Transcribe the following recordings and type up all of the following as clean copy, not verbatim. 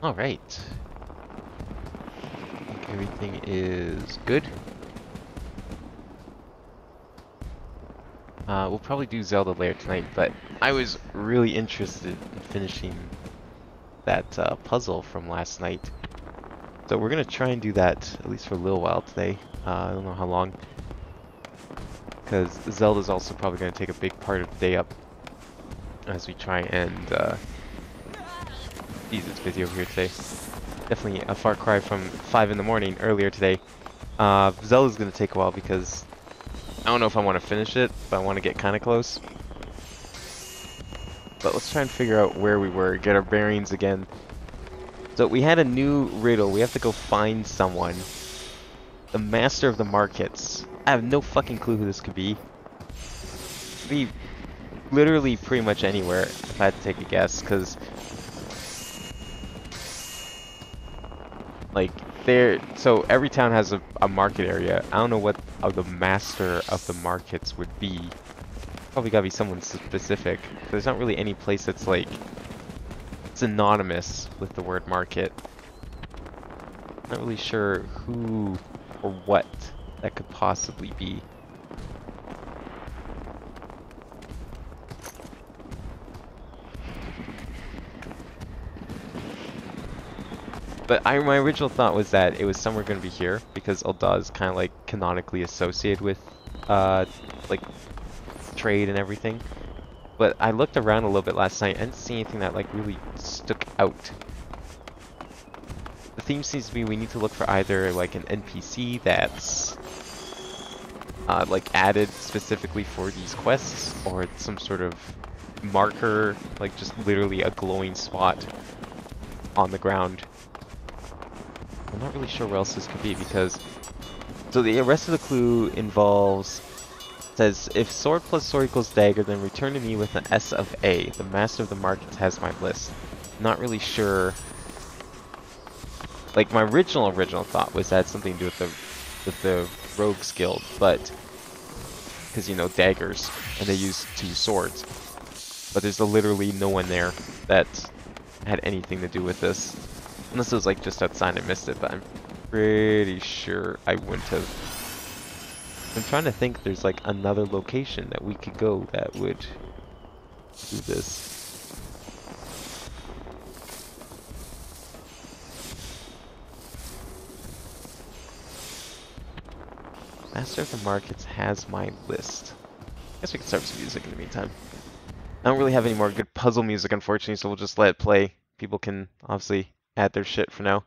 All right. I think everything is good. We'll probably do Zelda later tonight, but I was really interested in finishing that puzzle from last night. So we're gonna try and do that at least for a little while today. I don't know how long, because Zelda's also probably gonna take a big part of the day up as we try and beat this video here today. Definitely a far cry from 5 in the morning earlier today. Zelda's gonna take a while because I don't know if I want to finish it, but I want to get kind of close. But let's try and figure out where we were, get our bearings again. So we had a new riddle. We have to go find someone. The master of the markets. I have no fucking clue who this could be. Could be literally pretty much anywhere if I had to take a guess, because like so every town has a market area. I don't know what the master of the markets would be. Probably gotta be someone specific. There's not really any place that's like synonymous with the word market. Not really sure who or what that could possibly be. But my original thought was that it was somewhere going to be here because Ul'dah is kind of like canonically associated with like trade and everything. But I looked around a little bit last night and didn't see anything that like really stuck out. The theme seems to be we need to look for either like an NPC that's like added specifically for these quests, or some sort of marker, like just literally a glowing spot on the ground. I'm not really sure where else this could be because so the rest of the clue involves says if sword plus sword equals dagger, then return to me with an S of A. The master of the markets has my list. Not really sure. Like my original thought was that had something to do with the rogues guild, but because you know daggers and they use 2 swords. But there's literally no one there that had anything to do with this. Unless it was like just outside and I missed it, but I'm pretty sure I wouldn't have. I'm trying to think there's like another location that we could go that would do this. Master of the Markets has my list. I guess we can start with some music in the meantime. I don't really have any more good puzzle music, unfortunately, so we'll just let it play. People can obviously add their shit for now.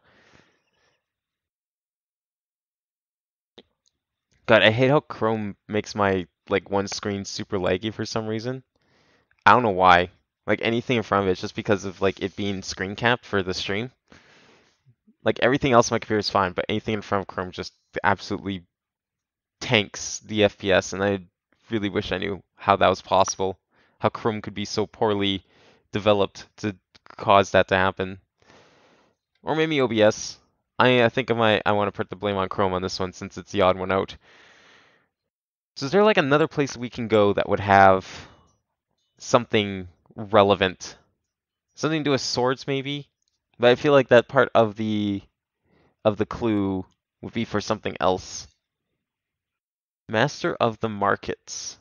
God, I hate how Chrome makes my like one screen super laggy for some reason. I don't know why. Like anything in front of it, just because of like it being screen capped for the stream. Like everything else on my computer is fine, but anything in front of Chrome just absolutely tanks the FPS, and I really wish I knew how that was possible. How Chrome could be so poorly developed to cause that to happen. Or maybe OBS. I think I want to put the blame on Chrome on this one since it's the odd one out. So is there like another place we can go that would have something relevant? Something to do with swords maybe? But I feel like that part of the clue would be for something else. Master of the markets.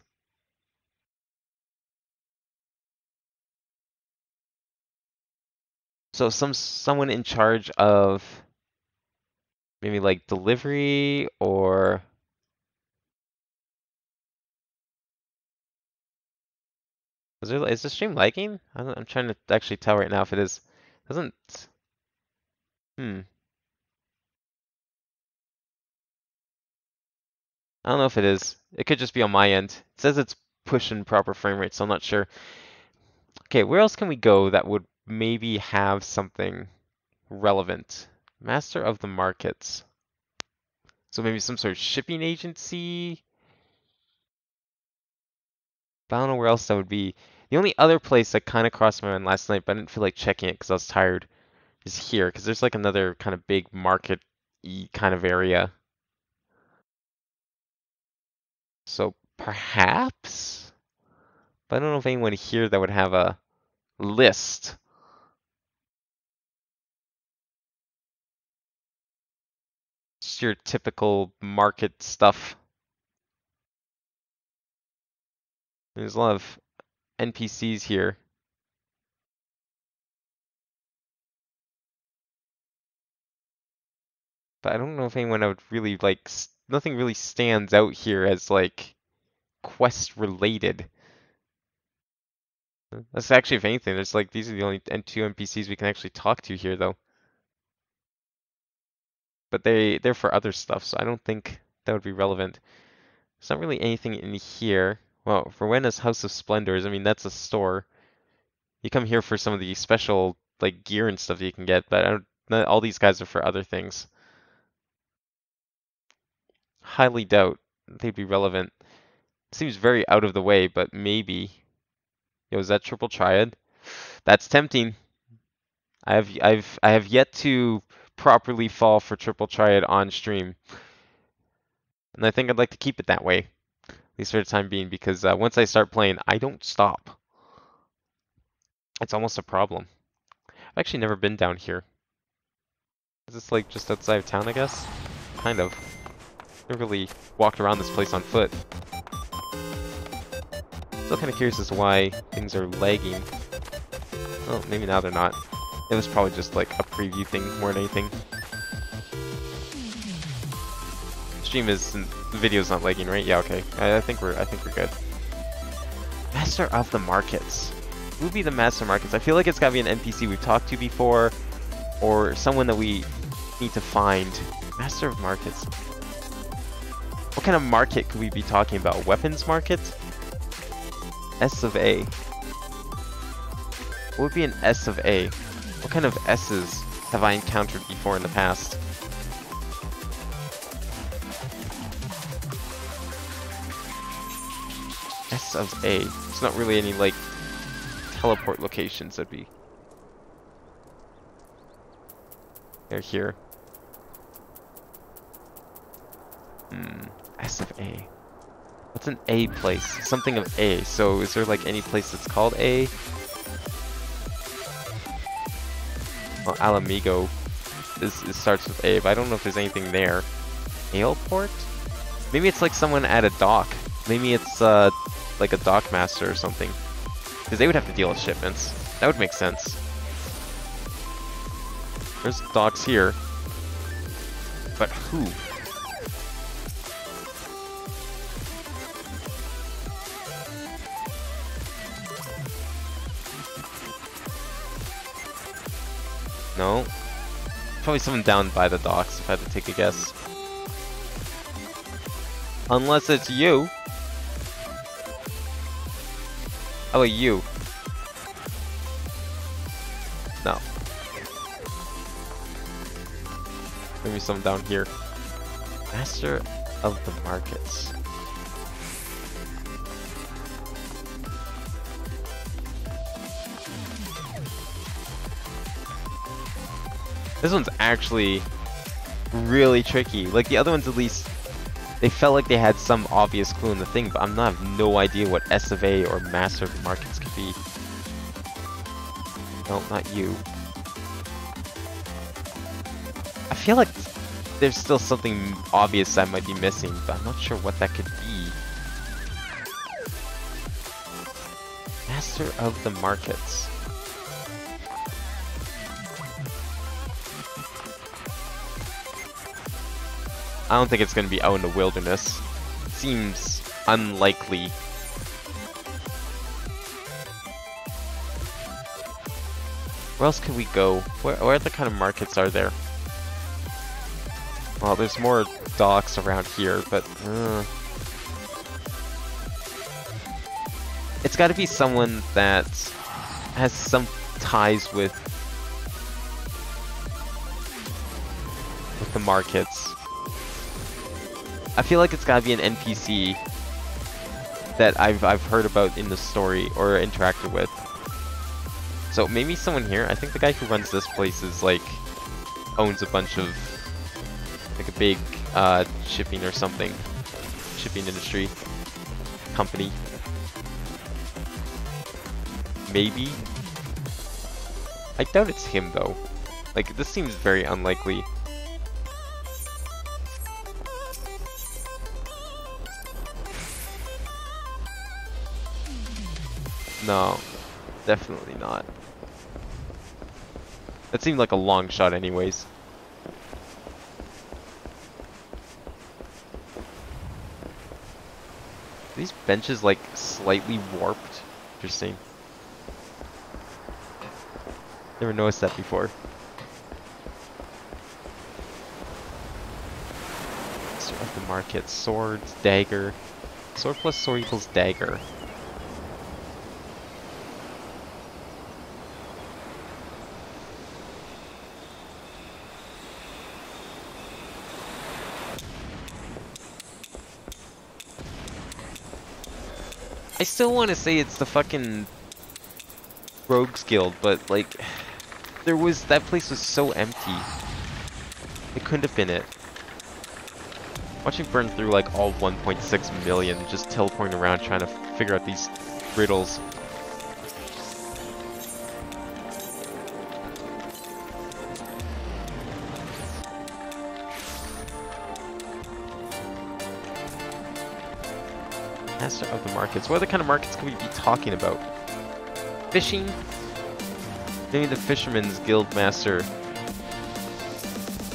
So someone in charge of maybe like delivery or is the stream lagging? I'm trying to actually tell right now if it is. Doesn't hmm. I don't know if it is. It could just be on my end. It says it's pushing proper frame rate, so I'm not sure. Okay, where else can we go that would maybe have something relevant? Master of the markets. So maybe some sort of shipping agency? But I don't know where else that would be. The only other place that kind of crossed my mind last night, but I didn't feel like checking it because I was tired, is here. Because there's like another kind of big market-y kind of area. So perhaps? But I don't know if anyone here that would have a list. just your typical market stuff. There's a lot of NPCs here. But I don't know if anyone would really like, nothing really stands out here as like quest related. That's actually, if anything, there's like, these are the only two NPCs we can actually talk to here though. But they're for other stuff, so I don't think that would be relevant. There's not really anything in here. Well, Rowena's House of Splendors, I mean, that's a store. You come here for some of the special like gear and stuff that you can get, but not all these guys are for other things. Highly doubt they'd be relevant. Seems very out of the way, but maybe. Yo, is that triple triad? That's tempting. I have yet to properly fall for triple triad on stream. And I think I'd like to keep it that way. At least for the time being, because once I start playing, I don't stop. It's almost a problem. I've actually never been down here. Is this like just outside of town, I guess? Kind of. Never really walked around this place on foot. Still kind of curious as to why things are lagging. Oh, maybe now they're not. It was probably just like a preview thing more than anything. Stream is, the video's not lagging, right? Yeah, okay. I think we're good. Master of the Markets. Who would be the Master Markets? I feel like it's gotta be an NPC we've talked to before, or someone that we need to find. Master of Markets. What kind of market could we be talking about? Weapons market? S of A. What would be an S of A? What kind of S's have I encountered before in the past? S of A. There's not really any, like, teleport locations that'd be... They're here. S of A. What's an A place? Something of A. So is there, like, any place that's called A? Well, Alamigo starts with A, but I don't know if there's anything there. Aleport? Maybe it's like someone at a dock. Maybe it's like a dock master or something. Because they would have to deal with shipments. That would make sense. There's docks here. But who? No. Probably someone down by the docks, if I had to take a guess. Unless it's you. How about you? No. Maybe someone down here. Master of the Markets. This one's actually really tricky. Like the other ones, at least they felt like they had some obvious clue in the thing, but I have no idea what S of A or Master of the Markets could be. No, not you. I feel like there's still something obvious I might be missing, but I'm not sure what that could be. Master of the Markets. I don't think it's going to be out in the wilderness. Seems unlikely. Where else could we go? What other kind of markets are there? Well, there's more docks around here, but... It's got to be someone that has some ties with the markets. I feel like it's gotta be an NPC that I've heard about in the story or interacted with. So maybe someone here. I think the guy who runs this place is like owns a bunch of like a big shipping or something, shipping industry company. Maybe. I doubt it's him though. Like this seems very unlikely. No, definitely not. That seemed like a long shot anyways. Are these benches like slightly warped? Interesting. Never noticed that before. Start up the market. Swords, dagger. Sword plus sword equals dagger. I still want to say it's the fucking Rogues Guild, but like, that place was so empty. It couldn't have been it. Watching burn through like all 1.6 million, just teleporting around trying to figure out these riddles. Master of the markets. What other kind of markets could we be talking about? Fishing? Maybe the Fisherman's Guild Master.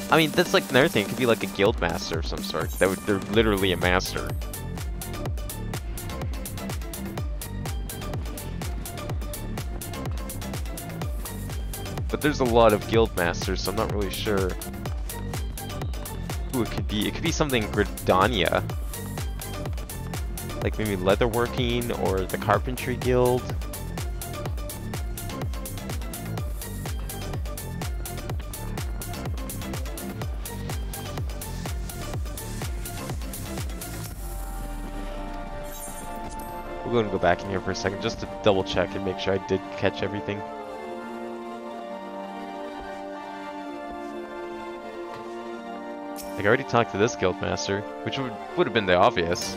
I mean, that's like another thing. It could be like a guild master of some sort. They're literally a master. But there's a lot of guild masters, so I'm not really sure who it could be. It could be something Gridania. Like maybe leatherworking or the carpentry guild. We're going to go back in here for a second just to double check and make sure I did catch everything. Like I already talked to this guild master, which would have been the obvious.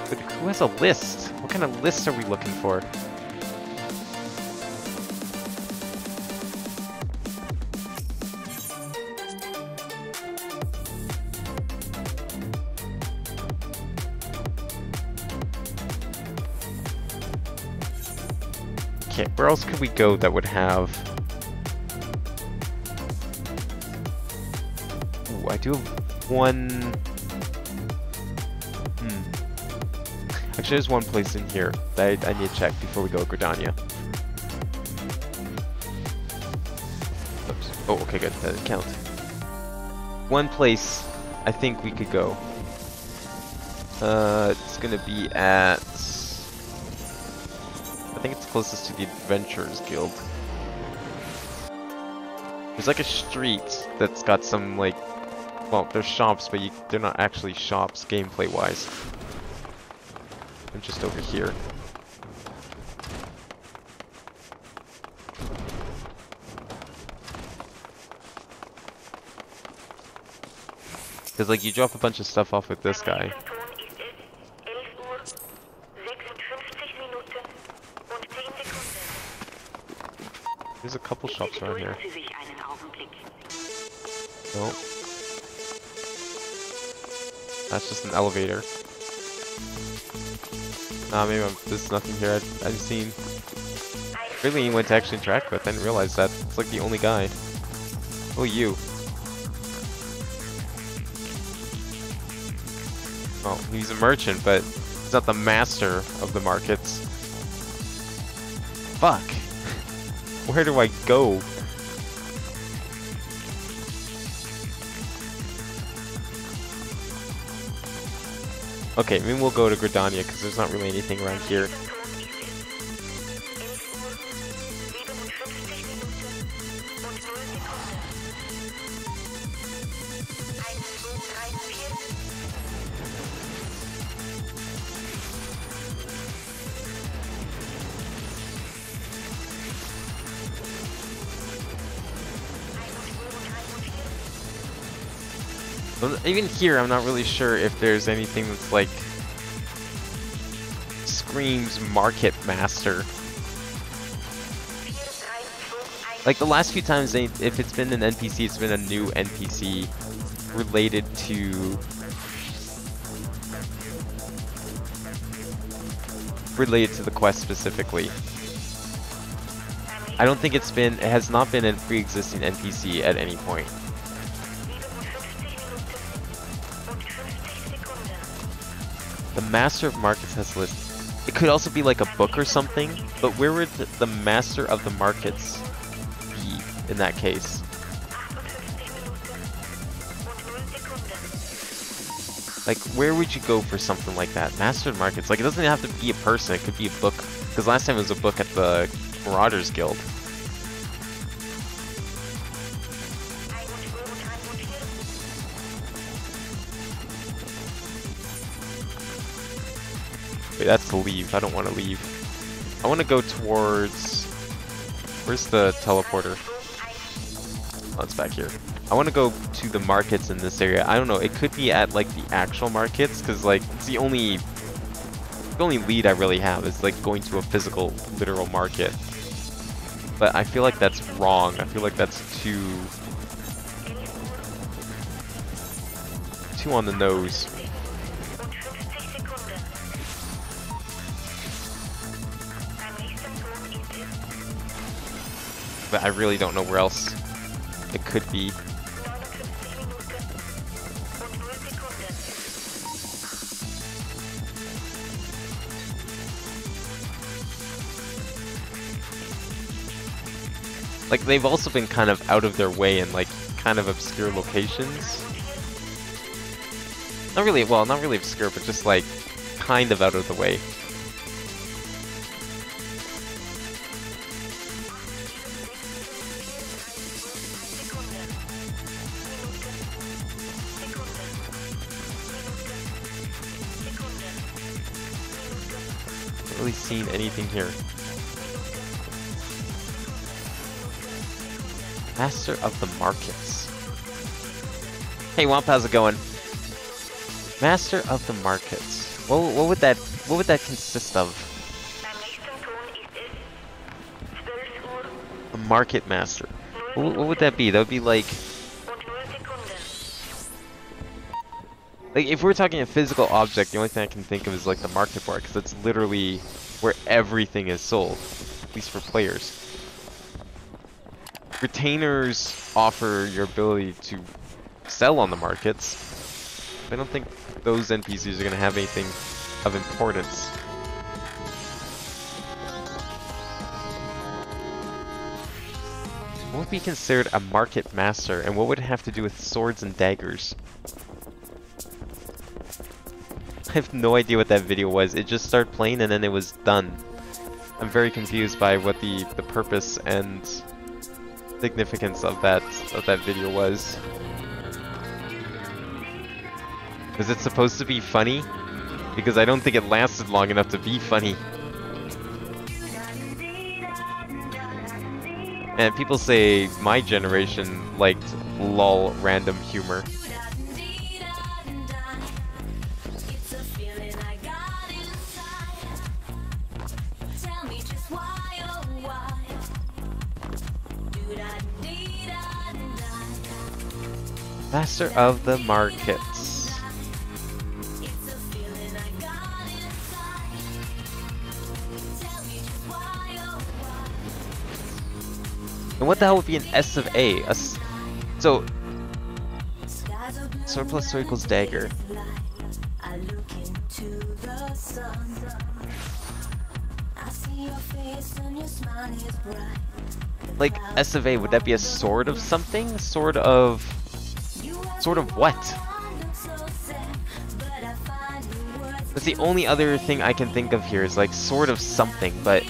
But who has a list? What kind of lists are we looking for? Okay, where else could we go that would have... Ooh, I do have one... Actually, there's one place in here that I need to check before we go to Gridania. Oops. Oh, okay, good. That didn't count. One place I think we could go. It's gonna be at... I think it's closest to the Adventurers Guild. There's like a street that's got some like... Well, there's shops, but they're not actually shops gameplay-wise. I'm just over here. Because like you drop a bunch of stuff off with this guy. There's a couple shops around here. Nope. That's just an elevator. Nah, maybe there's nothing here I've seen. Really anyone to actually interact with. I didn't realize that. It's like the only guy. Oh, you. Oh, he's a merchant, but he's not the master of the markets. Fuck. Where do I go? Okay, maybe we'll go to Gridania because there's not really anything around here. Even here, I'm not really sure if there's anything that's like screams Market Master. Like the last few times, if it's been an NPC, it's been a new NPC related to related to the quest specifically. I don't think it has not been a pre-existing NPC at any point. The Master of Markets has a list. It could also be like a book or something, but where would the Master of the Markets be in that case? Like, where would you go for something like that? Master of Markets. Like, it doesn't have to be a person, it could be a book. Because last time it was a book at the Marauders Guild. Wait, that's to leave. I don't want to leave. I want to go towards... Where's the teleporter? Oh, it's back here. I want to go to the markets in this area. I don't know. It could be at, like, the actual markets, because, like, it's the only lead I really have is, like, going to a physical, literal market. But I feel like that's wrong. I feel like that's too on the nose. But I really don't know where else it could be. Like, they've also been kind of out of their way in, like, kind of obscure locations. Not really, well, not really obscure, but just, like, kind of out of the way. Not really seen anything here. Master of the Markets. Hey Womp, how's it going? Master of the Markets. What would that consist of? A Market Master. What would that be? That would be like if we're talking a physical object, the only thing I can think of is like the market bar, because that's literally where everything is sold, at least for players. Retainers offer your ability to sell on the markets. I don't think those NPCs are going to have anything of importance. What would be considered a market master, and what would it have to do with swords and daggers? I have no idea what that video was. It just started playing and then it was done. I'm very confused by what the purpose and significance of that video was. Was it supposed to be funny? Because I don't think it lasted long enough to be funny. And people say my generation liked lol random humor. Master of the Markets. And what the hell would be an S of A? So, sword plus sword equals dagger. Like, S of A, would that be a sword of something? Sword of what? That's the only other thing I can think of here is like sword of something, but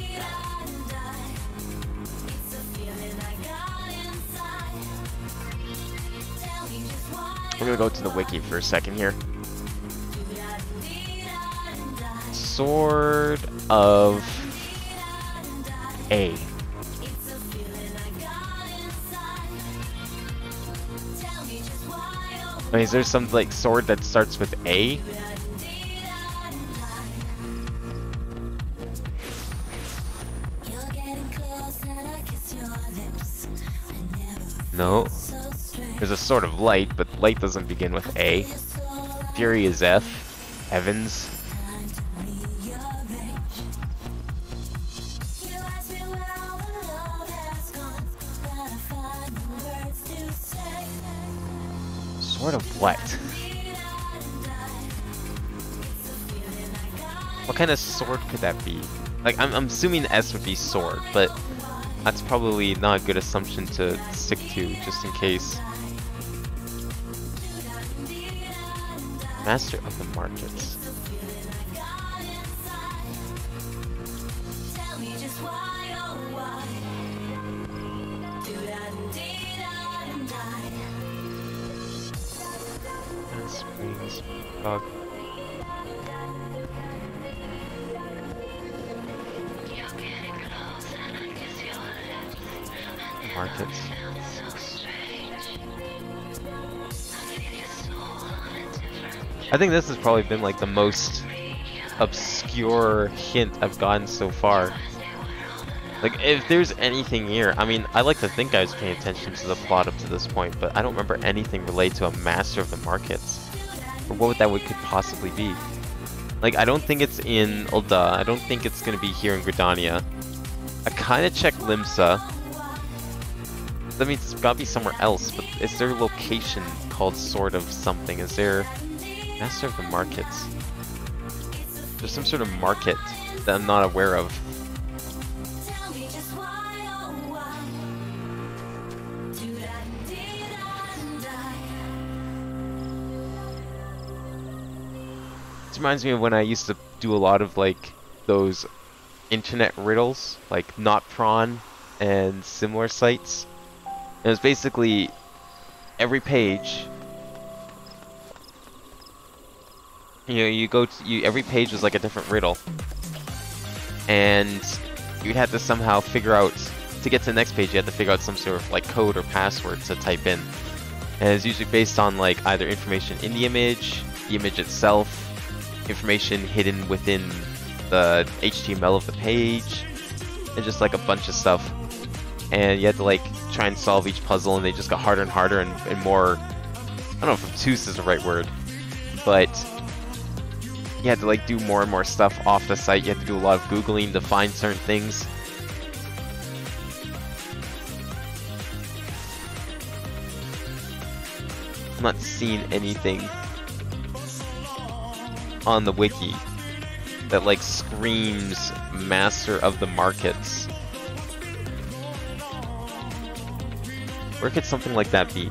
we're gonna go to the wiki for a second here. Sword of A. I mean, is there some like sword that starts with A? No. There's a sword of light, but light doesn't begin with A. Fury is F. Heavens. Sword of what? What kind of sword could that be? Like, I'm assuming S would be sword, but that's probably not a good assumption to stick to, just in case. Master of the markets. Springs, dog. Markets. I think this has probably been like the most obscure hint I've gotten so far. Like, if there's anything here, I mean, I like to think I was paying attention to the plot up to this point, but I don't remember anything related to a master of the markets. Or what that could possibly be. Like, I don't think it's in Ul'dah. I don't think it's gonna be here in Gridania. I kinda checked Limsa. That means it's gotta be somewhere else, but is there a location called Sword of something? Is there Master of the Markets? There's some sort of market that I'm not aware of. This reminds me of when I used to do a lot of like those internet riddles, like Not Prawn and similar sites. It was basically every page. You know, every page was like a different riddle, and you'd have to somehow figure out, to get to the next page, you had to figure out some sort of like code or password to type in. And it's usually based on like either information in the image itself, information hidden within the HTML of the page, and just like a bunch of stuff. And you had to like try and solve each puzzle, and they just got harder and harder and more, I don't know if obtuse is the right word, but you had to like do more and more stuff off the site. You had to do a lot of Googling to find certain things. I'm not seeing anything on the wiki that like screams Master of the Markets. Where could something like that be?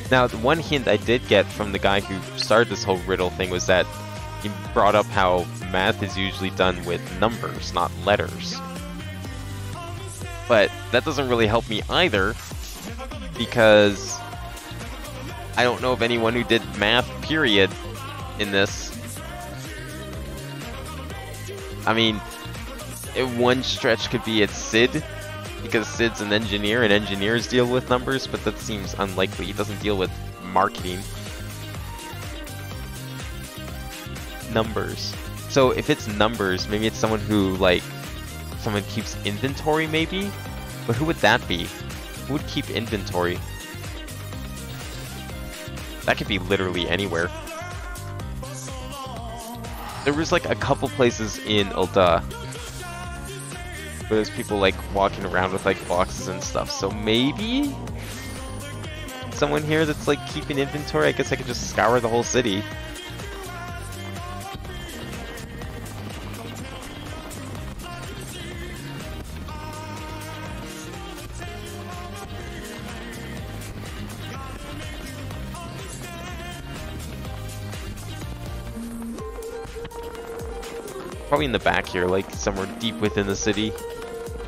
Now, the one hint I did get from the guy who started this whole riddle thing was that he brought up how math is usually done with numbers, not letters. But that doesn't really help me either, because I don't know of anyone who did math, period, in this. I mean, one stretch could be it's Sid, because Sid's an engineer and engineers deal with numbers, but that seems unlikely. He doesn't deal with marketing. Numbers. So if it's numbers, maybe it's someone who, like, someone keeps inventory, maybe? But who would that be? Who would keep inventory? That could be literally anywhere. There was like a couple places in Ul'dah where there's people like walking around with like boxes and stuff, so maybe someone here that's like keeping inventory. I guess I could just scour the whole city. Probably in the back here, like somewhere deep within the city.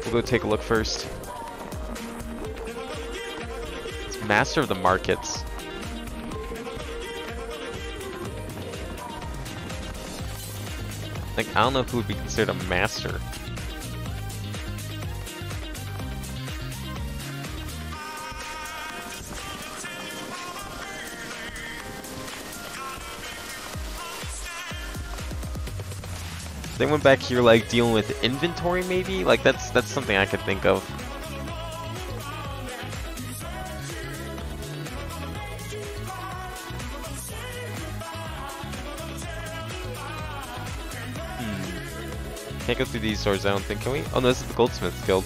We'll go take a look first. It's Master of the Markets. Like, I don't know who would be considered a master. They went back here like dealing with inventory, maybe? Like that's something I could think of. Can't go through these doors, I don't think, can we? Oh no, this is the Goldsmith's Guild.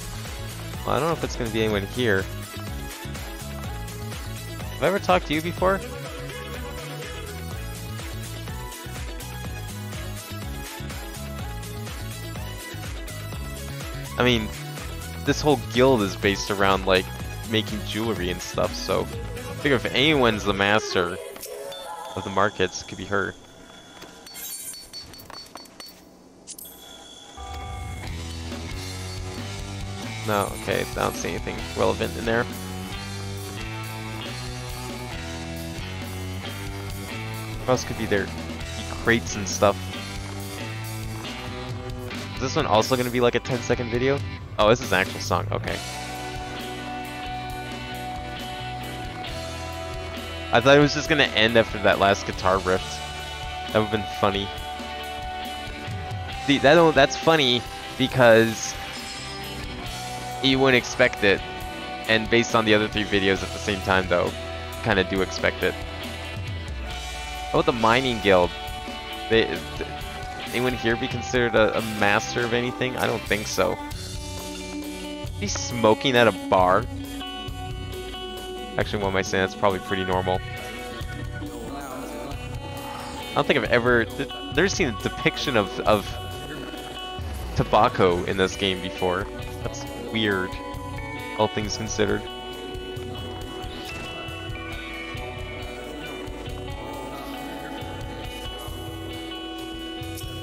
Well, I don't know if it's gonna be anyone here. Have I ever talked to you before? I mean, this whole guild is based around, like, making jewelry and stuff, so I figure if anyone's the master of the markets, it could be her. No, okay, I don't see anything relevant in there. What else could be there? Crates and stuff. Is this one also going to be like a 10-second video? Oh, this is an actual song, okay. I thought it was just going to end after that last guitar riff. That would have been funny. See, that's funny because you wouldn't expect it. And based on the other 3 videos at the same time though, kind of do expect it. How about the mining guild? Anyone here be considered a master of anything? I don't think so. Be smoking at a bar? Actually, what am I saying? That's probably pretty normal. I don't think I've ever seen a depiction of tobacco in this game before. That's weird, all things considered.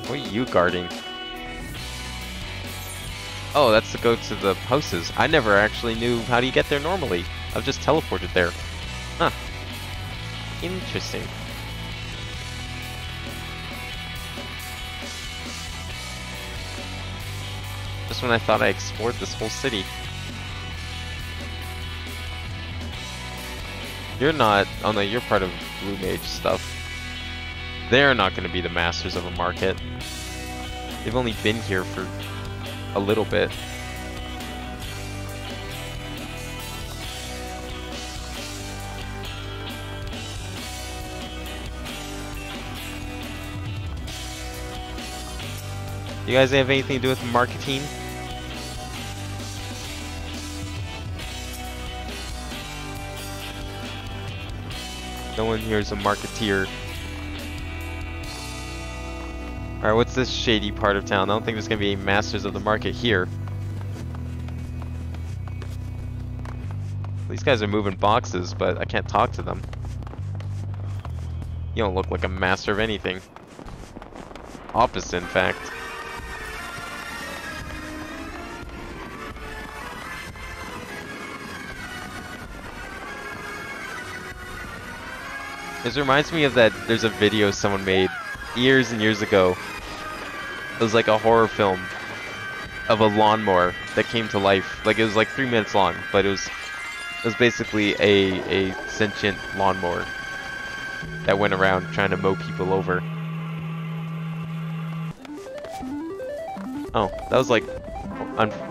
What are you guarding? Oh, that's to go to the houses. I never actually knew how do you get there normally. I've just teleported there. Huh. Interesting. Just when I thought I explored this whole city. You're not... Oh no, you're part of Blue Mage stuff. They're not going to be the masters of a market. They've only been here for a little bit. You guys have anything to do with marketing? No one here is a marketeer. Alright, what's this shady part of town? I don't think there's gonna be any masters of the market here. These guys are moving boxes, but I can't talk to them. You don't look like a master of anything. Opposite, in fact. This reminds me of that, there's a video someone made years and years ago. It was like a horror film of a lawnmower that came to life. Like, it was like 3 minutes long, but it was basically a sentient lawnmower that went around trying to mow people over. Oh, that was like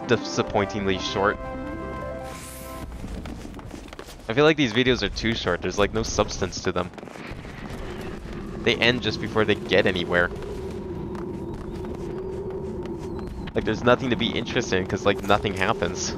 disappointingly short. I feel like these videos are too short. There's like no substance to them. They end just before they get anywhere. Like there's nothing to be interested in because like nothing happens.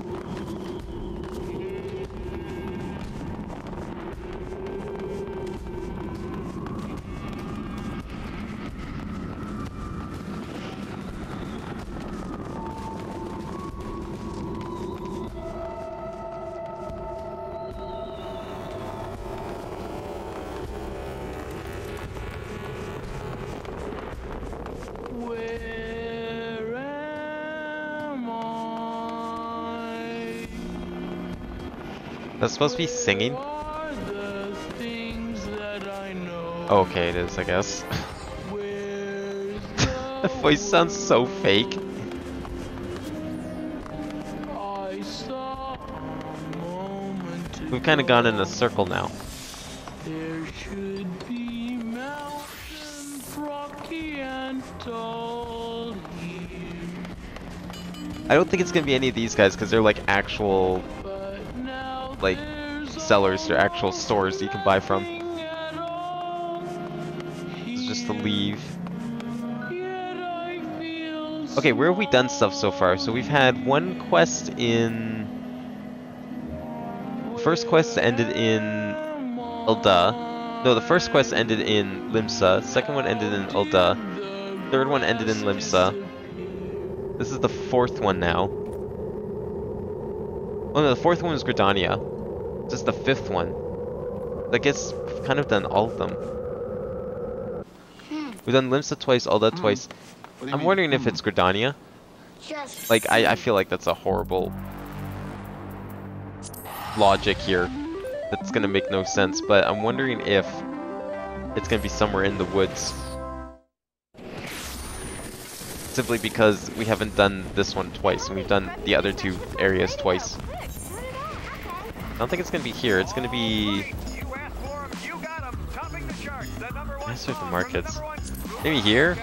That's supposed to be singing? Oh, okay, it is, I guess. The voice sounds so fake. We've kind of gone in a circle now. There should be mountains, rocky and tall here. I don't think it's gonna be any of these guys because they're like actual like sellers, they're actual stores that you can buy from. It's just to leave. Okay, where have we done stuff so far? So we've had one quest in first quest ended in Ul'dah. No, the first quest ended in Limsa. Second one ended in Ul'dah. Third one ended in Limsa. This is the fourth one now. Oh no, the fourth one was Gridania. This is the fifth one. I guess we've kind of done all of them. We've done Limsa twice, Ul'dah twice. I'm wondering if it's Gridania. Like, I feel like that's a horrible logic here. That's gonna make no sense, but I'm wondering if it's gonna be somewhere in the woods. Simply because we haven't done this one twice, and we've done the other two areas twice. I don't think it's gonna be here, it's gonna be... Master of the Markets. Maybe here?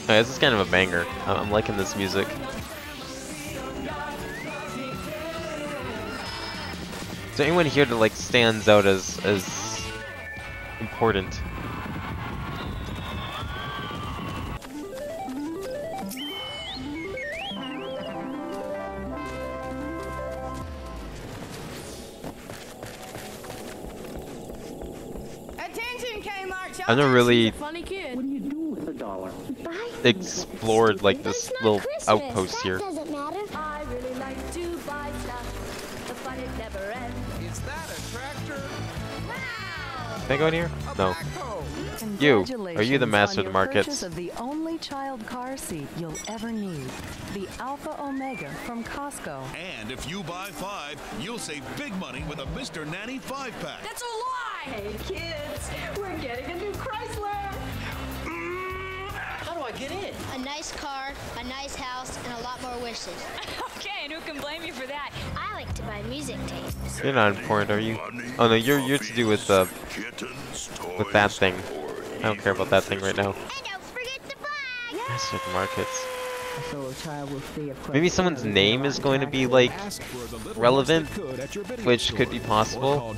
Okay, this is kind of a banger. I'm liking this music. Is there anyone here that like stands out as important? I've never really explored like this little outpost here. Can I go in here? No. You, are you the master of the markets? Of the only child car seat you'll ever need, the Alpha Omega from Costco. And if you buy 5, you'll save big money with a Mr. Nanny 5-pack. That's a lie! Hey kids, we're getting a new Chrysler! How do I get in? A nice car, a nice house, and a lot more wishes. Okay, and who can blame you for that? I like to buy music tapes. You're not important, are you? Oh no, you're to do with that thing. I don't care about that thing right now. And don't forget the flag! Master of the Markets. Maybe someone's name is going to be like relevant, which could be possible.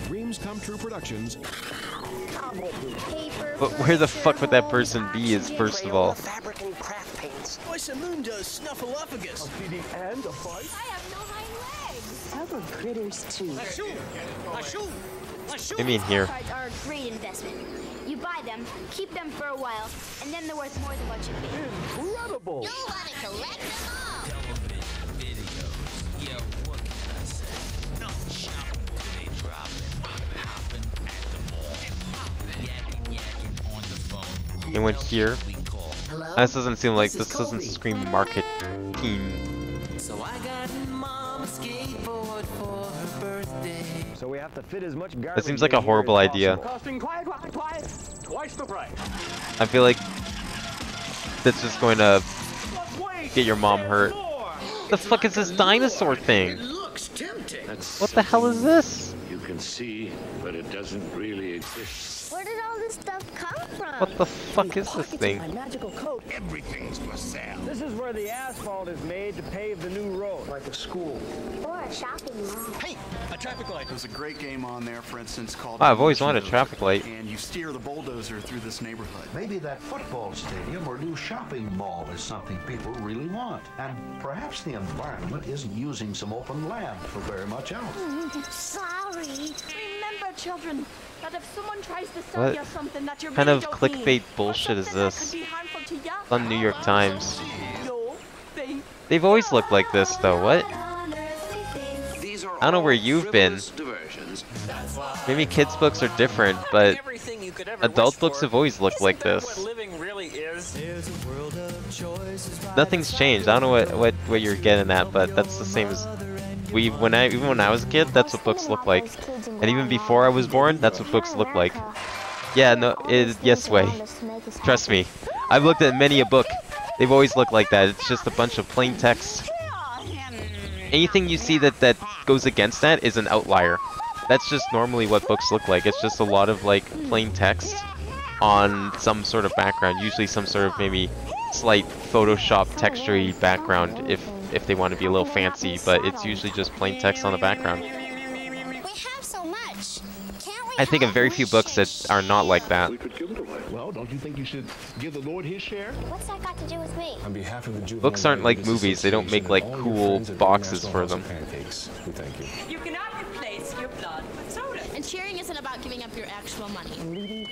But where the fuck would that person be is first of all. Boy, Saloon does snuffleupagus. I have no hind legs! How about critters too? I mean here. Cards are a great investment. You buy them, keep them for a while, and then they're worth more than what you paid. Incredible! You'll want to collect them all! Anyone here? This doesn't seem like, this doesn't scream market team. So I got mom a skateboard for her birthday. So we have to fit as much garbage. That seems like a horrible idea. Costing twice the price. I feel like that's just going to get your mom hurt. The fuck is this dinosaur thing? Looks tempting. What the hell is this? You can see, but it doesn't really exist. Where did all this stuff come from? What the fuck is this thing? My magical coat. Everything's for sale. This is where the asphalt is made to pave the new road. Like a school. Or a shopping mall. Hey, a traffic light. There's a great game on there, for instance, called... I've always wanted a traffic light. And you steer the bulldozer through this neighborhood. Maybe that football stadium or new shopping mall is something people really want. And perhaps the environment isn't using some open land for very much else. Sorry. Remember, children, that if someone tries to sell What you something that you kind really of don't clickbait need, bullshit or is something that this? could be harmful to ya, It's on New York Times. no, they They've always looked like this though, what? I don't know where you've been. Maybe kids' books are different, but adult books have always looked like this. Nothing's changed. I don't know what you're getting at, but that's the same as even when I was a kid, that's what books look like. And even before I was born, that's what books look like. Yeah, no, yes way. Trust me. I've looked at many a book. They've always looked like that. It's just a bunch of plain text. Anything you see that goes against that is an outlier. That's just normally what books look like. It's just a lot of like plain text on some sort of background, usually some sort of maybe slight Photoshop textury background if they want to be a little fancy, but it's usually just plain text on the background. We have so much. I think of very few books that are not like that. We could give it away. Well, don't you think you should give the Lord his share? What's that got to do with me? On behalf of the Juvenile Books aren't like Diabetes movies. They don't make like Association and all cool your friends at the boxes National for House them. of Pancakes, we thank you. You cannot replace your blood with soda. And cheering isn't about giving up your actual money.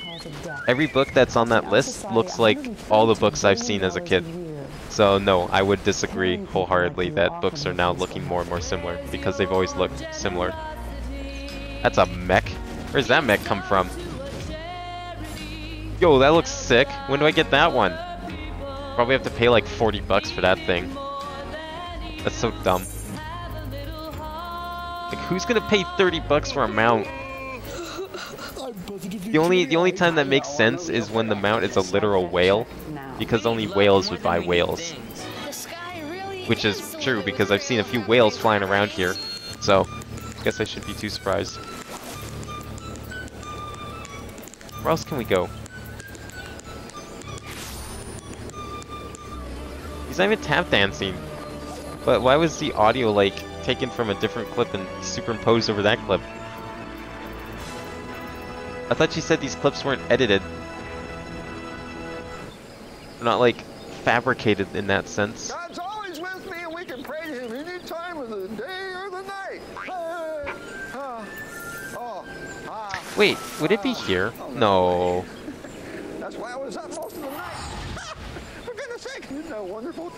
Every book that's on that list looks like all the books I've seen as a kid. So no, I would disagree wholeheartedly that books are now looking more and more similar because they've always looked similar. That's a mech. Where's that mech come from? Yo, that looks sick. When do I get that one? Probably have to pay like 40 bucks for that thing. That's so dumb. Like, who's gonna pay 30 bucks for a mount? The only time that makes sense is when the mount is a literal whale, because only whales would buy whales. Which is true, because I've seen a few whales flying around here, so I guess I shouldn't be too surprised. Where else can we go? He's not even tap dancing. But why was the audio like taken from a different clip and superimposed over that clip? I thought you said these clips weren't edited. They're not like fabricated in that sense. God's always with me, and we can praise Him any time of the day or the night. Wait, would it be here? No. That's why I was up most of the night. For goodness sake, isn't that wonderful? Ow,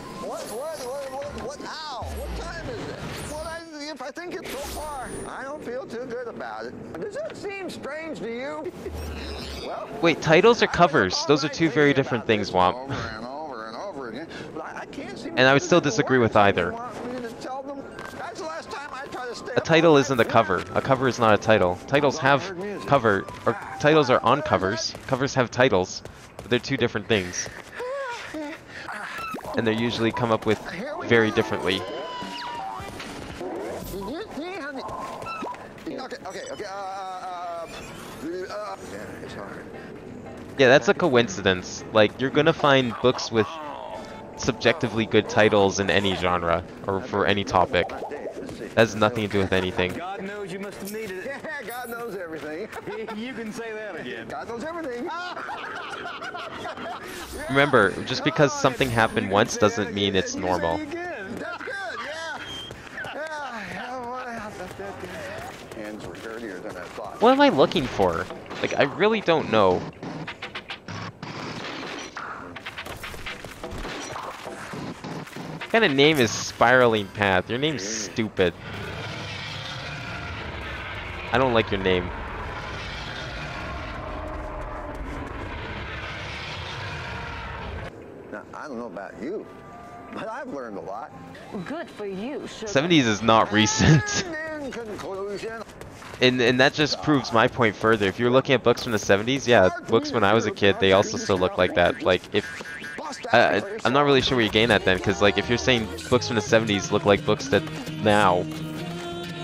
what time is it? If I think it's so far, I don't feel too good about it. Does that seem strange to you? Well, wait, titles or covers? Those are two very different things, Womp. Over and over again. But I can't seem And I would still disagree with either. That's the last time I try to stay A title isn't a cover. A cover is not a title. Titles have cover, or titles are on covers. Covers have titles, but they're two different things. And they're usually come up with very differently. Yeah, that's a coincidence. Like, you're gonna find books with subjectively good titles in any genre, or for any topic. That has nothing to do with anything. God knows you must have needed it. Yeah, God knows everything. You can say that again. God knows everything. Remember, just because something happened once doesn't mean it's normal. That's good, yeah. Hands were dirtier than I thought. What am I looking for? Like, I really don't know. What kind of name is Spiraling Path? Your name's stupid. I don't like your name. Now, I don't know about you, but I've learned a lot. Good for you, sugar. 70s is not recent. In conclusion, And that just proves my point further. If you're looking at books from the 70s, yeah, books when I was a kid, they also still look like that. Like, if... I'm not really sure where you gain that then, because, like, if you're saying books from the 70s look like books that now,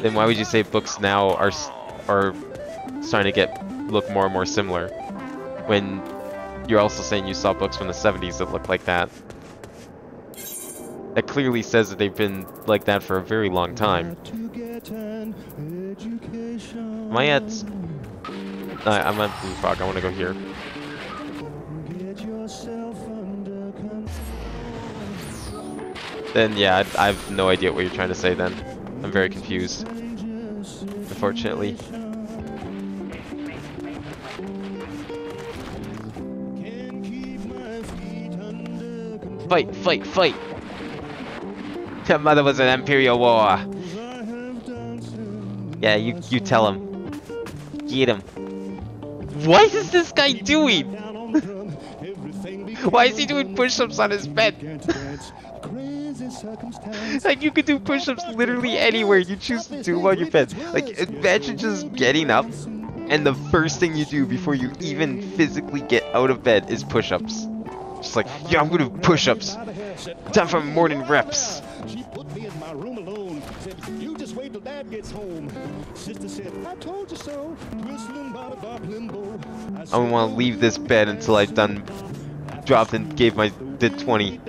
then why would you say books now are starting to look more and more similar, when you're also saying you saw books from the 70s that look like that? That clearly says that they've been like that for a very long time. Am I at... I'm at Blue Frog. I want to go here. Then, yeah, I have no idea what you're trying to say then. I'm very confused, unfortunately. Fight, fight, fight! Your mother was an Imperial War. Yeah, you tell him. Get him. What is this guy doing? Why is he doing push-ups on his bed? Like, you could do push-ups literally anywhere you choose to do on your bed. Like, imagine just getting up and the first thing you do before you even physically get out of bed is push-ups. Just like, yeah, I'm gonna do push-ups. Time for morning reps. She put me in my room alone. Said, you just wait till Dad gets home. Sister said, I told you so. Whistling by the Bob Limbo. I don't want to leave this bed until I've done dropped and did 20.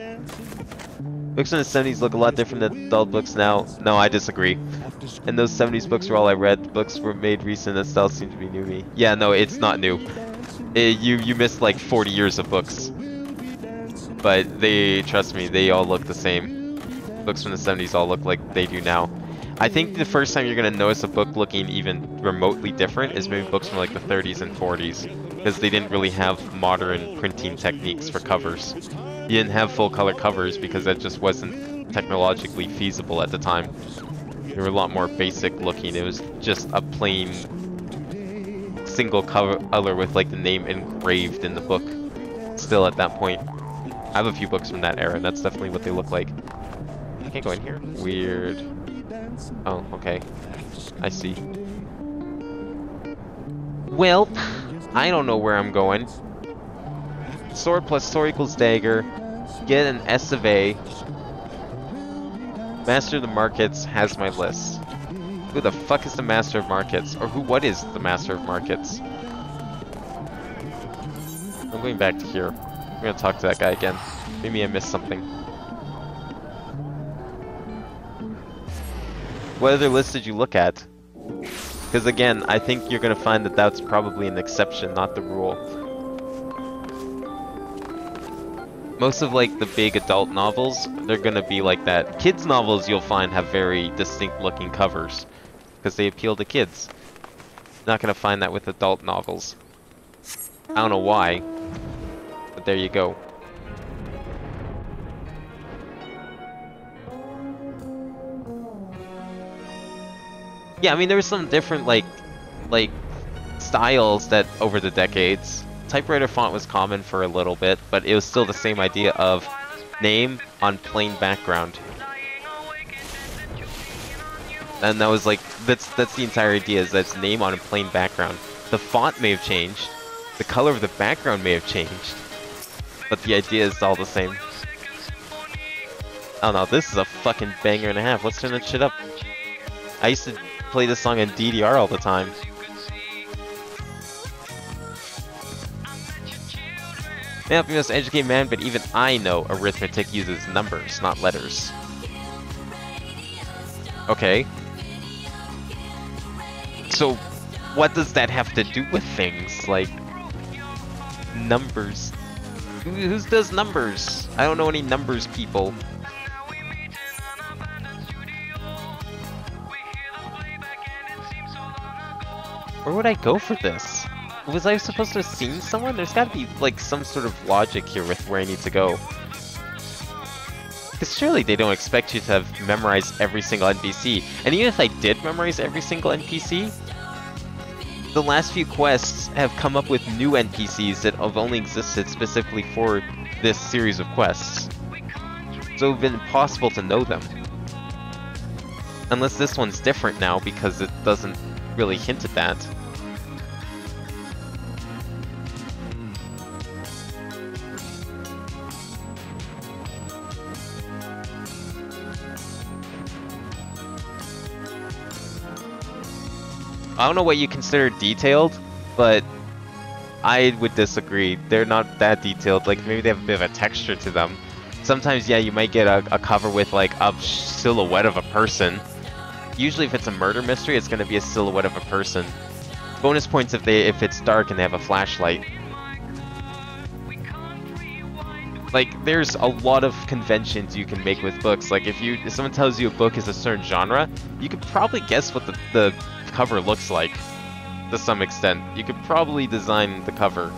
Books from the 70s look a lot different than adult books now. No, I disagree. And those 70s books were all I read. Books were made recent that style seemed to be new to me. Yeah, no, it's not new. You missed like 40 years of books. But trust me, they all look the same. Books from the 70s all look like they do now. I think the first time you're going to notice a book looking even remotely different is maybe books from like the 30s and 40s. Because they didn't really have modern printing techniques for covers. You didn't have full color covers because that just wasn't technologically feasible at the time. They were a lot more basic looking. It was just a plain single color with like the name engraved in the book. Still at that point. I have a few books from that era and that's definitely what they look like. I can't go in here? Weird. Oh, okay. I see. Well, I don't know where I'm going. Sword plus sword equals dagger. Get an S of A. Master of the Markets has my list. Who the fuck is the Master of Markets? Or what is the Master of Markets? I'm going back to here. I'm gonna talk to that guy again. Maybe I missed something. What other list did you look at? Because again, I think you're gonna find that that's probably an exception, not the rule. Most of like the big adult novels, they're gonna be like that. Kids novels you'll find have very distinct looking covers because they appeal to kids. Not gonna find that with adult novels. I don't know why, but there you go. Yeah, I mean there was some different like styles that over the decades. Typewriter font was common for a little bit, but it was still the same idea of name on plain background. And that was like that's the entire idea, is that it's name on a plain background. The font may have changed, the color of the background may have changed, but the idea is all the same. Oh no, this is a fucking banger and a half. Let's turn that shit up. I used to play this song in DDR all the time. May not be the most educated man, but even I know arithmetic uses numbers, not letters. Okay. So, what does that have to do with things? Like, numbers. Who does numbers? I don't know any numbers people. Where would I go for this? Was I supposed to have seen someone? There's gotta be, like, some sort of logic here with where I need to go. Because surely they don't expect you to have memorized every single NPC. And even if I did memorize every single NPC, the last few quests have come up with new NPCs that have only existed specifically for this series of quests. So it's been impossible to know them. Unless this one's different now because it doesn't really hint at that. I don't know what you consider detailed, but I would disagree. They're not that detailed. Like, maybe they have a bit of a texture to them. Sometimes, yeah, you might get a cover with, like, a silhouette of a person. Usually, if it's a murder mystery, it's going to be a silhouette of a person. Bonus points if it's dark and they have a flashlight. Like, there's a lot of conventions you can make with books. Like, if someone tells you a book is a certain genre, you could probably guess what the cover looks like to some extent. You could probably design the cover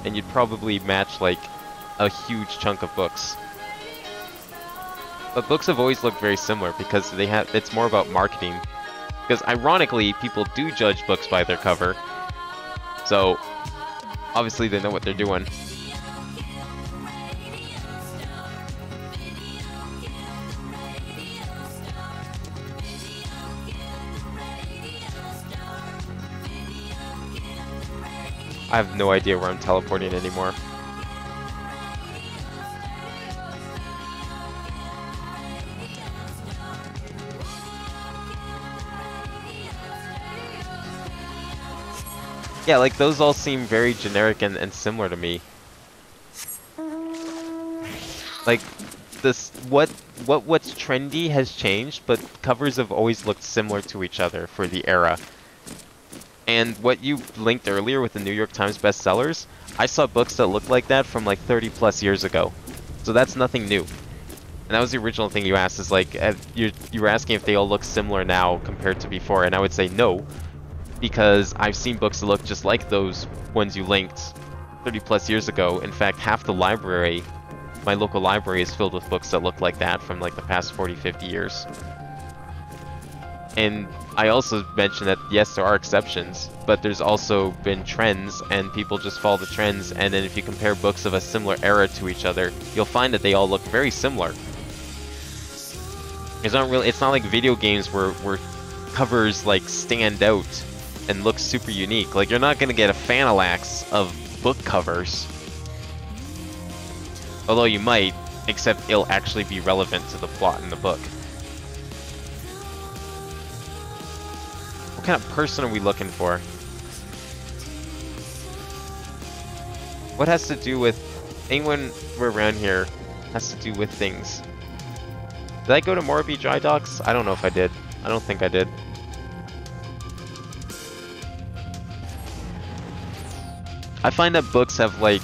and you'd probably match like a huge chunk of books. But books have always looked very similar because it's more about marketing. Because ironically, people do judge books by their cover. So obviously they know what they're doing. I have no idea where I'm teleporting anymore. Yeah, like those all seem very generic and similar to me. Like, this what's trendy has changed, but covers have always looked similar to each other for the era. And what you linked earlier with the New York Times bestsellers, I saw books that looked like that from like 30 plus years ago. So that's nothing new. And that was the original thing you asked, is like, you were asking if they all look similar now compared to before, and I would say no, because I've seen books that look just like those ones you linked 30 plus years ago. In fact, half the library, my local library, is filled with books that look like that from like the past 40, 50 years. And I also mentioned that, yes, there are exceptions, but there's also been trends, and people just follow the trends, and then if you compare books of a similar era to each other, you'll find that they all look very similar. It's not like video games where covers like stand out and look super unique. Like, you're not gonna get a Fanalax of book covers. Although you might, except it'll actually be relevant to the plot in the book. What kind of person are we looking for? What has to do with... anyone around here has to do with things. Did I go to Morbi Dry Docks? I don't know if I did. I don't think I did. I find that books have like...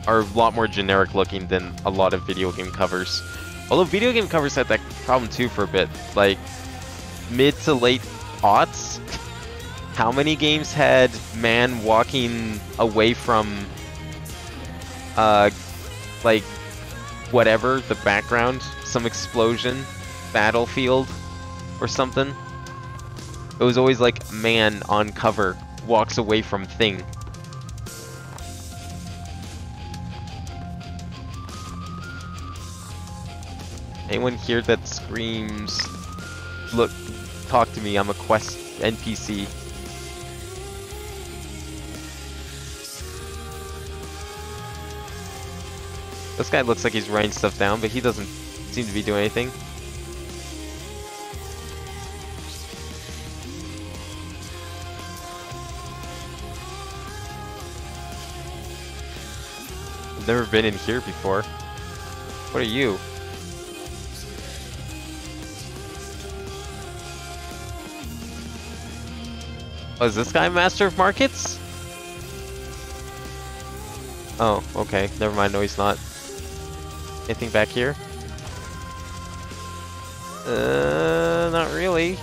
are a lot more generic looking than a lot of video game covers. Although video game covers had that problem too for a bit. Like, mid to late aughts, how many games had man walking away from like whatever the background, some explosion, battlefield or something? It was always like man on cover walks away from thing. Anyone here that screams, look, talk to me, I'm a quest NPC. This guy looks like he's writing stuff down, but he doesn't seem to be doing anything. I've never been in here before. What are you? Oh, is this guy Master of Markets? Oh, okay. Never mind. No, he's not. Anything back here? Not really.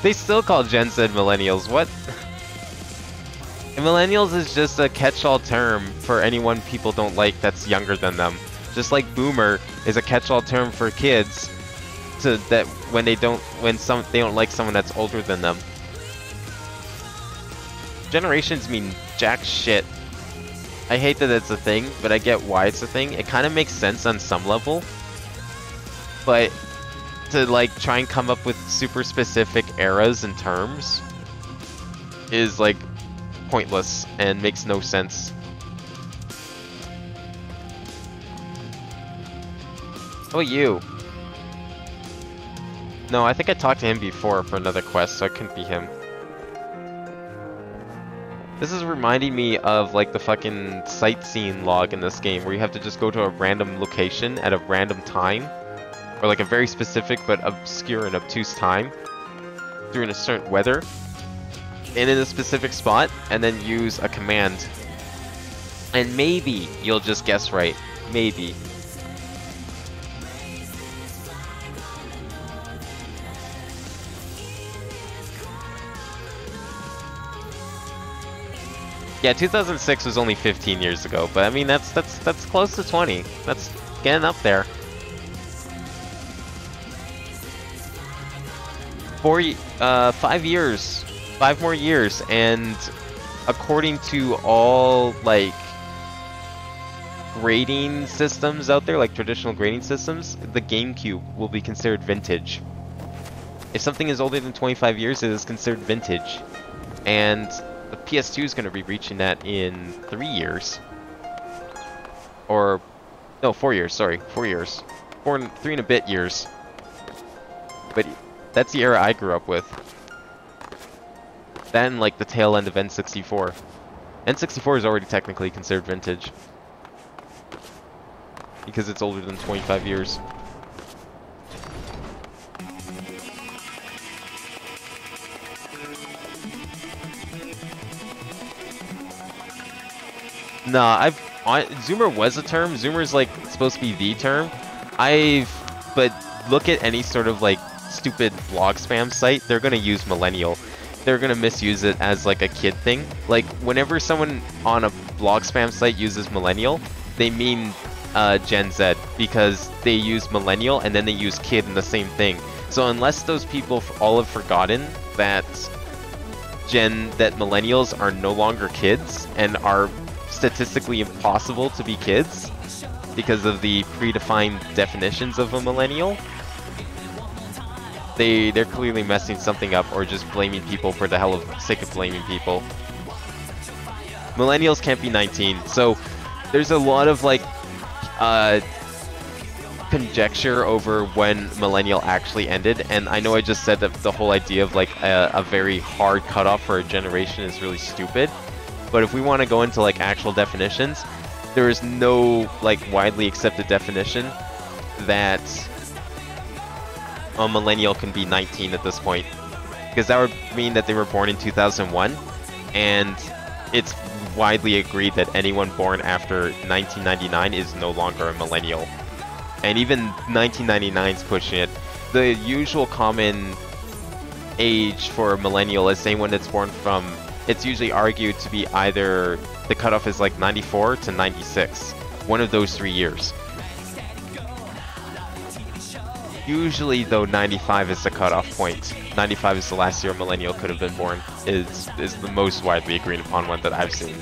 They still call Gen Z millennials. What? And millennials is just a catch-all term for anyone people don't like that's younger than them. Just like boomer is a catch-all term for kids to that when they don't like someone that's older than them. Generations mean jack shit. I hate that it's a thing, but I get why it's a thing. It kind of makes sense on some level, but to like try and come up with super specific eras and terms is like pointless and makes no sense. Oh, you. No, I think I talked to him before for another quest, so it couldn't be him. This is reminding me of like the fucking sightseeing log in this game where you have to just go to a random location at a random time, or like a very specific but obscure and obtuse time during a certain weather and in a specific spot, and then use a command. And maybe you'll just guess right. Maybe. Yeah, 2006 was only 15 years ago, but I mean that's close to 20. That's getting up there. 5 more years, and according to all like grading systems out there, like traditional grading systems, the GameCube will be considered vintage If something is older than 25 years, it is considered vintage. And the PS2 is going to be reaching that in 3 years. Or, no, 4 years, sorry, 4 years. 3 and a bit years. But that's the era I grew up with. Then, like, the tail end of N64. N64 is already technically considered vintage. Because it's older than 25 years. Nah, Zoomer was a term. Zoomer's like supposed to be the term. But look at any sort of like stupid blog spam site, they're gonna use millennial. They're gonna misuse it as like a kid thing. Like whenever someone on a blog spam site uses millennial, they mean Gen Z, because they use millennial and then they use kid in the same thing. So unless those people all have forgotten that millennials are no longer kids and are statistically impossible to be kids because of the predefined definitions of a millennial, they're clearly messing something up or just blaming people for the hell of sake of blaming people. Millennials can't be 19, so there's a lot of like conjecture over when millennial actually ended, and I know I just said that the whole idea of like a very hard cutoff for a generation is really stupid, but if we want to go into like actual definitions, there is no like widely accepted definition that a millennial can be 19 at this point, because that would mean that they were born in 2001, and it's widely agreed that anyone born after 1999 is no longer a millennial. And even 1999 is pushing it. The usual common age for a millennial is anyone that's born from, it's usually argued to be either, the cutoff is like 94 to 96. One of those 3 years. Usually though 95 is the cutoff point. 95 is the last year a millennial could have been born, is the most widely agreed upon one that I've seen.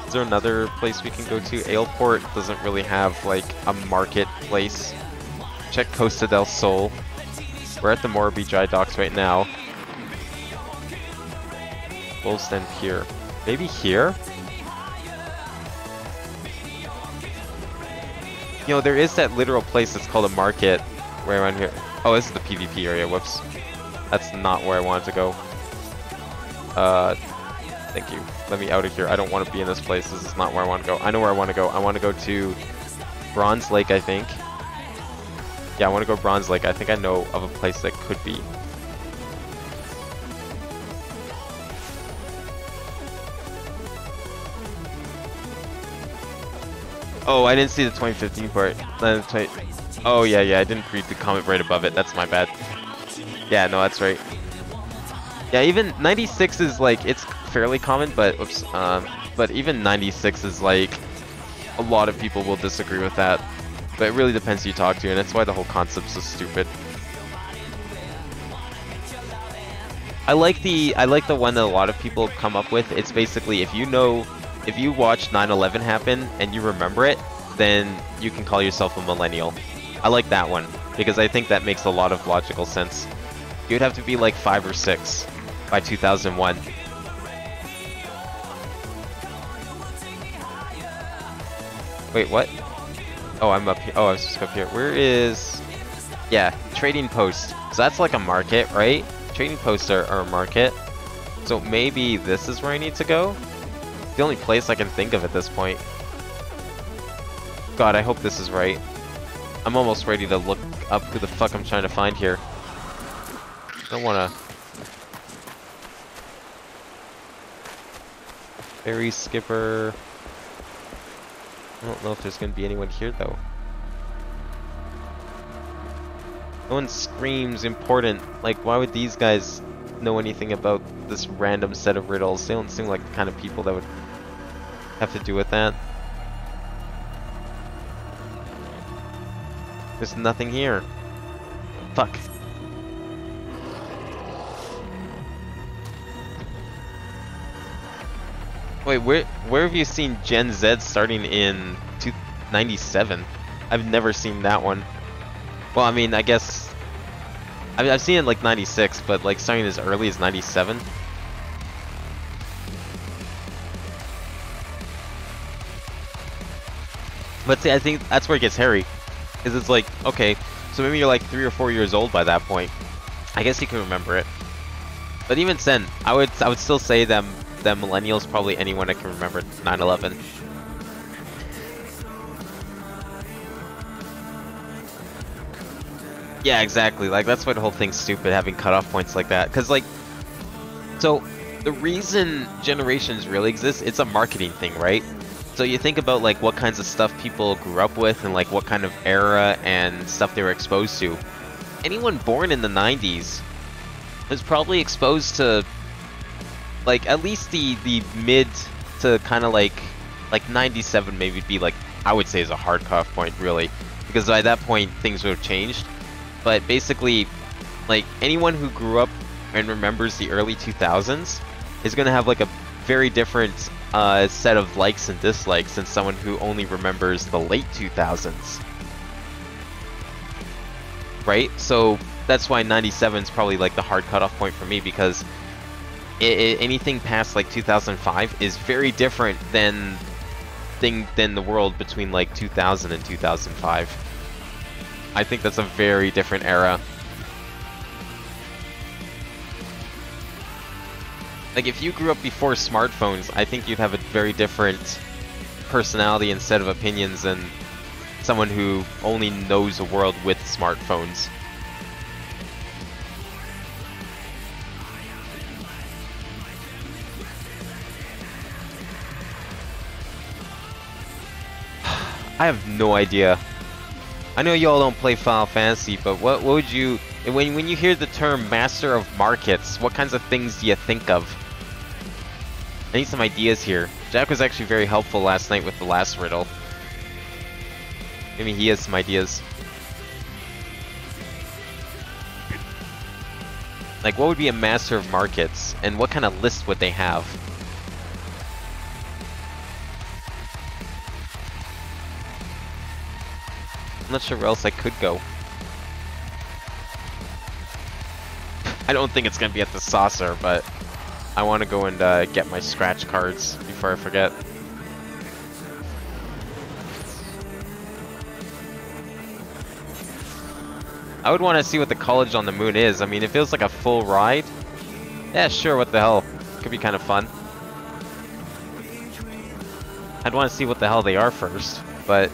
Is there another place we can go to? Aleport doesn't really have like a marketplace. Check Costa del Sol. We're at the Morbi Dry Docks right now. Wolfsden Pier. Maybe here? You know, there is that literal place that's called a market right around here. Oh, this is the PvP area. Whoops. That's not where I wanted to go. Thank you. Let me out of here. I don't want to be in this place. This is not where I want to go. I know where I want to go. I want to go to Bronze Lake, I think. Yeah, I want to go Bronze Lake. I think I know of a place that could be. Oh, I didn't see the 2015 part. Oh, yeah, I didn't read the comment right above it. That's my bad. Yeah, no, that's right. Yeah, even 96 is like, it's fairly common, but whoops, but even 96 is like, a lot of people will disagree with that. But it really depends who you talk to, and that's why the whole concept's so stupid. I like the one that a lot of people come up with. It's basically, if you watched 9/11 happen and you remember it, then you can call yourself a millennial. I like that one, because I think that makes a lot of logical sense. You'd have to be like 5 or 6 by 2001. Wait, what? Oh, I'm up here. Oh, I was just up here. Where is... Yeah, trading post. So that's like a market, right? Trading posts are a market. So maybe this is where I need to go? The only place I can think of at this point. God, I hope this is right. I'm almost ready to look up who the fuck I'm trying to find here. Don't wanna... Ferry skipper... I don't know if there's gonna be anyone here though. No one screams important. Like, why would these guys know anything about this random set of riddles? They don't seem like the kind of people that would have to do with that. There's nothing here. Fuck. Wait, where have you seen Gen Z starting in 97? I've never seen that one. Well, I mean, I guess I've seen it like 96, but like starting as early as 97. But see, I think that's where it gets hairy, because it's like, okay, so maybe you're like 3 or 4 years old by that point. I guess you can remember it. But even then, I would still say that millennials, probably anyone that can remember 9/11. Yeah, exactly. Like, that's why the whole thing's stupid, having cutoff points like that. Because, like, so the reason generations really exist, it's a marketing thing, right? So you think about, like, what kinds of stuff people grew up with and, like, what kind of era and stuff they were exposed to. Anyone born in the 90s was probably exposed to, like, at least the mid to kind of, like 97 maybe be, like, I would say is a hard cutoff point, really. Because by that point, things would have changed. But basically, like, anyone who grew up and remembers the early 2000s is going to have, like, a very different set of likes and dislikes than someone who only remembers the late 2000s. Right? So that's why 97 is probably, like, the hard cutoff point for me, because anything past, like, 2005 is very different than the world between, like, 2000 and 2005. I think that's a very different era. Like, if you grew up before smartphones, I think you'd have a very different personality and set of opinions than someone who only knows a world with smartphones. I have no idea. I know y'all don't play Final Fantasy, but what would you, when you hear the term Master of Markets, what kinds of things do you think of? I need some ideas here. Jack was actually very helpful last night with the last riddle. Maybe he has some ideas. Like, what would be a Master of Markets, and what kind of list would they have? I'm not sure where else I could go. I don't think it's gonna be at the saucer, but I want to go and get my scratch cards before I forget. I would want to see what the College on the Moon is. I mean, it feels like a full ride. Yeah, sure, what the hell. Could be kind of fun. I'd want to see what the hell they are first, but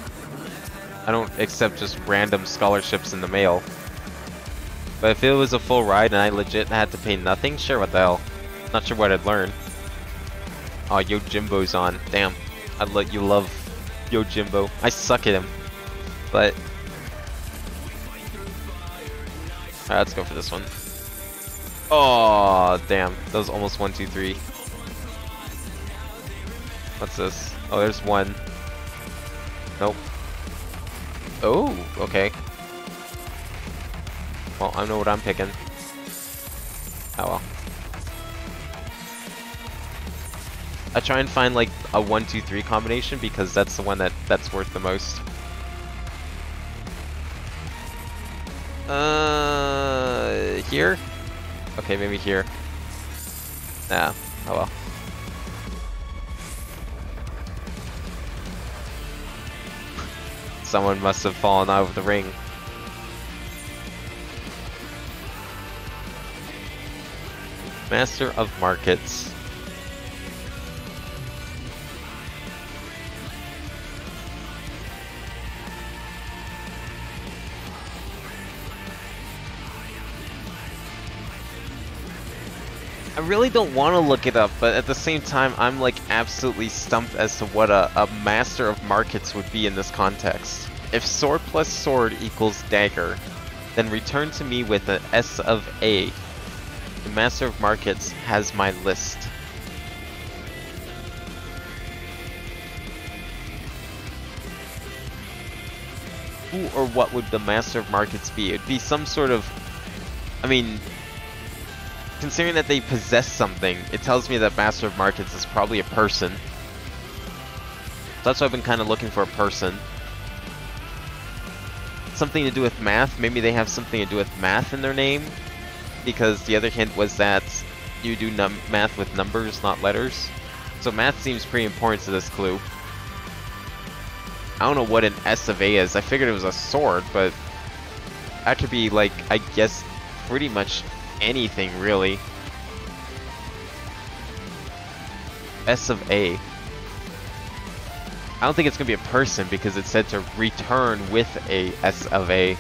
I don't accept just random scholarships in the mail. But if it was a full ride and I legit had to pay nothing, sure, what the hell. Not sure what I'd learn. Oh, Yojimbo's on. Damn. You love Yojimbo. I suck at him. But alright, let's go for this one. Oh, damn. That was almost 1, 2, 3. What's this? Oh, there's one. Nope. Oh, okay. Well, I know what I'm picking. Oh well. I try and find like a 1, 2, 3 combination because that's the one that's worth the most. Here? Okay, maybe here. Nah, oh well. Someone must have fallen out of the ring. Master of Markets. I really don't want to look it up, but at the same time, I'm like absolutely stumped as to what a Master of Markets would be in this context. If sword plus sword equals dagger, then return to me with an S of A. The Master of Markets has my list. Who or what would the Master of Markets be? It'd be some sort of, I mean, considering that they possess something, it tells me that Master of Markets is probably a person. So that's why I've been kind of looking for a person. something to do with math. Maybe they have something to do with math in their name, because the other hint was that you do math with numbers, not letters. So math seems pretty important to this clue. I don't know what an S of A is. I figured it was a sword, but that could be, like, I guess, pretty much anything, really. S of A. I don't think it's going to be a person because it said to return with a S of A.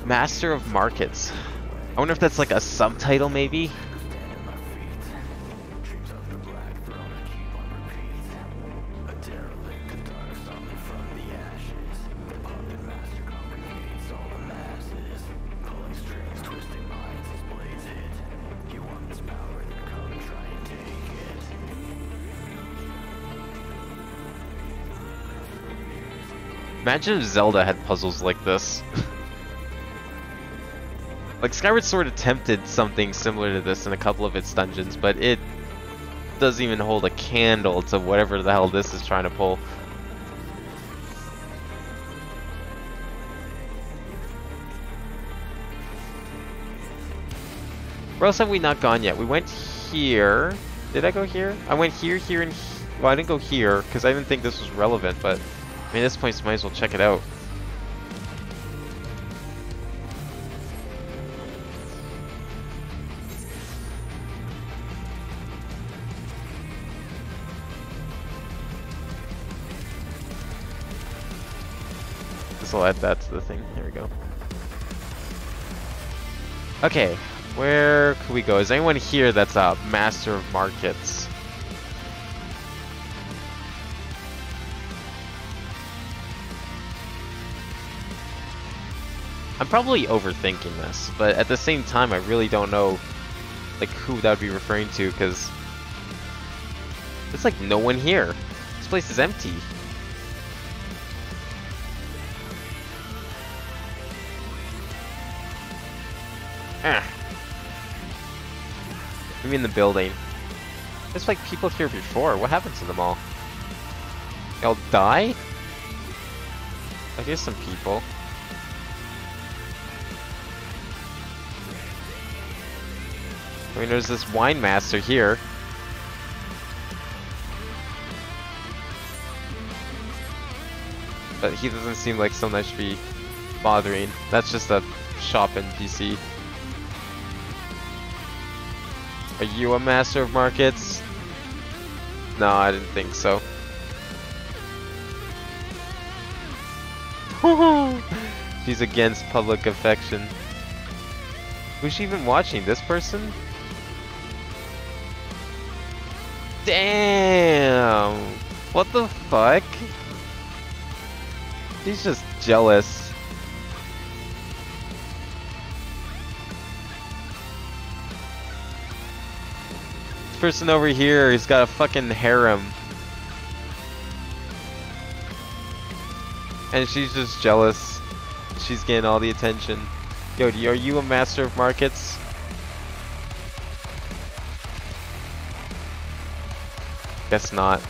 Master of Markets. I wonder if that's like a subtitle, maybe? Imagine if Zelda had puzzles like this. Like, Skyward Sword attempted something similar to this in a couple of its dungeons, but it doesn't even hold a candle to whatever the hell this is trying to pull. Where else have we not gone yet? We went here. Did I go here? I went here, here, and well, I didn't go here because I didn't think this was relevant, but I mean, at this point, might as well check it out. I'll add that to the thing. There we go. Okay, where could we go? Is anyone here that's a master of markets? I'm probably overthinking this, but at the same time, I really don't know, like, who that would be referring to, because there's like no one here. This place is empty. Maybe in the building. There's like people here before. What happened to them all? They all die? I guess some people. I mean, there's this wine master here. But he doesn't seem like someone I should be bothering. That's just a shop in DC. Are you a master of markets? No, I didn't think so. She's against public affection. Who's she even watching? This person? Damn! What the fuck? She's just jealous. This person over here, he's got a fucking harem. And she's just jealous. She's getting all the attention. Yo, are you a master of markets? Guess not.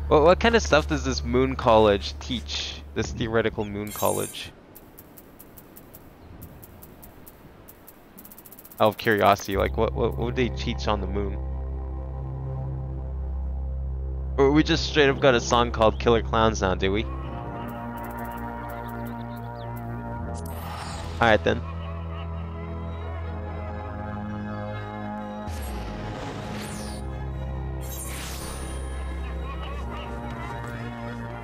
Well, what kind of stuff does this moon college teach? This theoretical moon college? Out of curiosity, like what would they teach on the moon? Or we just straight up got a song called Killer Clowns now, do we? Alright then.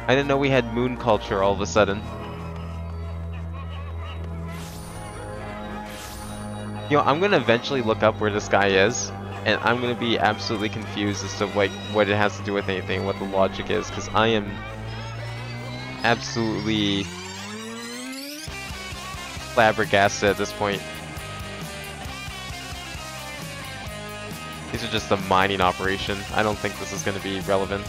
I didn't know we had moon culture all of a sudden. You know, I'm gonna eventually look up where this guy is, and I'm gonna be absolutely confused as to like what it has to do with anything, what the logic is, because I am absolutely flabbergasted at this point. These are just a mining operation. I don't think this is going to be relevant.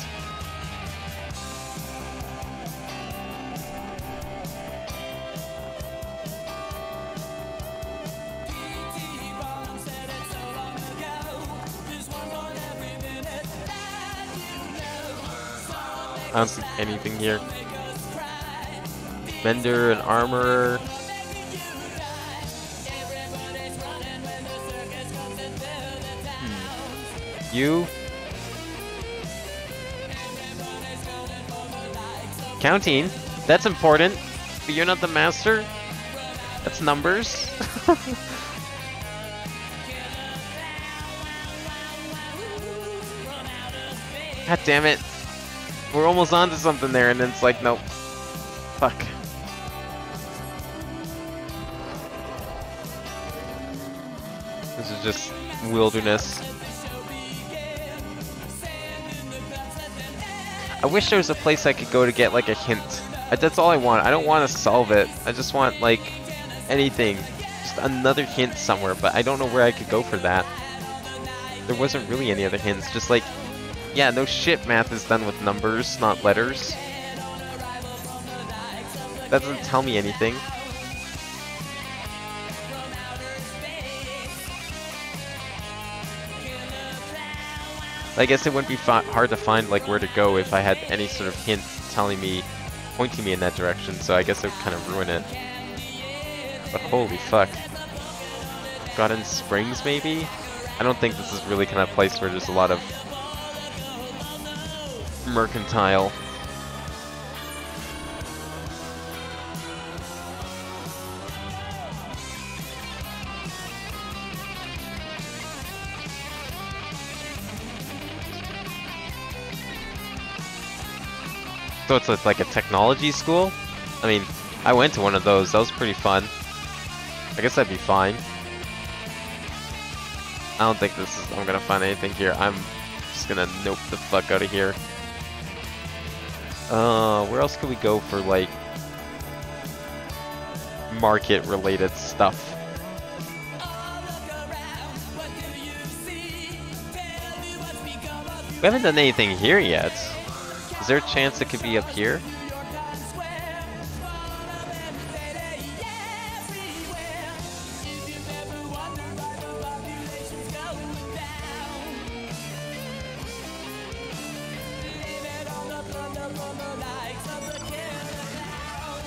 I don't see anything here. Mender and armorer. You? Counting? That's important. But you're not the master? That's numbers. God damn it. We're almost on to something there, and then it's like, nope. Fuck. This is just wilderness. I wish there was a place I could go to get like a hint. That's all I want. I don't want to solve it. I just want like anything. Just another hint somewhere, but I don't know where I could go for that. There wasn't really any other hints. Just like, yeah, no shit, math is done with numbers, not letters. That doesn't tell me anything. I guess it wouldn't be hard to find like where to go if I had any sort of hint telling me, pointing me in that direction, so I guess it would kind of ruin it. But holy fuck. Garden Springs, maybe? I don't think this is really kind of a place where there's a lot of mercantile. So it's like a technology school? I mean, I went to one of those. That was pretty fun. I guess that'd be fine. I don't think I'm gonna find anything here. I'm just gonna nope the fuck out of here. Where else could we go for like market related stuff? We haven't done anything here yet. Is there a chance it could be up here?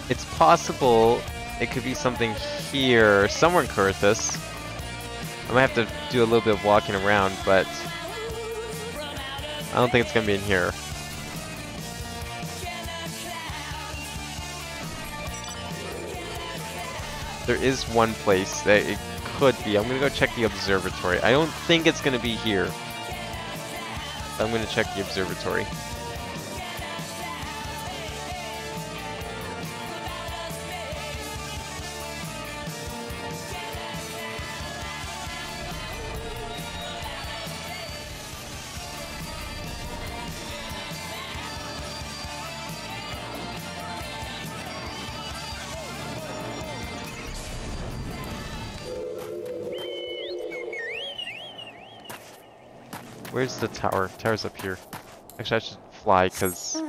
It's possible it could be something here, somewhere in Kurthus. I might have to do a little bit of walking around, but I don't think it's gonna be in here. There is one place that it could be. I'm gonna go check the observatory. I don't think it's gonna be here. I'm gonna check the observatory. Where's the tower? Tower's up here. Actually, I should fly because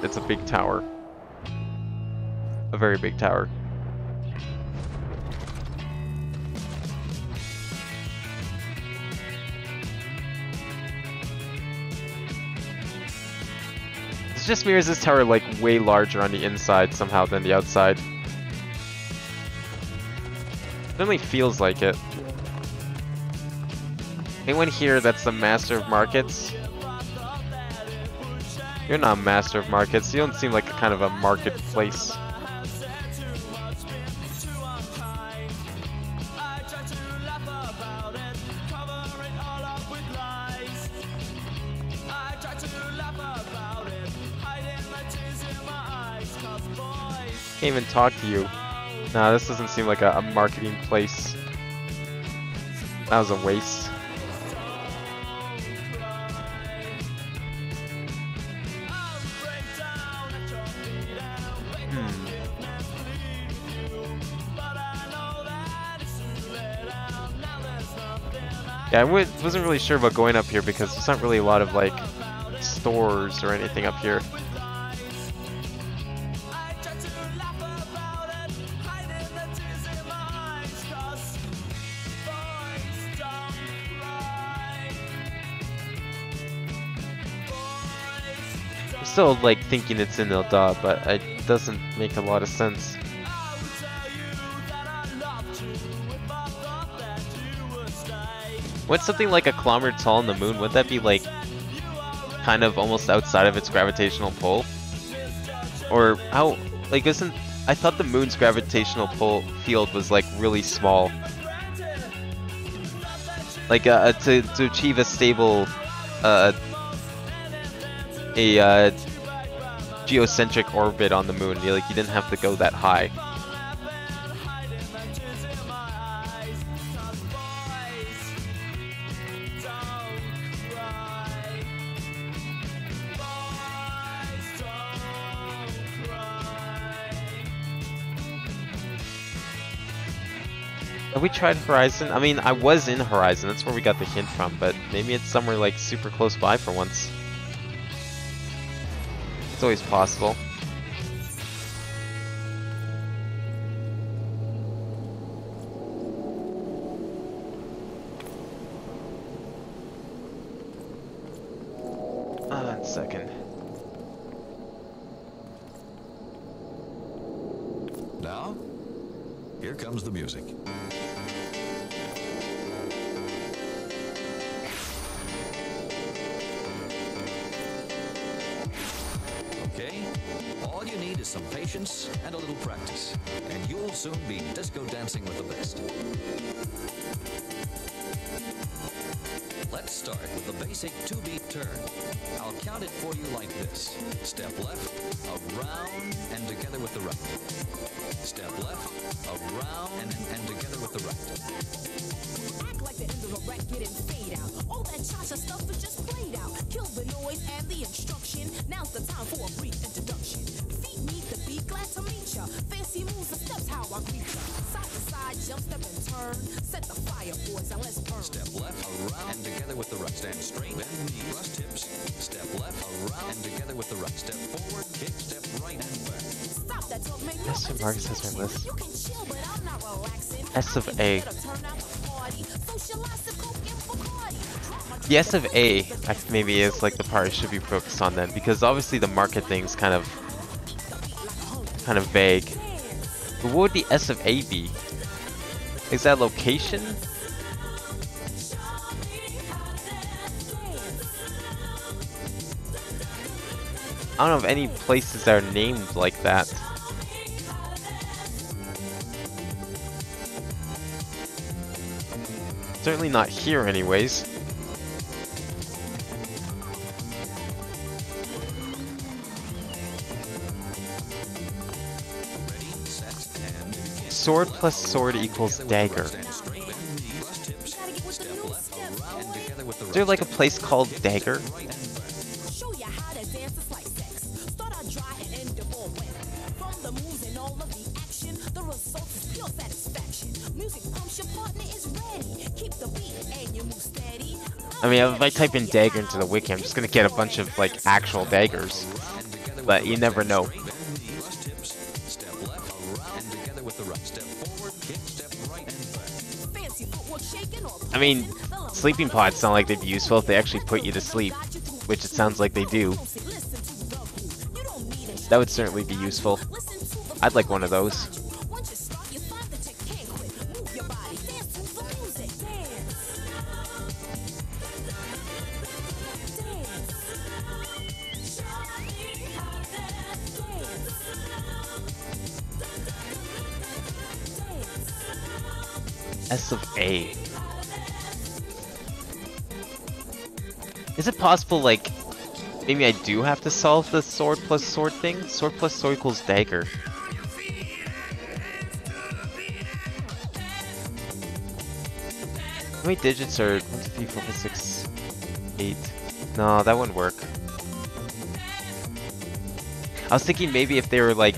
it's a big tower. A very big tower. It's just me, or is this tower like way larger on the inside somehow than the outside? It only feels like it. Anyone here that's the master of markets? You're not a master of markets. You don't seem like a kind of a marketplace. Can't even talk to you. Nah, this doesn't seem like a marketing place. That was a waste. Yeah, wasn't really sure about going up here because there's not really a lot of like stores or anything up here. I'm still like thinking it's in Ilda, but it doesn't make a lot of sense. What's something like a kilometer tall on the moon? Would that be like kind of almost outside of its gravitational pull? Or how, like, isn't, I thought the moon's gravitational pull field was like really small. Like to achieve a stable geocentric orbit on the moon, like you didn't have to go that high. Have we tried Horizon? I mean, I was in Horizon, that's where we got the hint from, but maybe it's somewhere like super close by for once. It's always possible. One second. Now, here comes the music. Okay, all you need is some patience and a little practice, and you'll soon be disco dancing with the best. Let's start with the basic 2-beat turn. I'll count it for you like this. Step left, around, and together with the right. Step left, around, and together with the right. Act like the end of a record and fade out. All that cha-cha stuff is just played out. Kill the noise and the instruction. Now's the time for a brief introduction. Feet meet the beat, glad to meet ya. Fancy moves and steps, how I greet ya. Side to side, jump, step, and turn. Set the fire, boys, and let's burn. Step left, around, and together with the right. Stand straight, bend knees, thrust hips. Step left, around, and together with the right. Step forward, kick, step right, and back. Stop that talk, man. Yes, so Marcus has my list. You can chill, but I'm not relaxing. S of A. Turn out the party. Socialize the coke and Bacardi. The S of A maybe is like the part I should be focused on then, because obviously the market thing's kind of vague. But what would the S of A be? Is that location? I don't know of any places that are named like that. Certainly not here anyways. Sword plus sword equals dagger. Is there like a place called Dagger? I mean, if I type in dagger into the wiki, I'm just gonna get a bunch of like actual daggers, but you never know. I mean, sleeping pods sound like they'd be useful if they actually put you to sleep, which it sounds like they do. That would certainly be useful. I'd like one of those. S of A. Is it possible, like, maybe I do have to solve the sword plus sword thing? Sword plus sword equals dagger. How many digits are 1, 2, 3, 4, 5, 6, 8? No, that wouldn't work. I was thinking maybe if they were like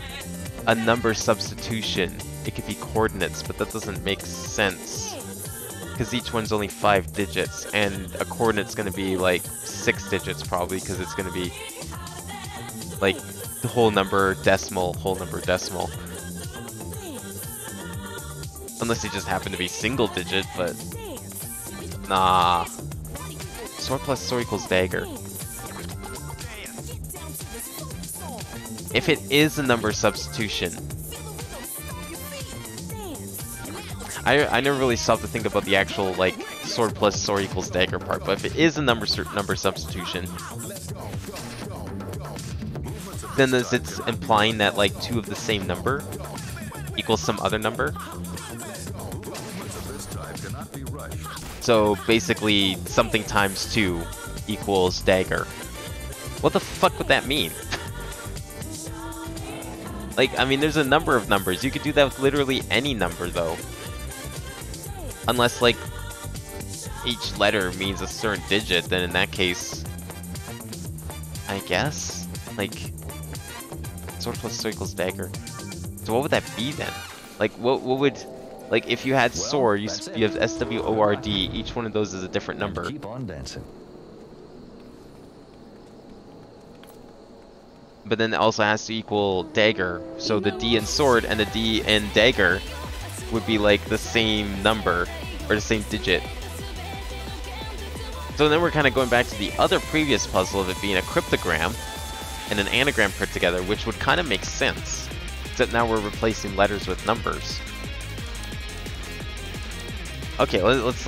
a number substitution, it could be coordinates, but that doesn't make sense. because each one's only 5 digits, and a coordinate's going to be like 6 digits probably, because it's going to be like the whole number decimal, unless they just happen to be single digit, but nah. Sword plus sword equals dagger. If it is a number substitution, I never really stopped to think about the actual like sword plus sword equals dagger part, but if it is a number substitution, then it's implying that like 2 of the same number equals some other number. So basically, something times 2 equals dagger. What the fuck would that mean? Like, I mean, there's a number of numbers. You could do that with literally any number, though. Unless, like, each letter means a certain digit, then in that case, I guess? Like, sword plus sword equals dagger. So what would that be, then? Like, what would... Like, if you had sword, you have SWORD, each one of those is a different number. Keep on dancing. But then it also has to equal dagger, so the D in sword and the D in dagger would be like the same number, or the same digit. So then we're kind of going back to the other previous puzzle of it being a cryptogram and an anagram put together, which would kind of make sense. Except now we're replacing letters with numbers. Okay, let's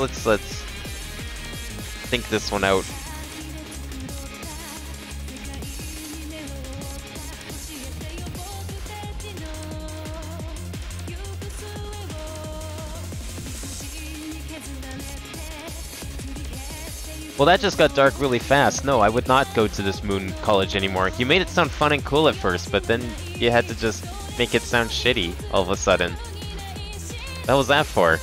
think this one out. Well, that just got dark really fast. No, I would not go to this moon college anymore. You made it sound fun and cool at first, but then you had to just make it sound shitty all of a sudden. What was that for?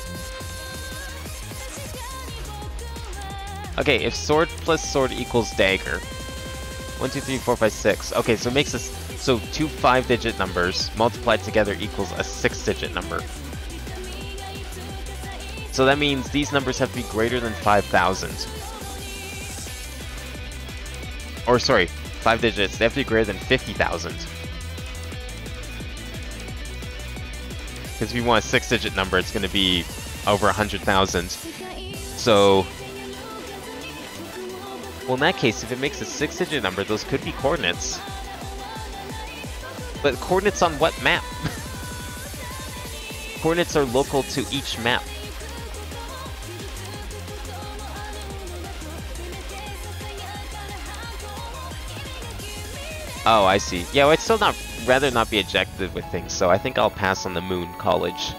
Okay, if sword plus sword equals dagger. 1, 2, 3, 4, 5, 6. Okay, so it makes us... So 2 5-digit numbers multiplied together equals a 6-digit number. So that means these numbers have to be greater than 5,000. Or sorry, 5 digits. They have to be greater than 50,000. Because if you want a 6-digit number, it's going to be over 100,000. So... Well, in that case, if it makes a 6-digit number, those could be coordinates. But coordinates on what map? Coordinates are local to each map. Oh, I see. Yeah, well, I'd still rather not be ejected with things, so I think I'll pass on the moon college.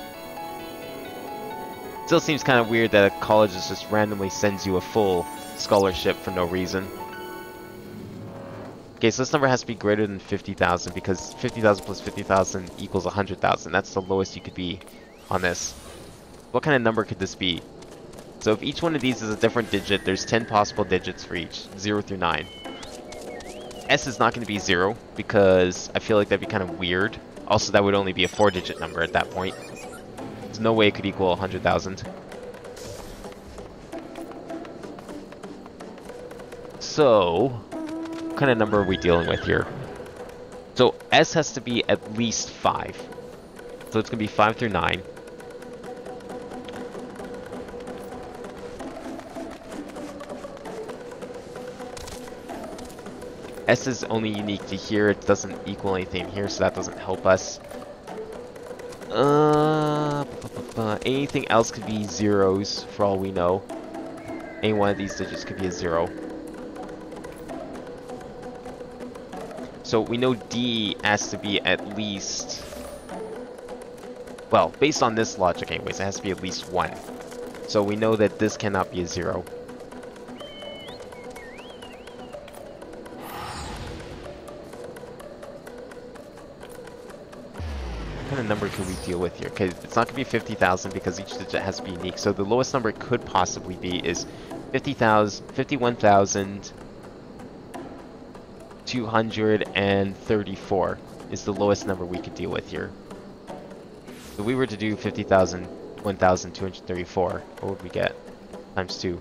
Still seems kind of weird that a college just randomly sends you a full scholarship for no reason. Okay, so this number has to be greater than 50,000 because 50,000 plus 50,000 equals 100,000. That's the lowest you could be on this. What kind of number could this be? So if each one of these is a different digit, there's 10 possible digits for each, 0 through 9. S is not going to be 0 because I feel like that'd be kind of weird. Also, that would only be a 4-digit number at that point. There's no way it could equal 100,000. So, what kind of number are we dealing with here? So, S has to be at least 5. So it's going to be 5 through 9. S is only unique to here. It doesn't equal anything here, so that doesn't help us. Anything else could be zeros, for all we know. Any one of these digits could be a 0. So we know D has to be at least... Well, based on this logic anyways, it has to be at least 1. So we know that this cannot be a 0. What kind of number could we deal with here? Okay, it's not going to be 50,000 because each digit has to be unique. So the lowest number it could possibly be is 51,234 is the lowest number we could deal with here. If we were to do 50,000 51,234. What would we get? Times 2.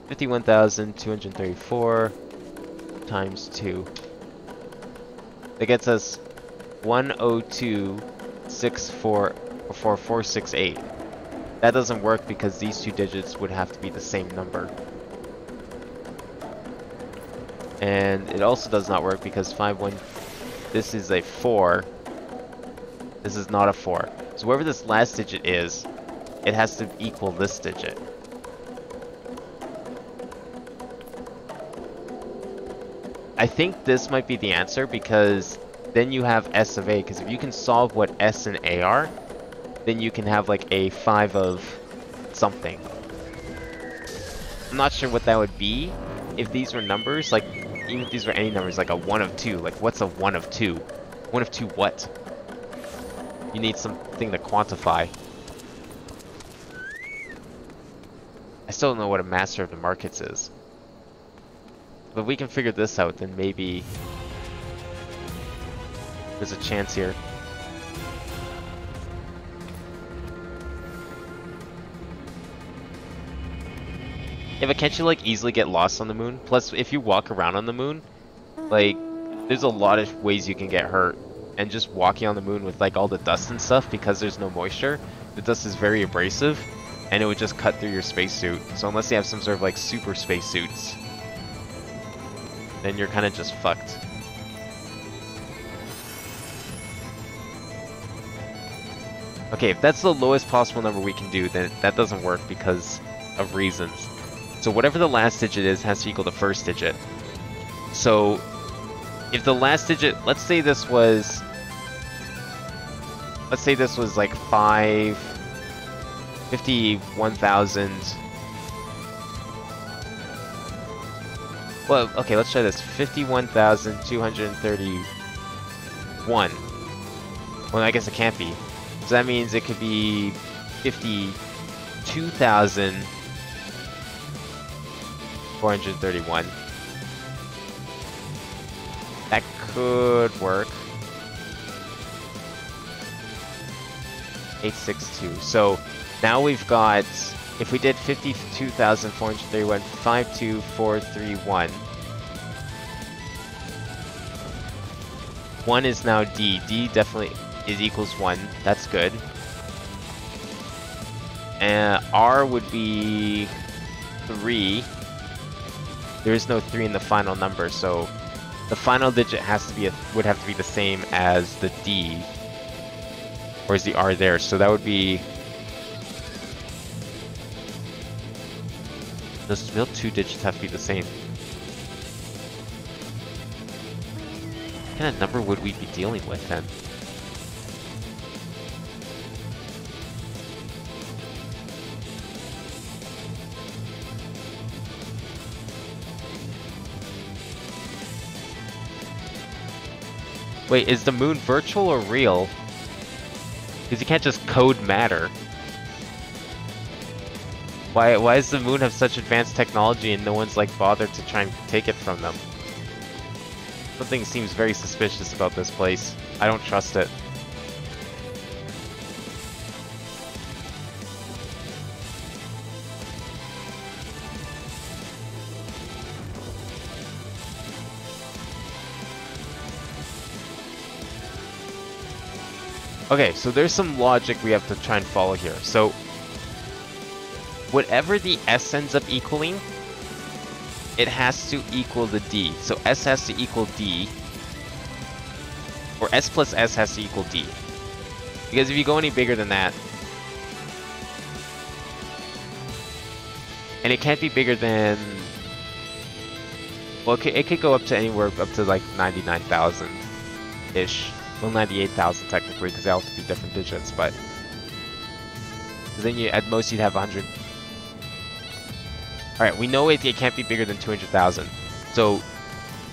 51,234 times 2. That gets us 102,644,468. That doesn't work because these two digits would have to be the same number. And it also does not work because 51, this is a 4. This is not a 4. So wherever this last digit is, it has to equal this digit. I think this might be the answer because then you have S of A, because if you can solve what S and A are, then you can have like a 5 of something. I'm not sure what that would be if these were numbers, like even if these were any numbers, like a 1 of 2. Like what's a 1 of 2? 1 of 2 what? You need something to quantify. I still don't know what a master of the markets is. But if we can figure this out, then maybe there's a chance here. Yeah, but can't you like easily get lost on the moon? Plus, if you walk around on the moon, like, there's a lot of ways you can get hurt. And just walking on the moon with like all the dust and stuff, because there's no moisture, the dust is very abrasive, and it would just cut through your spacesuit. So unless you have some sort of like super spacesuits, then you're kind of just fucked. Okay, if that's the lowest possible number we can do, then that doesn't work because of reasons. So whatever the last digit is has to equal the first digit. So if the last digit, let's say this was like 51,000. Well, okay, let's try this. 51,231. Well, I guess it can't be. So that means it could be 52,431. That could work. 862. So now we've got, if we did 52,431, 52431. 1 is now D. D definitely is equals 1. That's good. And R would be 3. There is no 3 in the final number, so the final digit has to be would have to be the same as the D. Or is the R there? So that would be, those real 2 digits have to be the same. What kind of number would we be dealing with then? Wait, is the moon virtual or real? Because you can't just code matter. Why does the moon have such advanced technology and no one's like bothered to try and take it from them? Something seems very suspicious about this place. I don't trust it. Okay, so there's some logic we have to try and follow here. So, whatever the S ends up equaling, it has to equal the D. So S has to equal D, or S plus S has to equal D. Because if you go any bigger than that, and it can't be bigger than, well, it could go up to anywhere up to like 99,000-ish. Well, 98,000 technically, because they all have to be different digits, but then you, at most, you'd have 100. Alright, we know it can't be bigger than 200,000. So,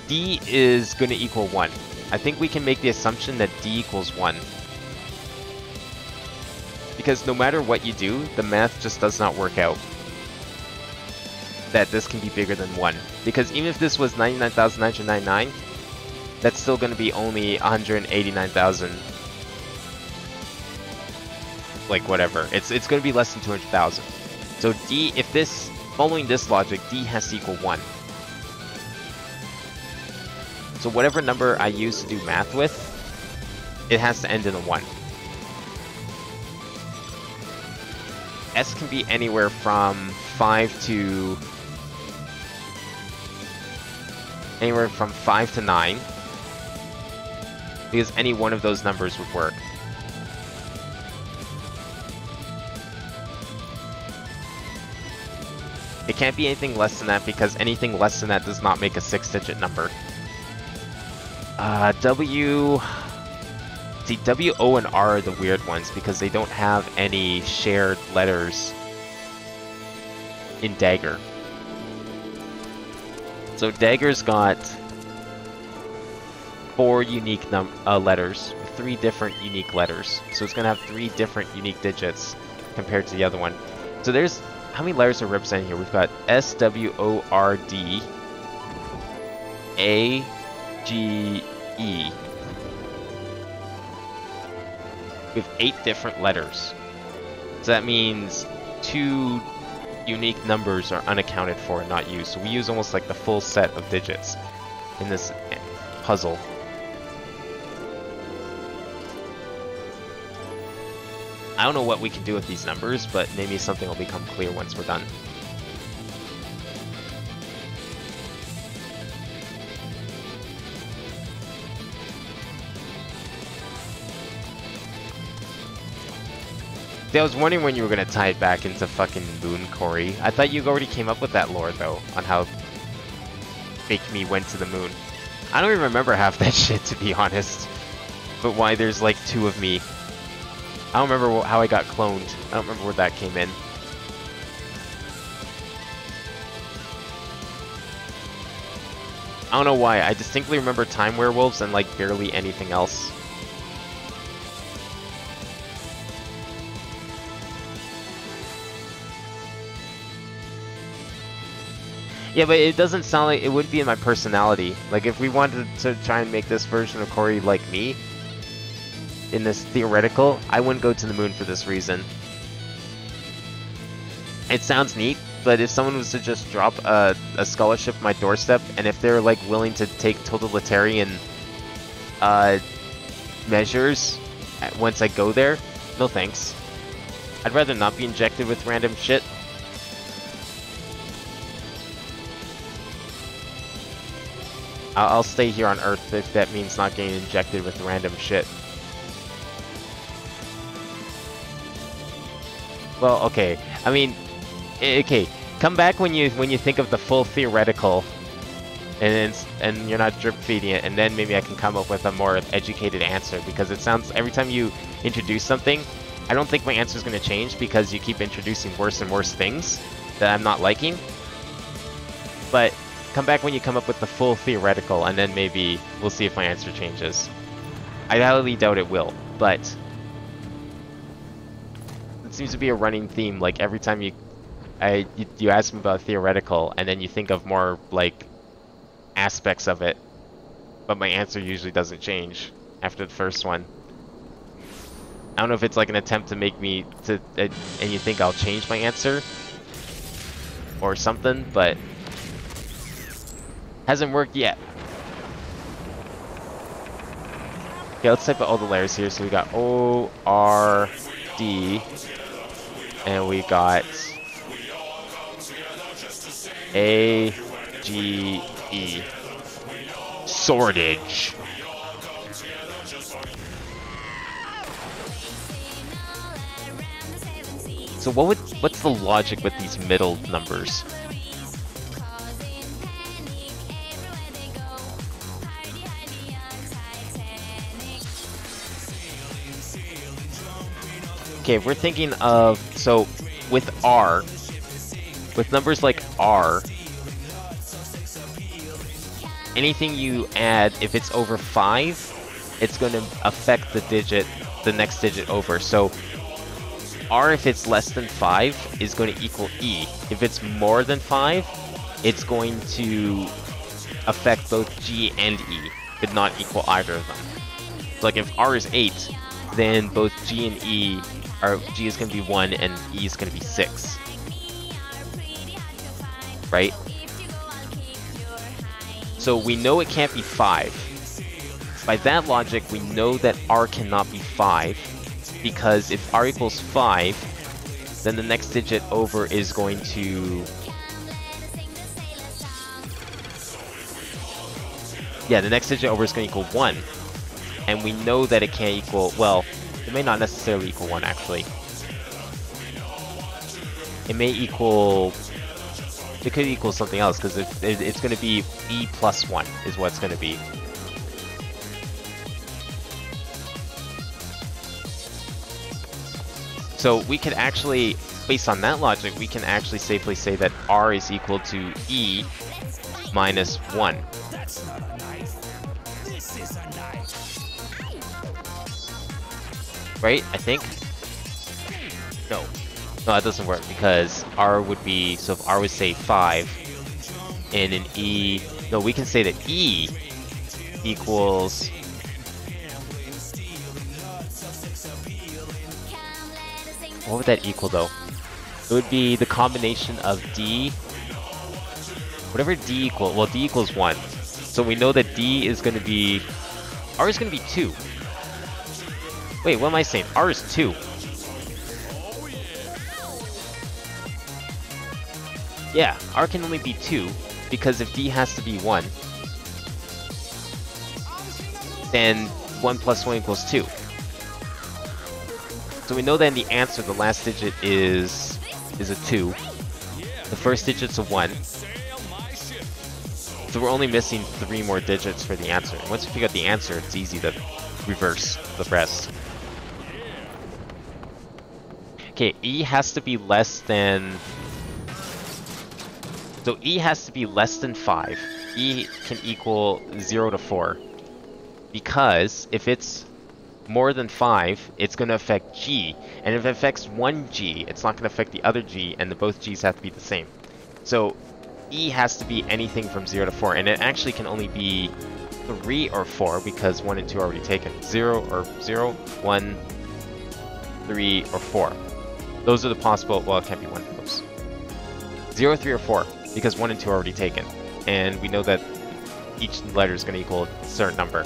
D is going to equal 1. I think we can make the assumption that D equals 1. Because no matter what you do, the math just does not work out that this can be bigger than 1. Because even if this was 99,999, that's still going to be only 189,000 like whatever. It's going to be less than 200,000. So D, if this, following this logic, D has to equal 1. So whatever number I use to do math with, it has to end in a 1. S can be anywhere from 5 to 9, because any one of those numbers would work. It can't be anything less than that, because anything less than that does not make a 6-digit number. W... See, W, O, and R are the weird ones because they don't have any shared letters in Dagger. So Dagger's got 4 unique letters, 3 different unique letters. So it's gonna have 3 different unique digits compared to the other one. So there's, how many letters are represented here? We've got S, W, O, R, D, A, G, E. We have 8 different letters. So that means 2 unique numbers are unaccounted for and not used. So we use almost like the full set of digits in this puzzle. I don't know what we can do with these numbers, but maybe something will become clear once we're done. See, I was wondering when you were gonna tie it back into fucking Moon, Corey. I thought you already came up with that lore, though, on how Fake Me went to the moon. I don't even remember half that shit, to be honest. But why there's like 2 of me. I don't remember how I got cloned. I don't remember where that came in. I don't know why. I distinctly remember Time Werewolves and like barely anything else. Yeah, but it doesn't sound like it would be in my personality. Like, if we wanted to try and make this version of Corey like me, in this theoretical, I wouldn't go to the moon for this reason. It sounds neat, but if someone was to just drop a scholarship at my doorstep, and if they're, like, willing to take totalitarian measures once I go there, no thanks. I'd rather not be injected with random shit. I'll stay here on Earth if that means not getting injected with random shit. Well, okay. I mean, okay. Come back when you think of the full theoretical, and you're not drip feeding it, and then maybe I can come up with a more educated answer. Because it sounds, every time you introduce something, I don't think my answer is going to change because you keep introducing worse and worse things that I'm not liking. But come back when you come up with the full theoretical, and then maybe we'll see if my answer changes. I highly doubt it will, but it seems to be a running theme. Like, every time you ask me about theoretical, and then you think of more like aspects of it, but my answer usually doesn't change after the first one. I don't know if it's like an attempt to make me to, and you think I'll change my answer or something, but hasn't worked yet. Okay, let's type out all the layers here. So we got O, R, D, and we got A, G, E. Swordage. So what's the logic with these middle numbers? Okay, we're thinking of, so with R, with numbers like R, anything you add, if it's over 5, it's going to affect the next digit over. So R, if it's less than 5, is going to equal E. If it's more than 5, it's going to affect both G and E, but not equal either of them. So like if R is 8, then both G and E our G is going to be 1 and E is going to be 6. Right? So we know it can't be 5. By that logic, we know that R cannot be 5, because if R equals 5, then the next digit over is going to... Yeah, the next digit over is going to equal 1. And we know that it can't equal... Well, it may not necessarily equal 1, actually. It may equal... It could equal something else, because it's going to be E plus 1 is what it's going to be. So we could actually, based on that logic, we can actually safely say that R is equal to E minus 1. Right? I think? No. No, that doesn't work, because R would be, so if R was, say, 5, and an E... No, we can say that E equals... What would that equal, though? It would be the combination of D... Whatever D equals... Well, D equals 1. So we know that D is going to be... R is going to be 2. Wait, what am I saying? R is 2. Yeah, R can only be 2, because if D has to be 1, then 1 plus 1 equals 2. So we know that in the answer, the last digit is a 2. The first digit's a 1. So we're only missing 3 more digits for the answer. And once we figure out the answer, it's easy to reverse the rest. Okay, E has to be less than... So E has to be less than 5. E can equal 0 to 4. Because if it's more than 5, it's going to affect G. And if it affects one G, it's not going to affect the other G, and both G's have to be the same. So E has to be anything from 0 to 4. And it actually can only be 3 or 4, because 1 and 2 are already taken. 0 or 0, 1, 3, or 4. Those are the possible... Well, it can't be 1 of those. 0, 3, or 4. Because 1 and 2 are already taken. And we know that each letter is going to equal a certain number.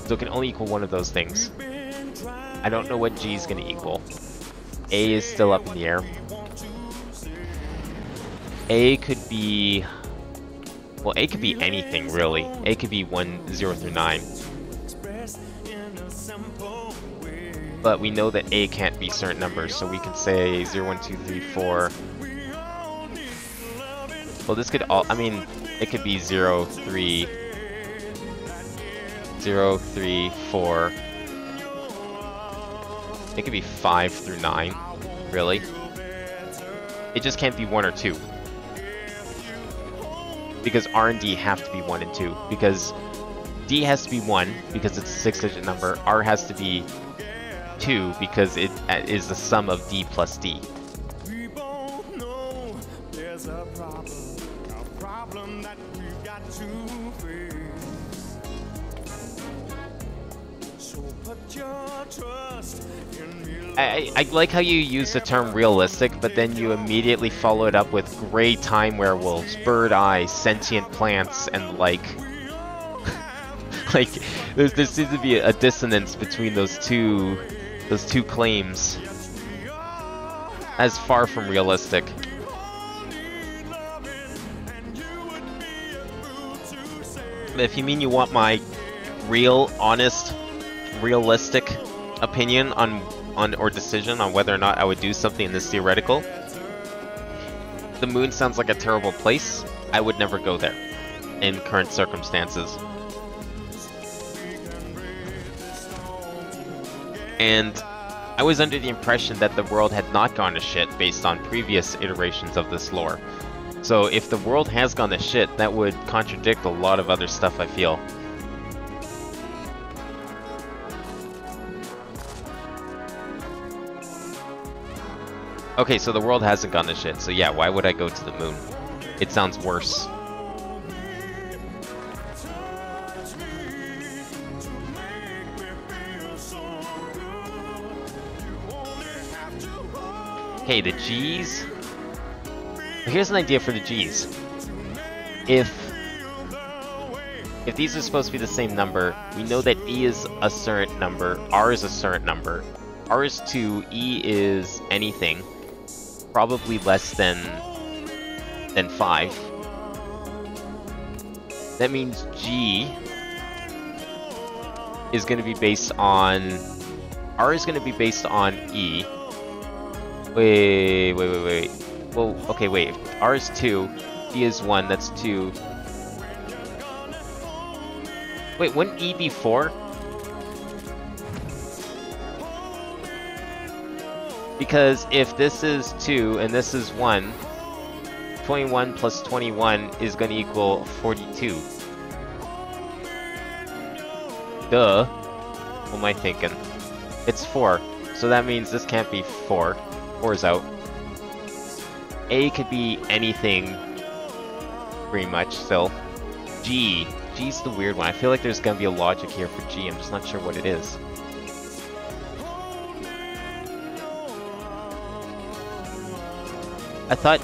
So it can only equal one of those things. I don't know what G is going to equal. A is still up in the air. A could be... Well, A could be anything, really. A could be 1, 0 through 9. But we know that A can't be certain numbers, so we can say 0, 1, 2, 3, 4... Well, this could all... I mean, it could be 0, 3... 0, 3, 4... It could be 5 through 9, really. It just can't be 1 or 2. Because R and D have to be 1 and 2. Because D has to be 1, because it's a 6-digit number. R has to be 2, because it is the sum of D plus D. I like how you use the term realistic, but then you immediately follow it up with gray time werewolves, bird eye, sentient plants, and like there seems to be a dissonance between those two claims. That's far from realistic. If you mean you want my real, honest, realistic opinion on or decision on whether or not I would do something in this theoretical, the moon sounds like a terrible place. I would never go there in current circumstances. And I was under the impression that the world had not gone to shit based on previous iterations of this lore. So if the world has gone to shit, that would contradict a lot of other stuff, I feel. Okay, so the world hasn't gone to shit, so yeah, why would I go to the moon? It sounds worse. Okay, the G's. Here's an idea for the G's. If these are supposed to be the same number, we know that E is a certain number, R is a certain number. R is 2, E is anything, probably less than 5. That means G is going to be based on... R is going to be based on E. Wait. Well, okay, wait. If R is 2, E is 1, that's 2. Wait, wouldn't E be 4? Because if this is 2 and this is 1, 21 plus 21 is going to equal 42. Duh. What am I thinking? It's 4. So that means this can't be 4. 4 is out. A could be anything, pretty much, still. G. G's the weird one. I feel like there's gonna be a logic here for G. I'm just not sure what it is. I thought...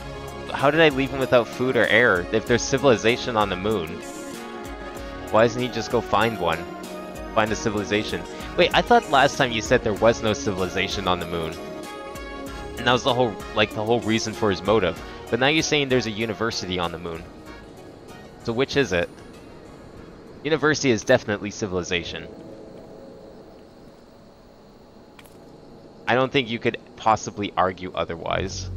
How did I leave him without food or air? If there's civilization on the moon, why doesn't he just go find one? Find a civilization. Wait, I thought last time you said there was no civilization on the moon. And that was the whole reason for his motive. But now you're saying there's a university on the moon. So which is it? University is definitely civilization. I don't think you could possibly argue otherwise.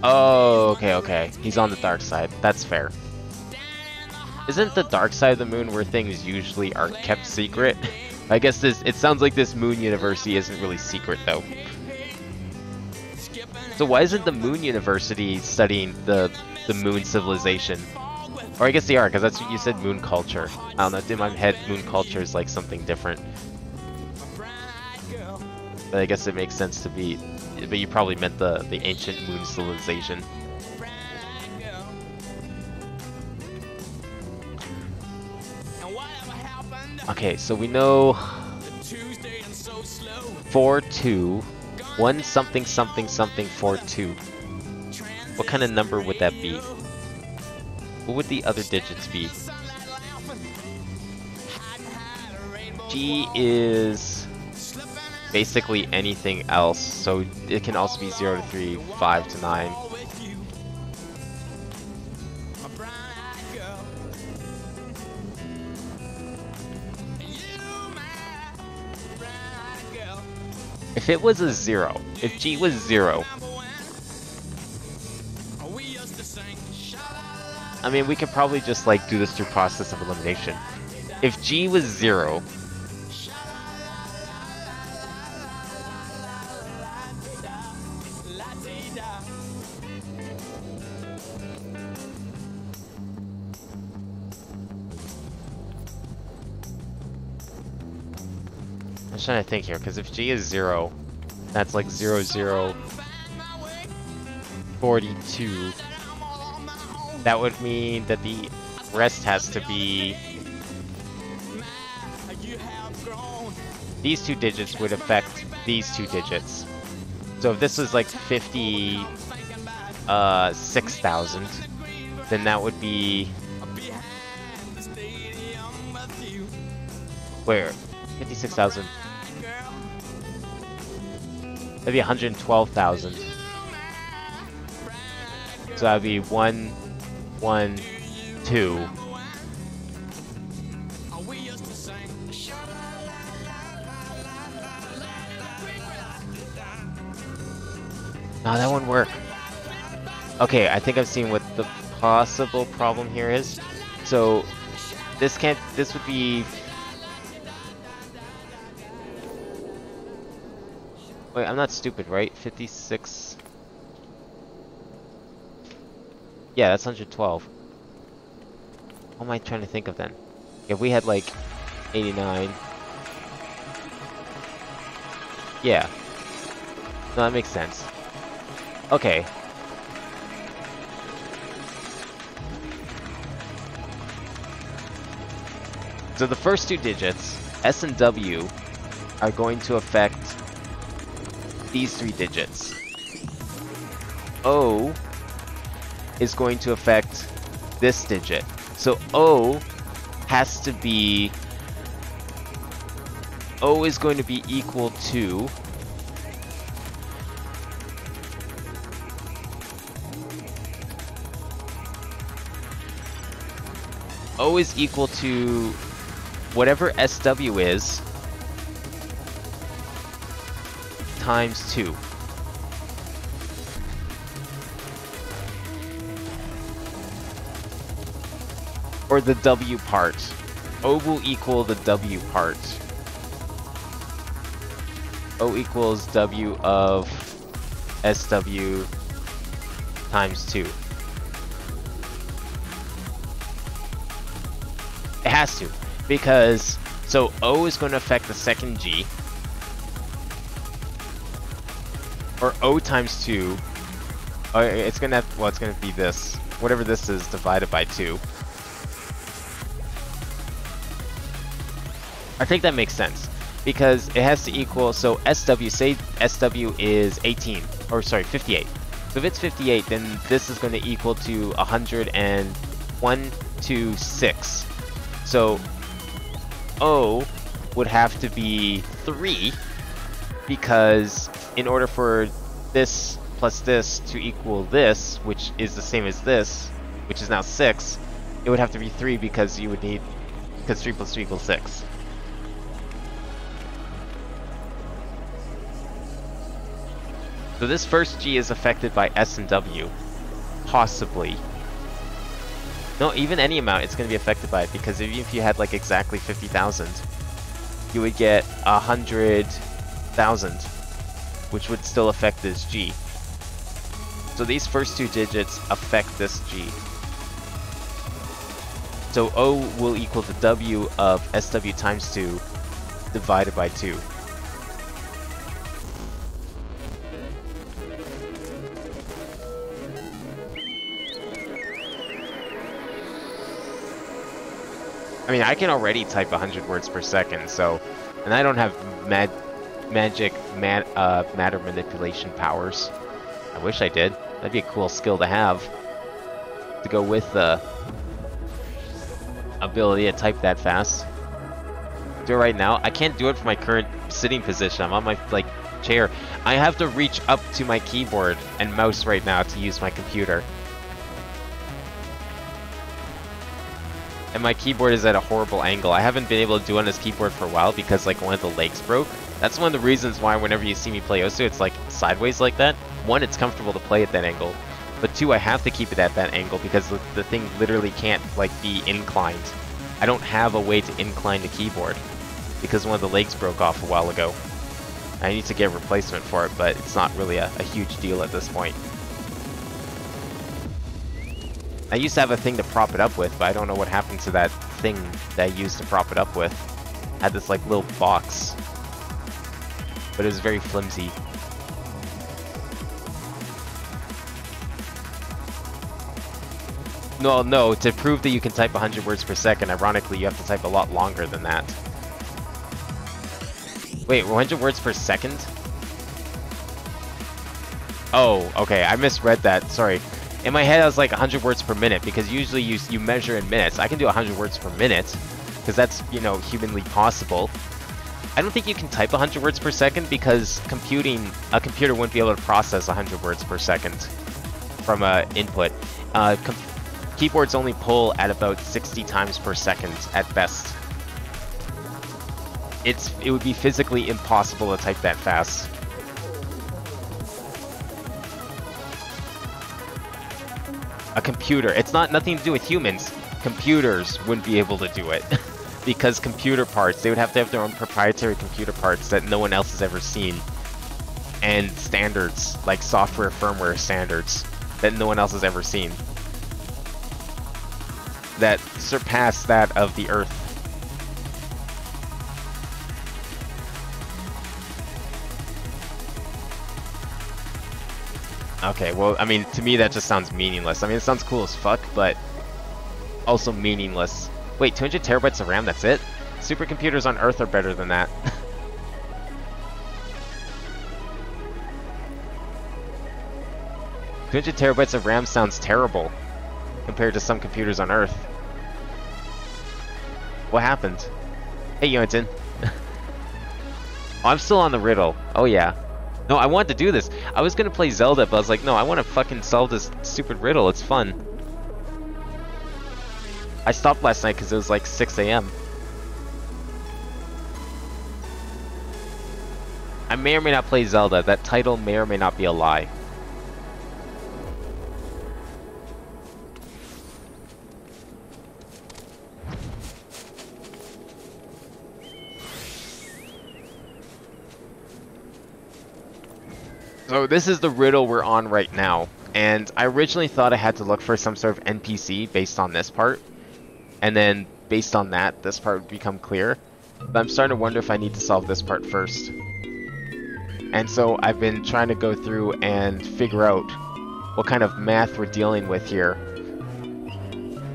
Oh, okay. He's on the dark side. That's fair. Isn't the dark side of the moon where things usually are kept secret? I guess it sounds like this moon university isn't really secret though. So why isn't the moon university studying the moon civilization? Or I guess they are, because that's what you said, moon culture. I don't know, in my head moon culture is like something different. But I guess it makes sense to be... But you probably meant the ancient moon civilization. Okay, so we know 4-2, 1 something something something 4-2. What kind of number would that be? What would the other digits be? G is basically anything else, so it can also be 0 to 3, 5 to 9. If it was a 0, if G was 0, I mean, we could probably just like do this through process of elimination. If G was 0, I'm trying to think here, because if G is 0, that's like 0, 0, 42. That would mean that the rest has to be... These two digits would affect these two digits. So if this was like 56,000, then that would be... Where? 56,000. That'd be 112,000. So that'd be 1, 1, 2. No, that wouldn't work. Okay, I think I've seen what the possible problem here is. So this would be... Wait, I'm not stupid, right? 56... Yeah, that's 112. What am I trying to think of then? If we had like 89... Yeah. No, that makes sense. Okay. So the first two digits, S and W, are going to affect these three digits. O is going to affect this digit. So O has to be... O is going to be equal to... O is equal to whatever SW is times 2. Or the W part. O will equal the W part. O equals W of SW times 2. It has to, because so O is going to affect the second G, or O times 2. It's gonna have, well, it's gonna be this, whatever this is, divided by 2. I think that makes sense, because it has to equal, so SW, say SW is 18, or sorry, 58. So if it's 58, then this is going to equal to 126. So O would have to be 3, because in order for this plus this to equal this, which is the same as this, which is now 6, it would have to be 3, because you would need, because 3 plus 3 equals 6. So this first G is affected by S and W, possibly. No, even any amount, it's going to be affected by it, because even if you had like exactly 50,000, you would get 100,000, which would still affect this G. So these first two digits affect this G. So O will equal the W of SW times 2 divided by 2. I mean, I can already type 100 words per second, so... And I don't have magic matter manipulation powers. I wish I did. That'd be a cool skill to have. To go with the ability to type that fast. Do it right now. I can't do it from my current sitting position. I'm on my, like, chair. I have to reach up to my keyboard and mouse right now to use my computer. And my keyboard is at a horrible angle. I haven't been able to do on this keyboard for a while because like one of the legs broke. That's one of the reasons why whenever you see me play Osu, it's like sideways like that. One, it's comfortable to play at that angle. But two, I have to keep it at that angle because the thing literally can't like be inclined. I don't have a way to incline the keyboard because one of the legs broke off a while ago. I need to get a replacement for it, but it's not really a huge deal at this point. I used to have a thing to prop it up with, but I don't know what happened to that thing that I used to prop it up with. I had this like little box, but it was very flimsy. No, to prove that you can type 100 words per second, ironically, you have to type a lot longer than that. Wait, 100 words per second? Oh, okay, I misread that, sorry. In my head, I was like 100 words per minute, because usually you measure in minutes. I can do 100 words per minute, because that's, you know, humanly possible. I don't think you can type 100 words per second, because a computer wouldn't be able to process 100 words per second from input. Keyboards only pull at about 60 times per second at best. It would be physically impossible to type that fast. A computer. It's nothing to do with humans. Computers wouldn't be able to do it. Because computer parts, they would have to have their own proprietary computer parts that no one else has ever seen. And standards, like software firmware standards, that no one else has ever seen. That surpass that of the Earth. Okay, well, I mean, to me that just sounds meaningless. I mean, it sounds cool as fuck, but also meaningless. Wait, 200 terabytes of RAM, that's it? Supercomputers on Earth are better than that. 200 terabytes of RAM sounds terrible compared to some computers on Earth. What happened? Hey, Yonton. Oh, I'm still on the riddle. Oh, yeah. No, I wanted to do this. I was gonna play Zelda, but I was like, no, I want to fucking solve this stupid riddle. It's fun. I stopped last night because it was like 6 a.m. I may or may not play Zelda. That title may or may not be a lie. So this is the riddle we're on right now, and I originally thought I had to look for some sort of NPC based on this part, and then based on that, this part would become clear. But I'm starting to wonder if I need to solve this part first. And so I've been trying to go through and figure out what kind of math we're dealing with here.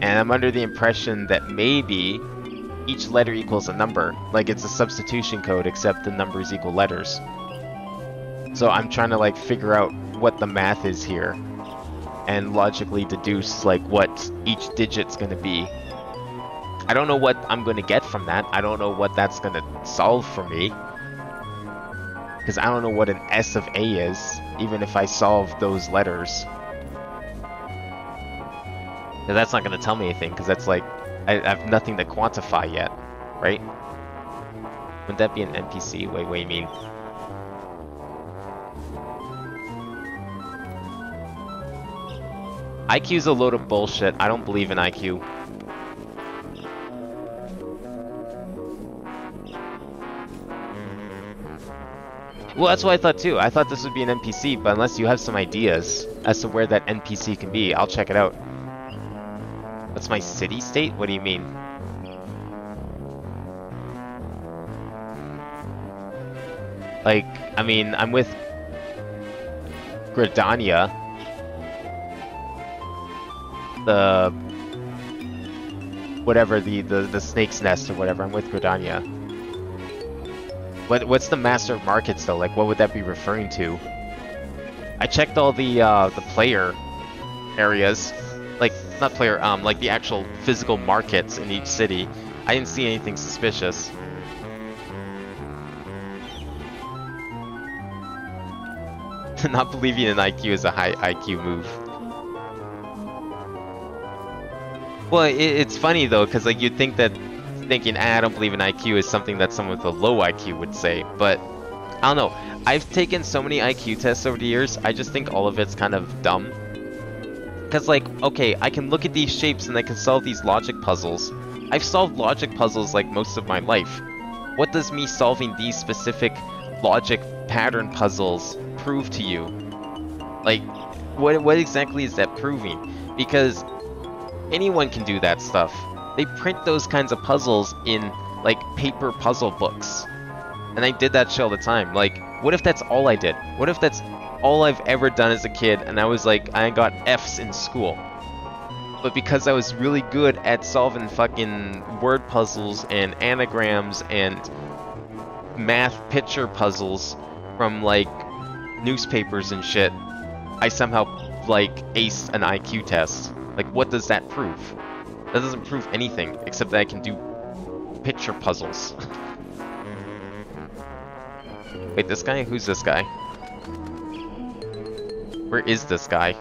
And I'm under the impression that maybe each letter equals a number, like it's a substitution code except the numbers equal letters. So I'm trying to like figure out what the math is here and logically deduce like what each digit's going to be. I don't know what I'm going to get from that. I don't know what that's going to solve for me. Because I don't know what an S of A is, even if I solve those letters. Now, that's not going to tell me anything, because that's like, I have nothing to quantify yet, right? Would that be an NPC? Wait, what do you mean? IQ's a load of bullshit. I don't believe in IQ. Well, that's what I thought too. I thought this would be an NPC, but unless you have some ideas as to where that NPC can be, I'll check it out. What's my city state? What do you mean? Like, I mean, I'm with Gridania. The whatever, the snake's nest or whatever. I'm with Gridania. What's the master of markets though? Like, what would that be referring to? I checked all the player areas, like not player, like the actual physical markets in each city. I didn't see anything suspicious. Not believing in IQ is a high IQ move. Well, it's funny though, because like you'd think that thinking, I don't believe in IQ is something that someone with a low IQ would say, but I don't know. I've taken so many IQ tests over the years, I just think all of it's kind of dumb. Because like, okay, I can look at these shapes and I can solve these logic puzzles. I've solved logic puzzles like most of my life. What does me solving these specific logic pattern puzzles prove to you? Like, what exactly is that proving? Because anyone can do that stuff. They print those kinds of puzzles in, like, paper puzzle books. And I did that shit all the time. Like, what if that's all I did? What if that's all I've ever done as a kid, and I was like, I got F's in school. But because I was really good at solving fucking word puzzles and anagrams and math picture puzzles from, like, newspapers and shit, I somehow, like, aced an IQ test. Like, what does that prove? That doesn't prove anything, except that I can do picture puzzles. Wait, this guy? Who's this guy? Where is this guy?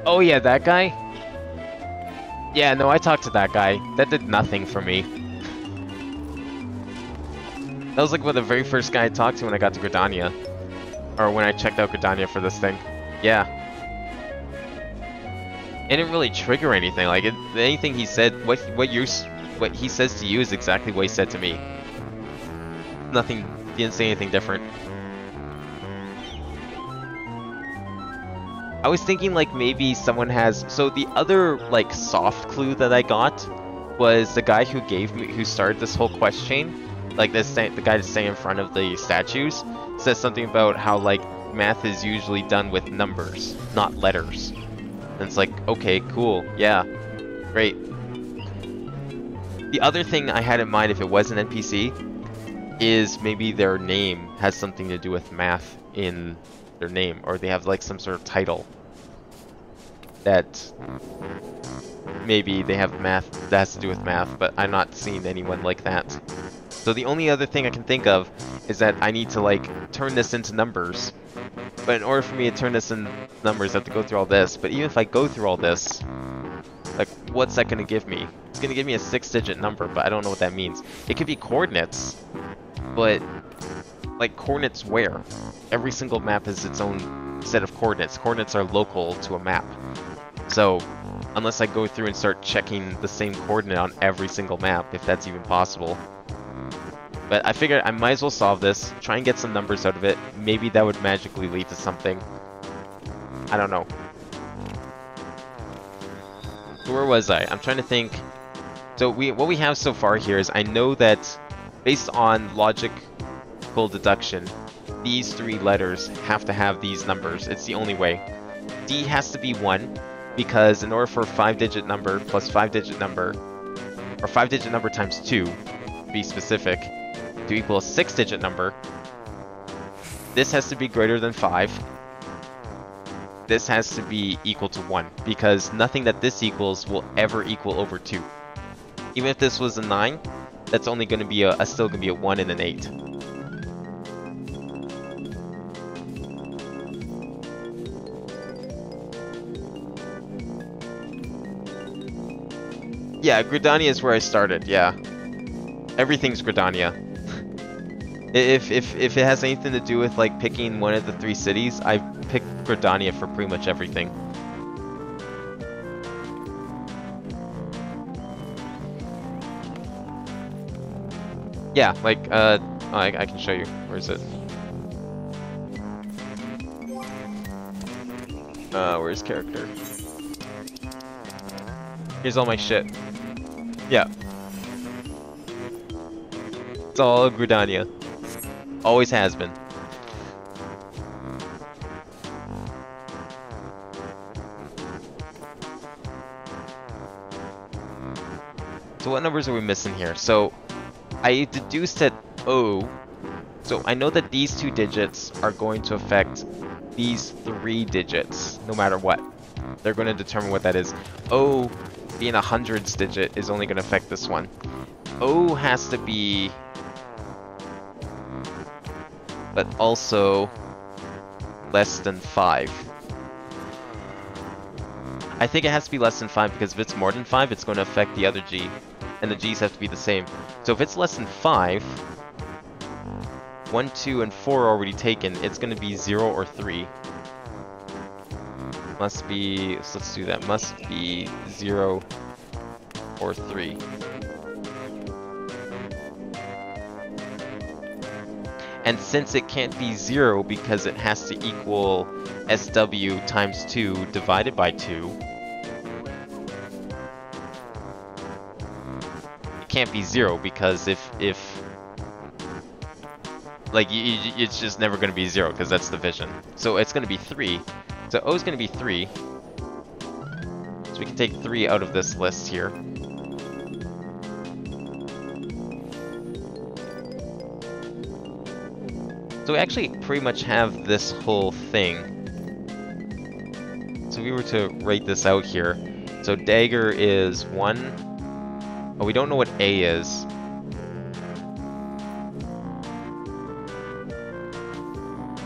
Oh yeah, that guy? Yeah, no, I talked to that guy. That did nothing for me. That was like one of the very first guy I talked to when I got to Gridania. Or when I checked out Gridania for this thing. Yeah. It didn't really trigger anything. Like, anything he said, what he says to you is exactly what he said to me. Nothing, he didn't say anything different. I was thinking like maybe someone has, so the other like soft clue that I got was the guy who started this whole quest chain, like the guy that's staying in front of the statues, says something about how like math is usually done with numbers, not letters. And it's like, okay, cool, yeah, great. The other thing I had in mind, if it was an NPC, is maybe their name has something to do with math in their name, or they have like some sort of title that maybe they have math that has to do with math, but I'm not seeing anyone like that. So the only other thing I can think of is that I need to like turn this into numbers. But in order for me to turn this into numbers, I have to go through all this. But even if I go through all this, like what's that going to give me? It's going to give me a 6-digit number, but I don't know what that means. It could be coordinates, but like coordinates where? Every single map has its own set of coordinates. Coordinates are local to a map. So unless I go through and start checking the same coordinate on every single map, if that's even possible. But I figured I might as well solve this, try and get some numbers out of it. Maybe that would magically lead to something. I don't know. So where was I? I'm trying to think. So what we have so far here is I know that based on logical deduction, these 3 letters have to have these numbers. It's the only way. D has to be 1, because in order for a 5-digit number plus 5-digit number, or 5-digit number times 2, to be specific, to equal a 6-digit number, this has to be greater than 5. This has to be equal to 1, because nothing that this equals will ever equal over 2. Even if this was a 9, that's only going to be still going to be a 1 and an 8. Yeah, Gridania is where I started, yeah. Everything's Gridania. If it has anything to do with like picking one of the 3 cities, I picked Gridania for pretty much everything. Yeah, like I can show you. Where is it? Where's character? Here's all my shit. Yeah. It's all Gridania. Always has been. So what numbers are we missing here? So I deduced that O. So I know that these 2 digits are going to affect these 3 digits, no matter what. They're going to determine what that is. O being a hundreds digit is only going to affect this one. O has to be, but also less than 5. I think it has to be less than 5 because if it's more than 5, it's going to affect the other G, and the G's have to be the same. So if it's less than 5, 1, 2, and 4 are already taken. It's going to be 0 or 3. Must be, so let's do that. Must be 0 or 3. And since it can't be 0 because it has to equal SW times 2 divided by 2, it can't be 0 because if like it's just never going to be 0 because that's division. So it's going to be 3. So O is going to be 3. So we can take 3 out of this list here. So we actually pretty much have this whole thing. So if we were to write this out here. So dagger is 1. Oh, we don't know what A is.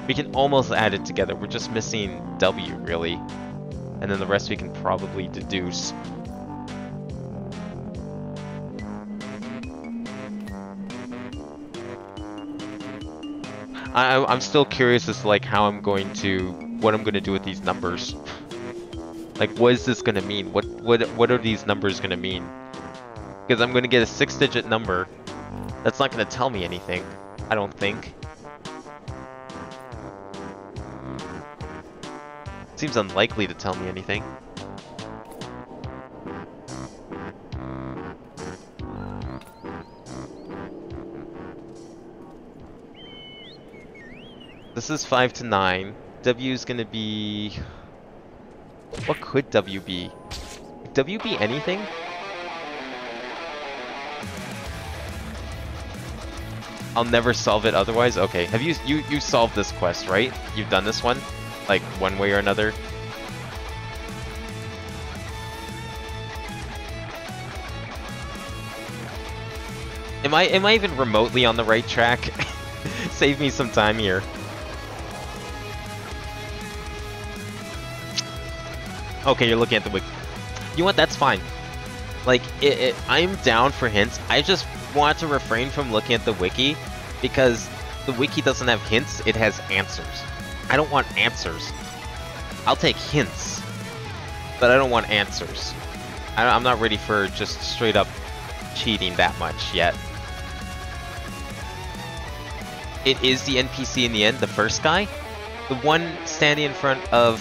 We can almost add it together. We're just missing W, really. And then the rest we can probably deduce. I'm still curious as to like how I'm going to, what I'm going to do with these numbers. Like, what is this going to mean? What are these numbers going to mean? Because I'm going to get a 6-digit number. That's not going to tell me anything, I don't think. Seems unlikely to tell me anything. This is 5 to 9. W is gonna be... What could W be? Could W be anything? I'll never solve it otherwise? Okay, have you solved this quest, right? You've done this one? Like, one way or another? Am I even remotely on the right track? Save me some time here. Okay, you're looking at the wiki. You know what? That's fine. Like, I'm down for hints. I just want to refrain from looking at the wiki because the wiki doesn't have hints, it has answers. I don't want answers. I'll take hints, but I don't want answers. I'm not ready for just straight up cheating that much yet. It is the NPC in the end, the first guy? The one standing in front of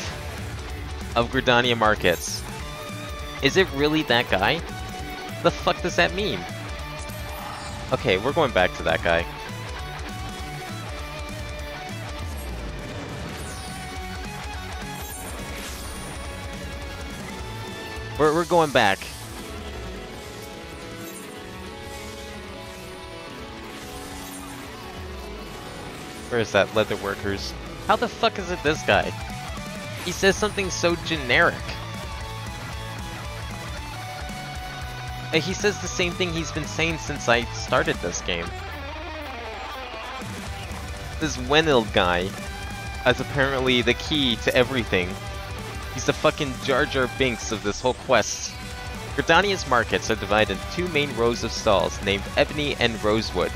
Gridania Markets. Is it really that guy? The fuck does that mean? Okay, we're going back to that guy. We're going back. Where is that? Leather workers. How the fuck is it this guy? He says something so generic. And he says the same thing he's been saying since I started this game. This Wenil guy has apparently the key to everything. He's the fucking Jar Jar Binks of this whole quest. Gridania's markets are divided into two main rows of stalls named Ebony and Rosewood.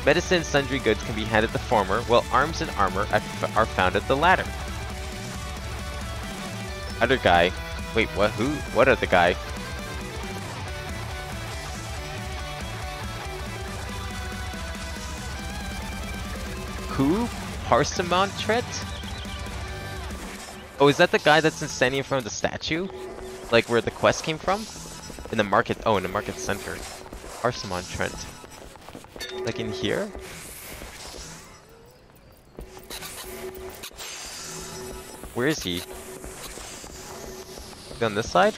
Medicine and sundry goods can be had at the former, while arms and armor are found at the latter. Other guy. Wait, what? Who? What other guy? Who? Parsimantret? Oh, is that the guy that's standing in front of the statue? Like where the quest came from? In the market. Oh, in the market center. Parsimantret. Like in here? Where is he? On this side?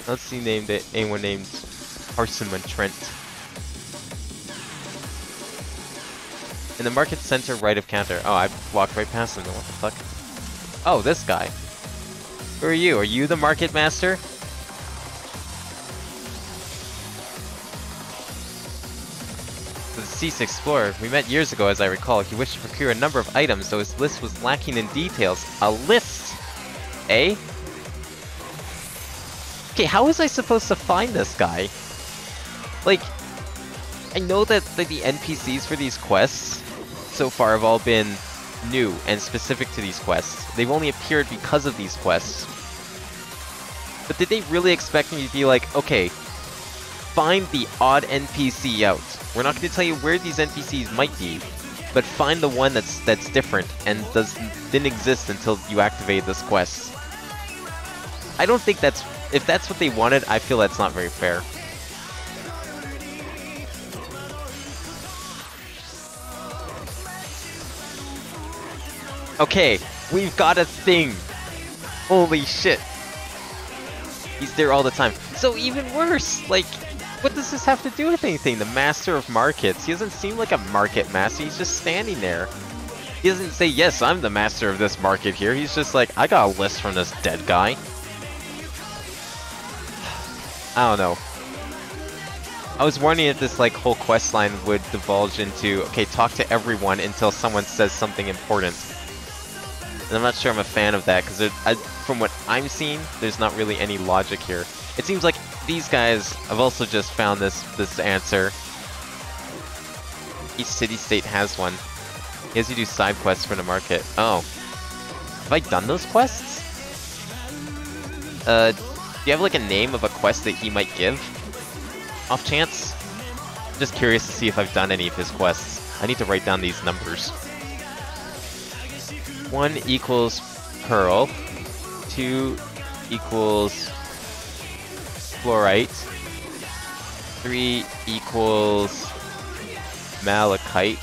Let's see anyone named Parsimantret. In the market center, right of counter. Oh, I walked right past him. What the fuck? Oh, this guy. Who are you? Are you the market master? The deceased explorer. We met years ago, as I recall. He wished to procure a number of items, though his list was lacking in details. A list? Eh? Okay, how was I supposed to find this guy? Like, I know that the NPCs for these quests so far have all been new and specific to these quests. They've only appeared because of these quests. But did they really expect me to be like, okay, find the odd NPC out. We're not going to tell you where these NPCs might be, but find the one that's different and didn't exist until you activate this quest. I don't think that's... If that's what they wanted, I feel that's not very fair. Okay, we've got a thing. Holy shit. He's there all the time. So even worse, like, what does this have to do with anything? The master of markets. He doesn't seem like a market master, he's just standing there. He doesn't say, yes, I'm the master of this market here. He's just like, I got a list from this dead guy. I don't know. I was wondering if this like whole quest line would divulge into, okay, talk to everyone until someone says something important. And I'm not sure I'm a fan of that, because from what I'm seeing, there's not really any logic here. It seems like these guys have also just found this answer. Each city-state has one. He has to do side quests for the market. Oh. Have I done those quests? Do you have like a name of a quest that he might give? Off chance? I'm just curious to see if I've done any of his quests. I need to write down these numbers. 1 equals pearl, 2 equals fluorite, 3 equals malachite,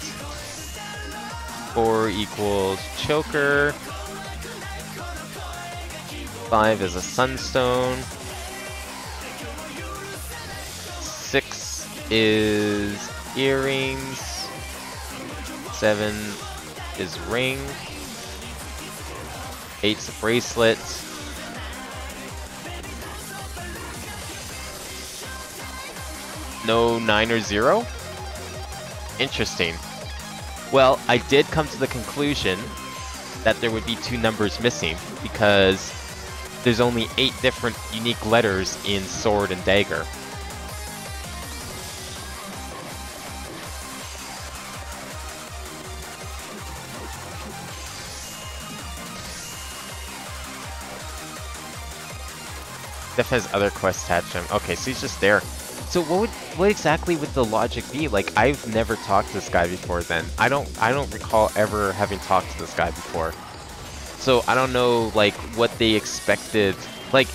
4 equals choker, 5 is a sunstone, 6 is earrings, 7 is ring, 8's a bracelet, no 9 or 0? Interesting. Well, I did come to the conclusion that there would be 2 numbers missing because there's only 8 different unique letters in sword and dagger. Def has other quests attached to him. Okay, so he's just there. So what exactly would the logic be? Like, I've never talked to this guy before then. I don't recall ever having talked to this guy before. So I don't know like what they expected. Like,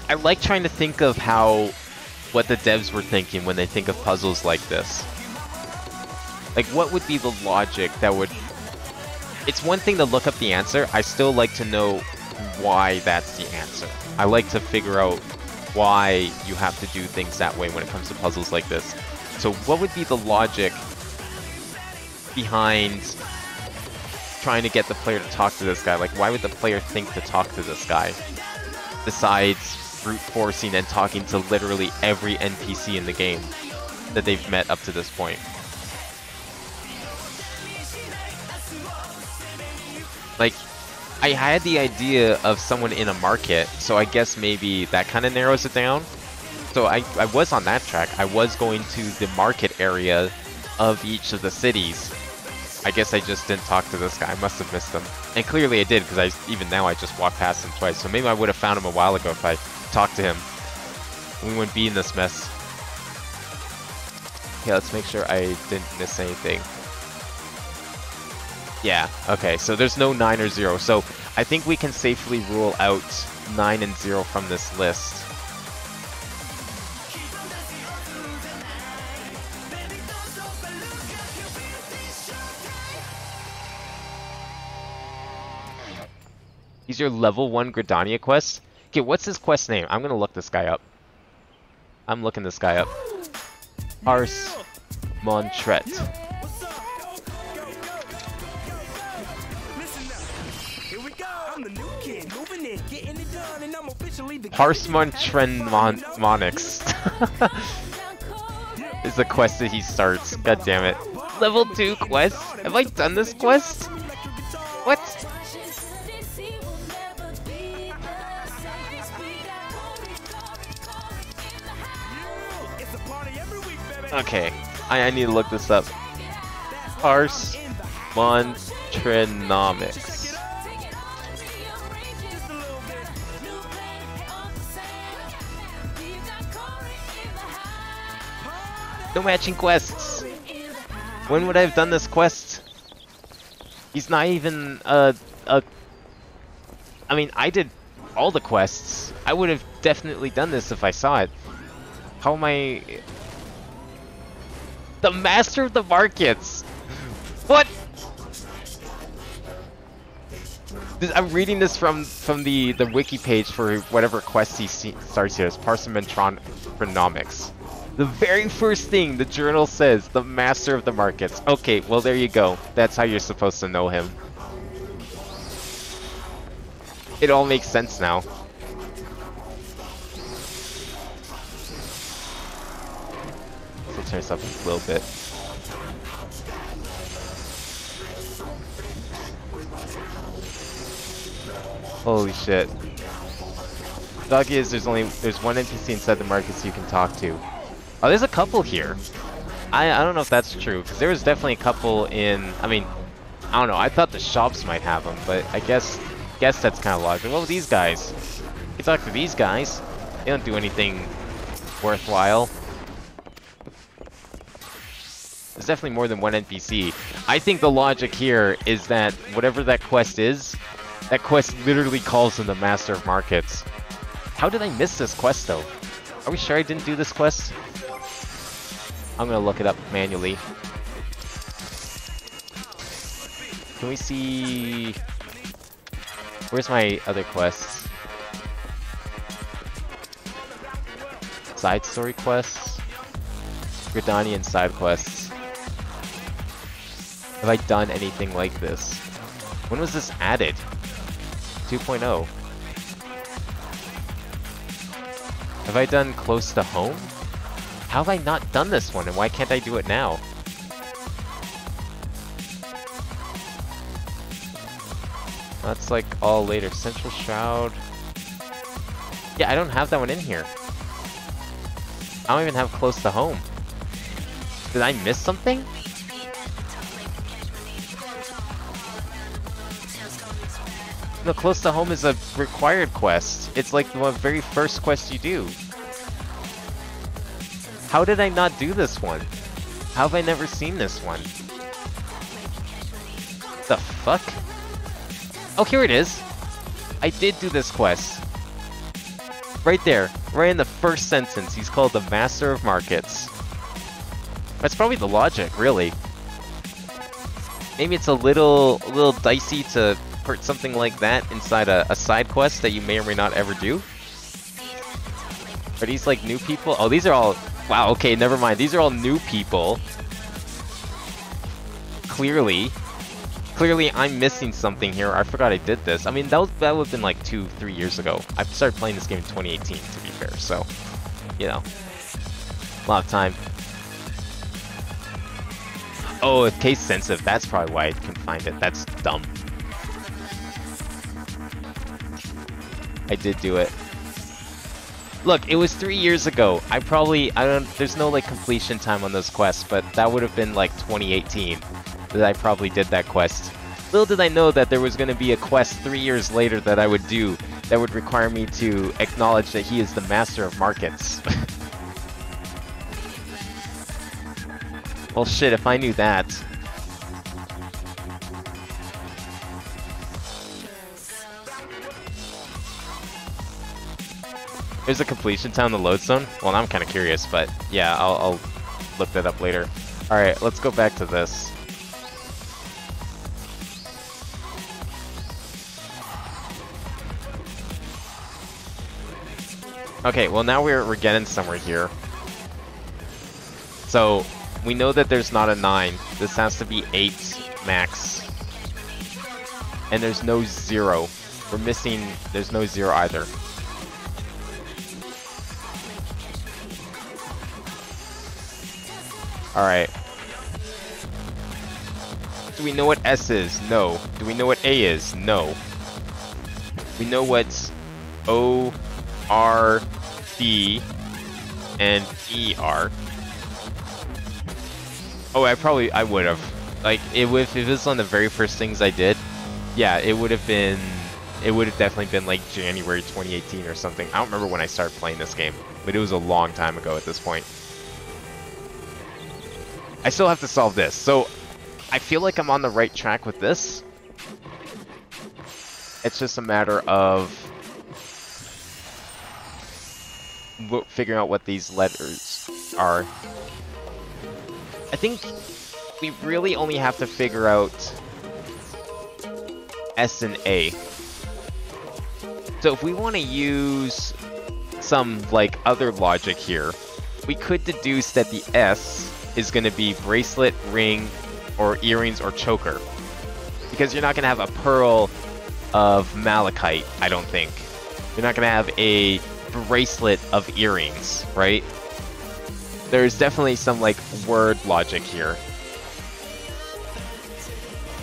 I like trying to think of what the devs were thinking when they think of puzzles like this. Like, what would be the logic that would... It's one thing to look up the answer. I still like to know why that's the answer. I like to figure out why you have to do things that way when it comes to puzzles like this. So what would be the logic behind trying to get the player to talk to this guy? Like, why would the player think to talk to this guy? Besides brute forcing and talking to literally every NPC in the game that they've met up to this point. Like, I had the idea of someone in a market, so I guess maybe that kind of narrows it down. So I was on that track. I was going to the market area of each of the cities. I guess I just didn't talk to this guy. I must have missed him. And clearly I did, because even now I just walked past him twice. So maybe I would have found him a while ago if I talked to him. We wouldn't be in this mess. Okay, let's make sure I didn't miss anything. Yeah, okay, so there's no 9 or 0. So I think we can safely rule out 9 and 0 from this list. He's your level 1 Gridania quest? Okay, what's his quest name? I'm gonna look this guy up. I'm looking this guy up. Ars Montret. Parsmontrenmonix is the quest that he starts. God damn it. Level 2 quest? Have I done this quest? What? Okay, I need to look this up. Parsmontrenomics. No matching quests. When would I have done this quest? He's not even I mean, I did all the quests. I would have definitely done this if I saw it. How am I... The Master of the Markets! What? I'm reading this from the wiki page for whatever quest he starts here. It's Parsmontrenomics. The very first thing the journal says, the Master of the Markets. Okay, well there you go. That's how you're supposed to know him. It all makes sense now. Let's turn this up a little bit. Holy shit. The dog is there's one NPC inside the markets you can talk to. Oh, there's a couple here. I don't know if that's true, because there was definitely a couple in... I mean, I don't know. I thought the shops might have them, but I guess that's kind of logical. Well, these guys. You can talk to these guys. They don't do anything worthwhile. There's definitely more than one NPC. I think the logic here is that whatever that quest is, that quest literally calls him the Master of Markets. How did I miss this quest though? Are we sure I didn't do this quest? I'm gonna look it up manually. Can we see... Where's my other quests? Side story quests? Gridanian side quests. Have I done anything like this? When was this added? 2.0. Have I done close to home? How have I not done this one, and why can't I do it now? That's like all later. Central Shroud. Yeah, I don't have that one in here. I don't even have close to home. Did I miss something? No, close to home is a required quest. It's like the very first quest you do. How did I not do this one? How have I never seen this one? The fuck? Oh, here it is. I did do this quest. Right there, right in the first sentence, he's called the Master of Markets. That's probably the logic, really. Maybe it's a little dicey to put something like that inside a side quest that you may or may not ever do. Are these like new people? Oh, these are all... Wow, okay, never mind. These are all new people. Clearly, I'm missing something here. I forgot I did this. I mean, that would have been like 2-3 years ago. I started playing this game in 2018, to be fair. So, you know, a lot of time. Oh, it's case sensitive. That's probably why I couldn't find it. That's dumb. I did do it. Look, it was 3 years ago. There's no like completion time on those quests, but that would have been like 2018 that I probably did that quest. Little did I know that there was going to be a quest 3 years later that I would do that would require me to acknowledge that he is the Master of Markets. Well, shit, if I knew that. There's a completion time in the load zone? Well, I'm kind of curious, but yeah, I'll look that up later. Alright, let's go back to this. Okay, well now we're getting somewhere here. So, we know that there's not a 9. This has to be 8 max. And there's no 0. We're missing... There's no 0 either. Alright. Do we know what S is? No. Do we know what A is? No. We know what O, R, D, and E are. Oh, I would have. Like, if it was on the very first things I did, yeah, it would have definitely been like January 2018 or something. I don't remember when I started playing this game, but it was a long time ago at this point. I still have to solve this, so I feel like I'm on the right track with this. It's just a matter of figuring out what these letters are. I think we really only have to figure out S and A. So if we want to use some like other logic here, we could deduce that the S is going to be bracelet, ring, or earrings, or choker. Because you're not going to have a pearl of malachite, I don't think. You're not going to have a bracelet of earrings, right? There's definitely some, like, word logic here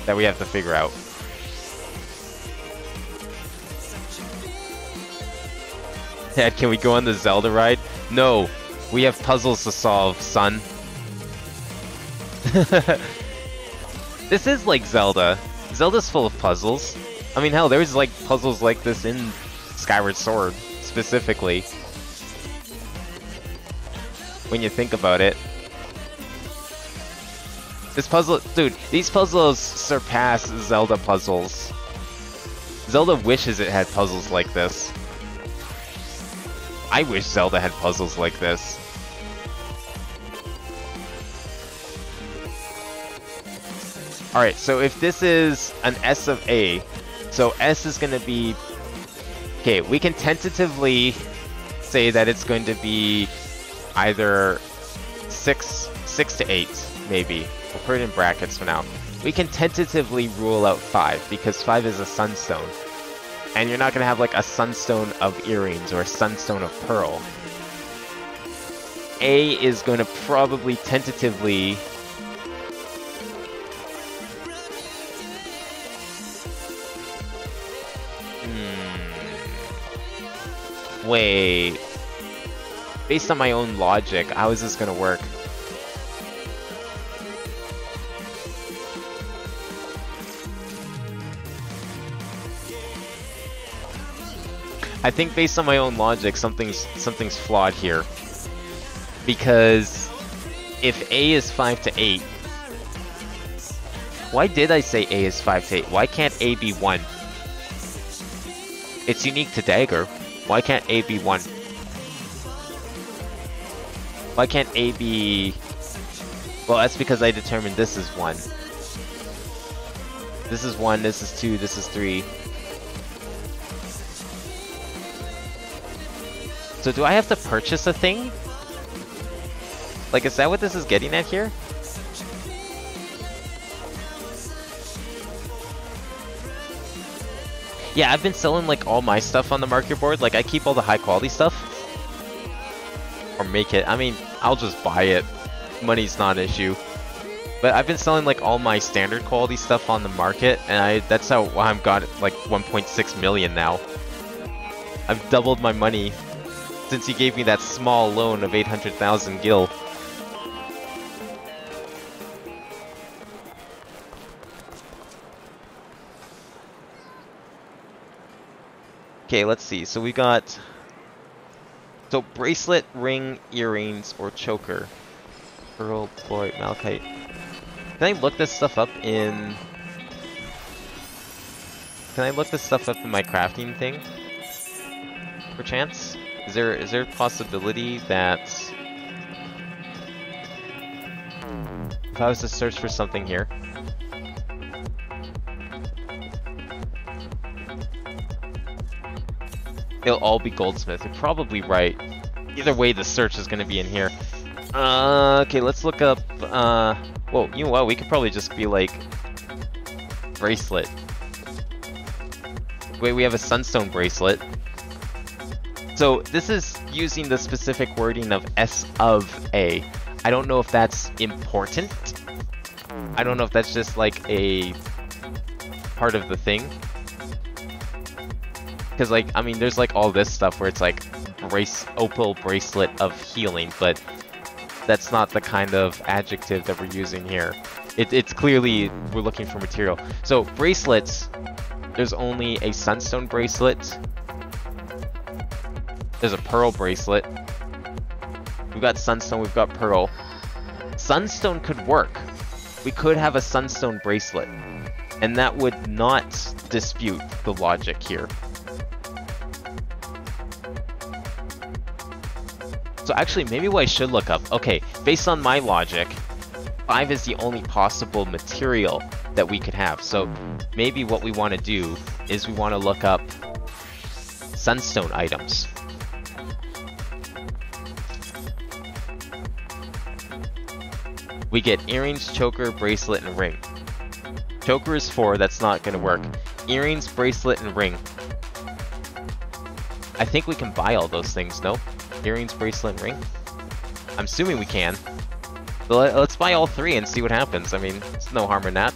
that we have to figure out. Dad, can we go on the Zelda ride? No, we have puzzles to solve, son. This is like Zelda. Zelda's full of puzzles. I mean, hell, there's like puzzles like this in Skyward Sword, specifically. When you think about it. This puzzle, dude, these puzzles surpass Zelda puzzles. Zelda wishes it had puzzles like this. I wish Zelda had puzzles like this. Alright, so if this is an S of A, so S is going to be... Okay, we can tentatively say that it's going to be either 6 to 8, maybe. We'll put it in brackets for now. We can tentatively rule out 5, because 5 is a sunstone. And you're not going to have like a sunstone of earrings or a sunstone of pearl. A is going to probably tentatively... Wait. Based on my own logic, how is this going to work? I think based on my own logic, something's flawed here. Because if A is 5 to 8, why did I say A is 5 to 8? Why can't A be 1? It's unique to Dagger. Why can't A be 1? Why can't A be... Well, that's because I determined this is 1. This is 1, this is 2, this is 3. So do I have to purchase a thing? Like, is that what this is getting at here? Yeah, I've been selling like all my stuff on the market board. Like, I keep all the high quality stuff. Or make it. I mean, I'll just buy it. Money's not an issue. But I've been selling like all my standard quality stuff on the market, and that's how I've got like 1.6 million now. I've doubled my money since he gave me that small loan of 800,000 gil. Okay, let's see. So we got... So bracelet, ring, earrings, or choker. Pearl, ploy, malachite. Can I look this stuff up in... Can I look this stuff up in my crafting thing? Perchance? Is there a possibility that... If I was to search for something here... They'll all be goldsmith. You're probably right. Either way, the search is going to be in here. Okay, let's look up... Whoa, you know what? We could probably just be like... Bracelet. Wait, we have a sunstone bracelet. So this is using the specific wording of S of A. I don't know if that's important. I don't know if that's just like a part of the thing. Because like, I mean, there's like all this stuff where it's like opal bracelet of healing, but that's not the kind of adjective that we're using here. It's clearly, we're looking for material. So bracelets, there's only a sunstone bracelet. There's a pearl bracelet. We've got sunstone, we've got pearl. Sunstone could work. We could have a sunstone bracelet, and that would not dispute the logic here. So actually, maybe what I should look up, okay, based on my logic, 5 is the only possible material that we could have. So maybe what we want to do is we want to look up sunstone items. We get earrings, choker, bracelet, and ring. Choker is 4, that's not going to work. Earrings, bracelet, and ring. I think we can buy all those things, no? Earrings, bracelet, and ring? I'm assuming we can. But let's buy all 3 and see what happens. I mean, there's no harm in that.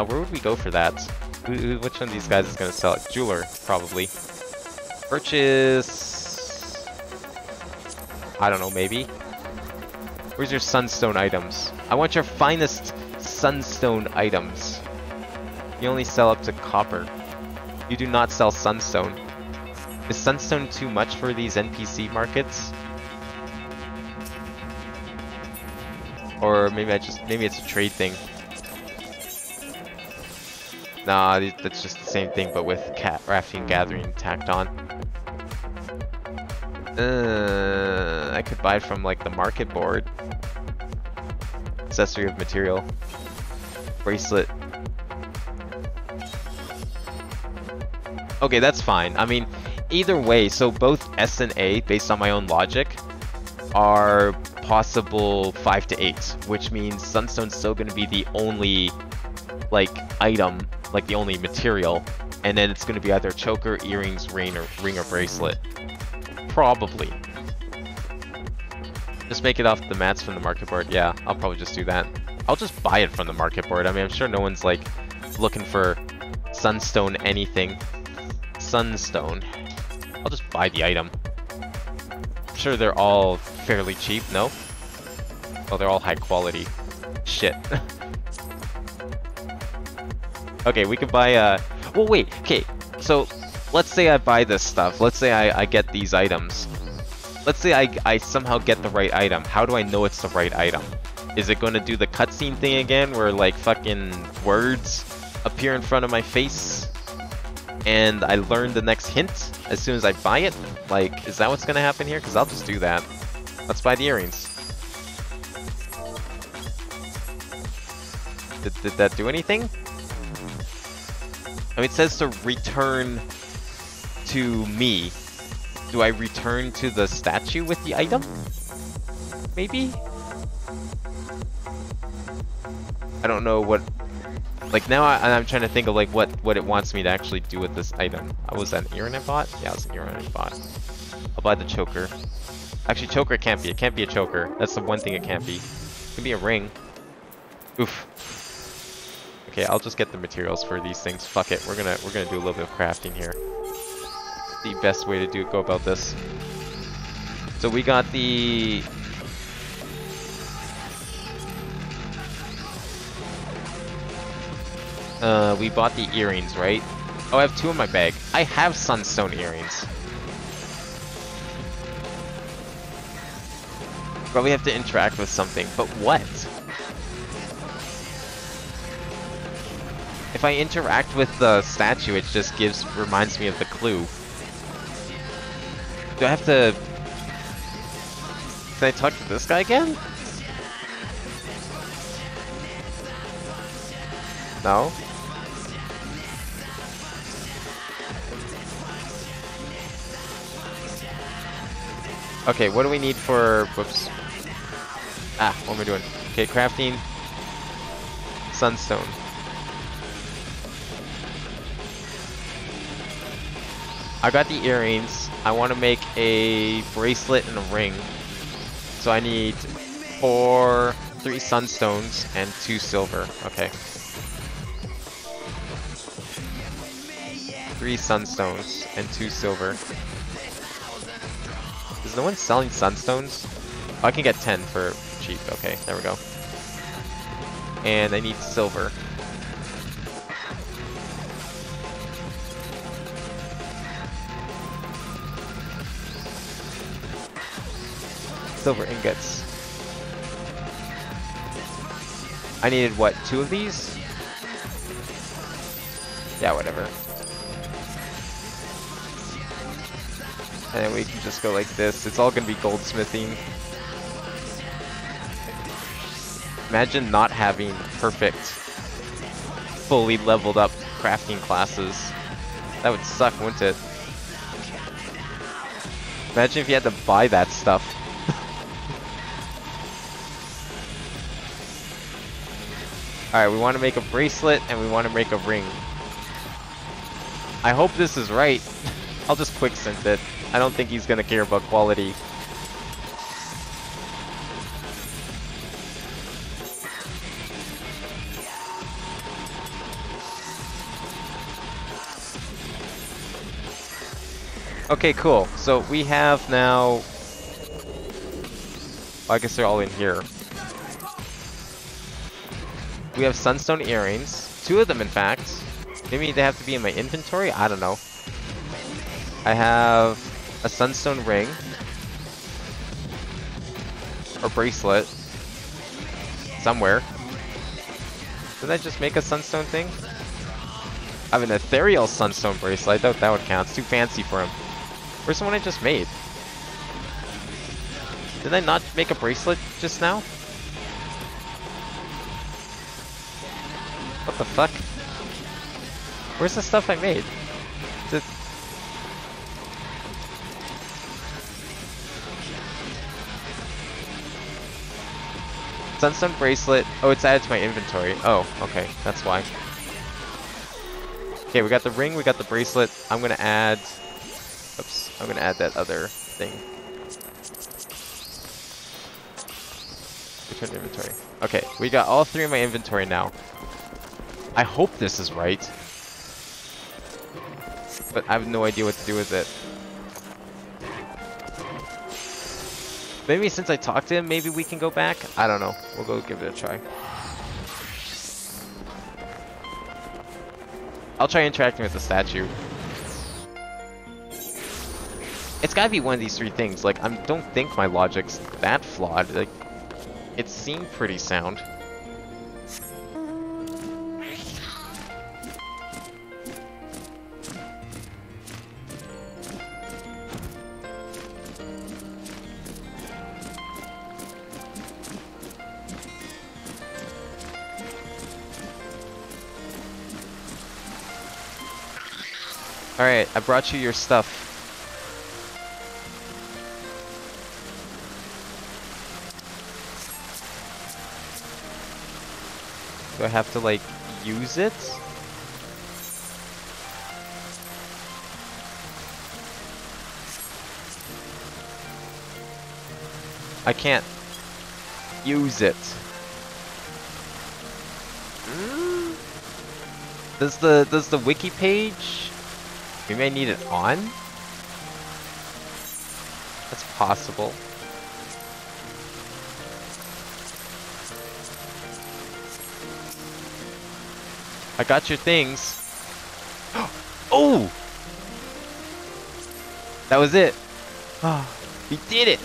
Where would we go for that? Which one of these guys is going to sell it? Jeweler, probably. Purchase... I don't know, maybe? Where's your sunstone items? I want your finest sunstone items. You only sell up to copper. You do not sell sunstone. Is sunstone too much for these NPC markets? Or maybe maybe it's a trade thing. Nah, that's just the same thing, but with Crafting Gathering tacked on. I could buy from like the market board. Accessory of material. Bracelet. Okay, that's fine. I mean, either way, so both S and A, based on my own logic, are possible 5 to 8, which means Sunstone's still going to be the only, like, item, like the only material, and then it's going to be either choker, earrings, ring, or bracelet. Probably. Just make it off the mats from the market board. Yeah, I'll probably just do that. I'll just buy it from the market board. I mean, I'm sure no one's, like, looking for Sunstone anything. Sunstone. I'll just buy the item. I'm sure they're all fairly cheap, no? Oh, they're all high quality. Shit. Okay, we could buy well, wait, okay, so let's say I buy this stuff. Let's say I get these items. Let's say I somehow get the right item. How do I know it's the right item? Is it going to do the cutscene thing again where like fucking words appear in front of my face and I learn the next hint as soon as I buy it? Like, is that what's going to happen here? Because I'll just do that. Let's buy the earrings. Did that do anything? I mean, it says to return to me. Do I return to the statue with the item? Maybe? I don't know what... Like, now I'm trying to think of, like, what it wants me to actually do with this item. Was that an earring I bought? Yeah, it was an earring I bought. I'll buy the choker. Actually, choker it can't be. It can't be a choker. That's the one thing it can't be. It can be a ring. Oof. Okay, I'll just get the materials for these things. Fuck it. We're gonna do a little bit of crafting here. The best way to go about this. So we got the we bought the earrings, right? Oh, I have 2 in my bag. I have Sunstone earrings. Probably have to interact with something, but what? If I interact with the statue, it just reminds me of the clue. Do I have to... Can I talk to this guy again? No? Okay, what do we need for... Whoops. Ah, what am I doing? Okay, crafting. Sunstone. I got the earrings. I want to make a bracelet and a ring. So I need 3 sunstones and 2 silver. Okay. 3 sunstones and 2 silver. Is no one selling sunstones? Oh, I can get 10 for cheap. Okay, there we go. And I need silver. Silver ingots. I needed what, 2 of these? Yeah, whatever. And then we can just go like this. It's all gonna be goldsmithing. Imagine not having perfect, fully leveled up crafting classes. That would suck, wouldn't it? Imagine if you had to buy that stuff. Alright, we want to make a bracelet and we want to make a ring. I hope this is right. I'll just quick synth it. I don't think he's going to care about quality. Okay, cool. So we have now... Well, I guess they're all in here. We have sunstone earrings. 2 of them, in fact. Maybe they have to be in my inventory? I don't know. I have a sunstone ring. Or bracelet. somewhere. Did I just make a sunstone thing? I have an ethereal sunstone bracelet. I doubt that would count. It's too fancy for him. Where's the one I just made? Did I not make a bracelet just now? What the fuck? Where's the stuff I made? Is it... Sunstone bracelet. Oh, it's added to my inventory. Oh, okay. That's why. Okay, we got the ring, we got the bracelet. I'm gonna add... Oops. I'm gonna add that other thing. Return to inventory. Okay, we got all three in my inventory now. I hope this is right. But I have no idea what to do with it. Maybe since I talked to him, maybe we can go back? I don't know. We'll go give it a try. I'll try interacting with the statue. It's gotta be one of these three things. Like, I don't think my logic's that flawed. Like, it seemed pretty sound. Alright, I brought you your stuff. Do I have to, like, use it? I can't use it. Does the wiki page? We may need it on? That's possible. I got your things. Oh! That was it. Oh, we did it!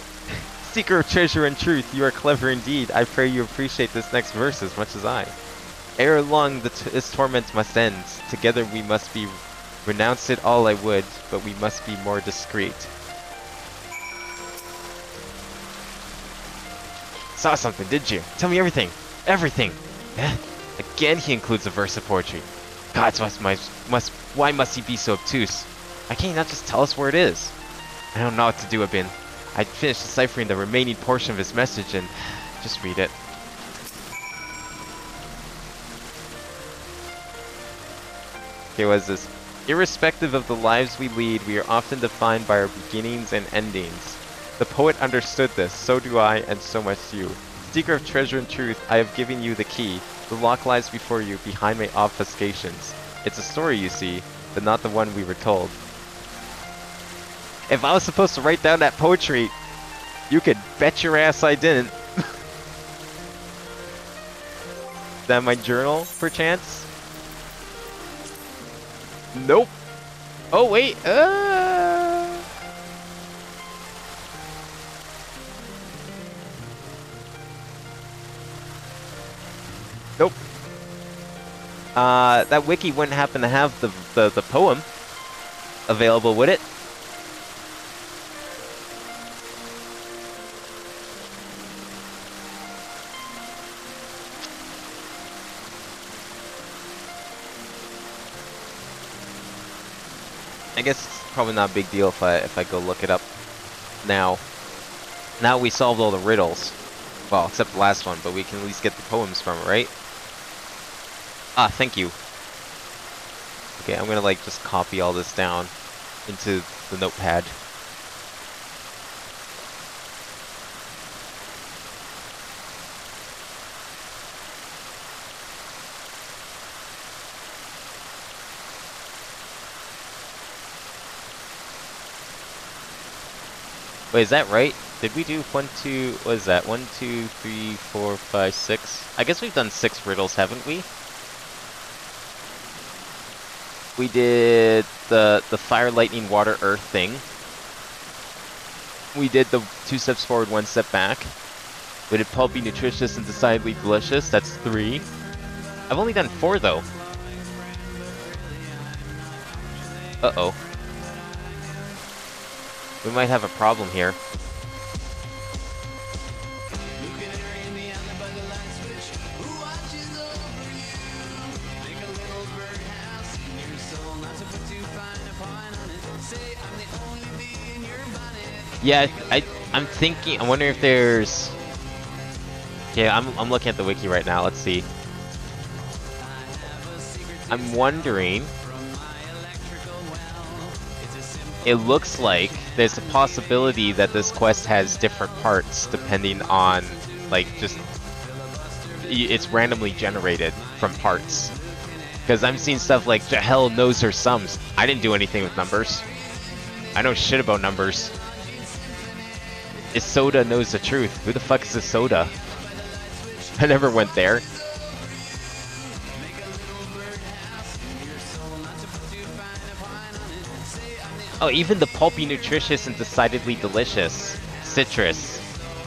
Seeker of treasure and truth, you are clever indeed. I pray you appreciate this next verse as much as I. Ere long this torment must end. Together we must be... Renounce it all I would, but we must be more discreet. Saw something, did you? Tell me everything! Everything! Eh? Again he includes a verse of poetry. Gods why must he be so obtuse? Why can't he not just tell us where it is? I don't know what to do, Abin. I'd finished deciphering the remaining portion of his message and... just read it. Okay, what is this? Irrespective of the lives we lead, we are often defined by our beginnings and endings. The poet understood this, so do I, and so must you. Seeker of treasure and truth, I have given you the key. The lock lies before you, behind my obfuscations. It's a story, you see, but not the one we were told. If I was supposed to write down that poetry, you could bet your ass I didn't. Is that my journal, perchance? Nope. Oh, wait. Nope. That wiki wouldn't happen to have the poem available, would it? I guess it's probably not a big deal if I go look it up now. Now we solved all the riddles. Well, except the last one, but we can at least get the poems from it, right? Ah, thank you. Okay, I'm gonna like just copy all this down into the notepad. Wait, is that right? Did we do 1, 2, what is that? 1, 2, 3, 4, 5, 6? I guess we've done 6 riddles, haven't we? We did the fire, lightning, water, earth thing. We did the 2 steps forward, 1 step back. Would it pulp be nutritious and decidedly delicious? That's 3. I've only done 4 though. Uh-oh. We might have a problem here. Yeah, I'm thinking, I'm wondering if there's... Yeah, I'm looking at the wiki right now, let's see. I'm wondering... It looks like there's a possibility that this quest has different parts depending on, like, just... It's randomly generated from parts. Because I'm seeing stuff like, Jahel knows her sums. I didn't do anything with numbers. I know shit about numbers. Isoda knows the truth. Who the fuck is Isoda? I never went there. Oh, even the pulpy, nutritious, and decidedly delicious citrus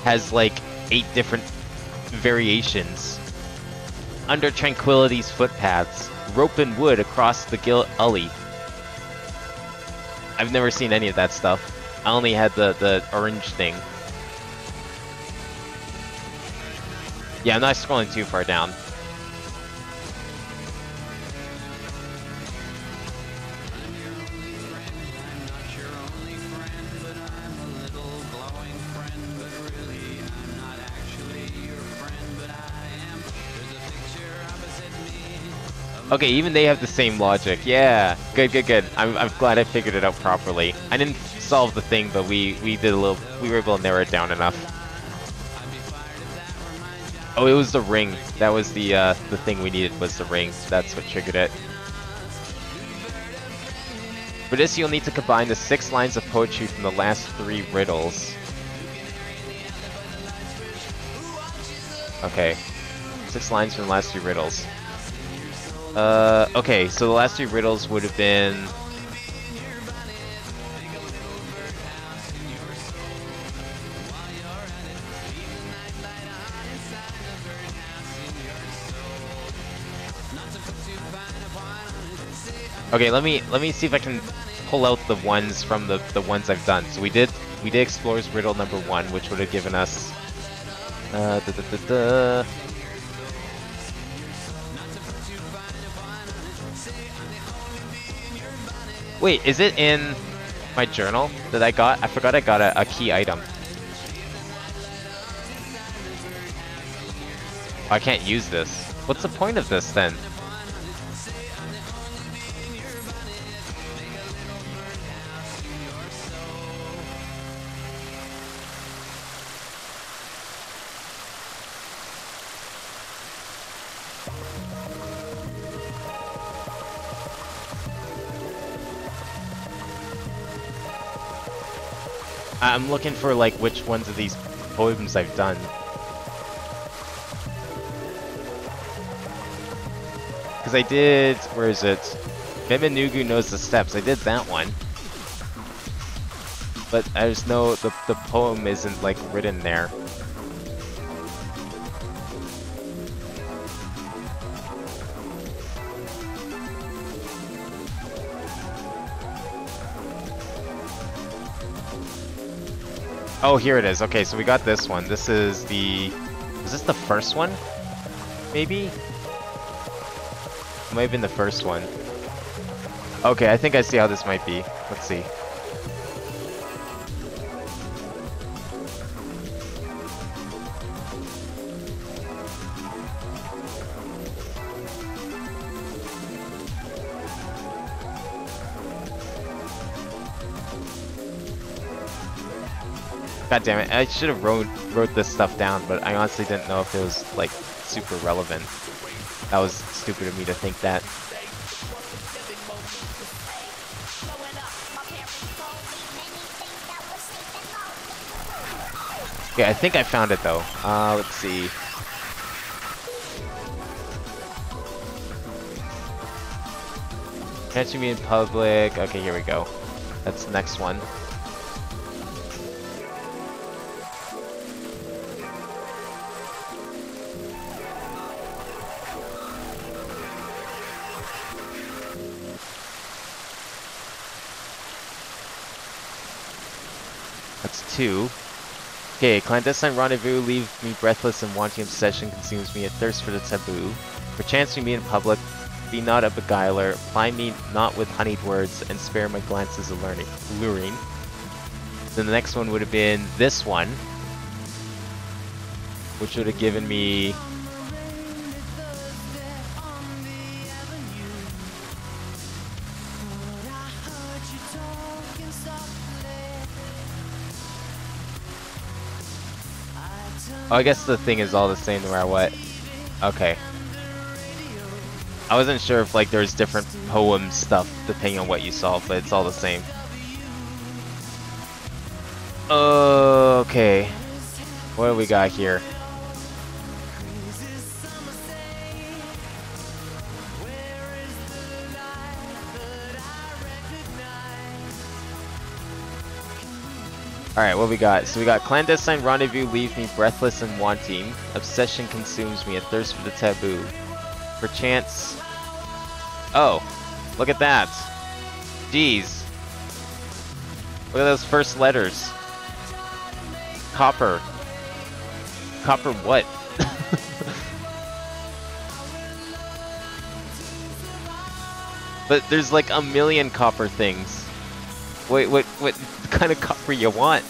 has like 8 different variations. Under tranquility's footpaths, rope and wood across the gully. I've never seen any of that stuff. I only had the orange thing. Yeah, I'm not scrolling too far down. Okay, even they have the same logic. Yeah, good, good, good. I'm glad I figured it out properly. I didn't solve the thing, but we did a little. We were able to narrow it down enough. Oh, it was the ring. That was the thing we needed was the ring. That's what triggered it. For this, you'll need to combine the 6 lines of poetry from the last 3 riddles. Okay, 6 lines from the last 3 riddles. Okay, so the last 3 riddles would have been... Okay, let me see if I can pull out the ones from the ones I've done. So we did Explorer's Riddle number 1, which would have given us Wait, is it in my journal that I got? I forgot I got a key item. Oh, I can't use this. What's the point of this then? I'm looking for like which ones of these poems I've done. Because I did, where is it? Beminugu knows the steps. I did that one. But there's no, the poem isn't like written there. Oh, here it is. Okay, so we got this one. This is the... Is this the first one? Maybe? It might have been the first one. Okay, I think I see how this might be. Let's see. God damn it, I should have wrote this stuff down, but I honestly didn't know if it was, like, super relevant. That was stupid of me to think that. Okay, I think I found it, though. Let's see. Can't you meet in public? Okay, here we go. That's the next one. That's 2. Okay, clandestine rendezvous, leave me breathless and wanting obsession consumes me, a thirst for the taboo. Perchance we meet in public, be not a beguiler, ply me not with honeyed words, and spare my glances alluring. Then the next one would have been this one, which would have given me... Oh, I guess the thing is all the same no matter what. Okay. I wasn't sure if like there's different poem stuff depending on what you saw, but it's all the same. Okay. What do we got here? Alright, what we got? So we got clandestine rendezvous, leave me breathless and wanting. Obsession consumes me, a thirst for the taboo. Perchance... Oh, look at that. Jeez. Look at those first letters. Copper. Copper what? But there's like a million copper things. Wait, what kind of copper you want?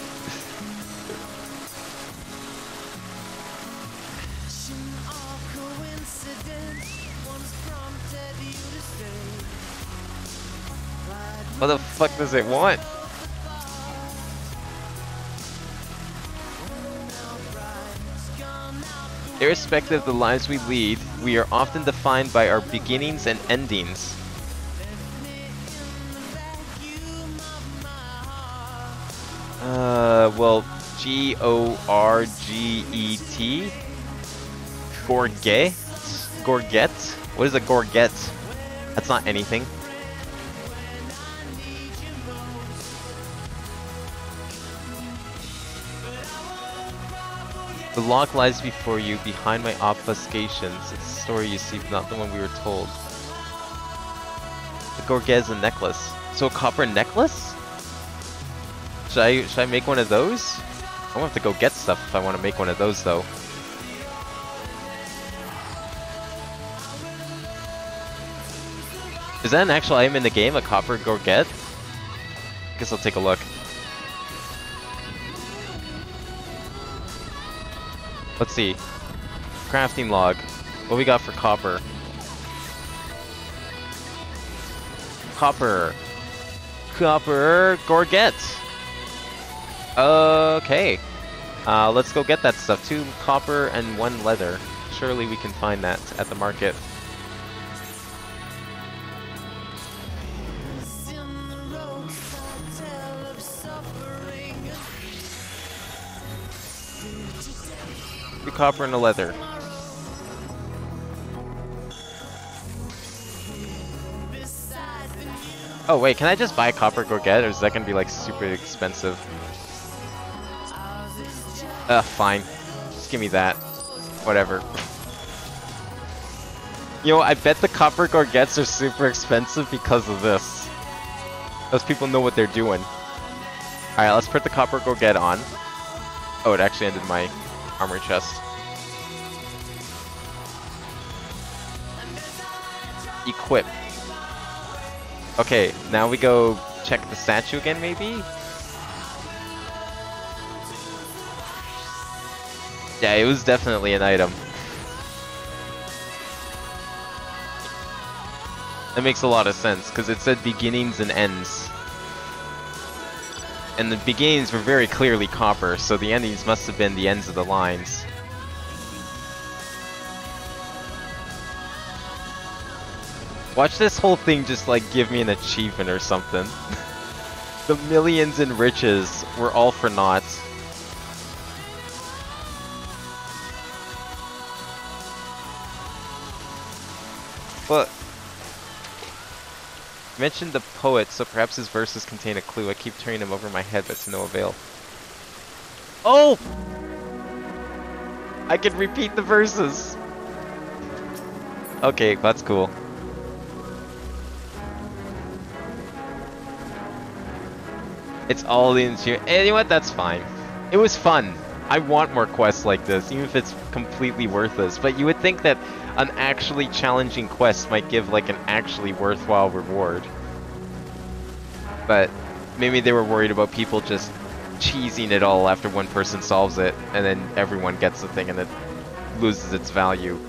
What the fuck does it want? Irrespective of the lives we lead, we are often defined by our beginnings and endings. Well, G-O-R-G-E-T? Gorget? Gorget? What is a gorget? That's not anything. The log lies before you, behind my obfuscations. It's a story you see, but not the one we were told. The gorget is a necklace. So a copper necklace? Should I make one of those? I'm gonna have to go get stuff if I want to make one of those though. Is that an actual item in the game, a copper gorget? Guess I'll take a look. Let's see. Crafting log. What we got for copper? Copper. Copper gorget. Okay. Let's go get that stuff. 2 copper and 1 leather. Surely we can find that at the market. Copper and a leather. Oh wait, can I just buy copper gorget, or is that gonna be like super expensive? Fine. Just give me that. Whatever. You know, I bet the copper gorgets are super expensive because of this. Those people know what they're doing. Alright, let's put the copper gorget on. Oh, it actually ended my armor chest. Equip. Okay, now we go check the statue again, maybe? Yeah, it was definitely an item. That makes a lot of sense, because it said beginnings and ends. And the beginnings were very clearly copper, so the endings must have been the ends of the lines. Watch this whole thing just like give me an achievement or something. The millions in riches were all for naught. But mentioned the poet, so perhaps his verses contain a clue. I keep turning them over my head, but to no avail. Oh! I can repeat the verses! Okay, that's cool. It's all the enchantment. And you know what? That's fine. It was fun. I want more quests like this, even if it's completely worthless. But you would think that an actually challenging quest might give like an actually worthwhile reward. But maybe they were worried about people just cheesing it all after one person solves it, and then everyone gets the thing and it loses its value.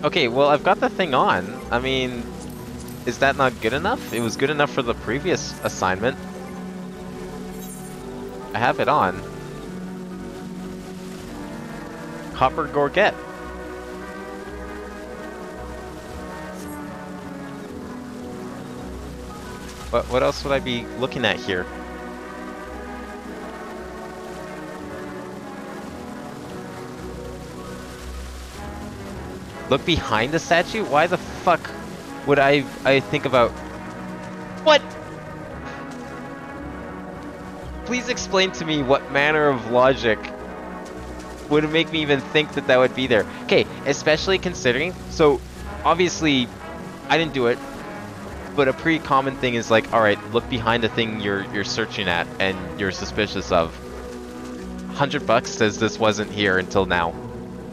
Okay, well, I've got the thing on. I mean, is that not good enough? It was good enough for the previous assignment. I have it on. Copper Gorget. What else would I be looking at here? Look behind the statue? Why the fuck would I think about... What? Please explain to me what manner of logic would make me even think that that would be there. Okay, especially considering... So, obviously, I didn't do it. But a pretty common thing is like, alright, look behind the thing you're searching at and you're suspicious of. $100 says this wasn't here until now.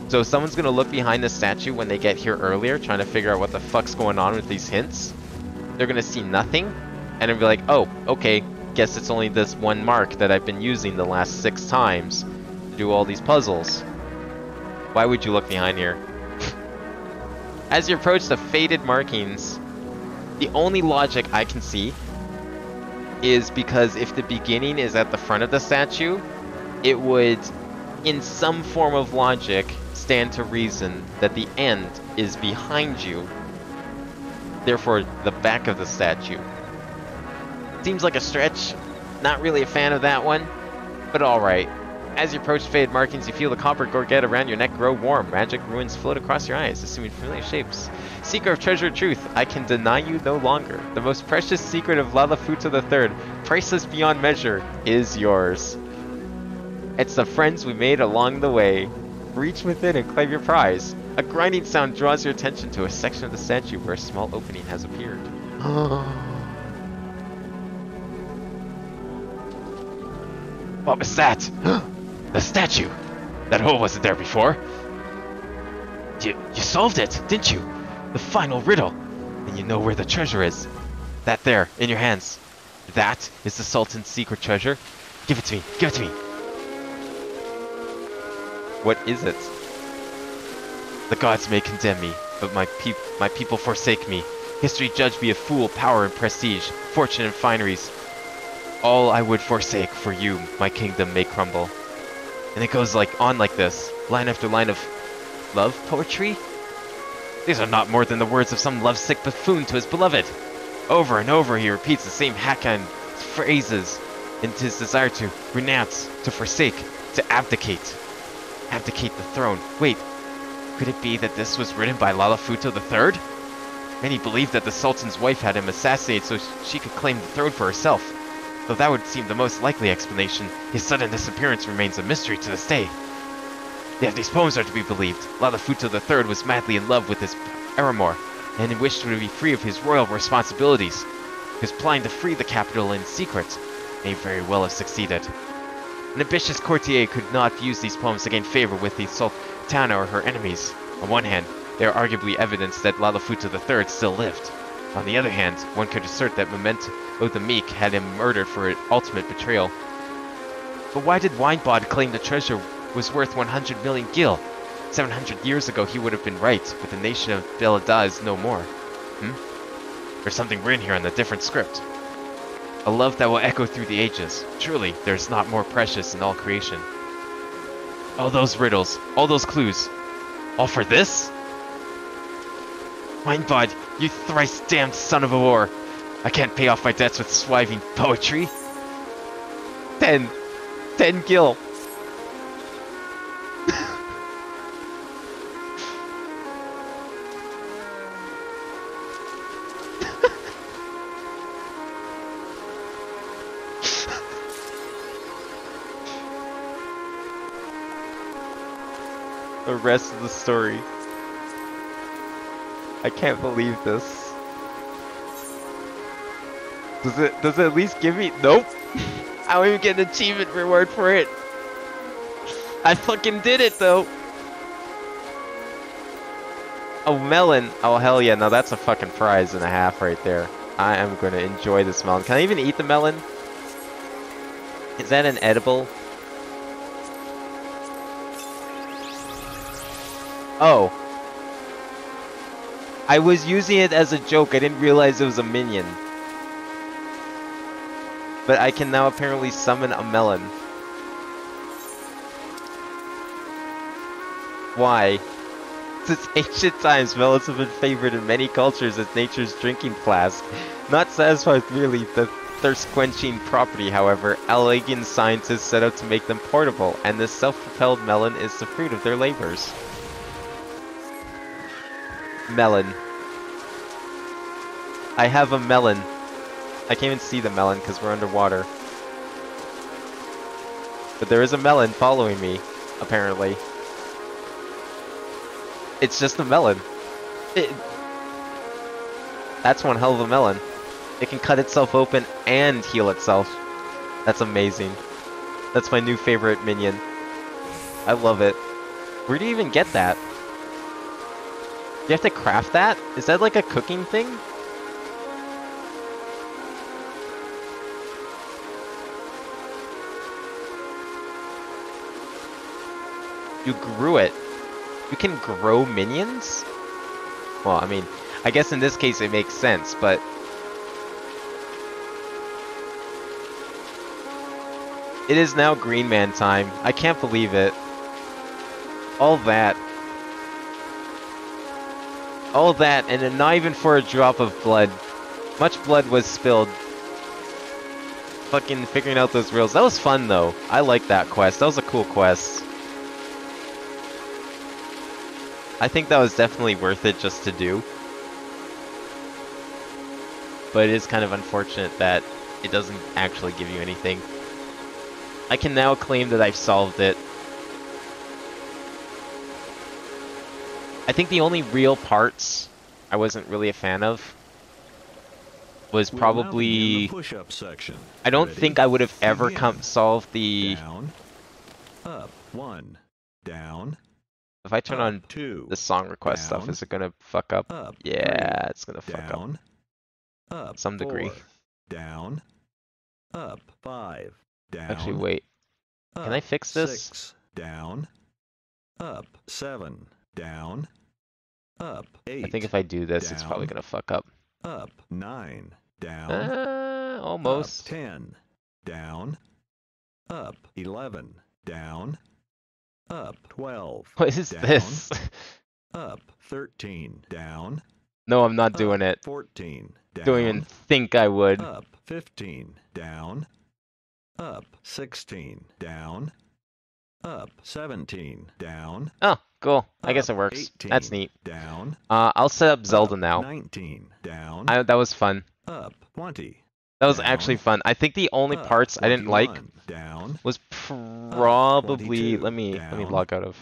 So someone's gonna look behind the statue when they get here earlier, trying to figure out what the fuck's going on with these hints. They're gonna see nothing, and they'll be like, oh, okay, guess it's only this one mark that I've been using the last 6 times to do all these puzzles. Why would you look behind here? As you approach the faded markings, the only logic I can see is because if the beginning is at the front of the statue, it would, in some form of logic, stand to reason that the end is behind you, therefore the back of the statue. Seems like a stretch, not really a fan of that one, but alright. As you approach faded markings, you feel the copper gorget around your neck grow warm. Magic ruins float across your eyes, assuming familiar shapes. Seeker of treasured truth, I can deny you no longer. The most precious secret of Lalafuta III, priceless beyond measure, is yours. It's the friends we made along the way. Reach within and claim your prize. A grinding sound draws your attention to a section of the statue where a small opening has appeared. What was that? The statue! That hole wasn't there before. You solved it, didn't you? The final riddle. And you know where the treasure is. That there, in your hands. That is the Sultan's secret treasure. Give it to me, give it to me. What is it? The gods may condemn me, but my people forsake me. History judged me a fool, power and prestige, fortune and fineries. All I would forsake for you, my kingdom may crumble. And it goes on like this, line after line of love poetry? These are not more than the words of some lovesick buffoon to his beloved. Over and over he repeats the same hackneyed phrases in his desire to renounce, to forsake, to abdicate. Abdicate the throne. Wait, could it be that this was written by Lalafuta III? Many believed that the Sultan's wife had him assassinated so she could claim the throne for herself. Though that would seem the most likely explanation, his sudden disappearance remains a mystery to this day. If these poems are to be believed, Lalafuta III was madly in love with his paramour, and wished to be free of his royal responsibilities. His plan to free the capital in secret may very well have succeeded. An ambitious courtier could not use these poems to gain favor with the Sultana or her enemies. On one hand, they are arguably evidence that Lalafuta III still lived. On the other hand, one could assert that Memento the Meek had him murdered for ultimate betrayal. But why did Winebod claim the treasure was worth 100 million gil? 700 years ago he would have been right, but the nation of Belada is no more. There's something written here in a different script. A love that will echo through the ages. Truly, there's not more precious in all creation. All those riddles, all those clues, all for this? Winebod, you thrice damned son of a whore! I can't pay off my debts with swiving poetry. 10 gil. The rest of the story. I can't believe this. Does it at least give me? Nope. I don't even get an achievement reward for it. I fucking did it though. Oh, melon. Oh, hell yeah. Now that's a fucking prize and a half right there. I am going to enjoy this melon. Can I even eat the melon? Is that an edible? Oh. I was using it as a joke. I didn't realize it was a minion. But I can now apparently summon a melon. Why? Since ancient times, melons have been favored in many cultures as nature's drinking flask. Not satisfied with merely the thirst-quenching property, however, Allegheny scientists set out to make them portable, and this self-propelled melon is the fruit of their labors. Melon. I have a melon. I can't even see the melon because we're underwater. But there is a melon following me, apparently. It's just a melon. That's one hell of a melon. It can cut itself open and heal itself. That's amazing. That's my new favorite minion. I love it. Where do you even get that? Do you have to craft that? Is that like a cooking thing? You grew it. You can grow minions? Well, I mean, I guess in this case it makes sense, but... It is now Green Man time. I can't believe it. All that. All that, and then not even for a drop of blood. Much blood was spilled. Fucking figuring out those riddles. That was fun, though. I like that quest. That was a cool quest. I think that was definitely worth it just to do. But it is kind of unfortunate that it doesn't actually give you anything. I can now claim that I've solved it. I think the only real parts I wasn't really a fan of was probably... push-up section. I don't Ready? think I would have ever Begin. solved the... Down, up, 1, down. If I turn on 2, the song request stuff, down, is it gonna fuck up? up, Yeah, 3, it's gonna fuck down, up, some degree. 4, down, up, 5, down. Actually, wait. Can I fix this? 6, down, up, 7, down, up, 8. I think if I do this, it's probably down, gonna fuck up. Up, 9, down. Almost. Up, 10, down, up, 11, down, up, 12. What is down, this? Up, 13, down. No, I'm not doing it. 14, down. Don't even think I would. Up, 15, down. Up, 16, down. Up, 17, down. Oh, cool. I guess Up, it works. 18, That's neat. Down. I'll set up Zelda Up, now. 19, down. That was fun. Up, 20. That was down. actually fun. I think the only Up, parts I didn't like 21, down. was probably... 22, let me log out of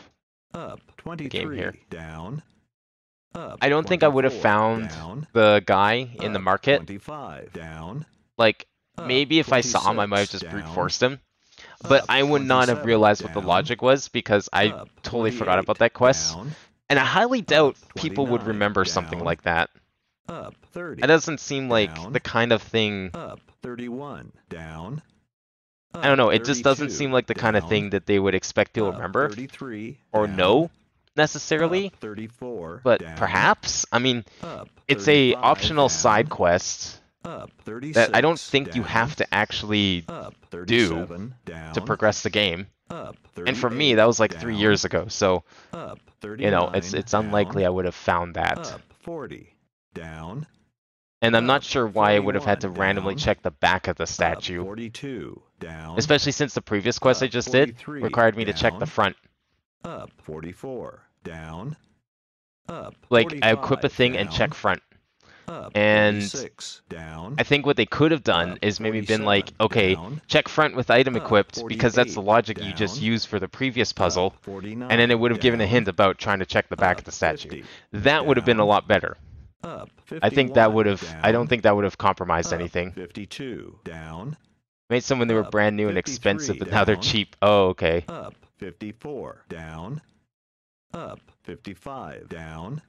Up, the 23, game here. down. Up, I don't think I would have 24, found down. the guy in the Up, market. 25, down. Like, Up, maybe if I saw him, I might have just 26, brute down. forced him. But Up, I would not have 27, realized what the down. logic was because I Up, totally forgot 28, about that quest. down. And I highly doubt Up, people would 29, remember something down. like that. Up, 30. That doesn't seem like down. the kind of thing... Up, 31, down. Up, I don't know, it just doesn't 32, seem like the kind of down. thing that they would expect you'll Up, remember 33, or down. know necessarily. Up, 34, But down. perhaps? I mean, Up, it's a 35, optional down. side quest Up, 36, that I don't think you down. have to actually Up, do 37, down. to progress the game. Up, And for me, 38, that was like down. 3 years ago, so, Up, 39, you know, it's unlikely I down. would have found that. Up, 40, down. And I'm not up, sure why I would have had to 41, randomly down. check the back of the Up, statue. 42, down. Especially since the previous quest I Up, just did 43, required me to check the down. front. Up, 44, down. Up, Like, I equip a 45, thing and down. check front. Up, And 46, down. I think what they could have done Up, is maybe been 47, like, okay, down. check front with item Up, equipped, because that's the 48, logic you just down. used for the previous puzzle, Up, 49, and then it would have given a down. hint about trying to check the back of Up, the statue. 50, That would have been a down. lot better. Up. I think that 51, would have. I don't down. think that would have compromised Up. anything. 52. Down. Made some when they were Up. brand new and 53, expensive, but now they're down. cheap. Oh, okay. Up. 54. Down. Up. 55. Down.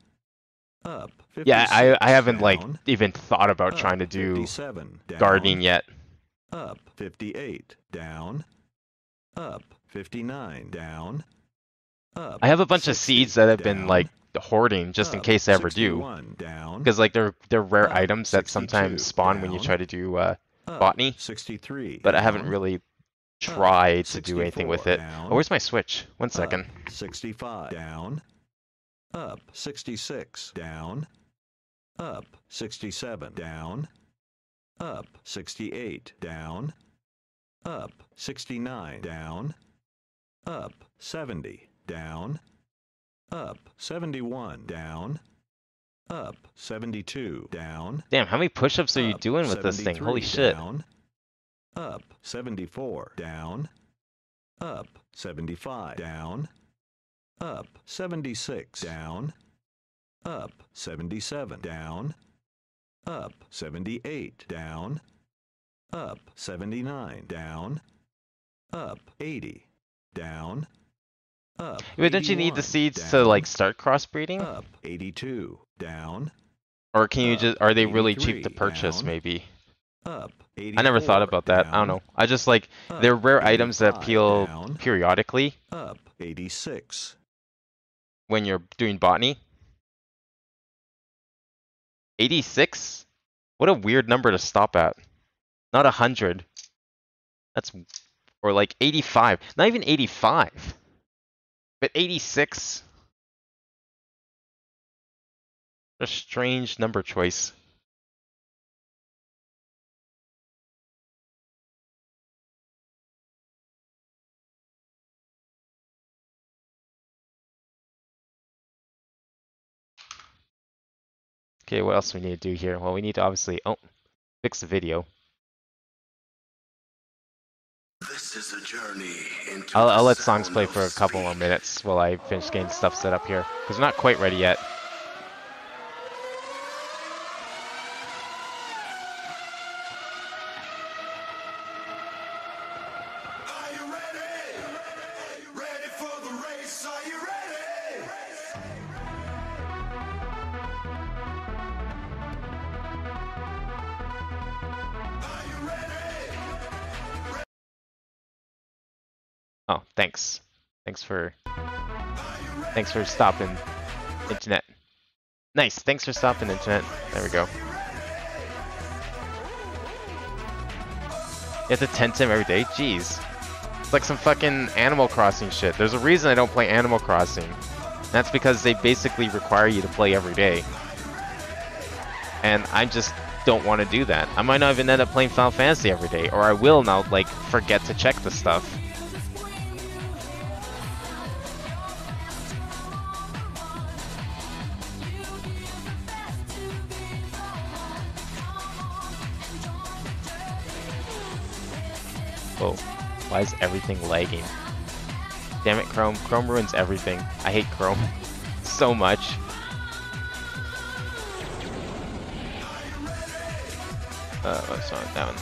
Up. 56, Yeah, I haven't like down. even thought about Up. trying to do 57. Down. gardening yet. Up. 58. Down. Up. 59. Down. Up. I have a bunch of 60, seeds that I've been down. like hoarding just in Up. case I ever do. 61, down. Because like they're rare Up. items that 62, sometimes spawn when you down. try to do Up. botany. 63. But I haven't down. really tried to do 64, anything with it. down. Oh, where's my Switch? One second. Up. 65. Down. Up. 66. Down. Up. 67. Down. Up. 68. Down. Up. 69. Down. Up. 70. Down. Up. 71. Down. Up. 72. Down. Damn, how many push-ups are you Up. doing with this thing? Holy 73, shit. Down. Up. 74. Down. Up. 75. Down. Up. 76. Down. Up. 77. Down. Up. 78. Down. Up. 79. Down. Up. 80. Down. Up. But don't you need the 81, seeds to down. like start crossbreeding? Up. 82. Down. Or can you up. just are they really cheap 83, to purchase down. maybe? Up. I never thought 84, about that. I don't down. know. I just like Up. they're rare items that 85, appeal down. periodically Up. 86. when you're doing botany. 86? What a weird number to stop at. Not 100. That's or like 85. Not even 85. But 86. A strange number choice. Okay, what else do we need to do here? Well, we need to obviously fix the video. This is a journey into I'll the let songs sound play of for a couple more minutes while I finish getting stuff set up here. Because we're not quite ready yet. Are you ready? Ready for the race? Are you ready? Are you ready? Oh, thanks. Thanks for stopping internet. Nice, thanks for stopping internet. There we go. You have to tend to him every day? Jeez. It's like some fucking Animal Crossing shit. There's a reason I don't play Animal Crossing. That's because they basically require you to play every day. And I just don't want to do that. I might not even end up playing Final Fantasy every day, or I will now, like, forget to check the stuff. Whoa, why is everything lagging? Damn it, Chrome. Chrome ruins everything. I hate Chrome so much. What's wrong with that one?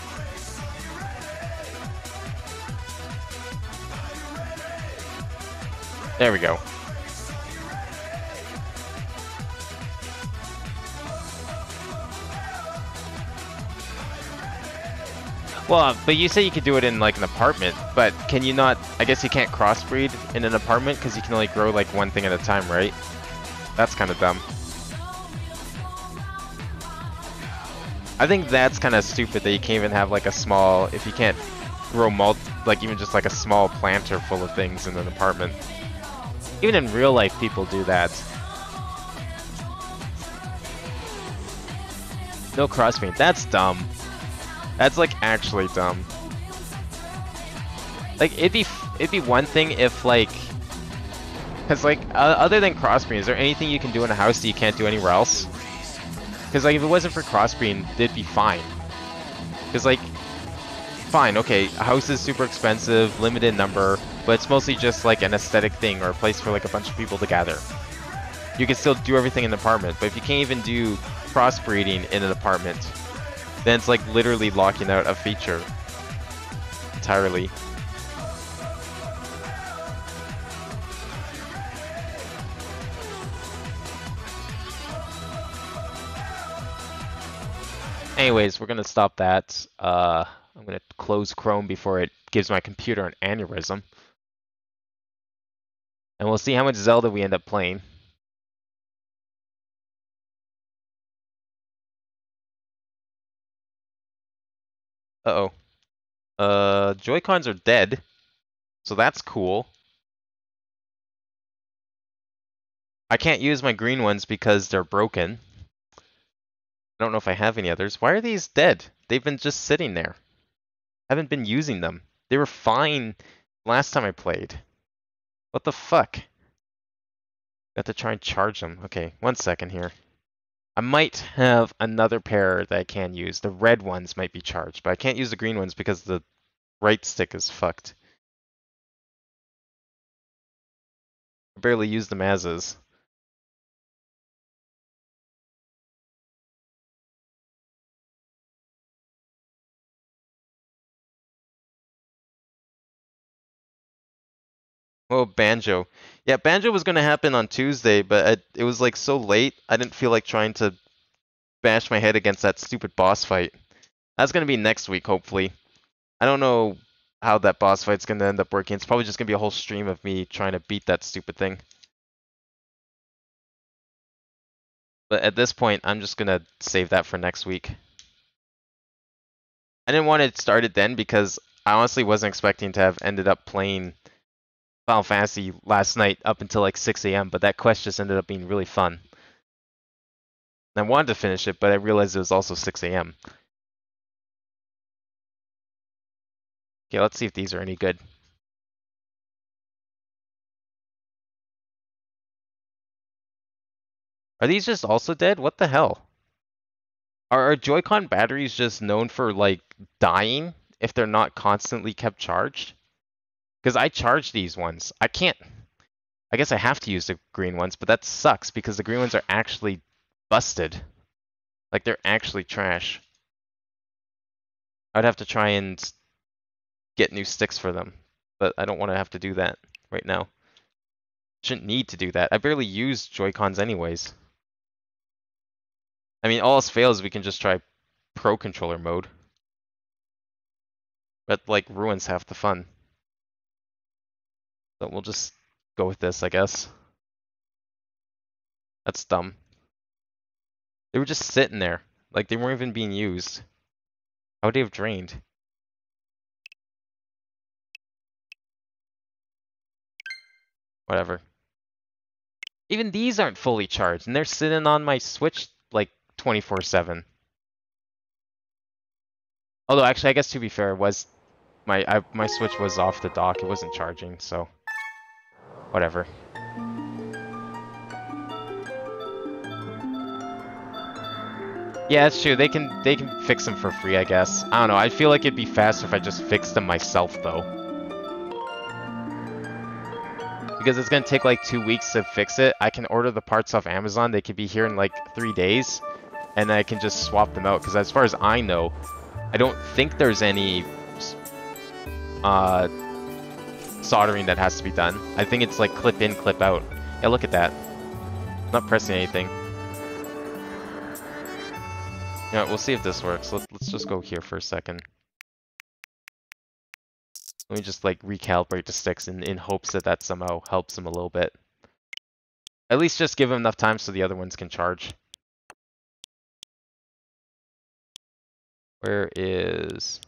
There we go. Well, but you say you could do it in like an apartment, but can you not? I guess you can't crossbreed in an apartment because you can only grow like one thing at a time, right? That's kind of dumb. I think that's kind of stupid that you can't even have like a small, if you can't grow like even just like a small planter full of things in an apartment. Even in real life, people do that. No crossbreed. That's dumb. That's like actually dumb. Like it'd be one thing if like, cause like other than crossbreeding, is there anything you can do in a house that you can't do anywhere else? Cause like if it wasn't for crossbreeding, it'd be fine. Cause like, fine, okay, a house is super expensive, limited number, but it's mostly just like an aesthetic thing or a place for like a bunch of people to gather. You can still do everything in the apartment, but if you can't even do crossbreeding in an apartment, then it's like literally locking out a feature entirely. Anyways, we're gonna stop that. I'm gonna close Chrome before it gives my computer an aneurysm. And we'll see how much Zelda we end up playing. Uh-oh. Joy-Cons are dead. So that's cool. I can't use my green ones because they're broken. I don't know if I have any others. Why are these dead? They've been just sitting there. I haven't been using them. They were fine last time I played. What the fuck? Got to try and charge them. Okay, 1 second here. I might have another pair that I can use. The red ones might be charged, but I can't use the green ones because the right stick is fucked. I barely use them as is. Oh, Banjo. Yeah, Banjo was going to happen on Tuesday, but it was like so late, I didn't feel like trying to bash my head against that stupid boss fight. That's going to be next week, hopefully. I don't know how that boss fight's going to end up working. It's probably just going to be a whole stream of me trying to beat that stupid thing. But at this point, I'm just going to save that for next week. I didn't want to start it then because I honestly wasn't expecting to have ended up playing Final Fantasy last night up until like 6 a.m., but that quest just ended up being really fun. I wanted to finish it, but I realized it was also 6 a.m. Okay, let's see if these are any good. Are these just also dead? What the hell? Are Joy-Con batteries just known for, like, dying if they're not constantly kept charged? Because I charge these ones. I can't... I guess I have to use the green ones, but that sucks because the green ones are actually busted. Like, they're actually trash. I'd have to try and get new sticks for them, but I don't want to have to do that right now. Shouldn't need to do that. I barely use Joy-Cons anyways. I mean, all else fails, we can just try Pro Controller mode. But, like, ruins half the fun. So we'll just go with this, I guess. That's dumb. They were just sitting there. Like, they weren't even being used. How would they have drained? Whatever. Even these aren't fully charged, and they're sitting on my Switch, like, 24/7. Although, actually, I guess to be fair, it was my Switch was off the dock. It wasn't charging, so whatever. Yeah, it's true. They can fix them for free, I guess. I don't know. I feel like it'd be faster if I just fixed them myself, though. Because it's gonna take like 2 weeks to fix it. I can order the parts off Amazon. They could be here in like 3 days, and I can just swap them out. Because as far as I know, I don't think there's any soldering that has to be done. I think it's like clip in, clip out. Yeah, look at that. I'm not pressing anything. Yeah, we'll see if this works. Let's just go here for a second. Let me just like recalibrate the sticks in hopes that that somehow helps them a little bit. At least just give them enough time so the other ones can charge. Where is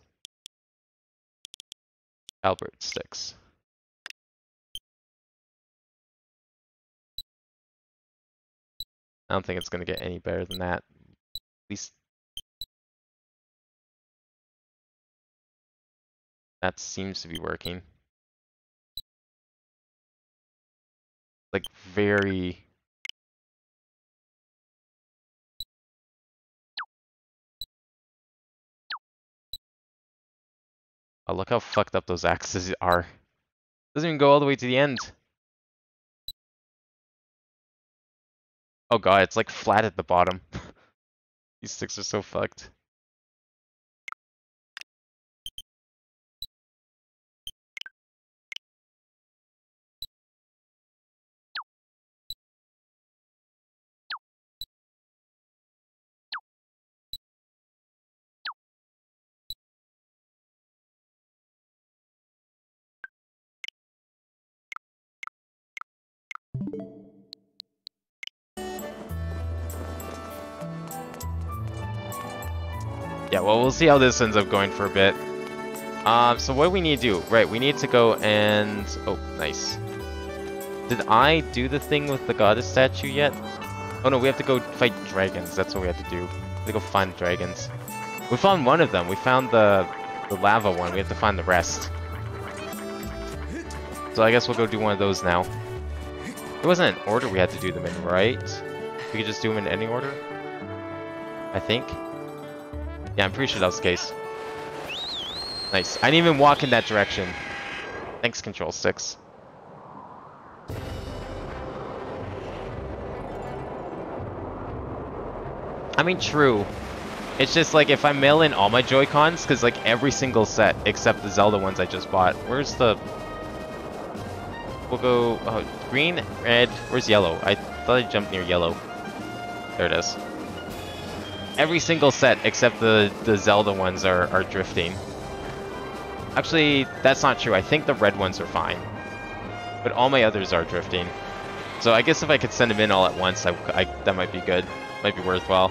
calibrate sticks? I don't think it's going to get any better than that. At least that seems to be working. Like very... Oh, look how fucked up those axes are. Doesn't even go all the way to the end. Oh god, it's like flat at the bottom. These sticks are so fucked. Yeah, well, we'll see how this ends up going for a bit. So what do we need to do? Right, we need to go and... Oh, nice. Did I do the thing with the goddess statue yet? Oh no, we have to go fight dragons. That's what we have to do. We have to go find dragons. We found one of them. We found the lava one. We have to find the rest. So I guess we'll go do one of those now. It wasn't an order we had to do them in, right? We could just do them in any order? I think. Yeah, I'm pretty sure that was the case. Nice. I didn't even walk in that direction. Thanks, Control 6. I mean, true. It's just like if I mail in all my Joy-Cons, because like every single set except the Zelda ones I just bought. Where's the... We'll go green, red. Where's yellow? I thought I jumped near yellow. There it is. Every single set except the Zelda ones are drifting. Actually, that's not true. I think the red ones are fine. But all my others are drifting. So I guess if I could send them in all at once, that might be good. Might be worthwhile.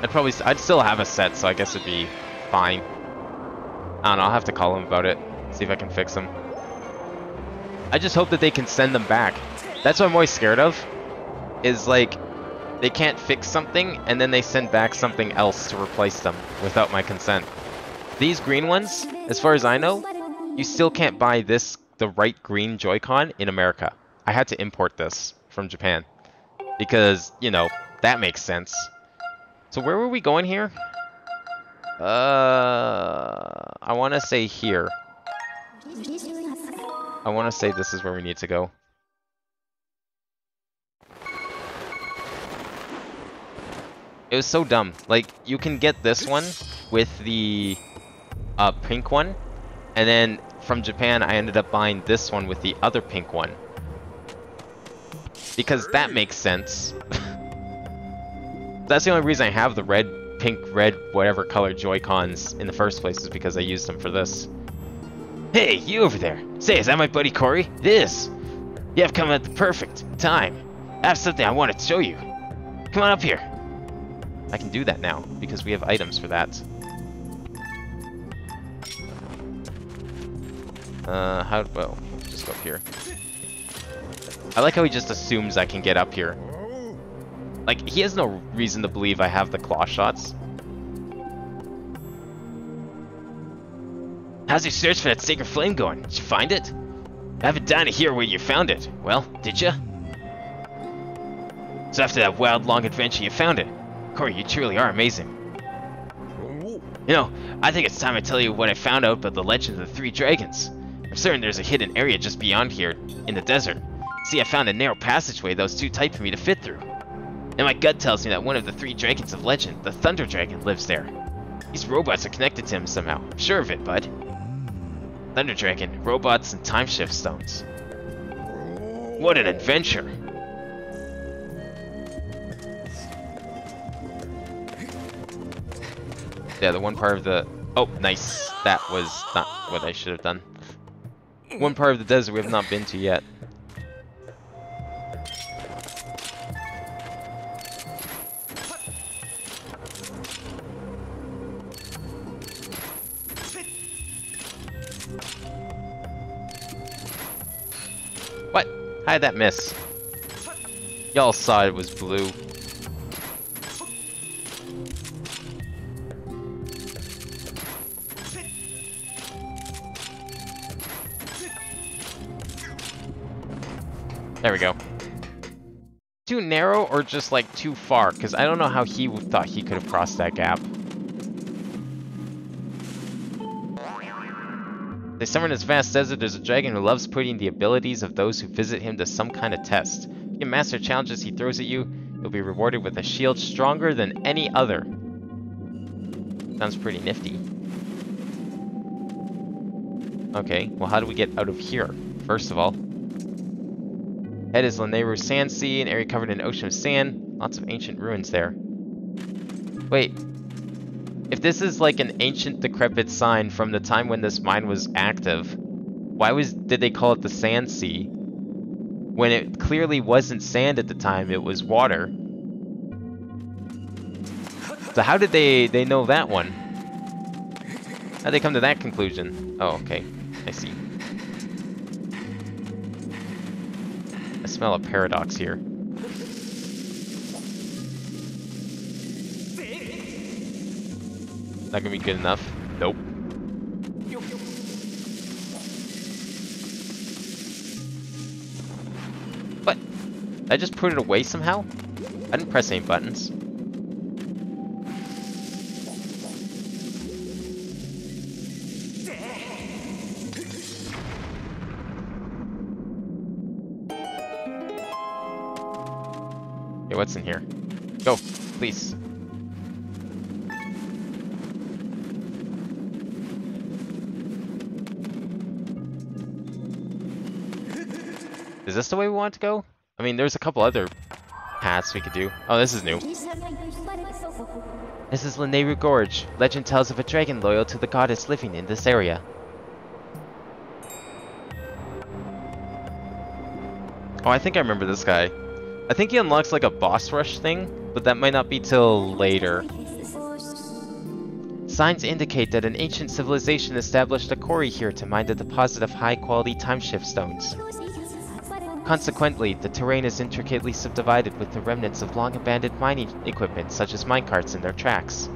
I'd still have a set, so I guess it'd be fine. I don't know, I'll have to call them about it. See if I can fix them. I just hope that they can send them back. That's what I'm always scared of. Is like, they can't fix something, and then they send back something else to replace them without my consent. These green ones, as far as I know, you still can't buy the right green Joy-Con in America. I had to import this from Japan. Because, you know, that makes sense. So where were we going here? I want to say here. I want to say this is where we need to go. It was so dumb. Like, you can get this one with the pink one, and then from Japan I ended up buying this one with the other pink one. Because that makes sense. That's the only reason I have the red, pink, red, whatever color Joy-Cons in the first place, is because I used them for this. Hey, you over there! Say, is that my buddy Corey? It is! You have come at the perfect time. I have something I want to show you. Come on up here. I can do that now, because we have items for that. Well, just go up here. I like how he just assumes I can get up here. Like, he has no reason to believe I have the claw shots. How's your search for that sacred flame going? Did you find it? I have it down to here where you found it. Well, did you? So after that wild, long adventure, you found it. Corey, you truly are amazing. You know, I think it's time I tell you what I found out about the legend of the three dragons. I'm certain there's a hidden area just beyond here, in the desert. See, I found a narrow passageway that was too tight for me to fit through. And my gut tells me that one of the three dragons of legend, the Thunder Dragon, lives there. These robots are connected to him somehow. I'm sure of it, bud. Thunder Dragon, robots, and time shift stones. What an adventure! Yeah, the one part of the... Oh, nice. That was not what I should have done. One part of the desert we have not been to yet. What? How did that miss? Y'all saw it was blue. There we go. Too narrow or just like too far? Because I don't know how he thought he could have crossed that gap. They summer in this vast desert, there's a dragon who loves putting the abilities of those who visit him to some kind of test. You can master challenges he throws at you. You'll be rewarded with a shield stronger than any other. Sounds pretty nifty. Okay, well how do we get out of here? First of all. Head is Lanayru Sand Sea, an area covered in an ocean of sand. Lots of ancient ruins there. Wait. If this is like an ancient decrepit sign from the time when this mine was active, why did they call it the Sand Sea? When it clearly wasn't sand at the time, it was water. So how did they know that one? How'd they come to that conclusion? Oh, okay. I see. I smell a paradox here. Not gonna be good enough. Nope. What? Did I just put it away somehow? I didn't press any buttons. Okay, what's in here? Go, please. Is this the way we want to go? I mean, there's a couple other paths we could do. Oh, this is new. This is Lanayru Gorge. Legend tells of a dragon loyal to the goddess living in this area. Oh, I think I remember this guy. I think he unlocks like a boss rush thing, but that might not be till later. Signs indicate that an ancient civilization established a quarry here to mine the deposit of high-quality time-shift stones. Consequently, the terrain is intricately subdivided with the remnants of long-abandoned mining equipment such as minecarts in their tracks.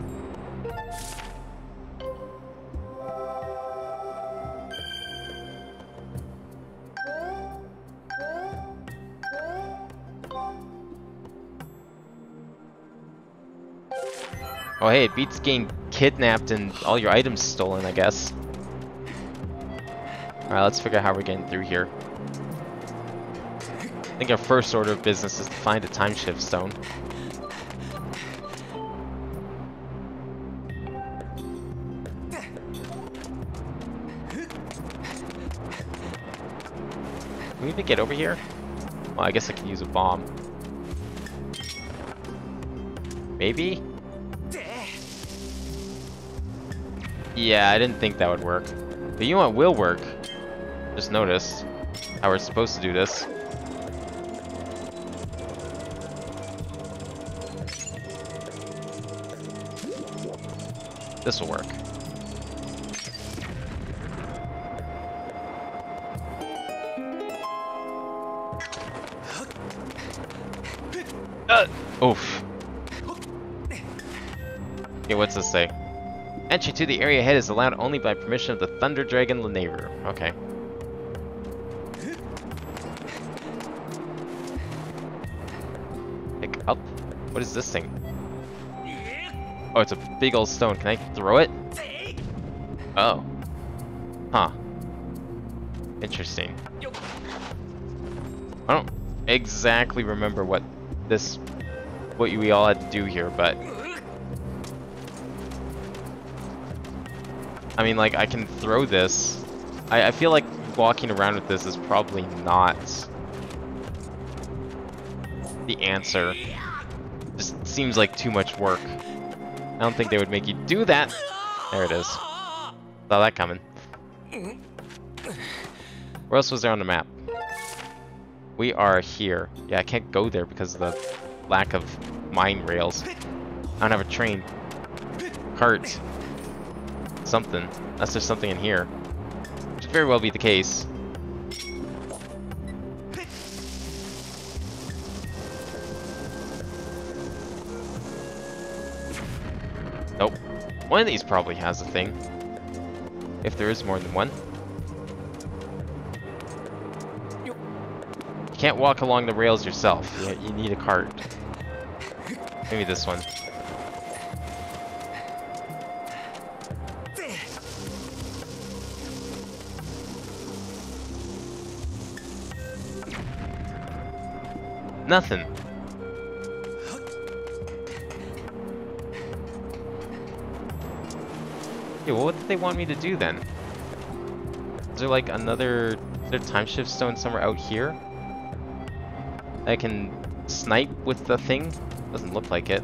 Oh hey, it beats getting kidnapped and all your items stolen, I guess. Alright, let's figure out how we're getting through here. I think our first order of business is to find a time shift stone. Can we even get over here? Well, I guess I can use a bomb. Maybe? Yeah, I didn't think that would work. But you know what will work? Just noticed how we're supposed to do this. This will work. Oof. Okay, what's this say? Entry to the area ahead is allowed only by permission of the Thunder Dragon Lanayru. Okay. Pick up? What is this thing? Oh, it's a big old stone. Can I throw it? Oh. Huh. Interesting. I don't exactly remember what we all had to do here, but I mean, like, I can throw this. I feel like walking around with this is probably not the answer. Just seems like too much work. I don't think they would make you do that. There it is. Saw that coming. Where else was there on the map? We are here. Yeah, I can't go there because of the lack of mine rails. I don't have a train. Cart. Something. Unless there's something in here. Which could very well be the case. Nope. One of these probably has a thing. If there is more than one. You can't walk along the rails yourself. You need a cart. Maybe this one. Nothing. Yeah, well, what did they want me to do then? Is there like another... Is there a time shift stone somewhere out here? I can snipe with the thing? Doesn't look like it.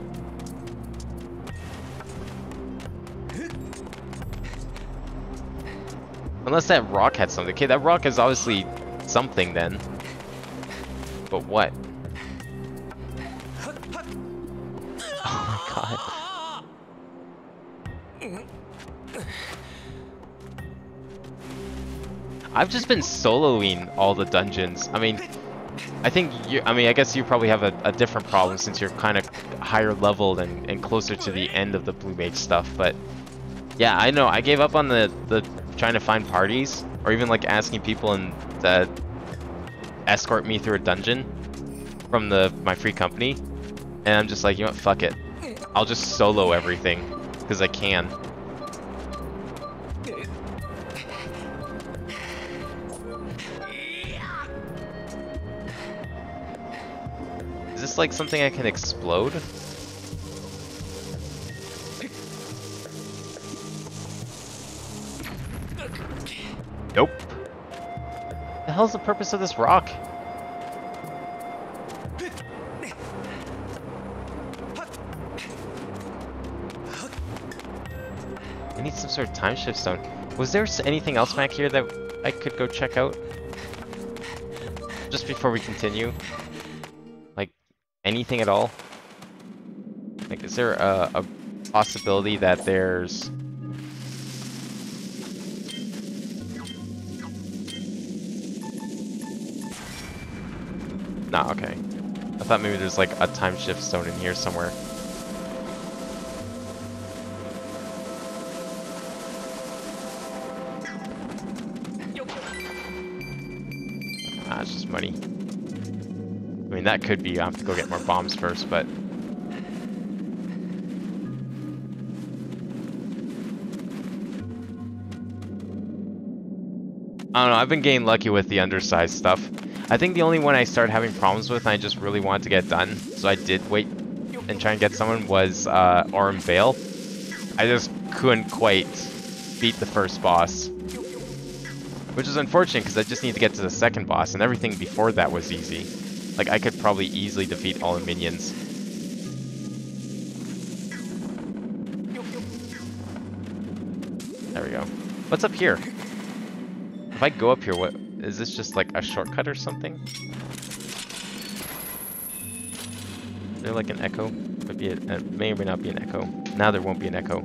Unless that rock had something. Okay, that rock is obviously something then. But what? Oh my god. I've just been soloing all the dungeons. I mean, I think I guess you probably have a different problem since you're kind of higher leveled and closer to the end of the Blue Mage stuff, but yeah, I know, I gave up on the trying to find parties, or even like asking people to escort me through a dungeon from my free company, and I'm just like, you know what, fuck it. I'll just solo everything, because I can. Is this like something I can explode? Nope. The hell's the purpose of this rock? I need some sort of time shift stone. Was there anything else back here that I could go check out? Just before we continue? Like, anything at all? Like, is there a possibility that there's... Nah, okay. I thought maybe there's like a time shift stone in here somewhere. Ah, it's just money. I mean, that could be, I have to go get more bombs first, but... I don't know, I've been getting lucky with the undersized stuff. I think the only one I started having problems with and I just really wanted to get done, so I did wait and try and get someone, was Aurum Vale. I just couldn't quite beat the first boss. Which is unfortunate because I just need to get to the second boss, and everything before that was easy. Like, I could probably easily defeat all the minions. There we go. What's up here? If I go up here, what... Is this just like a shortcut or something? Is there like an echo? Could be it may or may not be an echo. Now there won't be an echo.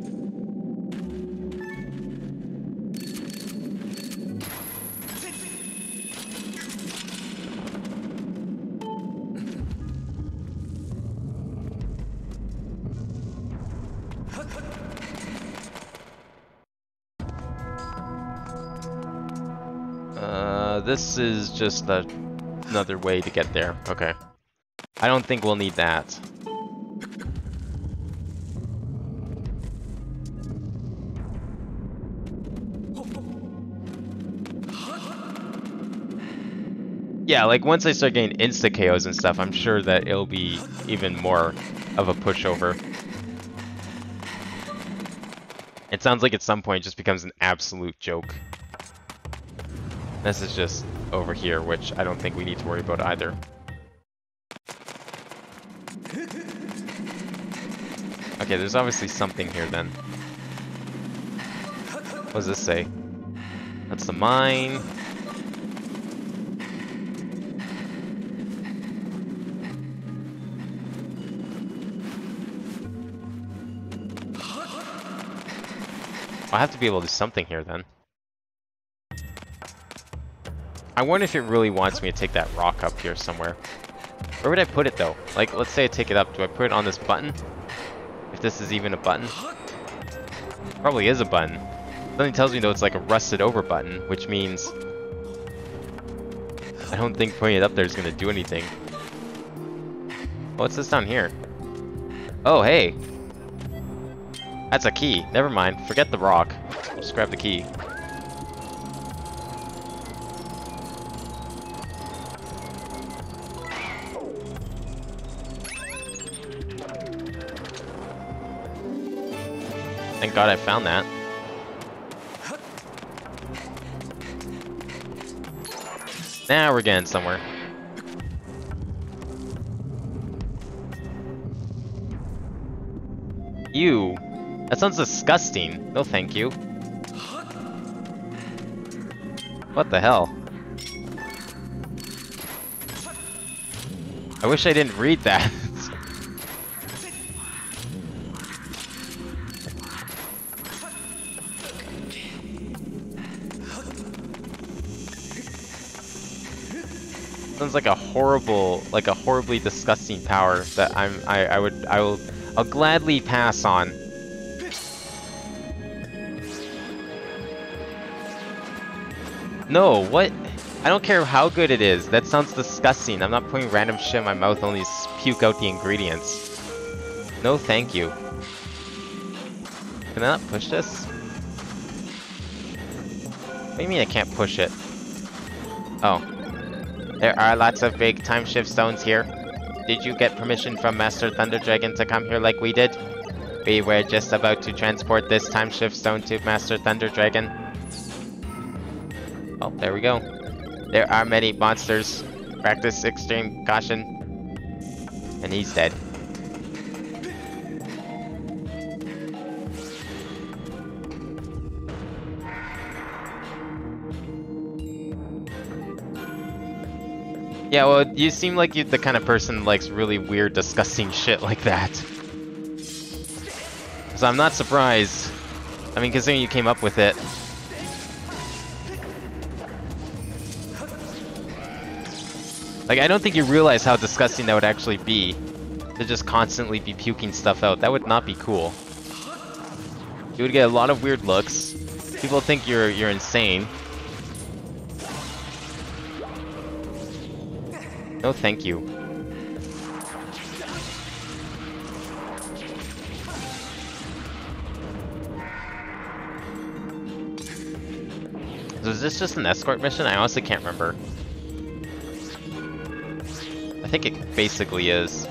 This is just another way to get there. Okay. I don't think we'll need that. Yeah, like once I start getting insta KOs and stuff, I'm sure that it'll be even more of a pushover. It sounds like at some point it just becomes an absolute joke. This is just over here, which I don't think we need to worry about either. Okay, there's obviously something here then. What does this say? That's the mine. I have to be able to do something here then. I wonder if it really wants me to take that rock up here somewhere. Where would I put it though? Like, let's say I take it up. Do I put it on this button? If this is even a button? Probably is a button. Something tells me though it's like a rusted over button, which means I don't think putting it up there is going to do anything. What's this down here? Oh, hey. That's a key. Never mind. Forget the rock. Just grab the key. Thank God I found that. Now we're getting somewhere. Ew. That sounds disgusting. No thank you. What the hell? I wish I didn't read that. Sounds like a horribly disgusting power that I'll gladly pass on. No, what? I don't care how good it is. That sounds disgusting. I'm not putting random shit in my mouth, only puke out the ingredients. No, thank you. Can I not push this? What do you mean I can't push it? Oh. There are lots of big time shift stones here. Did you get permission from Master Thunder Dragon to come here like we did? We were just about to transport this time shift stone to Master Thunder Dragon. Oh, there we go. There are many monsters. Practice extreme caution. And he's dead. Yeah, well, you seem like you're the kind of person who likes really weird, disgusting shit like that. So I'm not surprised. I mean, considering you came up with it. Like, I don't think you realize how disgusting that would actually be. To just constantly be puking stuff out. That would not be cool. You would get a lot of weird looks. People think you're insane. No, thank you. So is this just an escort mission? I honestly can't remember. I think it basically is.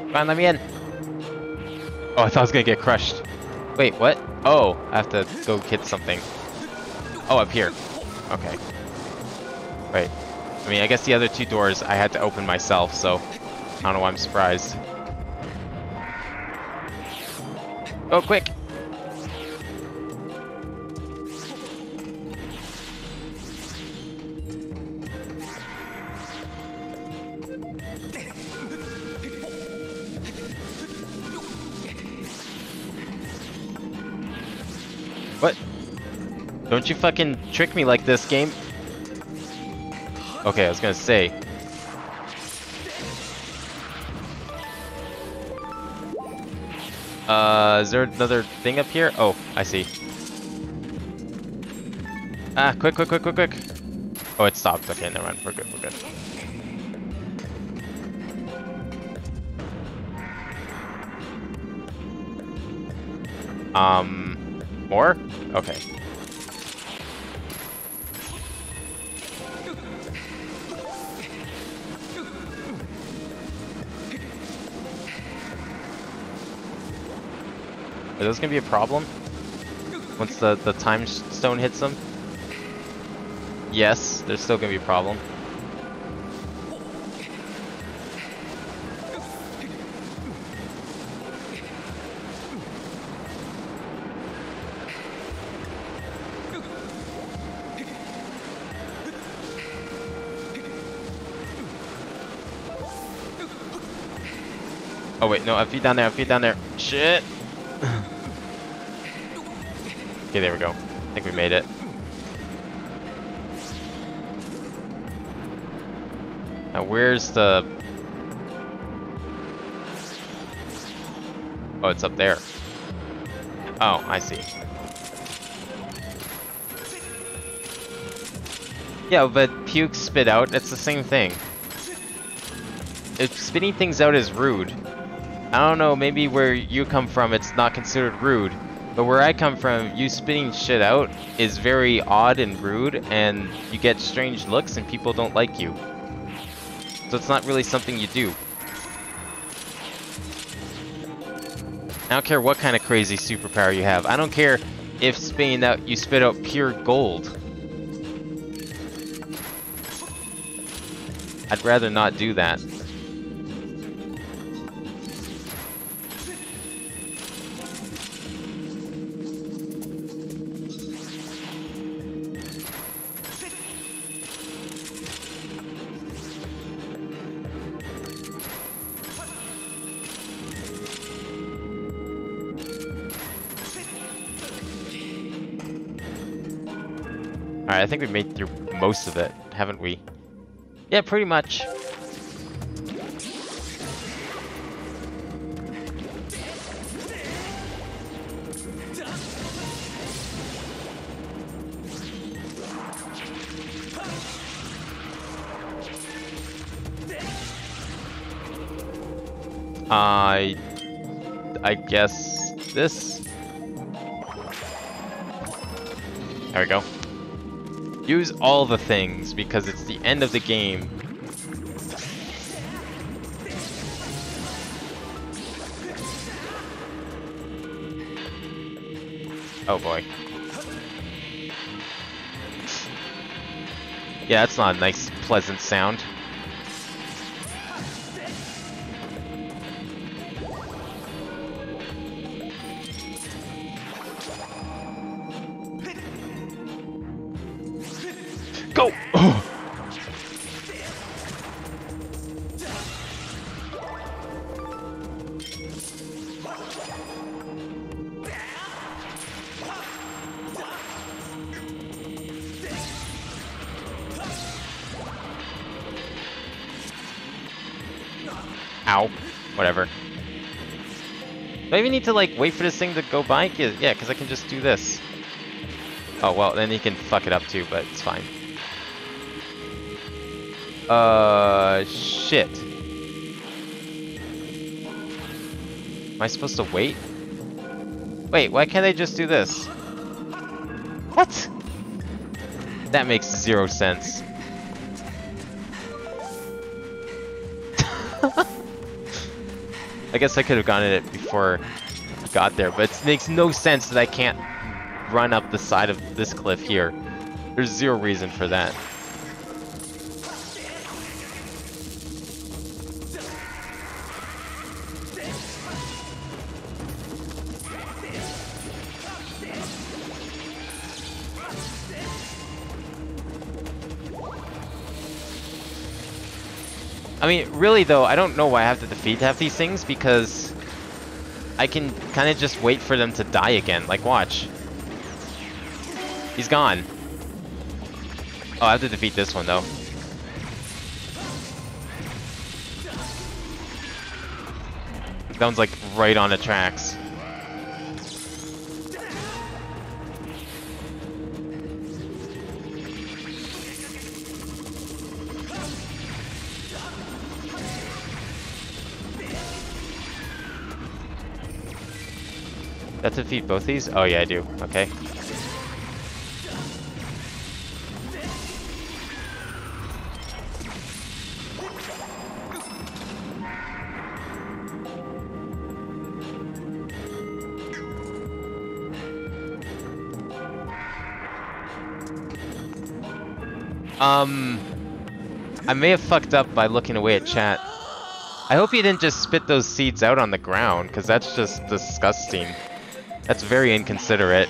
Come on, let me in. Oh, I thought I was gonna get crushed. Wait, what? Oh, I have to go hit something. Oh, up here. Okay. Wait. I mean, I guess the other two doors I had to open myself, so I don't know why I'm surprised. Oh, quick! What? Don't you fucking trick me like this, game. Okay, I was gonna say. Is there another thing up here? Oh, I see. Ah, quick. Oh, it stopped. Okay, never mind. We're good. More? Okay. Are those gonna be a problem? Once the time stone hits them? Yes, there's still gonna be a problem. Oh wait, no, I feed down there. Shit! Okay, there we go. I think we made it. Now where's the... Oh, it's up there. Oh, I see. Yeah, but puke spit out, it's the same thing. If spitting things out is rude, I don't know, maybe where you come from it's not considered rude, but where I come from, you spitting shit out is very odd and rude, and you get strange looks and people don't like you. So it's not really something you do. I don't care what kind of crazy superpower you have. I don't care if spitting out, you spit out pure gold. I'd rather not do that. Alright, I think we've made through most of it, haven't we? Yeah, pretty much. I guess this. There we go. Use all the things because it's the end of the game. Oh boy. Yeah, that's not a nice, pleasant sound. Go! Ow. Whatever. Do I even need to, like, wait for this thing to go by? Yeah, because I can just do this. Oh, well, then he can fuck it up too, but it's fine. Shit. Am I supposed to wait? Wait, why can't I just do this? What? That makes zero sense. I guess I could have gotten it before I got there, but it makes no sense that I can't run up the side of this cliff here. There's zero reason for that. I mean, really though, I don't know why I have to defeat half these things, because I can kind of just wait for them to die again. Like, watch. He's gone. Oh, I have to defeat this one though. That one's like right on the tracks. That defeat both these? Oh yeah, I do. Okay. I may have fucked up by looking away at chat. I hope you didn't just spit those seeds out on the ground, because that's just disgusting. That's very inconsiderate.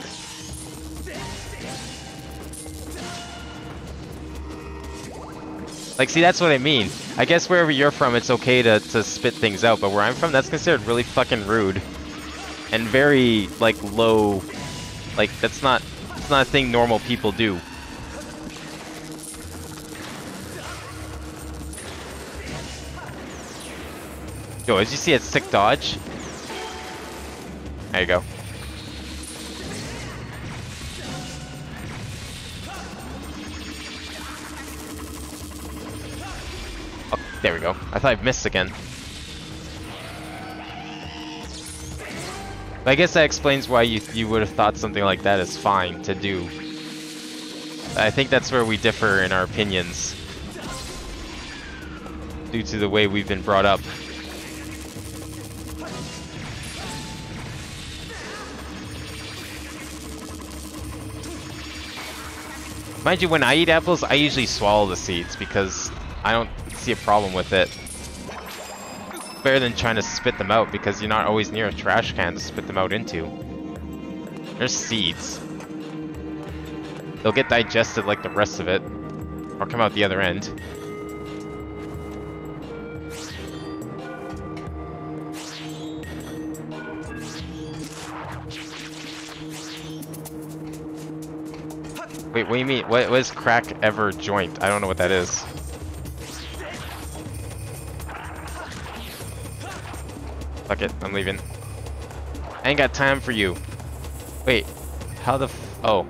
Like, see, that's what I mean. I guess wherever you're from, it's okay to spit things out, but where I'm from, that's considered really fucking rude. And very, like, low... Like, it's not a thing normal people do. Yo, as you see, it's sick dodge. There you go. Oh, there we go. I thought I missed again. But I guess that explains why you would have thought something like that is fine to do. I think that's where we differ in our opinions. Due to the way we've been brought up. Mind you, when I eat apples, I usually swallow the seeds because I don't see a problem with it. Better than trying to spit them out because you're not always near a trash can to spit them out into. There's seeds. They'll get digested like the rest of it, or come out the other end. Wait, what do you mean? What is crack ever joint? I don't know what that is. Fuck it, I'm leaving. I ain't got time for you. Wait, how the oh.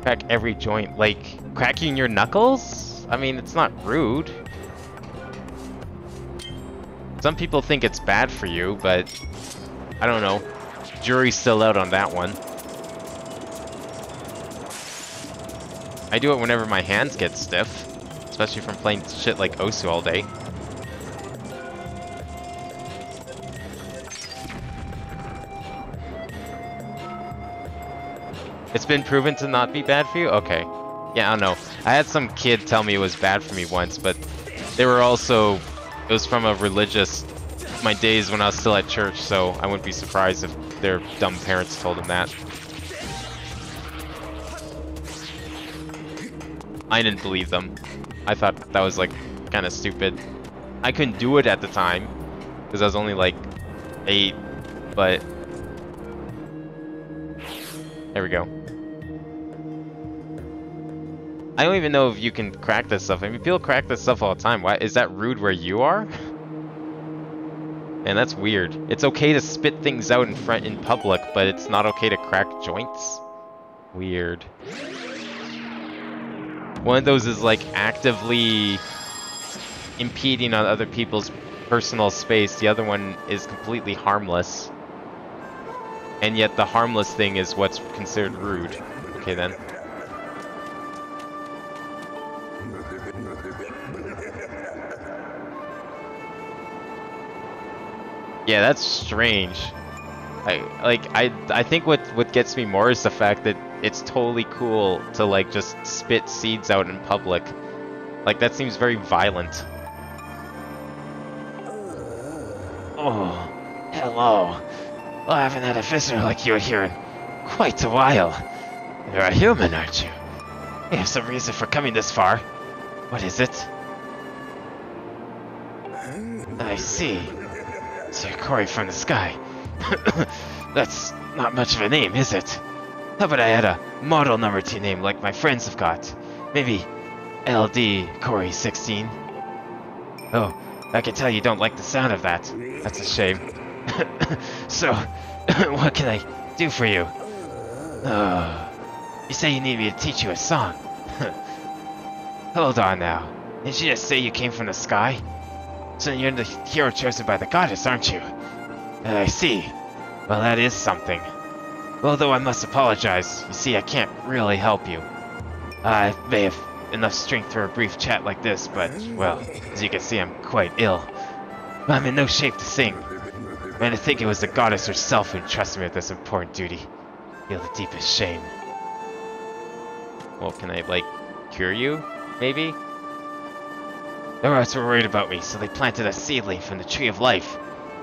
Crack every joint, like cracking your knuckles? I mean, it's not rude. Some people think it's bad for you, but I don't know. Jury's still out on that one. I do it whenever my hands get stiff, especially from playing shit like Osu all day. It's been proven to not be bad for you? Okay. Yeah, I don't know. I had some kid tell me it was bad for me once, but they were also... It was from a religious... My days when I was still at church, so I wouldn't be surprised if their dumb parents told them that. I didn't believe them. I thought that was like kind of stupid. I couldn't do it at the time because I was only like 8, but there we go. I don't even know if you can crack this stuff. I mean, people crack this stuff all the time. Why is that rude where you are? Man, that's weird. It's okay to spit things out in front in public, but it's not okay to crack joints? Weird. One of those is like actively impeding on other people's personal space. The other one is completely harmless. And yet the harmless thing is what's considered rude. Okay then. Yeah, that's strange. I think what gets me more is the fact that it's totally cool to like just spit seeds out in public. Like that seems very violent. Oh, hello. Well, I haven't had a visitor like you here in quite a while. You're a human, aren't you? You have some reason for coming this far. What is it? I see. So you're Corey from the sky. That's not much of a name, is it? How about I add a model number to your name like my friends have got? Maybe LD Corey 16. Oh, I can tell you don't like the sound of that. That's a shame. So, what can I do for you? You say you need me to teach you a song. Hold on now. Didn't you just say you came from the sky? So you're the hero chosen by the goddess, aren't you? I see. Well, that is something. Although I must apologize. You see, I can't really help you. I may have enough strength for a brief chat like this, but, well, as you can see, I'm quite ill. I'm in no shape to sing. And I think it was the goddess herself who entrusted me with this important duty. I feel the deepest shame. Well, can I, like, cure you? Maybe? The rats were worried about me, so they planted a seedling from the Tree of Life.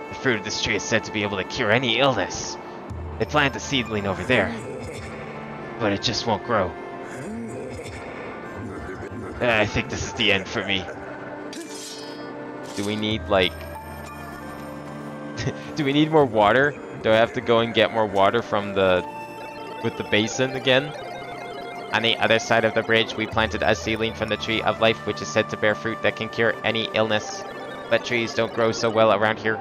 The fruit of this tree is said to be able to cure any illness. They planted the seedling over there, but it just won't grow. I think this is the end for me. Do we need, like... Do we need more water? Do I have to go and get more water from the... with the basin again? On the other side of the bridge, we planted a seedling from the Tree of Life, which is said to bear fruit that can cure any illness. But trees don't grow so well around here.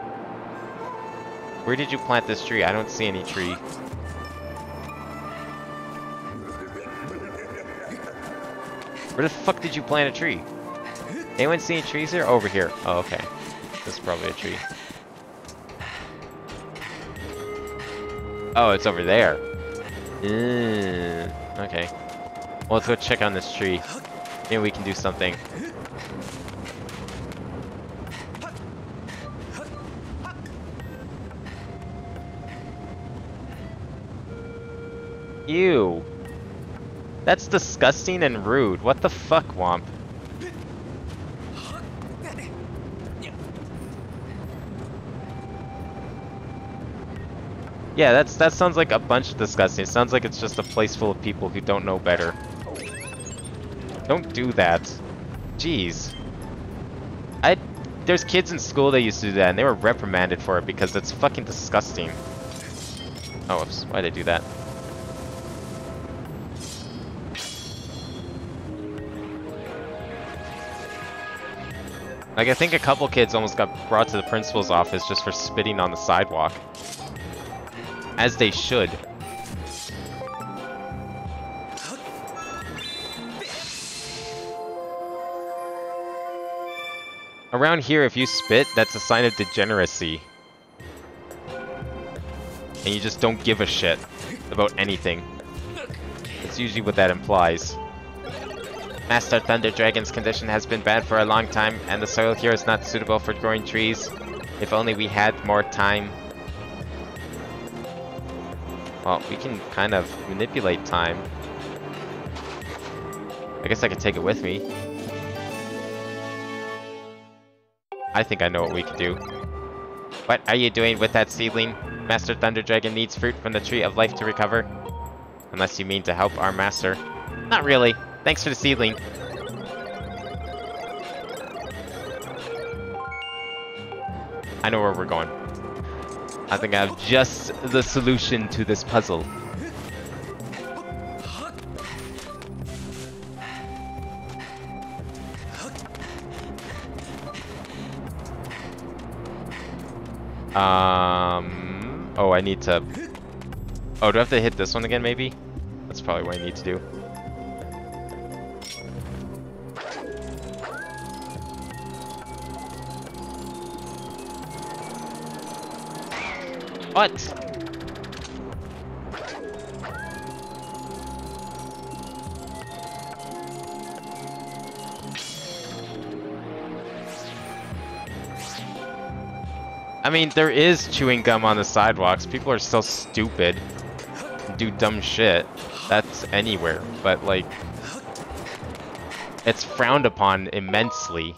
Where did you plant this tree? I don't see any tree. Where the fuck did you plant a tree? Anyone see any trees here? Over here. Oh, okay. This is probably a tree. Oh, it's over there. Okay. Well, let's go check on this tree. Maybe we can do something. Ew. That's disgusting and rude. What the fuck, Womp? Yeah, that sounds like a bunch of disgusting. It sounds like it's just a place full of people who don't know better. Don't do that. Jeez. There's kids in school that used to do that, and they were reprimanded for it because it's fucking disgusting. Oh, whoops. Why'd I do that? Like, I think a couple kids almost got brought to the principal's office just for spitting on the sidewalk. As they should. Around here, if you spit, that's a sign of degeneracy. And you just don't give a shit about anything. That's usually what that implies. Master Thunder Dragon's condition has been bad for a long time, and the soil here is not suitable for growing trees. If only we had more time. Well, we can kind of manipulate time. I guess I could take it with me. I think I know what we could do. What are you doing with that seedling? Master Thunder Dragon needs fruit from the Tree of Life to recover. Unless you mean to help our master. Not really. Thanks for the seedling. I know where we're going. I think I have just the solution to this puzzle. Oh, I need to... Oh, do I have to hit this one again, maybe? That's probably what I need to do. What? I mean, there is chewing gum on the sidewalks. People are still stupid. Do dumb shit. That's anywhere. But, like... it's frowned upon immensely.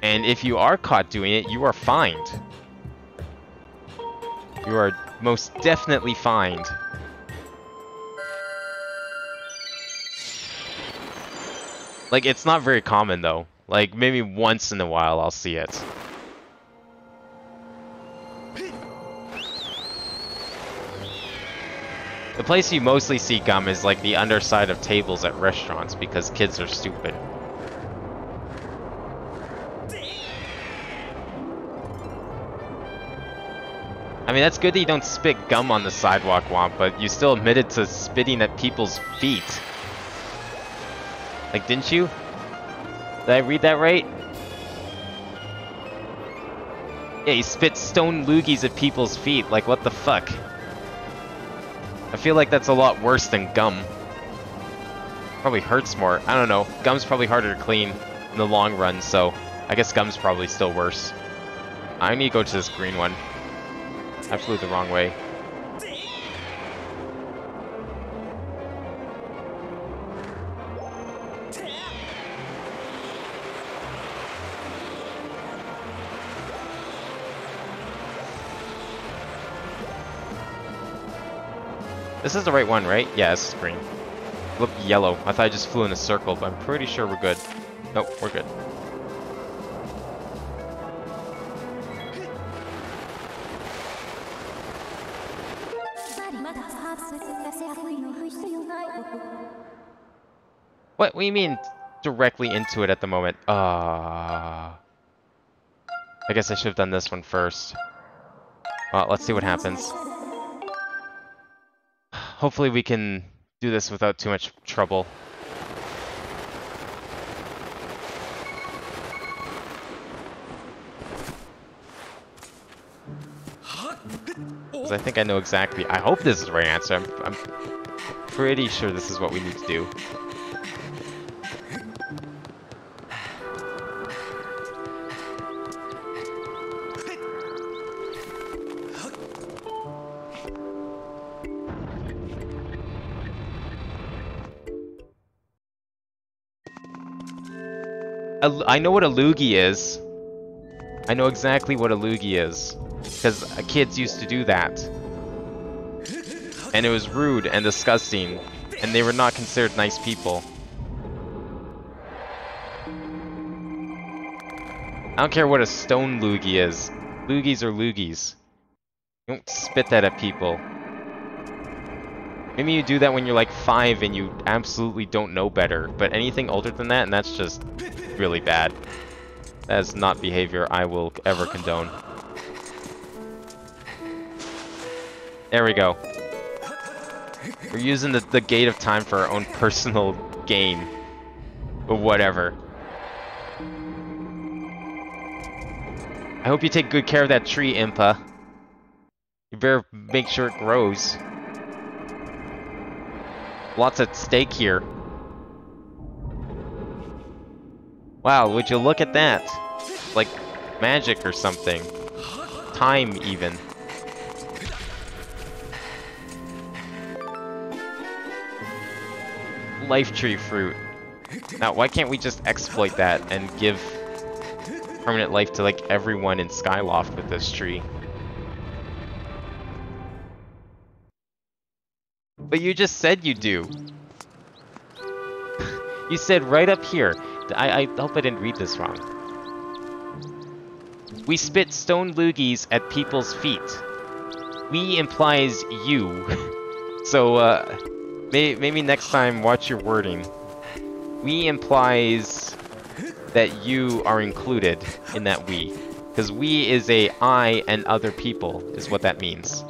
And if you are caught doing it, you are fined. You are most definitely fined. Like, it's not very common, though. Like, maybe once in a while I'll see it. The place you mostly see gum is, like, the underside of tables at restaurants, because kids are stupid. I mean, that's good that you don't spit gum on the sidewalk, Womp, but you still admitted to spitting at people's feet. Like, didn't you? Did I read that right? Yeah, you spit stone loogies at people's feet. Like, what the fuck? I feel like that's a lot worse than gum. Probably hurts more. I don't know. Gum's probably harder to clean in the long run, so I guess gum's probably still worse. I need to go to this green one. I flew the wrong way. This is the right one, right? Yeah, this is green. Look, yellow. I thought I just flew in a circle, but I'm pretty sure we're good. Nope, we're good. What do you mean directly into it at the moment? I guess I should have done this one first. Well, let's see what happens. Hopefully we can do this without too much trouble. Because I think I know exactly. I hope this is the right answer. I'm pretty sure this is what we need to do. I know what a loogie is. I know exactly what a loogie is. Because kids used to do that. And it was rude and disgusting. And they were not considered nice people. I don't care what a stone loogie is. Loogies are loogies. You don't spit that at people. Maybe you do that when you're like 5 and you absolutely don't know better. But anything older than that, and that's just really bad. That is not behavior I will ever condone. There we go. We're using the gate of time for our own personal gain. But whatever. I hope you take good care of that tree, Impa. You better make sure it grows. Lots at stake here. Wow, would you look at that? Like magic or something. Time, even. Life tree fruit. Now, why can't we just exploit that and give permanent life to like everyone in Skyloft with this tree? But you just said you do. You said right up here. I hope I didn't read this wrong. We spit stone loogies at people's feet. We implies you. So, maybe next time watch your wording. We implies that you are included in that we. Because we is a I and other people, is what that means.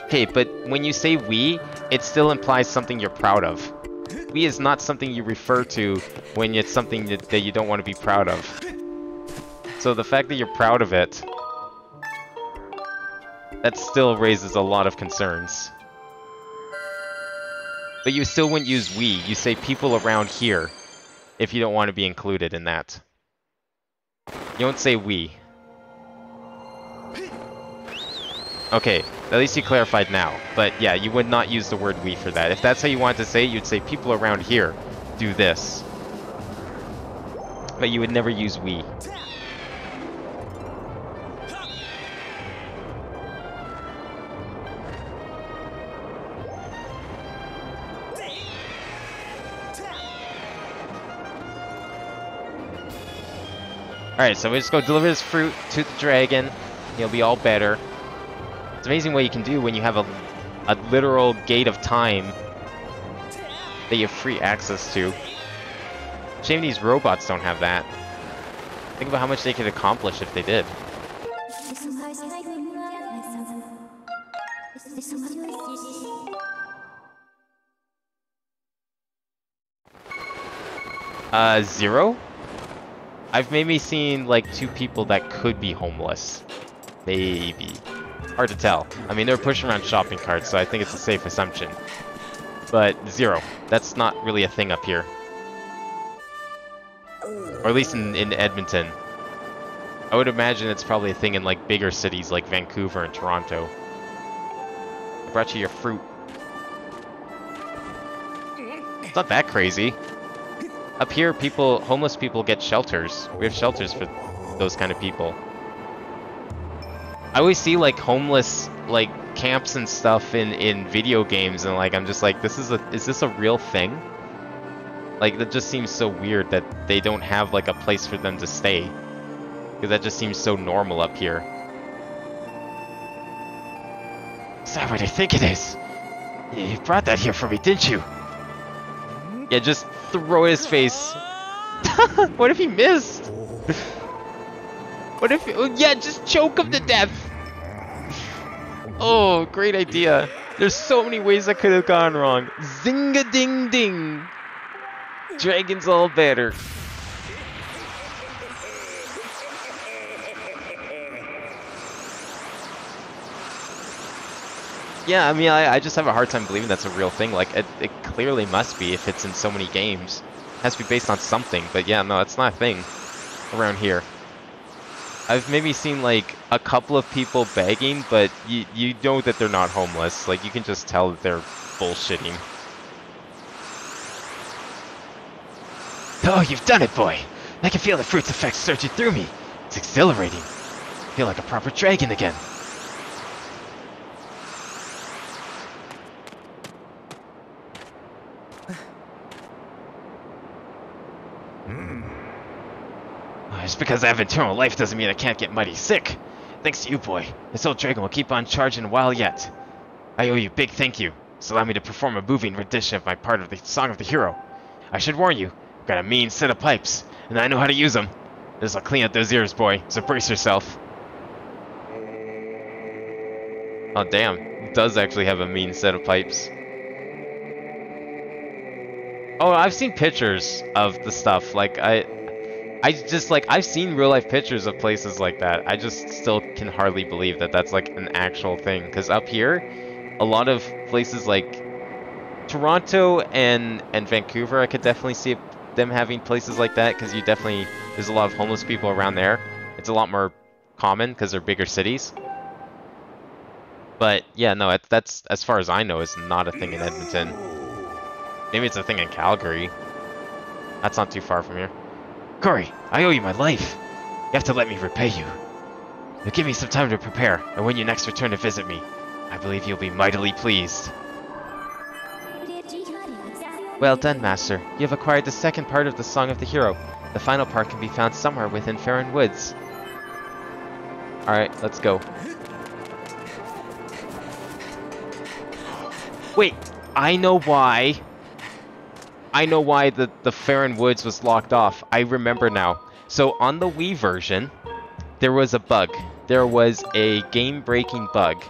Okay, but when you say we, it still implies something you're proud of. We is not something you refer to when it's something that you don't want to be proud of. So the fact that you're proud of it, that still raises a lot of concerns. But you still wouldn't use we. You say people around here if you don't want to be included in that. You don't say we. Okay, at least you clarified now. But yeah, you would not use the word we for that. If that's how you wanted to say it, you'd say people around here do this. But you would never use we. Alright, so we just go deliver this fruit to the dragon. He'll be all better. It's amazing what you can do when you have a literal gate of time that you have free access to. Shame these robots don't have that. Think about how much they could accomplish if they did. Zero? I've maybe seen like 2 people that could be homeless. Maybe. Hard to tell. I mean, they're pushing around shopping carts, so I think it's a safe assumption. But 0. That's not really a thing up here. Or at least in Edmonton. I would imagine it's probably a thing in like bigger cities like Vancouver and Toronto. I brought you your fruit. It's not that crazy. Up here, homeless people get shelters. We have shelters for those kind of people. I always see like homeless like camps and stuff in video games, and like I'm just like, is this a real thing? Like that just seems so weird that they don't have like a place for them to stay, because that just seems so normal up here. Is that what I think it is? You brought that here for me, didn't you? Yeah, just throw his face. What if he missed? What if... yeah, just choke him to death. Oh, great idea. There's so many ways that could have gone wrong. Zinga-ding-ding. Dragon's all better. Yeah, I mean, I just have a hard time believing that's a real thing. Like, it clearly must be if it's in so many games. It has to be based on something, but yeah, no, it's not a thing around here. I've maybe seen, like, a couple of people begging, but you know that they're not homeless. Like, you can just tell that they're bullshitting. Oh, you've done it, boy! I can feel the fruit's effects surging through me. It's exhilarating. I feel like a proper dragon again. Just because I have eternal life doesn't mean I can't get mighty sick. Thanks to you, boy. This old dragon will keep on charging a while yet. I owe you a big thank you. So allow me to perform a moving rendition of my part of the Song of the Hero. I should warn you, I've got a mean set of pipes, and I know how to use them. This'll clean up those ears, boy, so brace yourself. Oh, damn. It does actually have a mean set of pipes. Oh, I've seen pictures of the stuff. Like, I just, like, I've seen real-life pictures of places like that. I just still can hardly believe that that's, like, an actual thing. Because up here, a lot of places like Toronto and Vancouver, I could definitely see them having places like that. Because there's a lot of homeless people around there. It's a lot more common because they're bigger cities. But, yeah, no, that's, as far as I know, is not a thing in Edmonton. Maybe it's a thing in Calgary. That's not too far from here. Corey, I owe you my life. You have to let me repay you. Now give me some time to prepare, and when you next return to visit me, I believe you'll be mightily pleased. Well done, Master. You have acquired the second part of the Song of the Hero. The final part can be found somewhere within Faron Woods. Alright, let's go. Wait, I know why. I know why the Faron Woods was locked off. I remember now. So on the Wii version, there was a bug. There was a game-breaking bug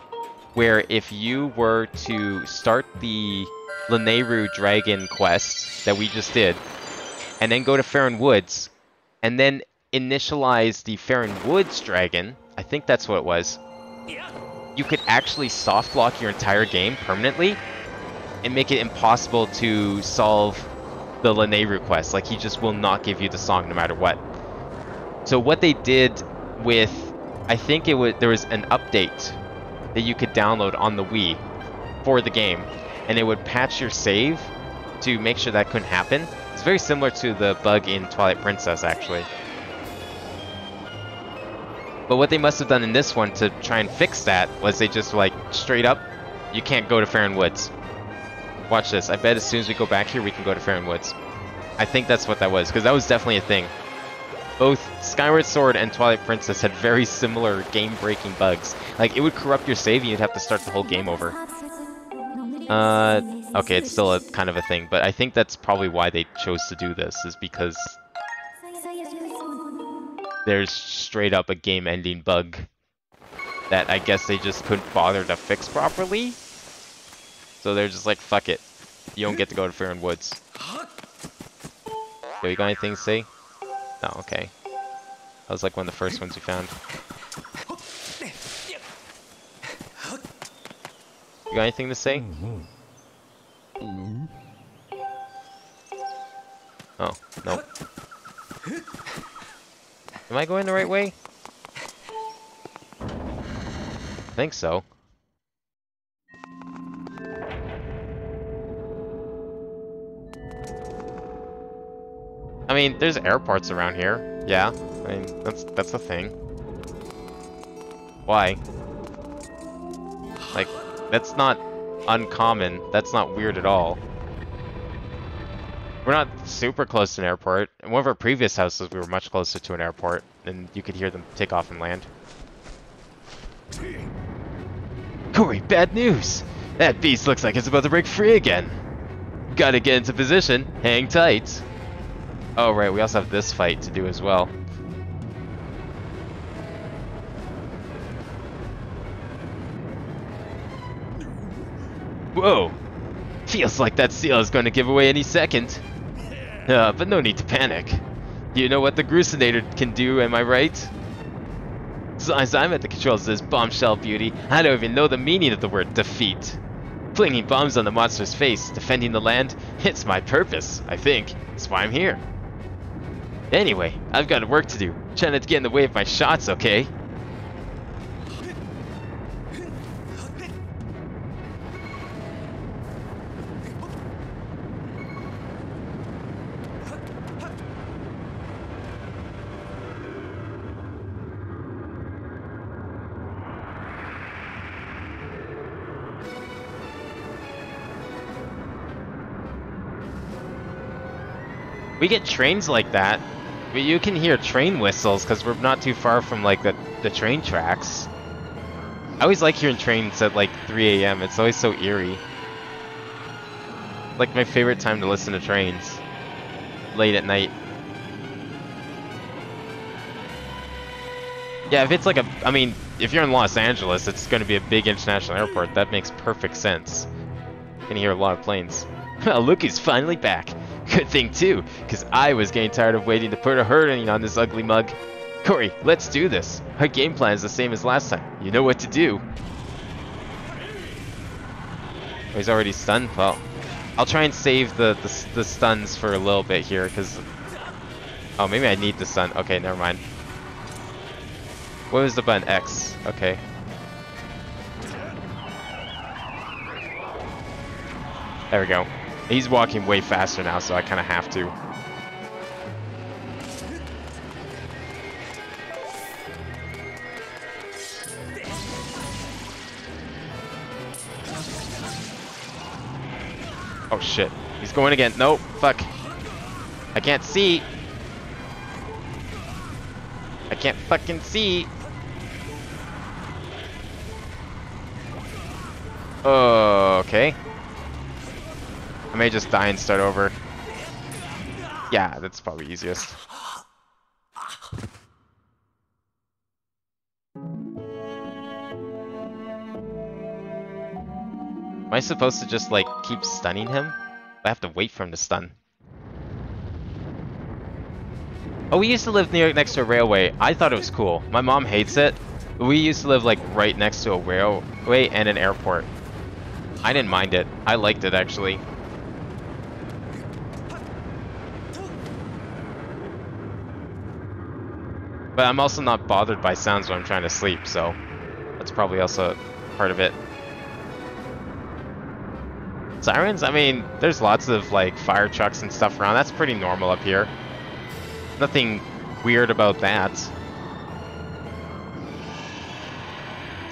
where if you were to start the Lanayru Dragon quest that we just did, and then go to Faron Woods, and then initialize the Faron Woods Dragon, I think that's what it was, you could actually soft lock your entire game permanently and make it impossible to solve the Lanayru quest. Like, he just will not give you the song no matter what. So what they did with, I think there was an update that you could download on the Wii for the game, and it would patch your save to make sure that couldn't happen. It's very similar to the bug in Twilight Princess, actually. But what they must have done in this one to try and fix that was they just, like, straight up, you can't go to Faron Woods. Watch this. I bet as soon as we go back here, we can go to Faron Woods. I think that's what that was, because that was definitely a thing. Both Skyward Sword and Twilight Princess had very similar game-breaking bugs. Like, it would corrupt your save and you'd have to start the whole game over. Okay, it's still a kind of a thing, but I think that's probably why they chose to do this, is because there's straight up a game-ending bug that I guess they just couldn't bother to fix properly. So they're just like, fuck it. You don't get to go to Faron Woods. Yo, you got anything to say? No, okay. That was like one of the first ones we found. You got anything to say? Oh, no. Am I going the right way? I think so. I mean, there's airports around here. Yeah, I mean, that's a thing. Why? Like, that's not uncommon. That's not weird at all. We're not super close to an airport. In one of our previous houses, we were much closer to an airport, and you could hear them take off and land. Corey, bad news! That beast looks like it's about to break free again. Gotta get into position. Hang tight. Oh, right, we also have this fight to do as well. Whoa! Feels like that seal is going to give away any second. But no need to panic. You know what the Grucinator can do, am I right? As I'm at the controls of this bombshell beauty, I don't even know the meaning of the word defeat. Flinging bombs on the monster's face, defending the land, it's my purpose, I think. That's why I'm here. Anyway, I've got work to do. Try not to get in the way of my shots, okay? We get trains like that. But you can hear train whistles because we're not too far from like the train tracks. I always like hearing trains at like 3 a.m. It's always so eerie. Like my favorite time to listen to trains. Late at night. Yeah, if it's like I mean, if you're in Los Angeles, it's going to be a big international airport. That makes perfect sense. You can hear a lot of planes. Well, look who's finally back. Good thing too, because I was getting tired of waiting to put a hurting on this ugly mug. Corey, let's do this. Our game plan is the same as last time. You know what to do. Oh, he's already stunned? Well, I'll try and save the stuns for a little bit here, because... Oh, maybe I need the stun. Okay, never mind. What was the button? X. Okay. There we go. He's walking way faster now, so I kind of have to. Oh shit. He's going again. Nope. Fuck. I can't see. I can't fucking see. Okay. I may just die and start over. Yeah, that's probably easiest. Am I supposed to just like keep stunning him? I have to wait for him to stun. Oh, we used to live next to a railway. I thought it was cool. My mom hates it. But we used to live like right next to a railway and an airport. I didn't mind it. I liked it actually. But I'm also not bothered by sounds when I'm trying to sleep, so that's probably also part of it. Sirens? I mean, there's lots of like fire trucks and stuff around. That's pretty normal up here. Nothing weird about that.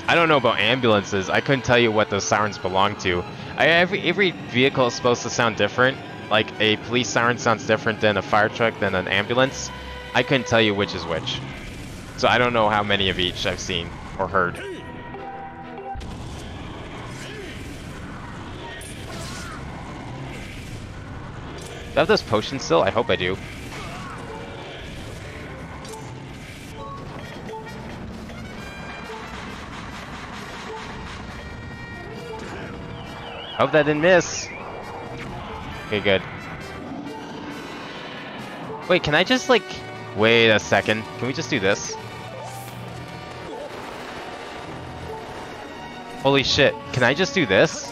I don't know about ambulances. I couldn't tell you what those sirens belong to. Every vehicle is supposed to sound different. Like a police siren sounds different than a fire truck than an ambulance. I couldn't tell you which is which. So I don't know how many of each I've seen or heard. Do I have those potions still? I hope I do. Hope that didn't miss. Okay, good. Wait, can I just like... Wait a second. Can we just do this? Holy shit. Can I just do this?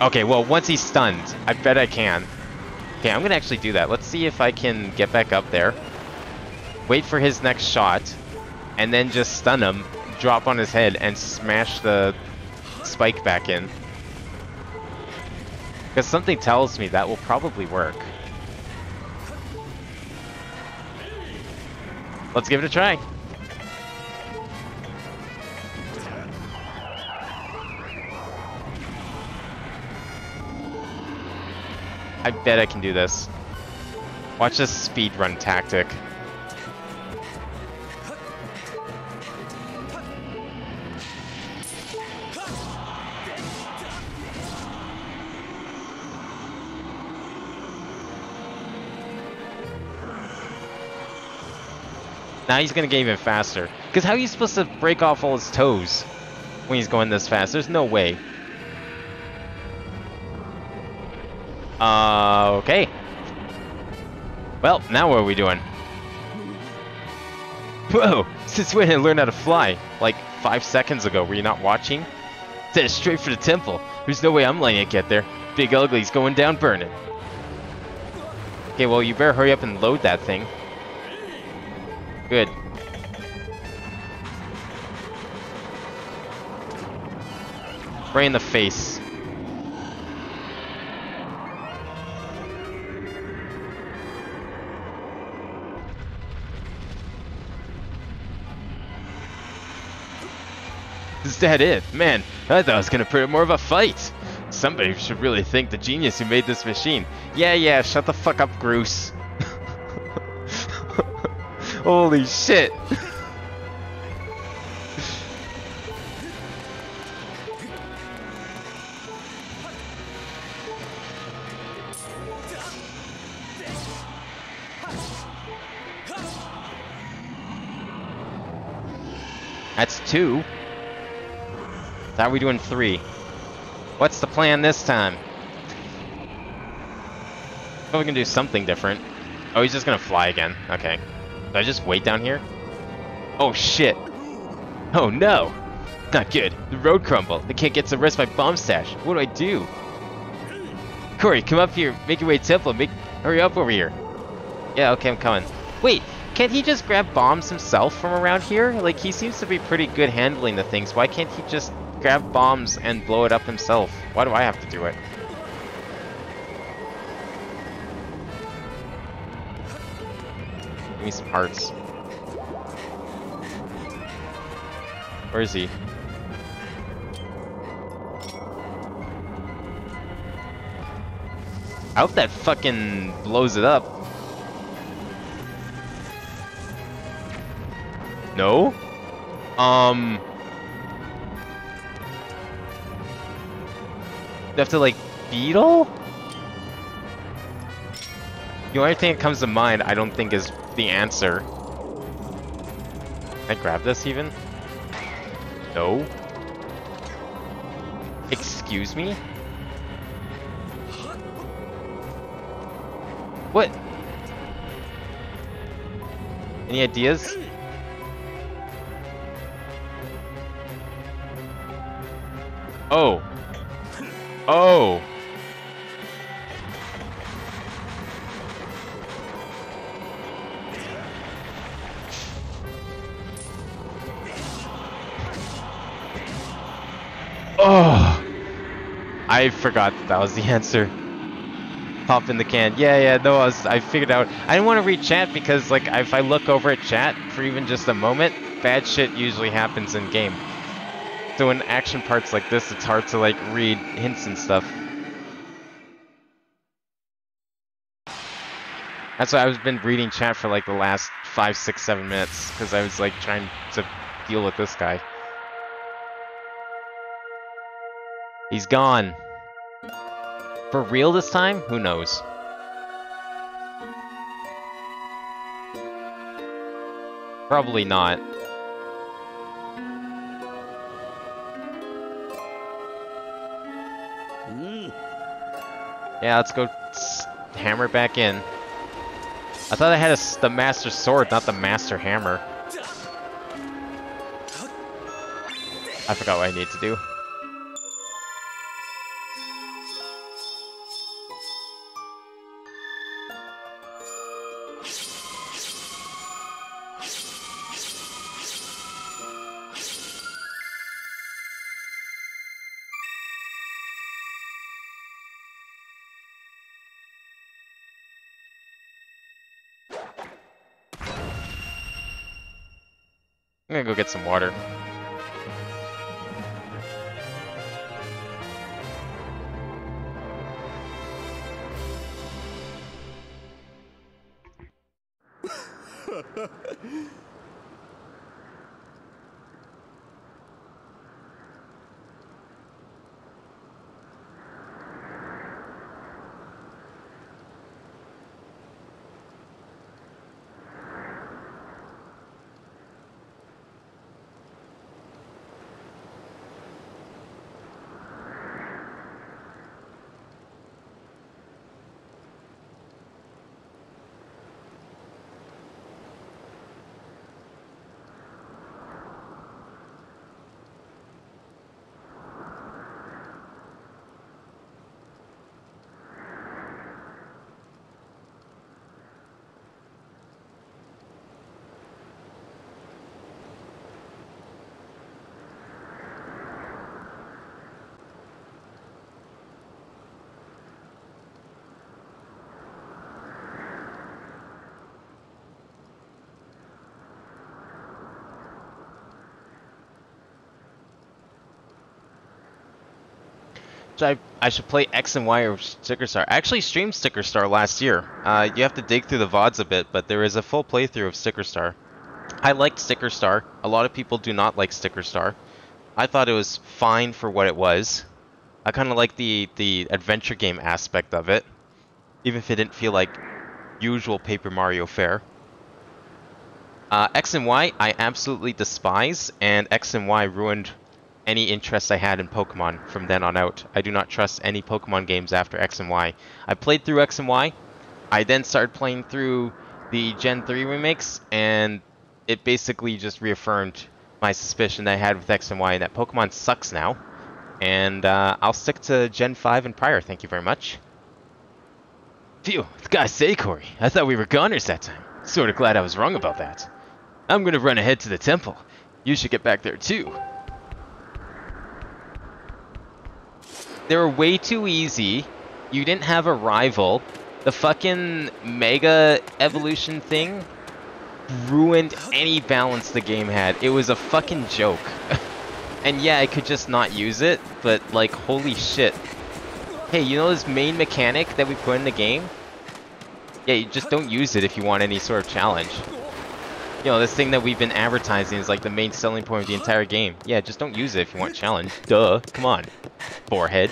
Okay, well, once he's stunned, I bet I can. Okay, I'm gonna actually do that. Let's see if I can get back up there. Wait for his next shot, and then just stun him, drop on his head, and smash the spike back in. Because something tells me that will probably work. Let's give it a try. I bet I can do this. Watch this speedrun tactic. Now he's gonna get even faster. Because how are you supposed to break off all his toes? when he's going this fast. There's no way. Okay. Well, now what are we doing? Whoa! Since when did I learn how to fly? Like 5 seconds ago. Were you not watching? Said straight for the temple. There's no way I'm letting it get there. Big Ugly's going down burning. Okay, well, you better hurry up and load that thing. Good. Right in the face. Is that it? Man, I thought I was gonna put up more of a fight. Somebody should really thank the genius who made this machine. Yeah, shut the fuck up, Groose. Holy shit. That's 2. How are we doing 3? What's the plan this time? Oh, we can do something different. Oh, he's just gonna fly again. Okay. Do I just wait down here? Oh shit. Oh no! Not good. The road crumbled. I can't get to rest my bomb stash. What do I do? Corey, come up here. Make your way to temple. Hurry up over here. Yeah, okay, I'm coming. Wait, can't he just grab bombs himself from around here? Like, he seems to be pretty good handling the things. Why can't he just grab bombs and blow it up himself? Why do I have to do it? Give me some hearts. Where is he? I hope that fucking blows it up. No? You have to, like, beetle? The only thing that comes to mind, I don't think, is the answer. Can I grab this, even? No? Excuse me? What? Any ideas? Oh. Oh. Oh. I forgot that was the answer. Pop in the can. Yeah, no, I figured out. I didn't want to read chat because, like, if I look over at chat for even just a moment, bad shit usually happens in game. So in action parts like this, it's hard to, like, read hints and stuff. That's why I've been reading chat for, like, the last 5, 6, 7 minutes, because I was, like, trying to deal with this guy. He's gone. For real this time? Who knows? Probably not. Yeah, let's go hammer back in. I thought I had the Master Sword, not the Master Hammer. I forgot what I need to do. I'm gonna go get some water. I should play X and Y or Sticker Star. I actually streamed Sticker Star last year. You have to dig through the VODs a bit, but there is a full playthrough of Sticker Star. I liked Sticker Star. A lot of people do not like Sticker Star. I thought it was fine for what it was. I kind of like the adventure game aspect of it, even if it didn't feel like usual Paper Mario fare. X and Y I absolutely despise, and X and Y ruined any interest I had in Pokemon from then on out. I do not trust any Pokemon games after X and Y. I played through X and Y. I then started playing through the Gen 3 remakes, and it basically just reaffirmed my suspicion that I had with X and Y, and that Pokemon sucks now. And I'll stick to Gen 5 and prior, thank you very much. Phew, gotta say, Corey, I thought we were goners that time. Sorta glad I was wrong about that. I'm gonna run ahead to the temple. You should get back there too. They were way too easy. You didn't have a rival. The fucking Mega Evolution thing ruined any balance the game had. It was a fucking joke. And yeah, I could just not use it, but like, holy shit. Hey, you know this main mechanic that we put in the game? Yeah, you just don't use it if you want any sort of challenge. You know, this thing that we've been advertising is like the main selling point of the entire game. Yeah, just don't use it if you want challenge. Duh, come on, forehead.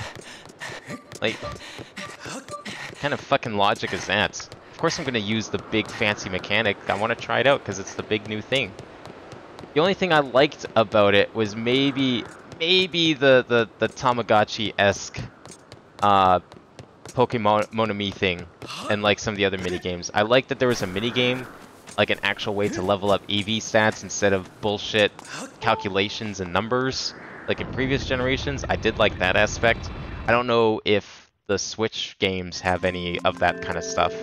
Like, what kind of fucking logic is that? Of course I'm gonna use the big fancy mechanic. I want to try it out because it's the big new thing. The only thing I liked about it was maybe the Tamagotchi-esque Pokemon Monami thing, and like some of the other mini games. I liked that there was a mini game, like an actual way to level up EV stats instead of bullshit calculations and numbers like in previous generations. I did like that aspect. I don't know if the Switch games have any of that kind of stuff.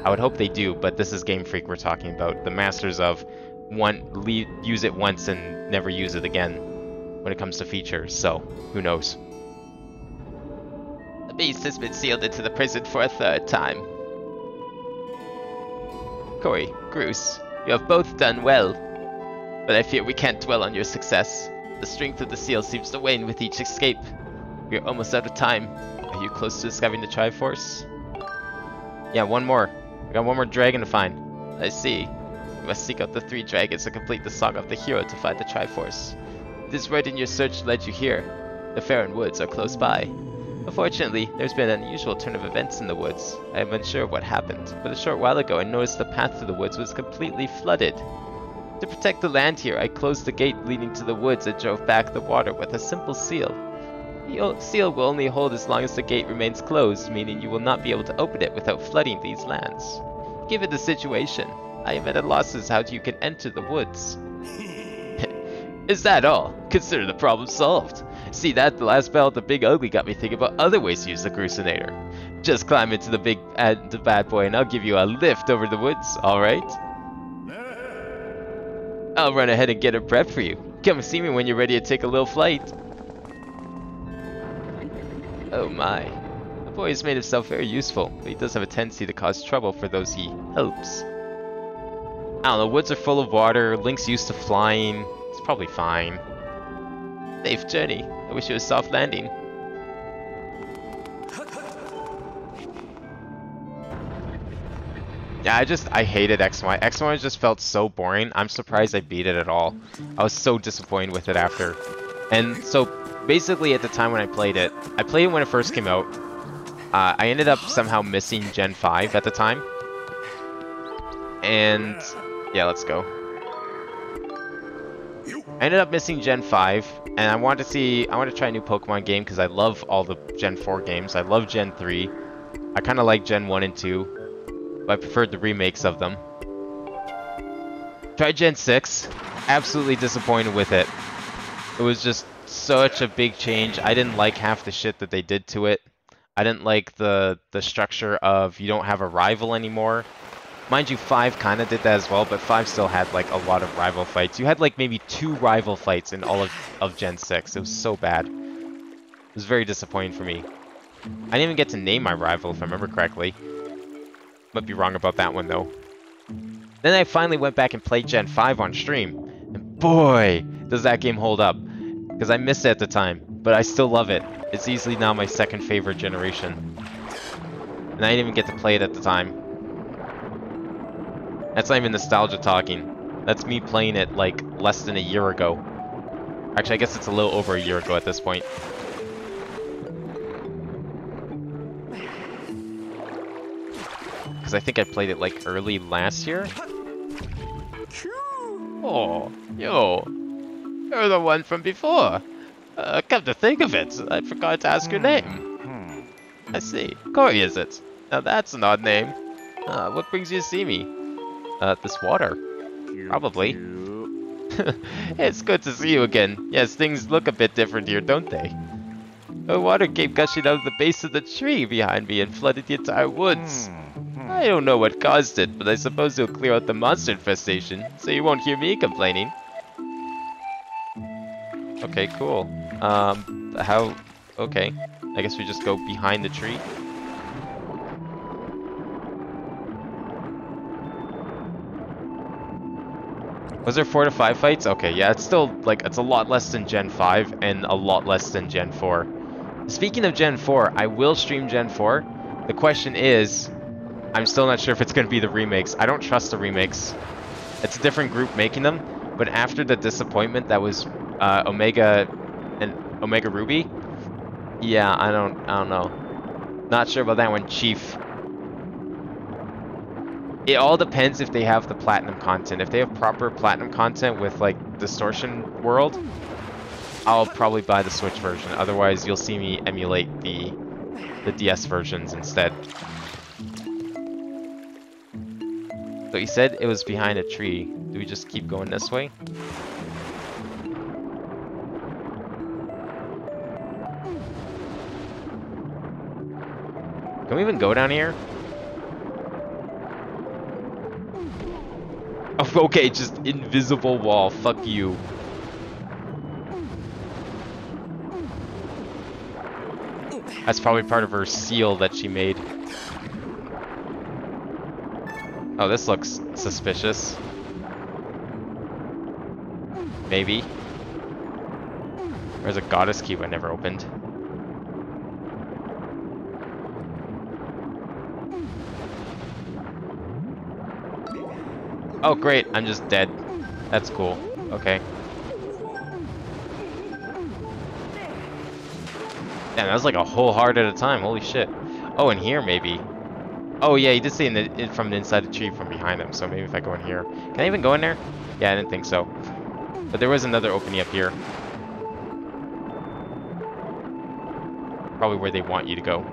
I would hope they do, but this is Game Freak we're talking about. The masters of use it once and never use it again when it comes to features, so who knows. The beast has been sealed into the prison for a third time. Corey, Bruce, you have both done well, but I fear we can't dwell on your success. The strength of the seal seems to wane with each escape. We are almost out of time. Are you close to discovering the Triforce? Yeah, one more. We got one more dragon to find. I see. You must seek out the 3 dragons to complete the Song of the Hero to find the Triforce. This road in your search led you here. The Faron Woods are close by. Unfortunately, there's been an unusual turn of events in the woods. I am unsure of what happened, but a short while ago I noticed the path to the woods was completely flooded. To protect the land here, I closed the gate leading to the woods and drove back the water with a simple seal. The seal will only hold as long as the gate remains closed, meaning you will not be able to open it without flooding these lands. Given the situation, I am at a loss as how you can enter the woods. Is that all? Consider the problem solved. See that? The last battle with the Big Ugly got me thinking about other ways to use the Crucinator. Just climb into the bad boy and I'll give you a lift over the woods, alright? I'll run ahead and get it prepped for you. Come see me when you're ready to take a little flight. Oh my. The boy has made himself very useful, but he does have a tendency to cause trouble for those he helps. I don't know, woods are full of water, Link's used to flying. It's probably fine. Safe journey. I wish you a soft landing. Yeah, I hated X and Y. X and Y just felt so boring. I'm surprised I beat it at all. I was so disappointed with it after. And so basically at the time when I played it when it first came out. I ended up somehow missing Gen 5 at the time. And yeah, let's go. I ended up missing Gen 5, and I wanted to try a new Pokemon game because I love all the Gen 4 games. I love Gen 3. I kind of like Gen 1 and 2, but I preferred the remakes of them. Tried Gen 6, absolutely disappointed with it. It was just such a big change. I didn't like half the shit that they did to it. I didn't like the structure of you don't have a rival anymore. Mind you, 5 kind of did that as well, but 5 still had like a lot of rival fights. You had like maybe 2 rival fights in all of Gen 6. It was so bad. It was very disappointing for me. I didn't even get to name my rival, if I remember correctly. Might be wrong about that one, though. Then I finally went back and played Gen 5 on stream. And boy, does that game hold up. Because I missed it at the time. but I still love it. It's easily now my second favorite generation. And I didn't even get to play it at the time. That's not even nostalgia talking. That's me playing it like less than a year ago. Actually, I guess it's a little over a year ago at this point. Because I think I played it like early last year. Oh, yo. You're the one from before. Come to think of it, I forgot to ask your name. I see. Corey, is it? Now that's an odd name. What brings you to see me? This water. Probably. It's good to see you again. Yes, things look a bit different here, don't they? The water came gushing out of the base of the tree behind me and flooded the entire woods. I don't know what caused it, but I suppose it'll clear out the monster infestation, so you won't hear me complaining. Okay, cool. How... Okay. I guess we just go behind the tree. Was there 4 to 5 fights? Okay, yeah, it's still, like, it's a lot less than Gen 5 and a lot less than Gen 4. Speaking of Gen 4, I will stream Gen 4. The question is, I'm still not sure if it's going to be the remakes. I don't trust the remakes. It's a different group making them, but after the disappointment that was Omega and Omega Ruby, yeah, I don't know. Not sure about that one, Chief. It all depends if they have the platinum content. If they have proper platinum content with like Distortion World, I'll probably buy the Switch version. Otherwise, you'll see me emulate the DS versions instead. So he said it was behind a tree. Do we just keep going this way? Can we even go down here? Oh, okay, just invisible wall. Fuck you. That's probably part of her seal that she made. Oh, this looks suspicious. Maybe. There's a goddess cube I never opened. Oh great, I'm just dead. That's cool. Okay. Damn, that was like a whole heart at a time. Holy shit. Oh, in here maybe. Oh yeah, he did see from the inside the tree from behind him. So maybe if I go in here, can I even go in there? Yeah, I didn't think so. But there was another opening up here. Probably where they want you to go.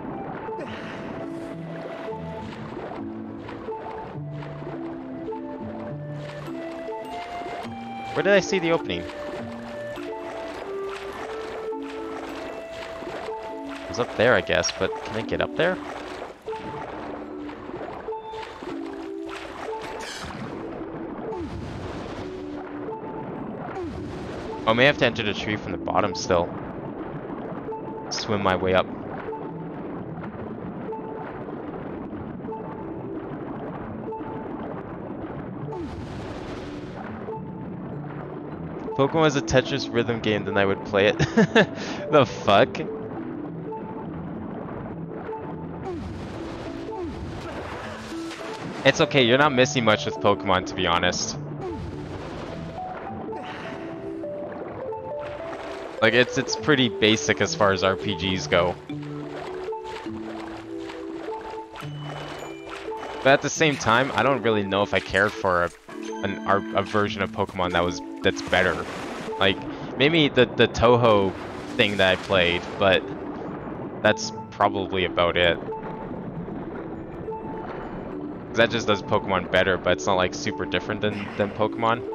Where did I see the opening? It was up there, I guess, but can I get up there? Oh, I may have to enter the tree from the bottom still. Swim my way up. If Pokemon was a Tetris rhythm game, then I would play it. The fuck? It's okay, you're not missing much with Pokemon, to be honest. Like, it's pretty basic as far as RPGs go. But at the same time, I don't really know if I cared for a version of Pokemon that's better. Like, maybe the Toho thing that I played, but that's probably about it. That just does Pokemon better, but it's not like super different than Pokemon.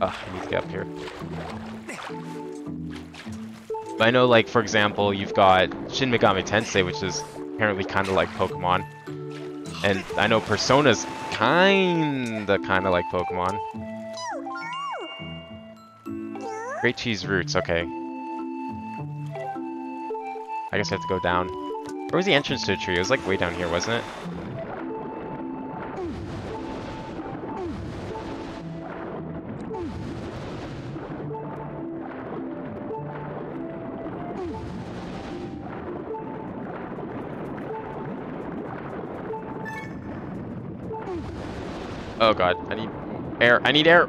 I need to get up here. But I know, like, for example, you've got Shin Megami Tensei, which is apparently kind of like Pokemon. And I know Persona's kind of like Pokemon. Great Cheese Roots, okay. I guess I have to go down. Where was the entrance to the tree? It was like way down here, wasn't it? Oh god, I need air. I need air.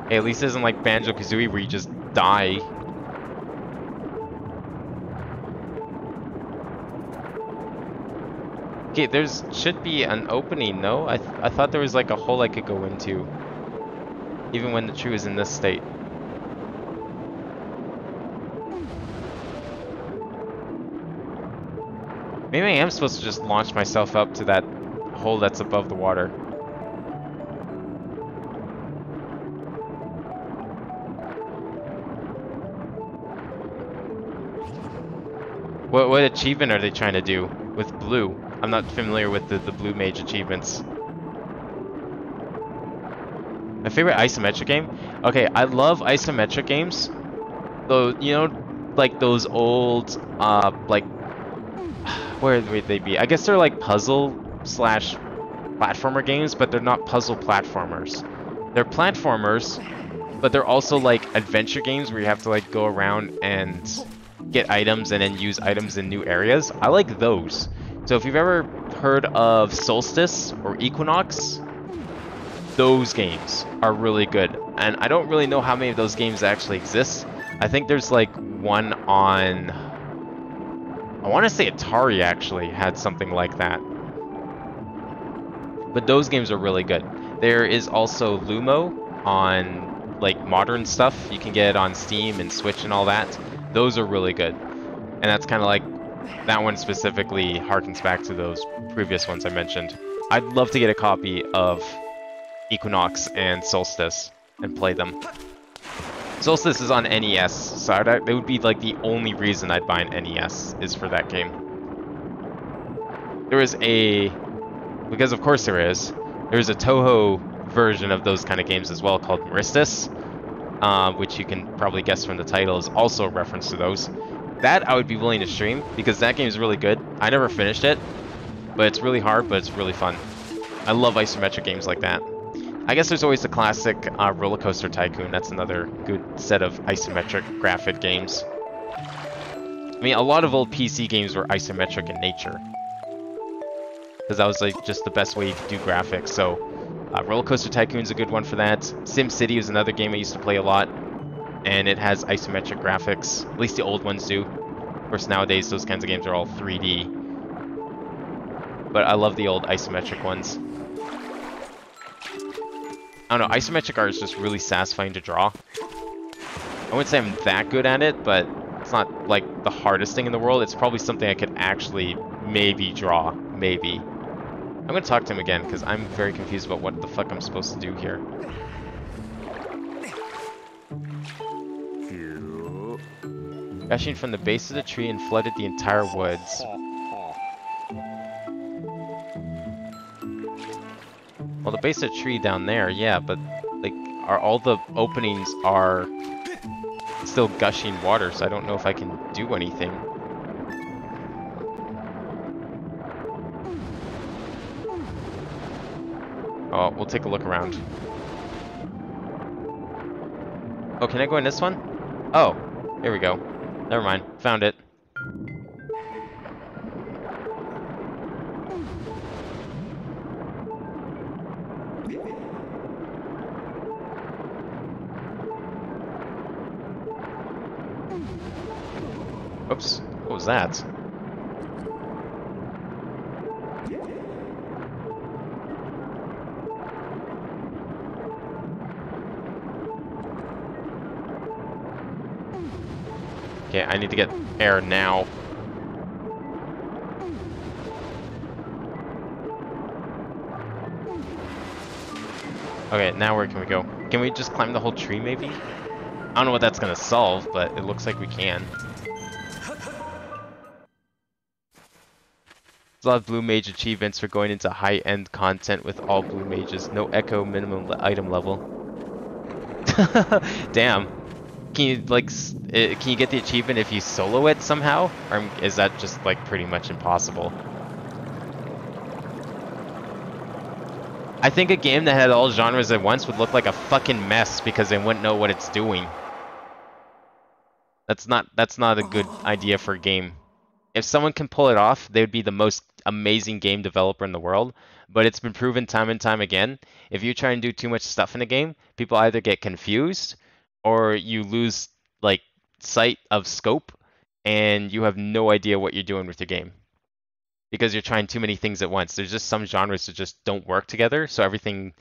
Hey, at least it isn't like Banjo-Kazooie where you just die. Okay, there's should be an opening, no? I thought there was like a hole I could go into, even when the tree was in this state. Maybe I am supposed to just launch myself up to that hole that's above the water. What achievement are they trying to do with blue? I'm not familiar with the blue mage achievements. My favorite isometric game? Okay, I love isometric games. Though, you know, like those old, like, where would they be? I guess they're like puzzle slash platformer games, but they're not puzzle platformers. They're platformers, but they're also like adventure games where you have to like go around and get items and then use items in new areas. I like those. So if you've ever heard of Solstice or Equinox, those games are really good. And I don't really know how many of those games actually exist. I think there's like one on, I want to say Atari actually had something like that. But those games are really good. There is also Lumo on like modern stuff. You can get it on Steam and Switch and all that. Those are really good. And that's kind of like, that one specifically harkens back to those previous ones I mentioned. I'd love to get a copy of Equinox and Solstice and play them. Solstice is on NES, so that would be like the only reason I'd buy an NES is for that game. There is a, because of course there's a Toho version of those kind of games as well called Maristus, which you can probably guess from the title is also a reference to those. That I would be willing to stream because that game is really good. I never finished it, but it's really hard, but it's really fun. I love isometric games like that. I guess there's always the classic Roller Coaster Tycoon. That's another good set of isometric graphic games. I mean, a lot of old PC games were isometric in nature, because that was like just the best way you could do graphics. So Roller Coaster Tycoon's a good one for that. SimCity is another game I used to play a lot, and it has isometric graphics. At least the old ones do. Of course, nowadays those kinds of games are all 3D. But I love the old isometric ones. I don't know, isometric art is just really satisfying to draw. I wouldn't say I'm that good at it, but it's not like the hardest thing in the world. It's probably something I could actually maybe draw. Maybe. I'm gonna talk to him again, because I'm very confused about what the fuck I'm supposed to do here. Crashing from the base of the tree and flooded the entire woods. Well, the base of the tree down there, yeah, but like, all the openings are still gushing water, so I don't know if I can do anything. Oh, we'll take a look around. Oh, can I go in this one? Oh, here we go. Never mind, found it. Oops, what was that? Okay, I need to get air now. Okay, now where can we go? Can we just climb the whole tree, maybe? I don't know what that's gonna solve, but it looks like we can. There's a lot of Blue Mage achievements for going into high-end content with all Blue Mages. No echo, minimum item level. Damn. Can you, like, can you get the achievement if you solo it somehow? Or is that just, like, pretty much impossible? I think a game that had all genres at once would look like a fucking mess because they wouldn't know what it's doing. That's not a good idea for a game. If someone can pull it off, they would be the most amazing game developer in the world. But it's been proven time and time again. If you try and do too much stuff in a game, people either get confused or you lose like sight of scope and you have no idea what you're doing with your game. Because you're trying too many things at once. There's just some genres that just don't work together, so everything,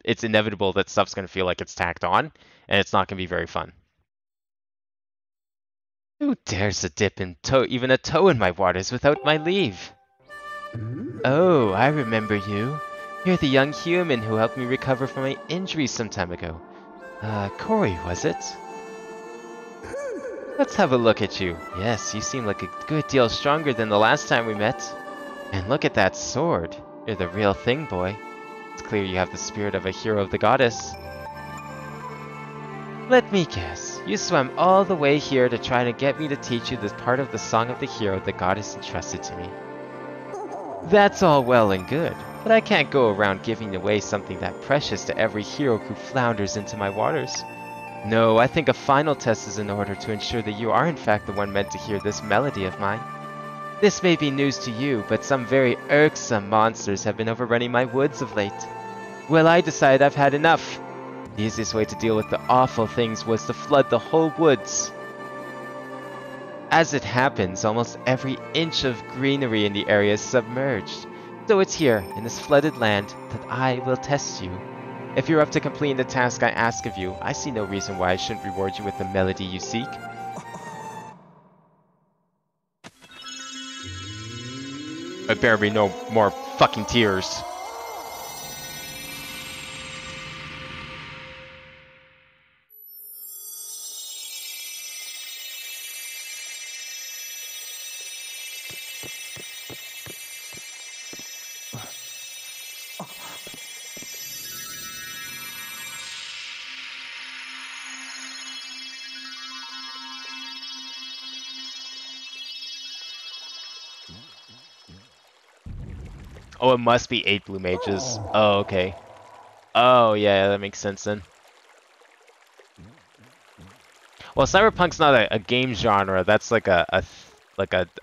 it's inevitable that stuff's going to feel like it's tacked on, and it's not going to be very fun. Who dares to dip even a toe in my waters without my leave? Oh, I remember you. You're the young human who helped me recover from my injuries some time ago. Corey, was it? Let's have a look at you. Yes, you seem like a good deal stronger than the last time we met. And look at that sword. You're the real thing, boy. It's clear you have the spirit of a hero of the goddess. Let me guess. You swam all the way here to try to get me to teach you this part of the song of the hero the goddess entrusted to me. That's all well and good, but I can't go around giving away something that precious to every hero who flounders into my waters. No, I think a final test is in order to ensure that you are in fact the one meant to hear this melody of mine. This may be news to you, but some very irksome monsters have been overrunning my woods of late. Well, I decided I've had enough. The easiest way to deal with the awful things was to flood the whole woods. As it happens, almost every inch of greenery in the area is submerged. So it's here, in this flooded land, that I will test you. If you're up to completing the task I ask of you, I see no reason why I shouldn't reward you with the melody you seek. There better be no more fucking tears. Oh, it must be 8 blue mages. Oh, okay. Oh, yeah, that makes sense then. Well, Cyberpunk's not a game genre. That's like a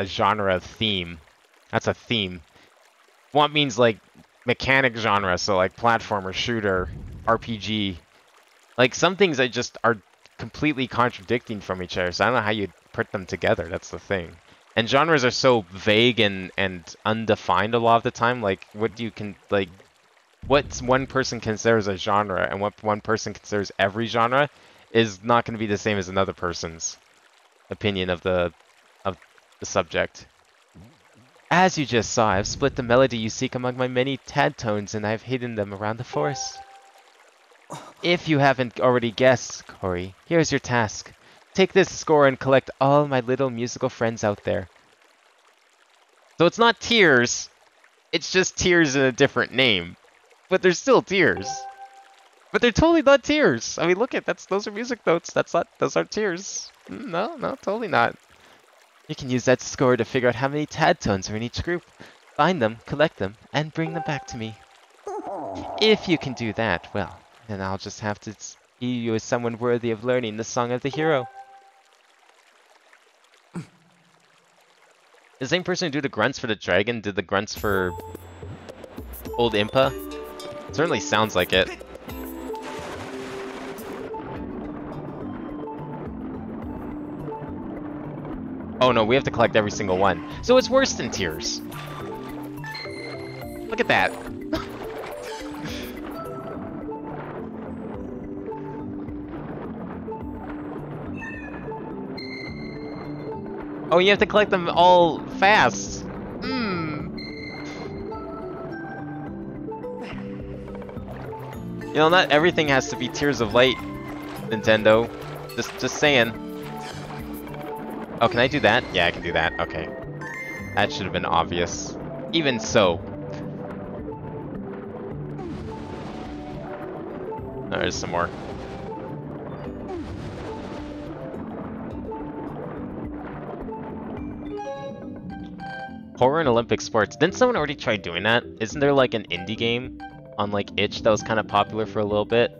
genre of theme. That's a theme. What means like mechanic genre, so like platformer, shooter, RPG. Like some things that just are completely contradicting from each other. So I don't know how you'd put them together. That's the thing. And genres are so vague and undefined a lot of the time. Like, what one person considers a genre and what one person considers every genre is not going to be the same as another person's opinion of the subject. As you just saw, I've split the melody you seek among my many tad tones and I've hidden them around the forest. If you haven't already guessed, Corey, here's your task. Take this score and collect all my little musical friends out there. So it's not tears, it's just tears in a different name. But they're still tears. But they're totally not tears. I mean, look at those are music notes. Those aren't tears. No, totally not. You can use that score to figure out how many tad tones are in each group. Find them, collect them, and bring them back to me. If you can do that, well, then I'll just have to see you as someone worthy of learning the song of the hero. The same person who did the grunts for the dragon did the grunts for Old Impa. It certainly sounds like it. Oh no, we have to collect every single one. So it's worse than tears. Look at that. Oh, you have to collect them all fast. You know, not everything has to be Tears of Light, Nintendo. Just saying. Oh, can I do that? Yeah, I can do that. Okay. That should have been obvious. Even so. Oh, there's some more. Horror and Olympic sports. Didn't someone already try doing that? Isn't there like an indie game on like itch that was kind of popular for a little bit?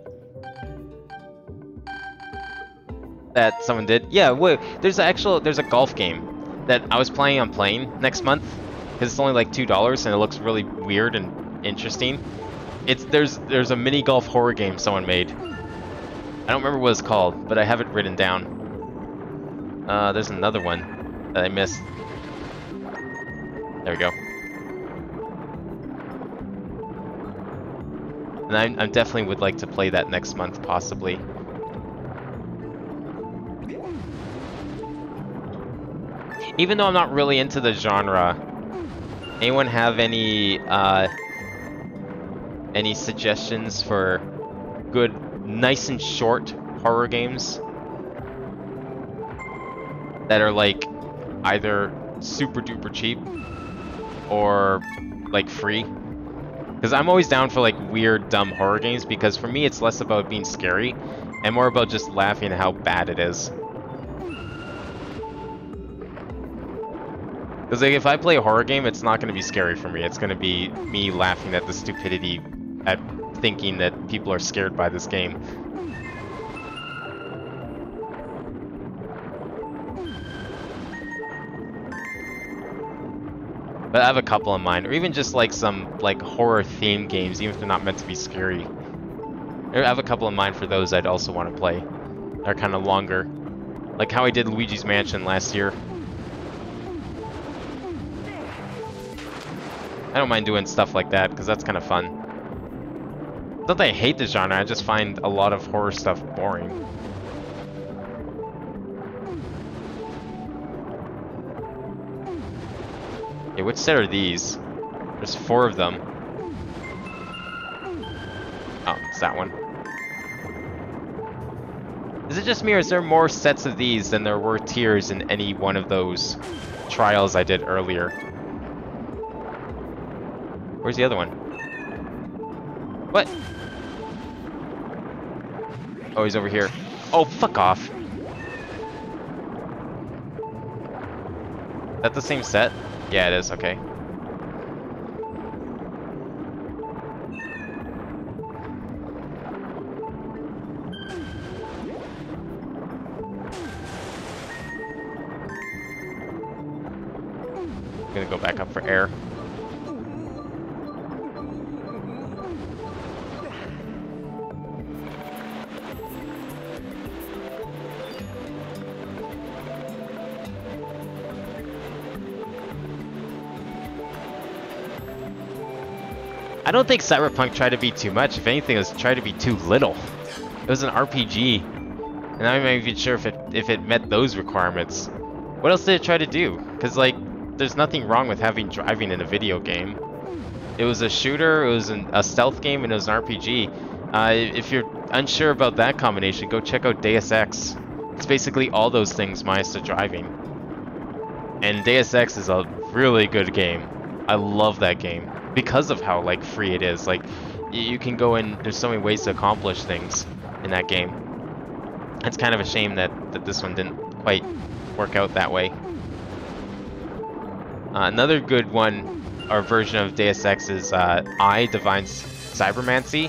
That someone did? Yeah, wait, there's a golf game that I was planning on playing next month, because it's only like $2 and it looks really weird and interesting. There's a mini golf horror game someone made. I don't remember what it's called, but I have it written down. There's another one that I missed. There we go. And I definitely would like to play that next month, possibly. Even though I'm not really into the genre, anyone have any suggestions for good, nice and short horror games that are like either super duper cheap or like free? Because I'm always down for like weird, dumb horror games, because for me it's less about being scary and more about just laughing at how bad it is. Because like, if I play a horror game, it's not going to be scary for me. It's going to be me laughing at the stupidity, at thinking that people are scared by this game. But I have a couple in mind, or even just like some like horror themed games, even if they're not meant to be scary. I have a couple in mind for those I'd also want to play. They're kind of longer, like how I did Luigi's Mansion last year. I don't mind doing stuff like that because that's kind of fun. Not that I hate the genre, I just find a lot of horror stuff boring. Okay, which set are these? There's 4 of them. Oh, it's that one. Is it just me, or is there more sets of these than there were tiers in any one of those trials I did earlier? Where's the other one? What? Oh, he's over here. Oh, fuck off. Is that the same set? Yeah, it is. Okay. I'm gonna go back up for air. I don't think Cyberpunk tried to be too much. If anything, it was tried to be too little. It was an RPG, and I'm not even sure if it met those requirements. What else did it try to do? Because like, there's nothing wrong with having driving in a video game. It was a shooter, it was a stealth game, and it was an RPG. If you're unsure about that combination, go check out Deus Ex. It's basically all those things minus the driving. And Deus Ex is a really good game. I love that game because of how like free it is. Like, you can go in, there's so many ways to accomplish things in that game. It's kind of a shame that this one didn't quite work out that way. Another good one, or version of Deus Ex, is Divine Cybermancy,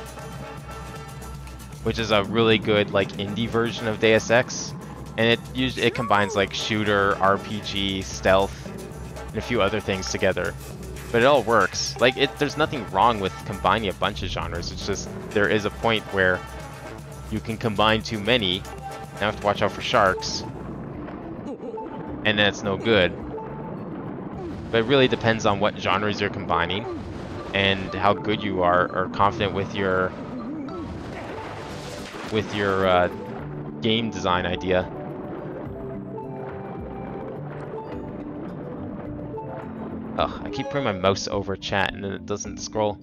which is a really good like indie version of Deus Ex, and it combines like shooter, RPG, stealth, and a few other things together. But it all works. Like, there's nothing wrong with combining a bunch of genres. It's just there is a point where you can combine too many. Now I have to watch out for sharks, and then it's no good. But it really depends on what genres you're combining and how good you are or confident with your game design idea. Ugh, I keep putting my mouse over chat and then it doesn't scroll.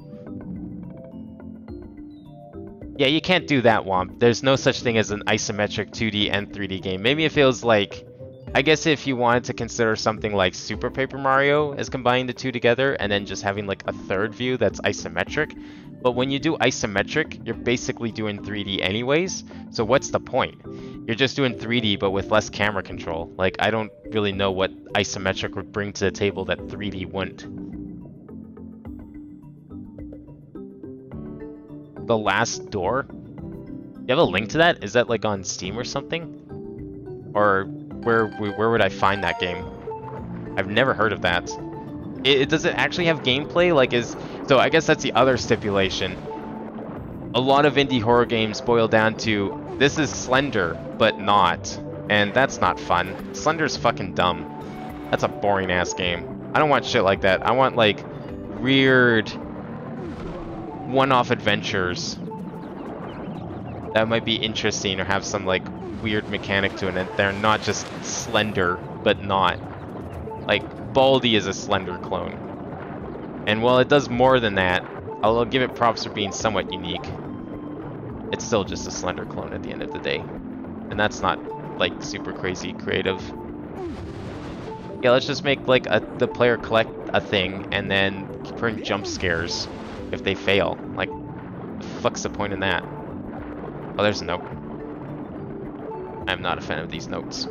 Yeah, you can't do that, Womp. There's no such thing as an isometric 2D and 3D game. Maybe it feels like, I guess if you wanted to consider something like Super Paper Mario as combining the two together and then just having like a third view that's isometric. But when you do isometric, you're basically doing 3D anyways, so what's the point? You're just doing 3D but with less camera control. Like, I don't really know what isometric would bring to the table that 3D wouldn't. The Last Door? You have a link to that? Is that like on Steam or something? Or where would I find that game? I've never heard of that. Does it actually have gameplay? Like, so I guess that's the other stipulation. A lot of indie horror games boil down to, this is Slender, but not. And that's not fun. Slender's fucking dumb. That's a boring ass game. I don't want shit like that. I want like weird one-off adventures that might be interesting or have some like weird mechanic to it, and they're not just Slender, but not. Like, Baldi is a Slender clone. And while it does more than that, I'll give it props for being somewhat unique. It's still just a Slender clone at the end of the day. And that's not, like, super crazy creative. Yeah, let's just make, like, the player collect a thing, and then print jump scares if they fail. Like, the fuck's the point in that? Oh, there's a note. I'm not a fan of these notes.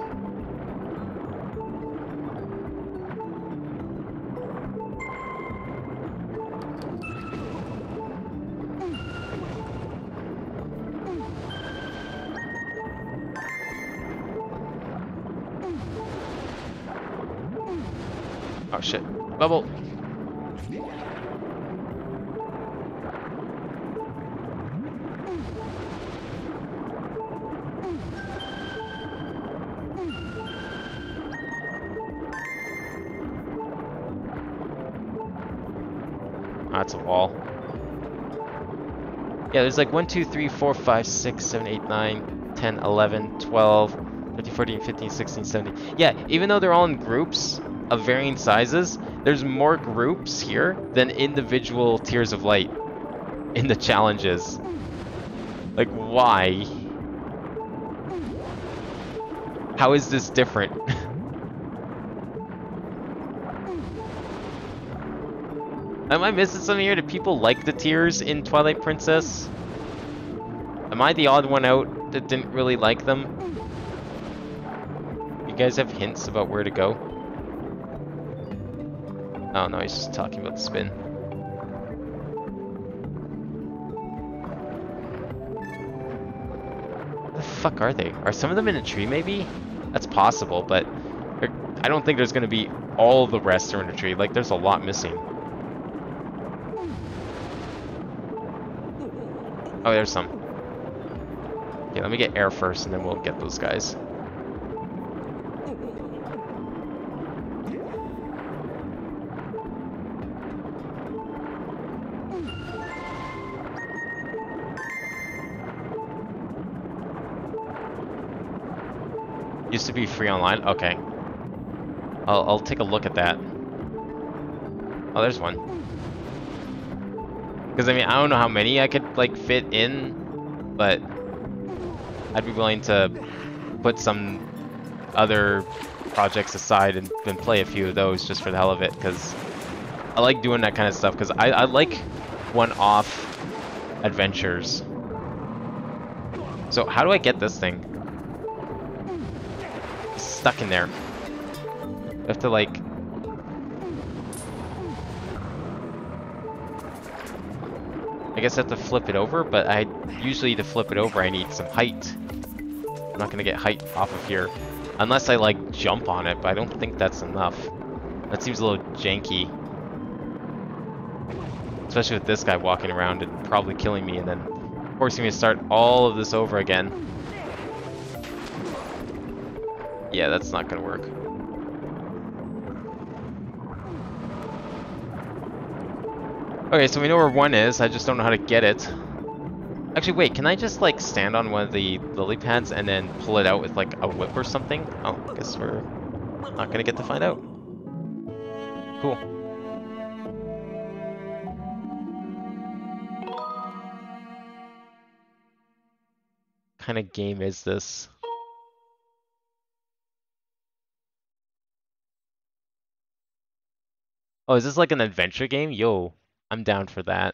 Oh shit. Bubble! Oh, that's a wall. Yeah, there's like 1, 2, 3, 4, 5, 6, 7, 8, 9, 10, 11, 12, 13, 14, 15, 16, 17. Yeah, even though they're all in groups of varying sizes, there's more groups here than individual tiers of light in the challenges. Like, why? How is this different? Am I missing something here? Do people like the tiers in Twilight Princess? Am I the odd one out that didn't really like them? You guys have hints about where to go? Oh no, he's just talking about the spin. What the fuck are they? Are some of them in a tree maybe? That's possible, but I don't think there's gonna be all the rest are in a tree. Like, there's a lot missing. Oh, there's some. Okay, let me get air first and then we'll get those guys. Used to be free online? Okay. I'll take a look at that. Oh, there's one. Because, I mean, I don't know how many I could, like, fit in, but I'd be willing to put some other projects aside and play a few of those just for the hell of it, because I like doing that kind of stuff, because I like one-off adventures. So, how do I get this thing? It's stuck in there. I have to, like... I guess I have to flip it over, but usually to flip it over I need some height. I'm not gonna get height off of here. Unless I like jump on it, but I don't think that's enough. That seems a little janky. Especially with this guy walking around and probably killing me and then forcing me to start all of this over again. Yeah, that's not gonna work. Okay, so we know where one is, I just don't know how to get it. Actually, wait, can I just, like, stand on one of the lily pads and then pull it out with, like, a whip or something? Oh, I guess we're not gonna get to find out. Cool. What kind of game is this? Oh, is this like an adventure game? Yo, I'm down for that.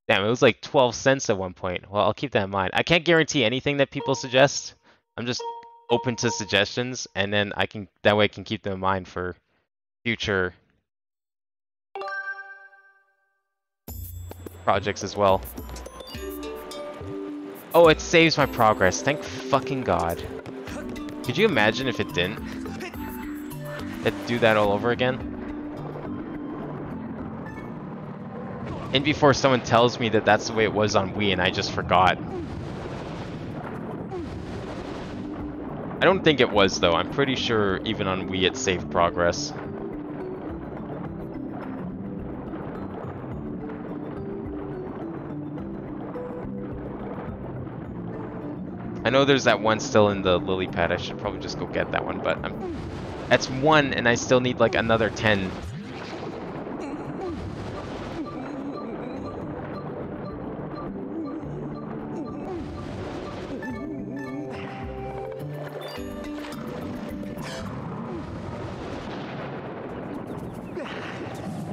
Damn, it was like 12 cents at one point. Well, I'll keep that in mind. I can't guarantee anything that people suggest. I'm just open to suggestions, and then that way I can keep them in mind for future projects as well. Oh, it saves my progress. Thank fucking God. Could you imagine if it didn't? It'd do that all over again? And before someone tells me that that's the way it was on Wii and I just forgot. I don't think it was though. I'm pretty sure even on Wii it saved progress. I know there's that one still in the lily pad. I should probably just go get that one, but that's one and I still need like another 10.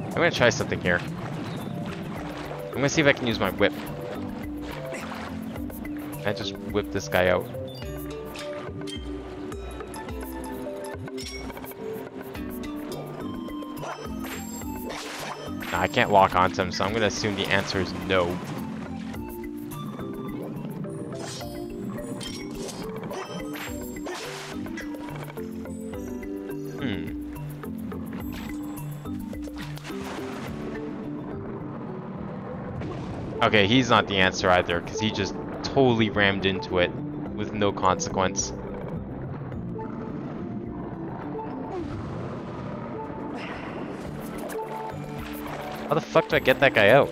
I'm gonna try something here. I'm gonna see if I can use my whip. Can I just whip this guy out? Nah, I can't lock onto him, so I'm gonna assume the answer is no. Okay, he's not the answer either, because he just totally rammed into it with no consequence. How the fuck do I get that guy out?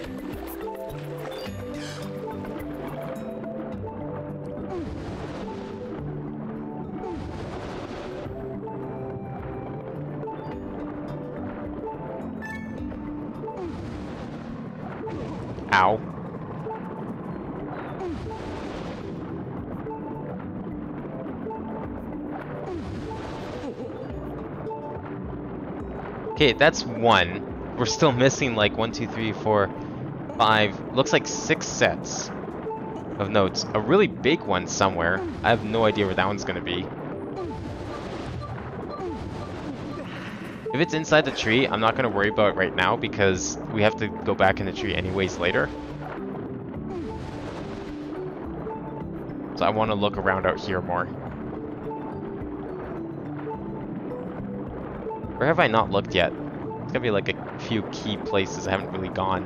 Ow. Okay, that's one. We're still missing like 1, 2, 3, 4, 5, looks like 6 sets of notes. A really big one somewhere. I have no idea where that one's gonna be. If it's inside the tree, I'm not gonna worry about it right now because we have to go back in the tree anyways later. So I want to look around out here more. Where have I not looked yet? It's gonna be like a few key places I haven't really gone.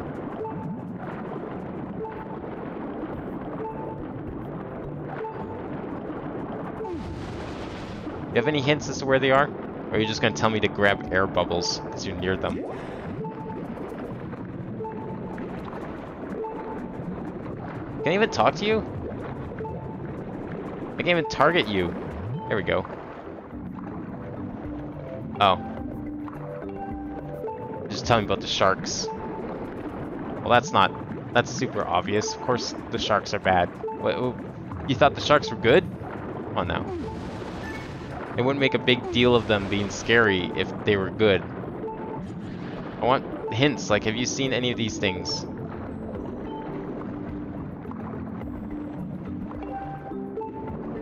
You have any hints as to where they are? Or are you just gonna tell me to grab air bubbles because you're near them? Can I even talk to you? I can't even target you. There we go. Oh. Just tell me about the sharks. Well, that's super obvious. Of course the sharks are bad. What, you thought the sharks were good? Come on now. It wouldn't make a big deal of them being scary if they were good. I want hints, like have you seen any of these things?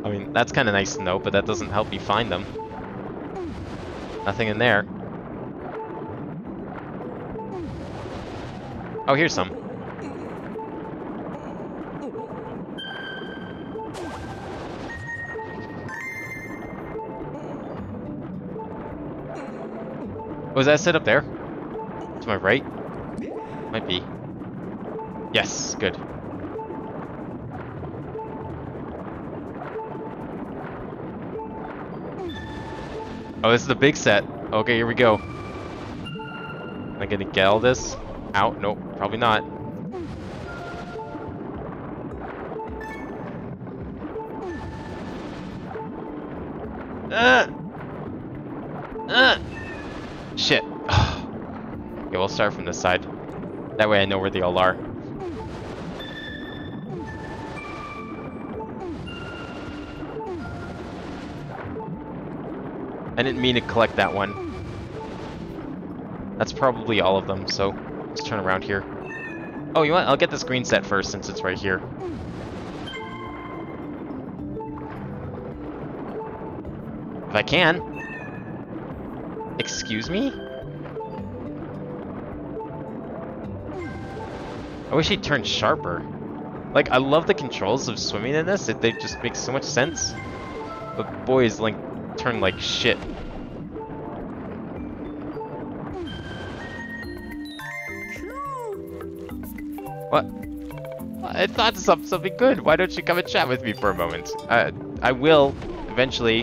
I mean, that's kind of nice to know, but that doesn't help me find them. Nothing in there. Oh, here's some. Was that set up there? To my right? Might be. Yes, good. Oh, this is the big set. Okay, here we go. Am I gonna get all this? Out? Nope, probably not. Shit. Okay, we'll start from this side. That way I know where they all are. I didn't mean to collect that one. That's probably all of them, so let's turn around here. Oh, you know what? I'll get this green set first since it's right here. If I can. Excuse me? I wish he turned sharper. Like, I love the controls of swimming in this. They just make so much sense. But boy, is Link turned like shit. What? I thought something good. Why don't you come and chat with me for a moment? I will, eventually.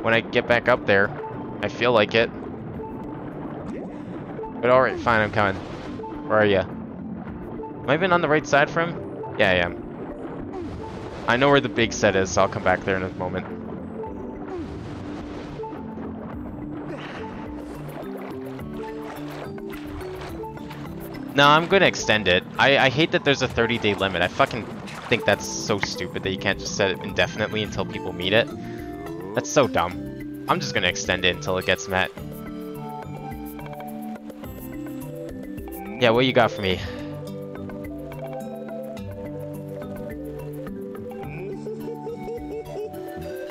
When I get back up there. I feel like it. But alright, fine, I'm coming. Where are ya? Am I even on the right side for him? Yeah, I am. I know where the big set is, so I'll come back there in a moment. No, I'm gonna extend it. I hate that there's a 30-day limit. I fucking think that's so stupid that you can't just set it indefinitely until people meet it. That's so dumb. I'm just gonna extend it until it gets met. Yeah, what you got for me?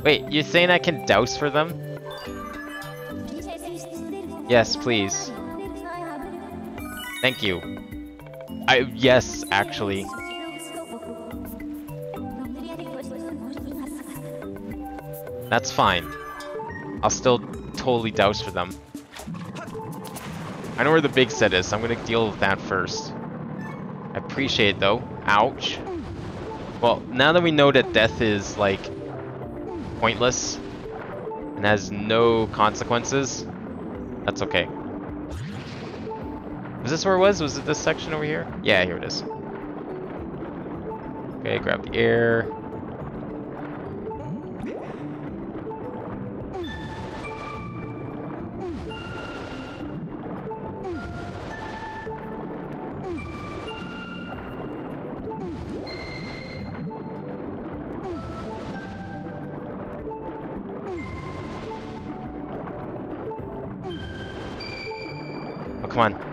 Wait, you're saying I can douse for them? Yes, please. Thank you. Yes, actually. That's fine. I'll still totally douse for them. I know where the big set is, so I'm gonna deal with that first. I appreciate it though. Ouch. Well, now that we know that death is, like, pointless and has no consequences, that's okay. Was this where it was? Was it this section over here? Yeah, here it is. Okay, grab the air. Oh, come on.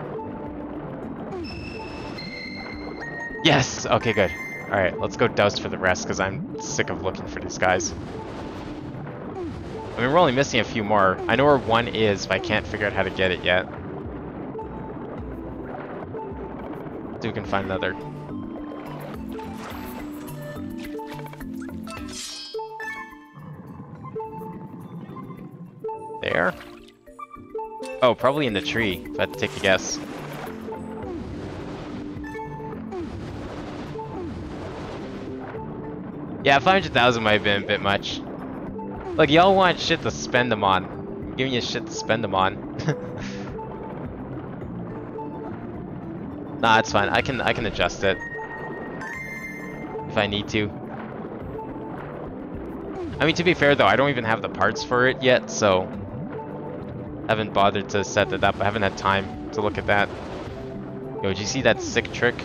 Yes! Okay, good. Alright, let's go douse for the rest, because I'm sick of looking for these guys. I mean, we're only missing a few more. I know where one is, but I can't figure out how to get it yet. See if we can find another. There? Oh, probably in the tree, if I had to take a guess. Yeah, 500,000 might have been a bit much. Look, y'all want shit to spend them on. I'm giving you shit to spend them on. Nah, it's fine. I can adjust it if I need to. I mean, to be fair though, I don't even have the parts for it yet, so I haven't bothered to set that up. I haven't had time to look at that. Yo, did you see that sick trick?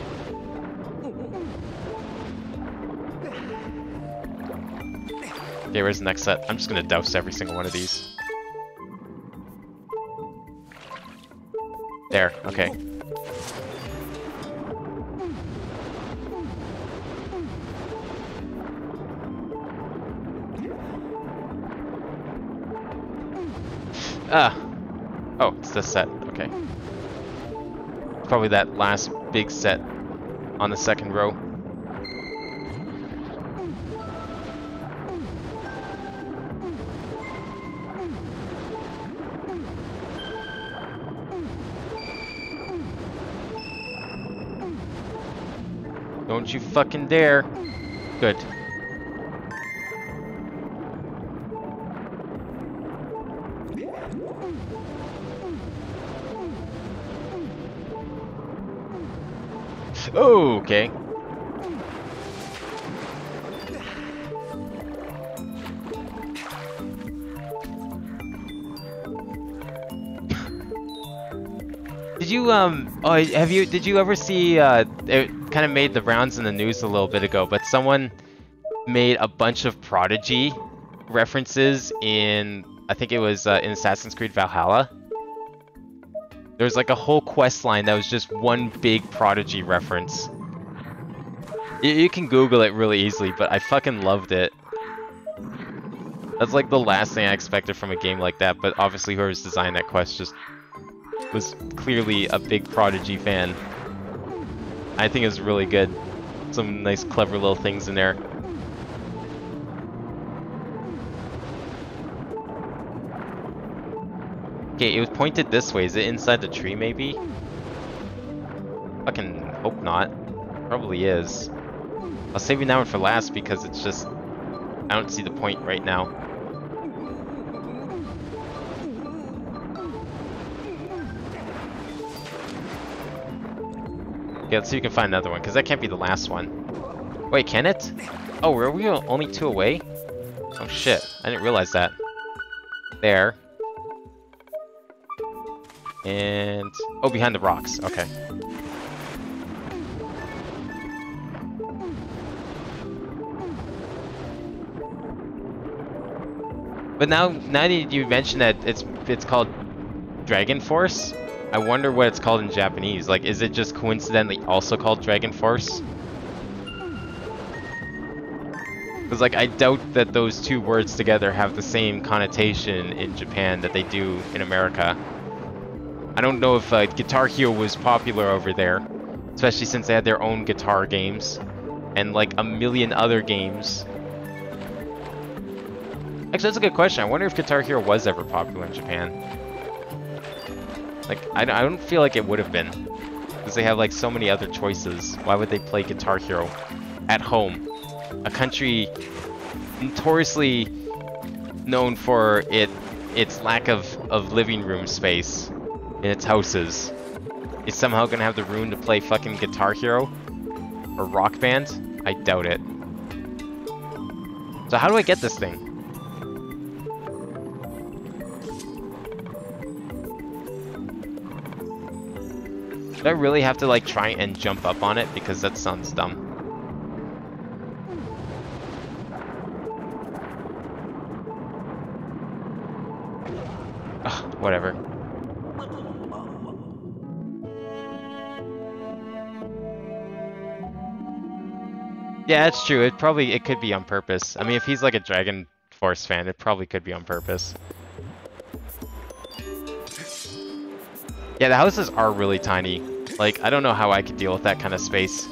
Okay, where's the next set? I'm just gonna douse every single one of these. There, okay. Ah! Oh, it's this set, okay. It's probably that last big set on the second row. Don't you fucking dare. Good. Oh, okay. Did you did you ever see it kind of made the rounds in the news a little bit ago, but someone made a bunch of Prodigy references in, I think it was in Assassin's Creed Valhalla. There was like a whole quest line that was just one big Prodigy reference. You can Google it really easily, but I fucking loved it. That's like the last thing I expected from a game like that, but obviously whoever's designed that quest just was clearly a big Prodigy fan. I think it's really good. Some nice, clever little things in there. Okay, it was pointed this way. Is it inside the tree, maybe? Fucking hope not. Probably is. I'll save that one for last because it's just... I don't see the point right now. Okay, let's see if we can find another one, because that can't be the last one. Wait, can it? Oh, were we only 2 away? Oh shit, I didn't realize that. There. And... oh, behind the rocks, okay. But now that you mentioned that it's called Dragon Force, I wonder what it's called in Japanese. Like, is it just coincidentally also called Dragon Force? Because, like, I doubt that those 2 words together have the same connotation in Japan that they do in America. I don't know if Guitar Hero was popular over there, especially since they had their own guitar games, and like a million other games. Actually, that's a good question. I wonder if Guitar Hero was ever popular in Japan. Like, I don't feel like it would have been, because they have like so many other choices. Why would they play Guitar Hero at home? A country notoriously known for its lack of living room space in its houses is somehow gonna have the room to play fucking Guitar Hero or Rock Band? I doubt it. So how do I get this thing? Do I really have to like try and jump up on it? Because that sounds dumb. Ugh, whatever. Yeah, it's true. It could be on purpose. I mean, if he's like a Dragon Force fan, it probably could be on purpose. Yeah, the houses are really tiny. Like, I don't know how I could deal with that kind of space.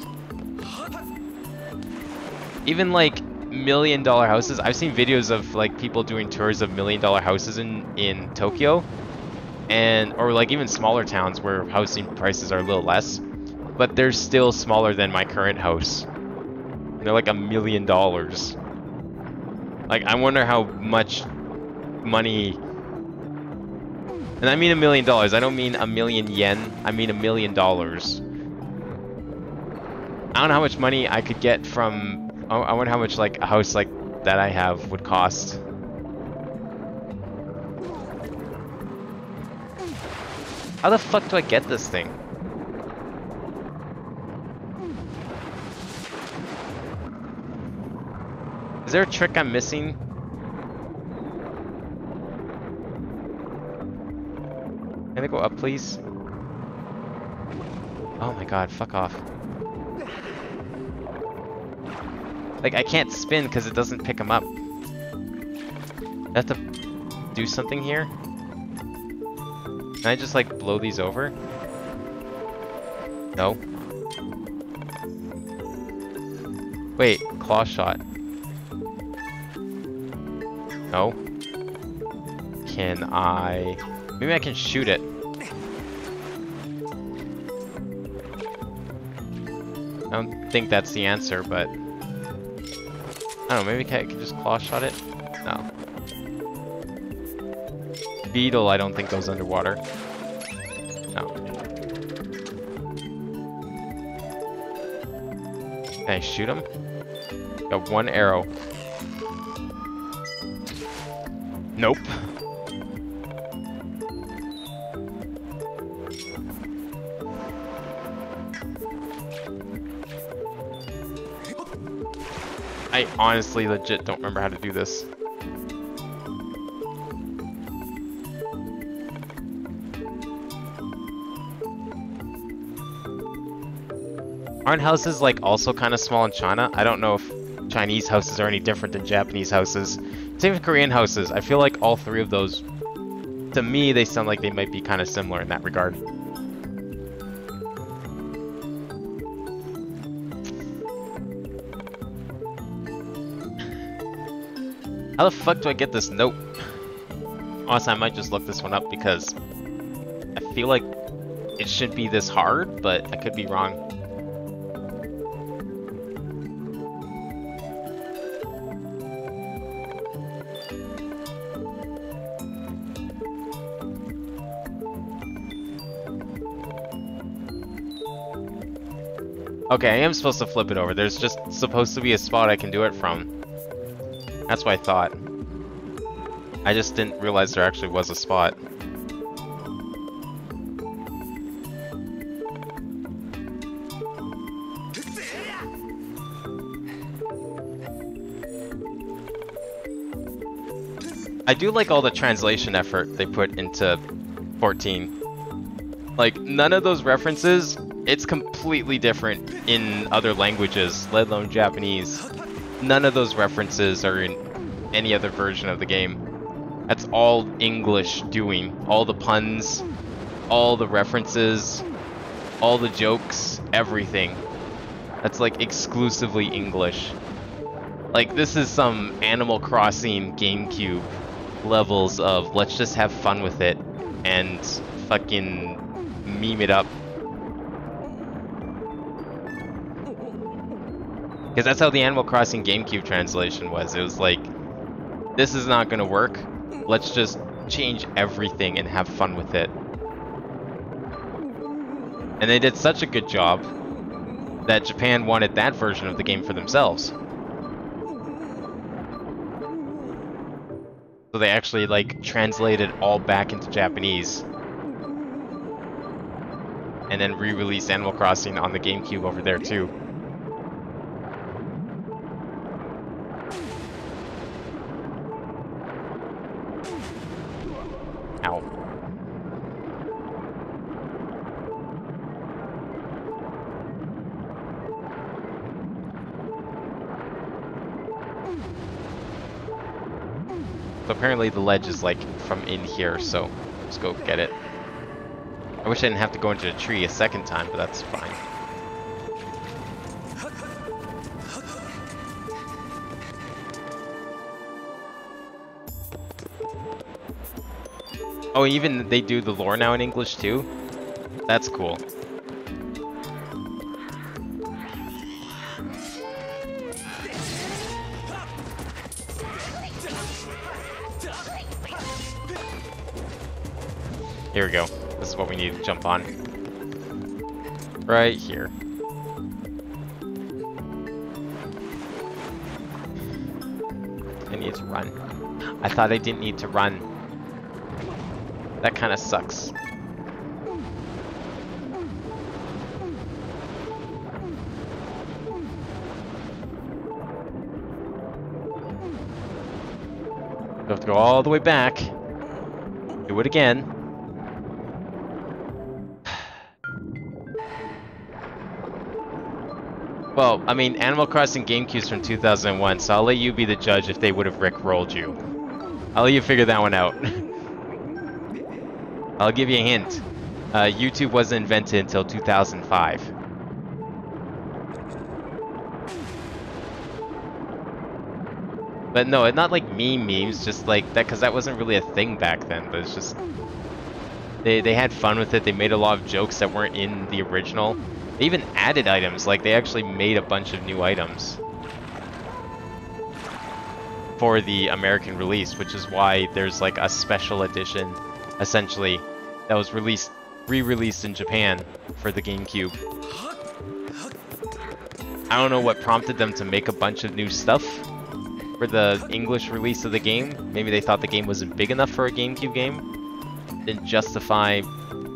Even like $1 million houses. I've seen videos of like people doing tours of $1 million houses in Tokyo, or like even smaller towns where housing prices are a little less, but they're still smaller than my current house. They're like $1 million. Like, I wonder how much money. And I mean $1 million. I don't mean 1,000,000 yen. I mean $1 million. I don't know how much money I could get from. I wonder how much like a house like that I have would cost. How the fuck do I get this thing? Is there a trick I'm missing? Can I go up, please? Oh my god, fuck off. Like, I can't spin because it doesn't pick them up. I have to do something here? Can I just, like, blow these over? No. Wait, claw shot. No. Can I... Maybe I can shoot it. I don't think that's the answer, but... I don't know, maybe I can just claw shot it? No. Beetle, I don't think goes underwater. No. Can I shoot him? Got 1 arrow. Nope. I honestly legit don't remember how to do this. Aren't houses like also kind of small in China? I don't know if Chinese houses are any different than Japanese houses. Same with Korean houses. I feel like all 3 of those, to me, they sound like they might be kind of similar in that regard. How the fuck do I get this note? Honestly, I might just look this one up because I feel like it shouldn't be this hard, but I could be wrong. Okay, I am supposed to flip it over. There's just supposed to be a spot I can do it from. That's what I thought. I just didn't realize there actually was a spot. I do like all the translation effort they put into 14. Like, none of those references, it's completely different in other languages, let alone Japanese. None of those references are in any other version of the game. That's all English doing. All the puns, all the references, all the jokes, everything. That's like exclusively English. Like, this is some Animal Crossing GameCube levels of let's just have fun with it and fucking meme it up. Because that's how the Animal Crossing GameCube translation was. It was like, this is not gonna work. Let's just change everything and have fun with it. And they did such a good job that Japan wanted that version of the game for themselves. So they actually like translated all back into Japanese. And then re-released Animal Crossing on the GameCube over there too. Ow. So apparently the ledge is like from in here, so let's go get it. I wish I didn't have to go into a tree a second time, but that's fine. Oh, even they do the lore now in English too? That's cool. Here we go. This is what we need to jump on. Right here. I need to run. I thought I didn't need to run. That kind of sucks. You have to go all the way back. Do it again. Well, I mean, Animal Crossing GameCube's from 2001, so I'll let you be the judge if they would have rickrolled you. I'll let you figure that one out. I'll give you a hint. YouTube wasn't invented until 2005. But no, not like memes, just like that, because that wasn't really a thing back then, but it's just... They had fun with it, they made a lot of jokes that weren't in the original. They even added items, like they actually made a bunch of new items for the American release, which is why there's like a special edition, essentially, that was re-released in Japan for the GameCube. I don't know what prompted them to make a bunch of new stuff for the English release of the game. Maybe they thought the game wasn't big enough for a GameCube game. Didn't justify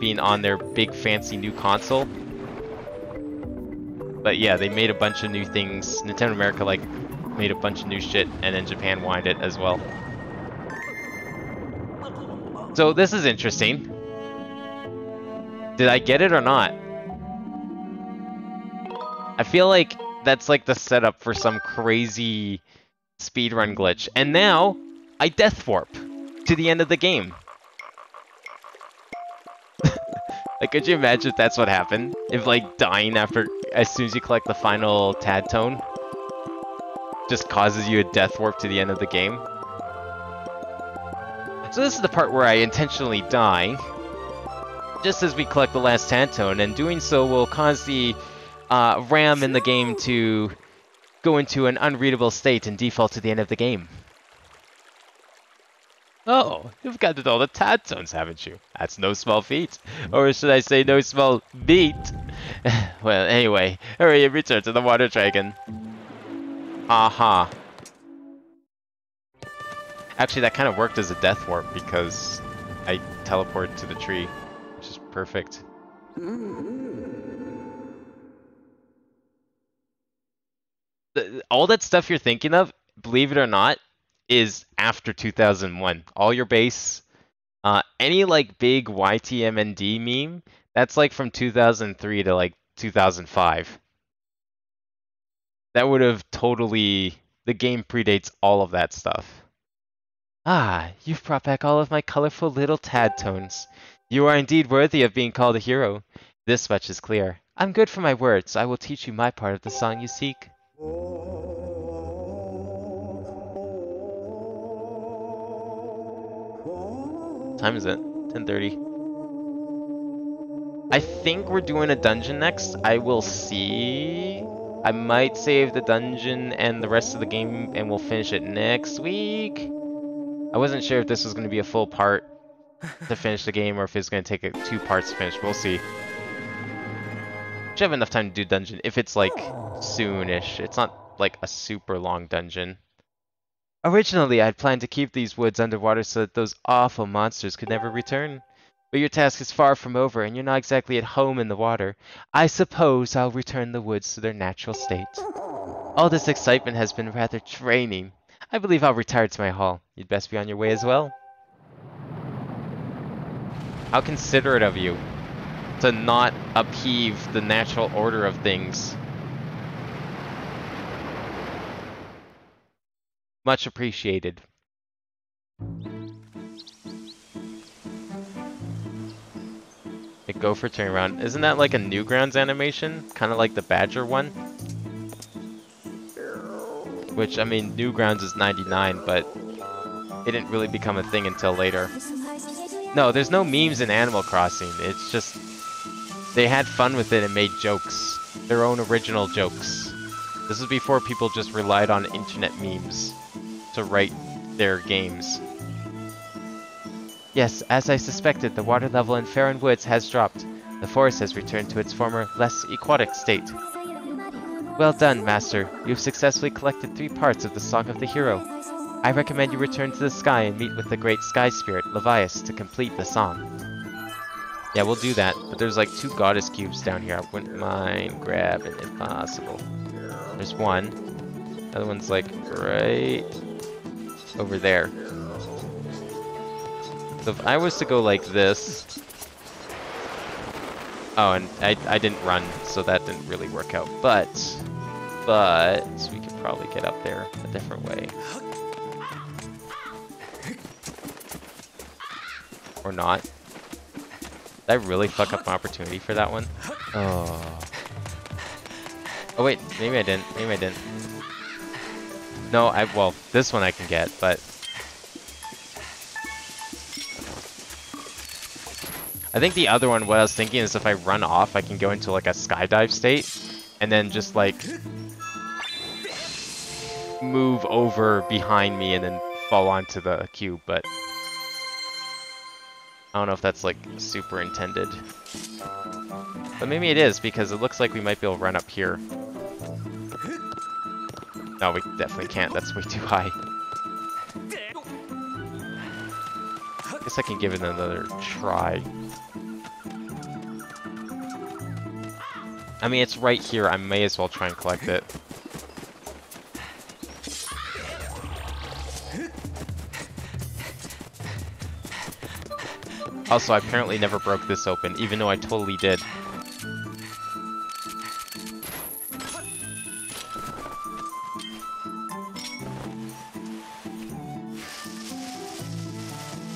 being on their big fancy new console. But yeah, they made a bunch of new things. Nintendo America like made a bunch of new shit, and then Japan wanted it as well. So this is interesting. Did I get it or not? I feel like that's like the setup for some crazy speedrun glitch. And now, I death warp to the end of the game. Like, could you imagine if that's what happened? If, like, dying after, as soon as you collect the final tad tone, just causes you a death warp to the end of the game? So this is the part where I intentionally die, just as we collect the last Tantone, and doing so will cause the RAM in the game to go into an unreadable state and default to the end of the game. Oh, you've gotten all the Tantones, haven't you? That's no small feat. Or should I say no small beat? Well, anyway, hurry and return to the Water Dragon. Aha. Actually, that kind of worked as a death warp because I teleported to the tree, which is perfect. All that stuff you're thinking of, believe it or not, is after 2001. All your base, any like big YTMND meme, that's like from 2003 to like 2005. That would have totally... The game predates all of that stuff. Ah, you've brought back all of my colorful little Tadtones. You are indeed worthy of being called a hero. This much is clear. I'm good for my words. I will teach you my part of the song you seek. What time is it? 10:30. I think we're doing a dungeon next. I will see. I might save the dungeon and the rest of the game and we'll finish it next week. I wasn't sure if this was going to be a full part to finish the game or if it's going to take 2 parts to finish. We'll see. Should have enough time to do dungeon if it's like soonish. It's not like a super long dungeon. Originally, I'd planned to keep these woods underwater so that those awful monsters could never return. But your task is far from over and you're not exactly at home in the water. I suppose I'll return the woods to their natural state. All this excitement has been rather draining. I believe I'll retire to my hall. You'd best be on your way as well. How considerate of you to not upheave the natural order of things. Much appreciated. Go for turnaround. Isn't that like a Newgrounds animation? Kind of like the Badger one? Which, I mean, Newgrounds is 99, but it didn't really become a thing until later. No, there's no memes in Animal Crossing. It's just... They had fun with it and made jokes. Their own original jokes. This is before people just relied on internet memes to write their games. Yes, as I suspected, the water level in Farron Woods has dropped. The forest has returned to its former, less aquatic state. Well done, Master. You've successfully collected 3 parts of the Song of the Hero. I recommend you return to the sky and meet with the great sky spirit, Levias, to complete the song. Yeah, we'll do that, but there's like 2 goddess cubes down here. I wouldn't mind grabbing if possible. There's one. The other one's like right over there. So if I was to go like this... Oh, and I didn't run, so that didn't really work out. But we could probably get up there a different way. Or not. Did I really fuck up my opportunity for that one? Oh. Oh wait, maybe I didn't. Maybe I didn't. No, well, this one I can get, but... I think the other one, what I was thinking is if I run off, I can go into like a skydive state, and then just like move over behind me and then fall onto the cube, but I don't know if that's like super intended. But maybe it is, because it looks like we might be able to run up here. No, we definitely can't, that's way too high. Guess I can give it another try. I mean, it's right here. I may as well try and collect it. Also, I apparently never broke this open, even though I totally did.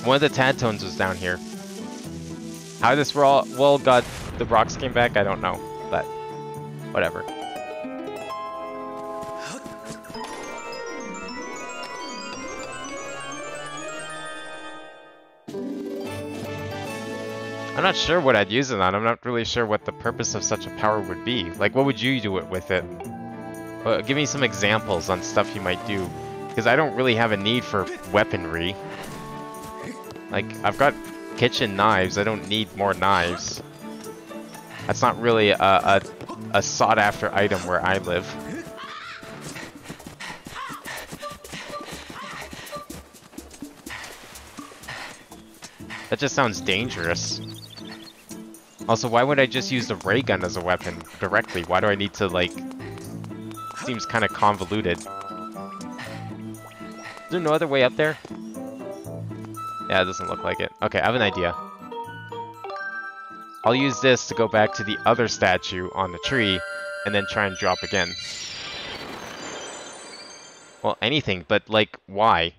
One of the Tadtones was down here. How this well got the rocks came back, I don't know, but whatever. I'm not sure what I'd use it on. I'm not really sure what the purpose of such a power would be. Like, what would you do it with it? Give me some examples on stuff you might do. Because I don't really have a need for weaponry. Like, I've got kitchen knives. I don't need more knives. That's not really a sought-after item where I live. That just sounds dangerous. Also, why would I just use the ray gun as a weapon directly? Why do I need to, like... Seems kind of convoluted. Is there no other way up there? Yeah, it doesn't look like it. Okay, I have an idea. I'll use this to go back to the other statue on the tree, and then try and drop again. Well, anything, but, like, why?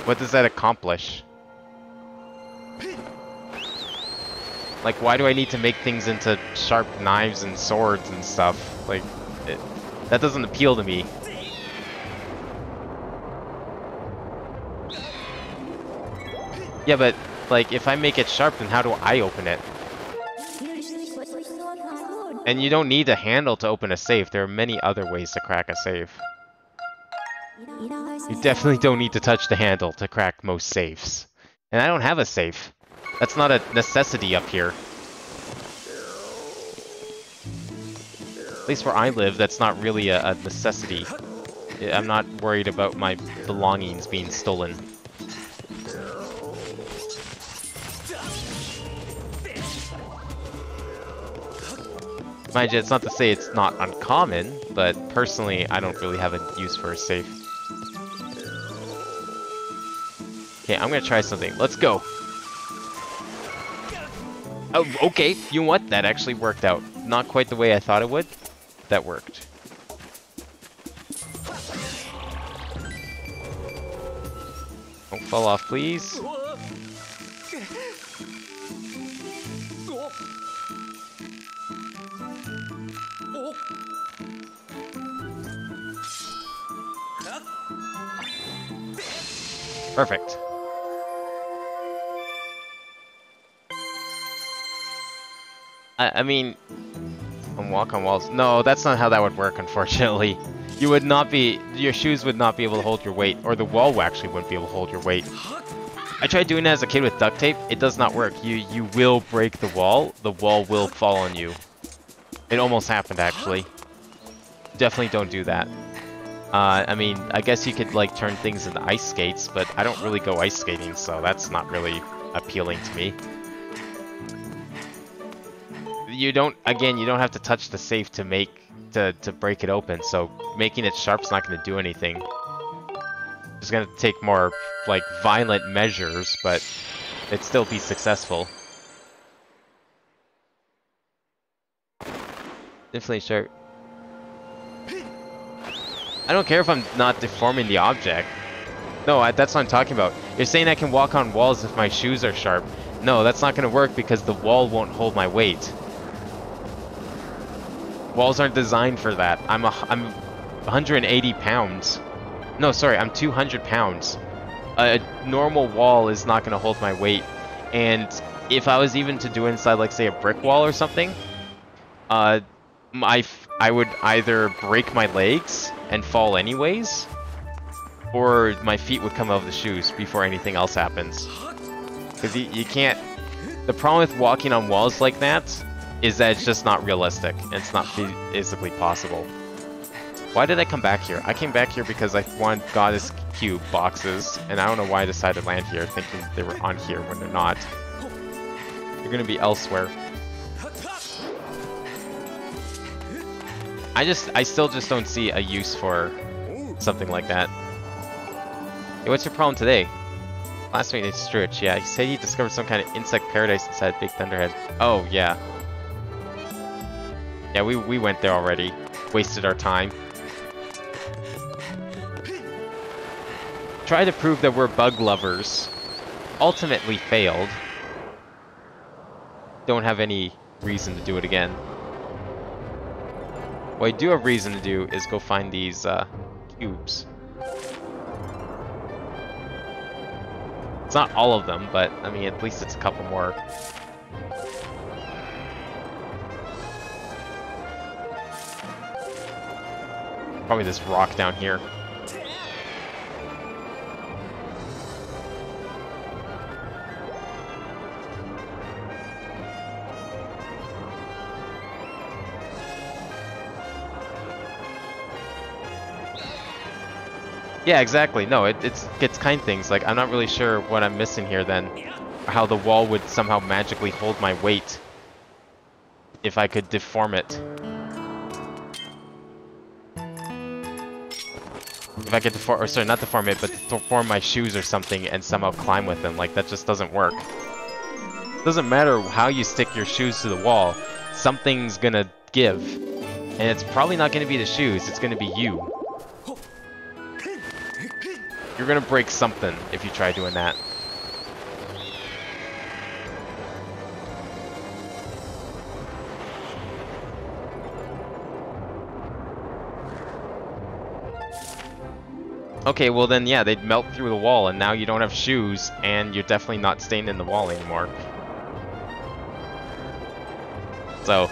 What does that accomplish? Like, why do I need to make things into sharp knives and swords and stuff? Like, that doesn't appeal to me. Yeah, but, like, if I make it sharp, then how do I open it? And you don't need a handle to open a safe. There are many other ways to crack a safe. You definitely don't need to touch the handle to crack most safes. And I don't have a safe. That's not a necessity up here. At least where I live, that's not really a necessity. I'm not worried about my belongings being stolen. Mind you, it's not to say it's not uncommon, but personally, I don't really have a use for a safe. Okay, I'm gonna try something. Let's go! Oh, okay, you know what? That actually worked out. Not quite the way I thought it would. That worked. Don't fall off, please. Perfect. I mean, walk on walls. No, that's not how that would work, unfortunately. You would not be, your shoes would not be able to hold your weight, or the wall actually wouldn't be able to hold your weight. I tried doing that as a kid with duct tape. It does not work. You will break the wall will fall on you. It almost happened, actually. Definitely don't do that. I mean, I guess you could, like, turn things into ice skates, but I don't really go ice skating, so that's not really appealing to me. You don't have to touch the safe to break it open, so making it sharp's not going to do anything. It's going to take more, like, violent measures, but it'd still be successful. Definitely sharp. I don't care if I'm not deforming the object. No, that's what I'm talking about. You're saying I can walk on walls if my shoes are sharp. No, that's not going to work because the wall won't hold my weight. Walls aren't designed for that. I'm 180 pounds. No, sorry, I'm 200 pounds. A normal wall is not going to hold my weight. And if I was even to do it inside, like, say, a brick wall or something, I would either break my legs and fall anyways, or my feet would come out of the shoes before anything else happens. Because you can't... The problem with walking on walls like that is that it's just not realistic, and it's not physically possible. Why did I come back here? I came back here because I wanted Goddess Cube boxes, and I don't know why I decided to land here thinking they were on here when they're not. They're gonna be elsewhere. I still just don't see a use for something like that. Hey, what's your problem today? Last week, it's Stritch. Yeah, he said he discovered some kind of insect paradise inside Big Thunderhead. Oh, yeah. Yeah, we went there already. Wasted our time. Tried to prove that we're bug lovers. Ultimately failed. Don't have any reason to do it again. What I do have reason to do is go find these cubes. It's not all of them, but I mean, at least it's a couple more. Probably this rock down here. Yeah, exactly. No, it's kind things. Like, I'm not really sure what I'm missing here then. How the wall would somehow magically hold my weight if I could deform it. If I could deform, or sorry, not deform it, but deform my shoes or something and somehow climb with them. Like, that just doesn't work. Doesn't matter how you stick your shoes to the wall, something's gonna give. And it's probably not gonna be the shoes, it's gonna be you. You're gonna break something if you try doing that. Okay, well then, yeah, they'd melt through the wall, and now you don't have shoes, and you're definitely not staying in the wall anymore. So,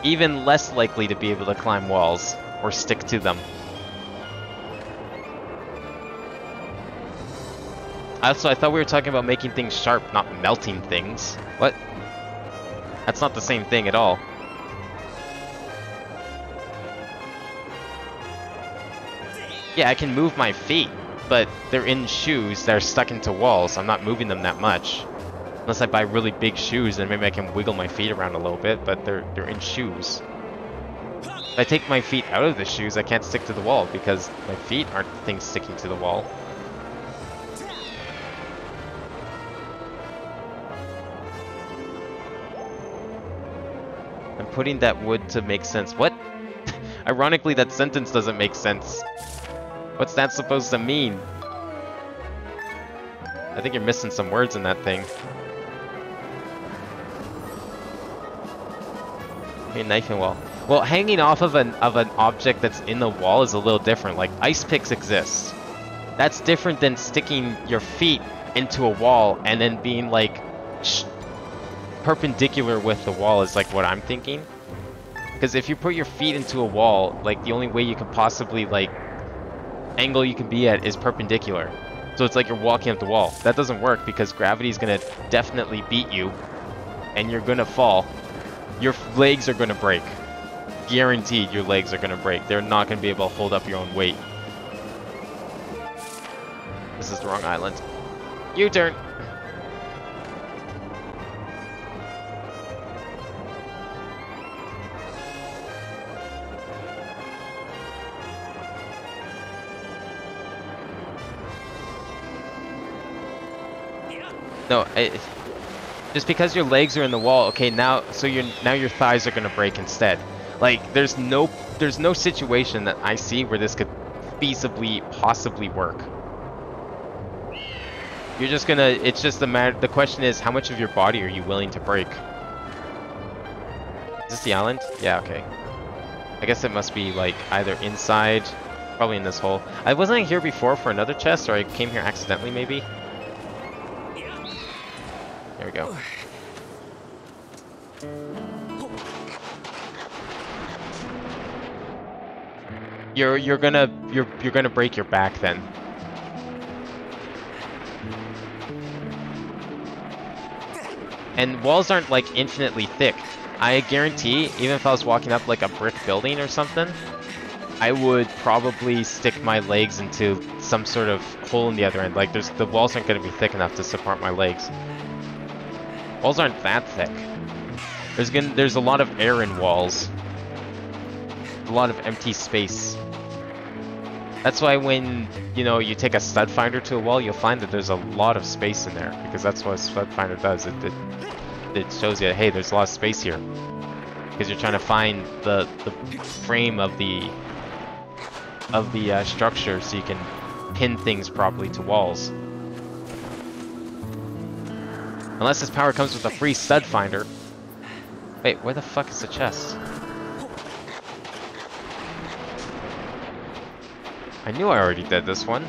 even less likely to be able to climb walls, or stick to them. Also, I thought we were talking about making things sharp, not melting things. What? That's not the same thing at all. Yeah, I can move my feet, but they're in shoes that are stuck into walls. I'm not moving them that much. Unless I buy really big shoes, then maybe I can wiggle my feet around a little bit, but they're in shoes. If I take my feet out of the shoes, I can't stick to the wall because my feet aren't things sticking to the wall. I'm putting that wood to make sense. What? Ironically, that sentence doesn't make sense. What's that supposed to mean? I think you're missing some words in that thing. Okay, knife and wall. Well, hanging off of an object that's in the wall is a little different. Like, ice picks exist. That's different than sticking your feet into a wall and then being like perpendicular with the wall is like what I'm thinking. Because if you put your feet into a wall, like the only way you can possibly like angle you can be at is perpendicular. So it's like you're walking up the wall. That doesn't work because gravity's gonna definitely beat you and you're gonna fall. Your legs are gonna break. Guaranteed your legs are gonna break. They're not gonna be able to hold up your own weight. This is the wrong island. U-turn! No, just because your legs are in the wall, okay, now your thighs are gonna break instead. Like, there's no situation that I see where this could feasibly possibly work. You're just gonna, it's just a matter, the question is, how much of your body are you willing to break? Is this the island? Yeah, okay. I guess it must be like either inside, probably in this hole. I wasn't here before for another chest, or I came here accidentally maybe. There we go. You're gonna break your back then. And walls aren't like infinitely thick. I guarantee, even if I was walking up like a brick building or something, I would probably stick my legs into some sort of hole in the other end. Like the walls aren't gonna be thick enough to support my legs. Walls aren't that thick. There's a lot of air in walls. A lot of empty space. That's why when, you know, you take a stud finder to a wall, you'll find that there's a lot of space in there, because that's what a stud finder does. It shows you, hey, there's a lot of space here, because you're trying to find the frame of the structure so you can pin things properly to walls. Unless this power comes with a free stud finder. Wait, where the fuck is the chest? I knew I already did this one.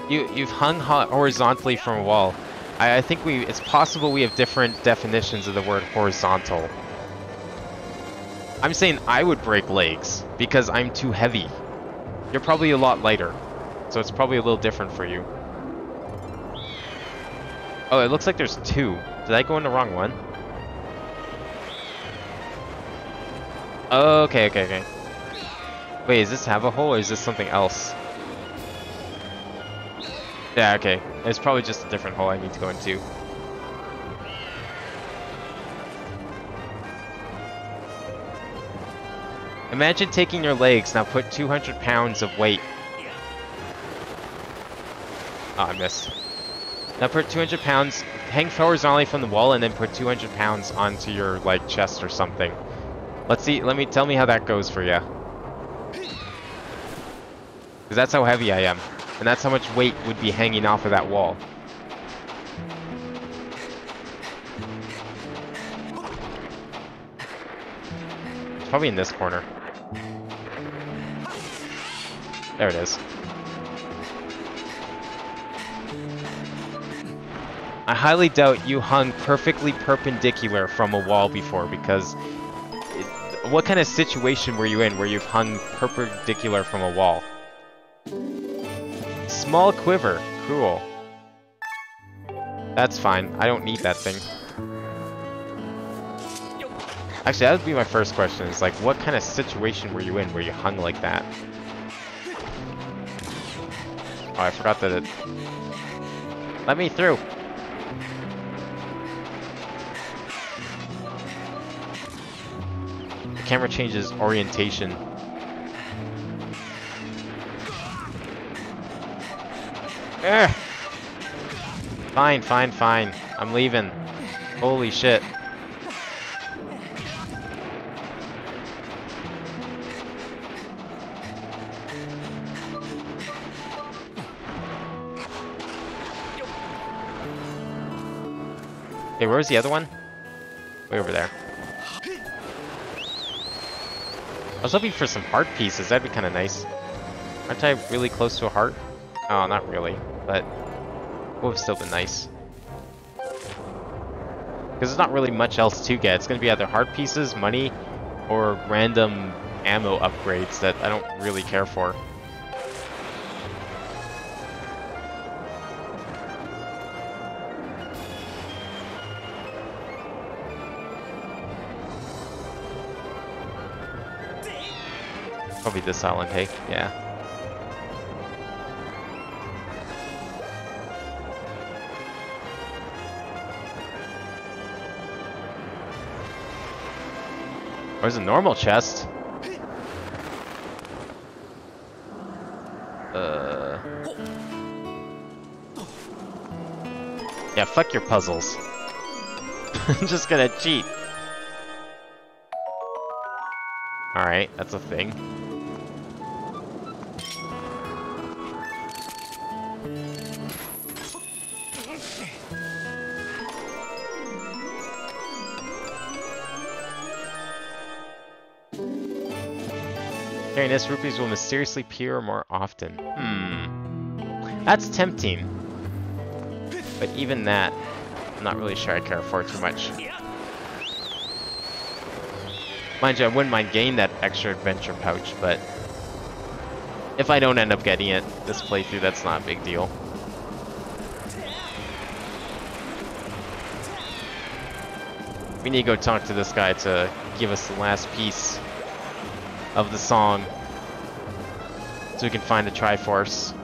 You've hung horizontally from a wall. I think it's possible we have different definitions of the word horizontal. I'm saying I would break legs because I'm too heavy. You're probably a lot lighter, so it's probably a little different for you. Oh, it looks like there's two. Did I go in the wrong one? Okay. Wait, does this have a hole or is this something else? Yeah, okay. It's probably just a different hole I need to go into. Imagine taking your legs, now put 200 pounds of weight. Oh, I missed. Now put 200 pounds, hang horizontally from the wall and then put 200 pounds onto your, like, chest or something. Let's see, tell me how that goes for you. Because that's how heavy I am. And that's how much weight would be hanging off of that wall. It's probably in this corner. There it is. I highly doubt you hung perfectly perpendicular from a wall before, because what kind of situation were you in where you've hung perpendicular from a wall? Small quiver. Cool. That's fine. I don't need that thing. Actually, that would be my first question. Is like, what kind of situation were you in where you hung like that? Oh, I forgot that it... Let me through! The camera changes orientation. Ugh. Fine. I'm leaving. Holy shit. Okay, where's the other one? Way over there. I was hoping for some heart pieces. That'd be kind of nice. Aren't I really close to a heart? Oh, not really, but it would have still been nice. Because there's not really much else to get. It's going to be either heart pieces, money, or random ammo upgrades that I don't really care for. Probably this island, hey? Yeah. Where's a normal chest? Yeah, fuck your puzzles. I'm just gonna cheat. Alright, that's a thing. Carrying this, rupees will mysteriously appear more often. That's tempting. But even that, I'm not really sure I care for too much. Mind you, I wouldn't mind getting that extra adventure pouch, but if I don't end up getting it this playthrough, that's not a big deal. We need to go talk to this guy to give us the last piece of the song so we can find a Triforce.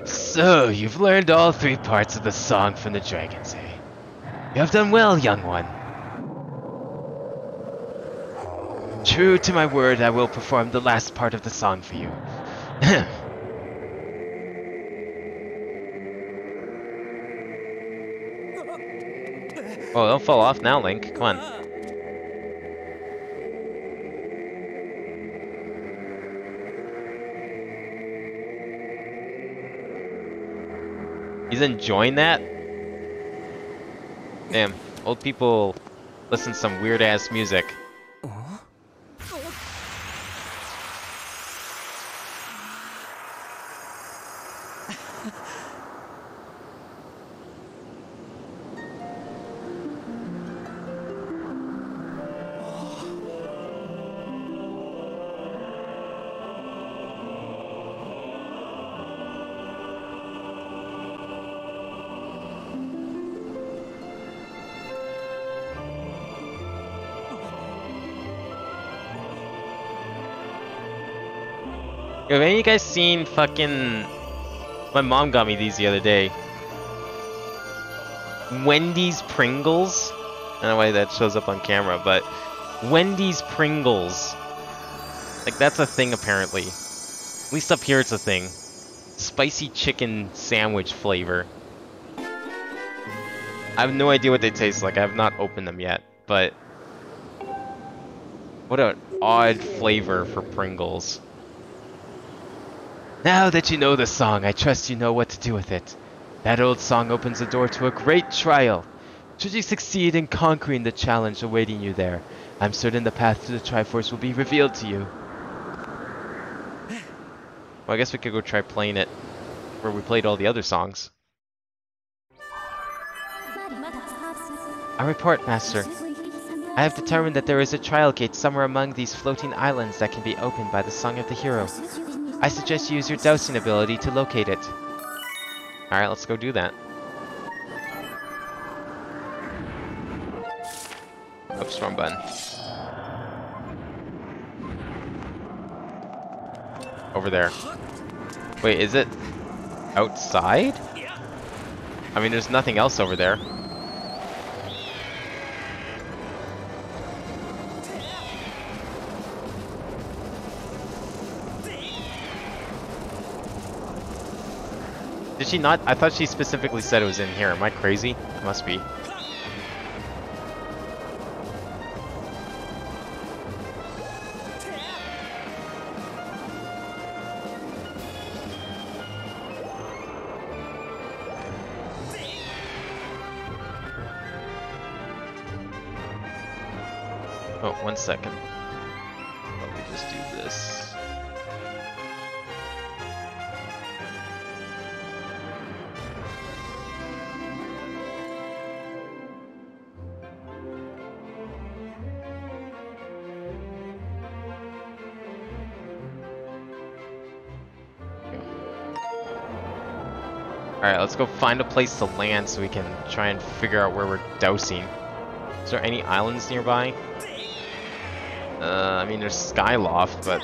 So, you've learned all 3 parts of the song from the dragons, eh? You have done well, young one. True to my word, I will perform the last part of the song for you. Oh, don't fall off now, Link. Come on. He's enjoying that? Damn, old people listen to some weird ass music. Yo, have any of you guys seen fucking... My mom got me these the other day. Wendy's Pringles? I don't know why that shows up on camera, but... Wendy's Pringles. Like, that's a thing, apparently. At least up here it's a thing. Spicy chicken sandwich flavor. I have no idea what they taste like. I have not opened them yet, but... What an odd flavor for Pringles. Now that you know the song, I trust you know what to do with it. That old song opens the door to a great trial. Should you succeed in conquering the challenge awaiting you there, I'm certain the path to the Triforce will be revealed to you. Well, I guess we could go try playing it where we played all the other songs. A report, Master. I have determined that there is a trial gate somewhere among these floating islands that can be opened by the Song of the Hero. I suggest you use your dowsing ability to locate it. Alright, let's go do that. Oops, wrong button. Over there. Wait, is it outside? I mean, there's nothing else over there. Did she not? I thought she specifically said it was in here. Am I crazy? Must be. Oh, 1 second. Let me just do this. Alright, let's go find a place to land so we can try and figure out where we're dousing. Is there any islands nearby? I mean, there's Skyloft, but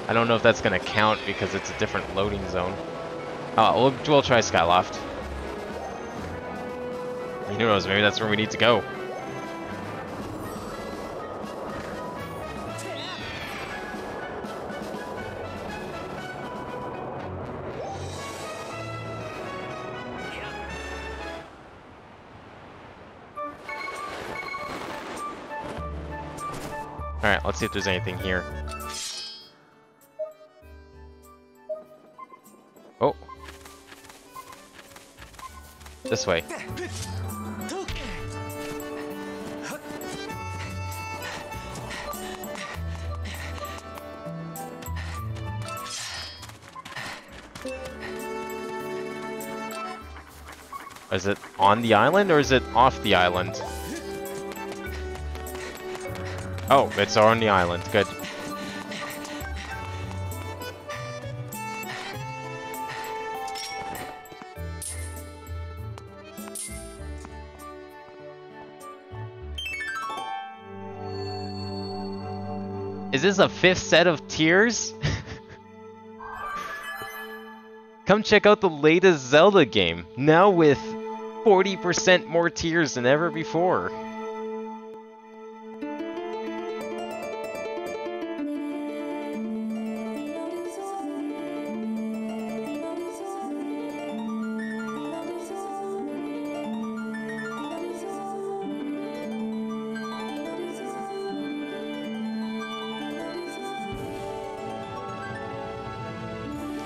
I don't know if that's gonna count because it's a different loading zone. We'll try Skyloft. Who knows, maybe that's where we need to go. Alright, let's see if there's anything here. Oh. This way. Is it on the island or is it off the island? Oh, it's on the island. Good. Is this a 5th set of tiers? Come check out the latest Zelda game, now with 40% more tiers than ever before.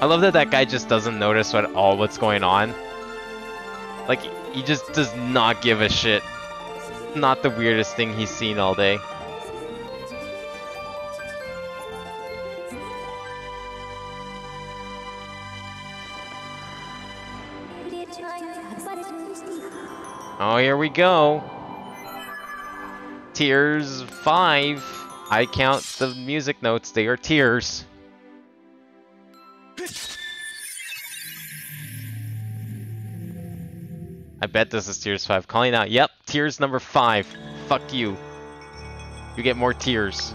I love that that guy just doesn't notice at all what's going on. Like, he just does not give a shit. Not the weirdest thing he's seen all day. Oh, here we go. Tears 5. I count the music notes, they are tears. I bet this is Tears 5. Calling out, yep, Tears number 5. Fuck you. You get more tears.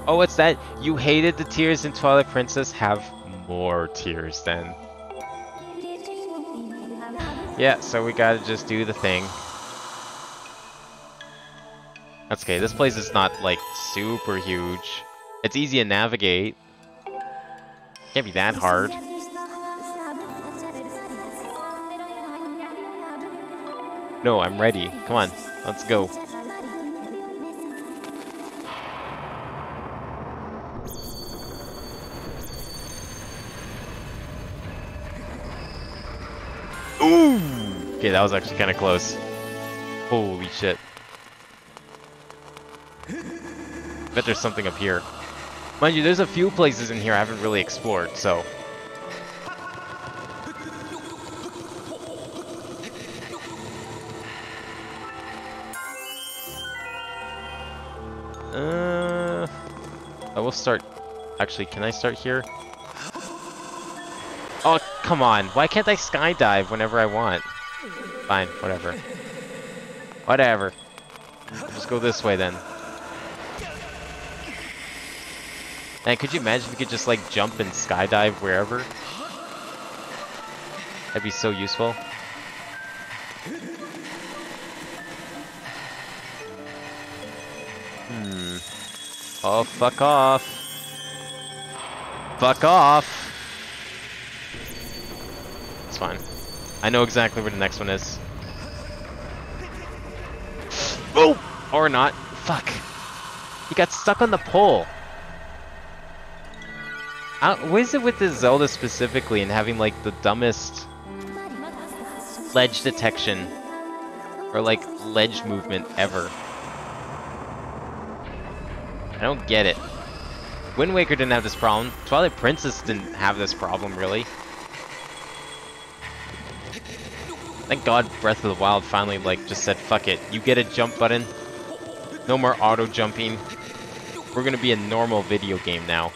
Oh, what's that? You hated the tears in Twilight Princess? Have more tears then. Yeah, so we gotta just do the thing. That's okay, this place is not, like, super huge. It's easy to navigate. Can't be that hard. No, I'm ready. Come on, let's go. Ooh! Okay, that was actually kind of close. Holy shit. Bet there's something up here. Mind you, there's a few places in here I haven't really explored, so... I will start... Actually, can I start here? Oh, come on. Why can't I skydive whenever I want? Fine, whatever. Whatever. I'll just go this way then. And could you imagine if you could just like jump and skydive wherever? That'd be so useful. Oh, fuck off. Fuck off. It's fine. I know exactly where the next one is. Oh! Or not. Fuck. He got stuck on the pole. What is it with this Zelda specifically and having like the dumbest ledge detection or like ledge movement ever? I don't get it. Wind Waker didn't have this problem. Twilight Princess didn't have this problem really. Thank God Breath of the Wild finally like just said fuck it. You get a jump button. No more auto jumping. We're gonna be a normal video game now.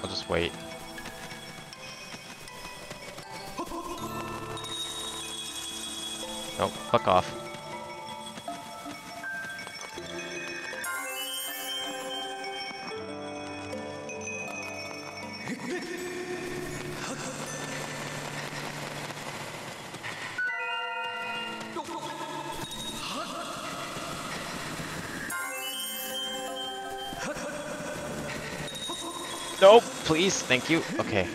I'll just wait. Oh, fuck off. Nope, please, thank you. Okay.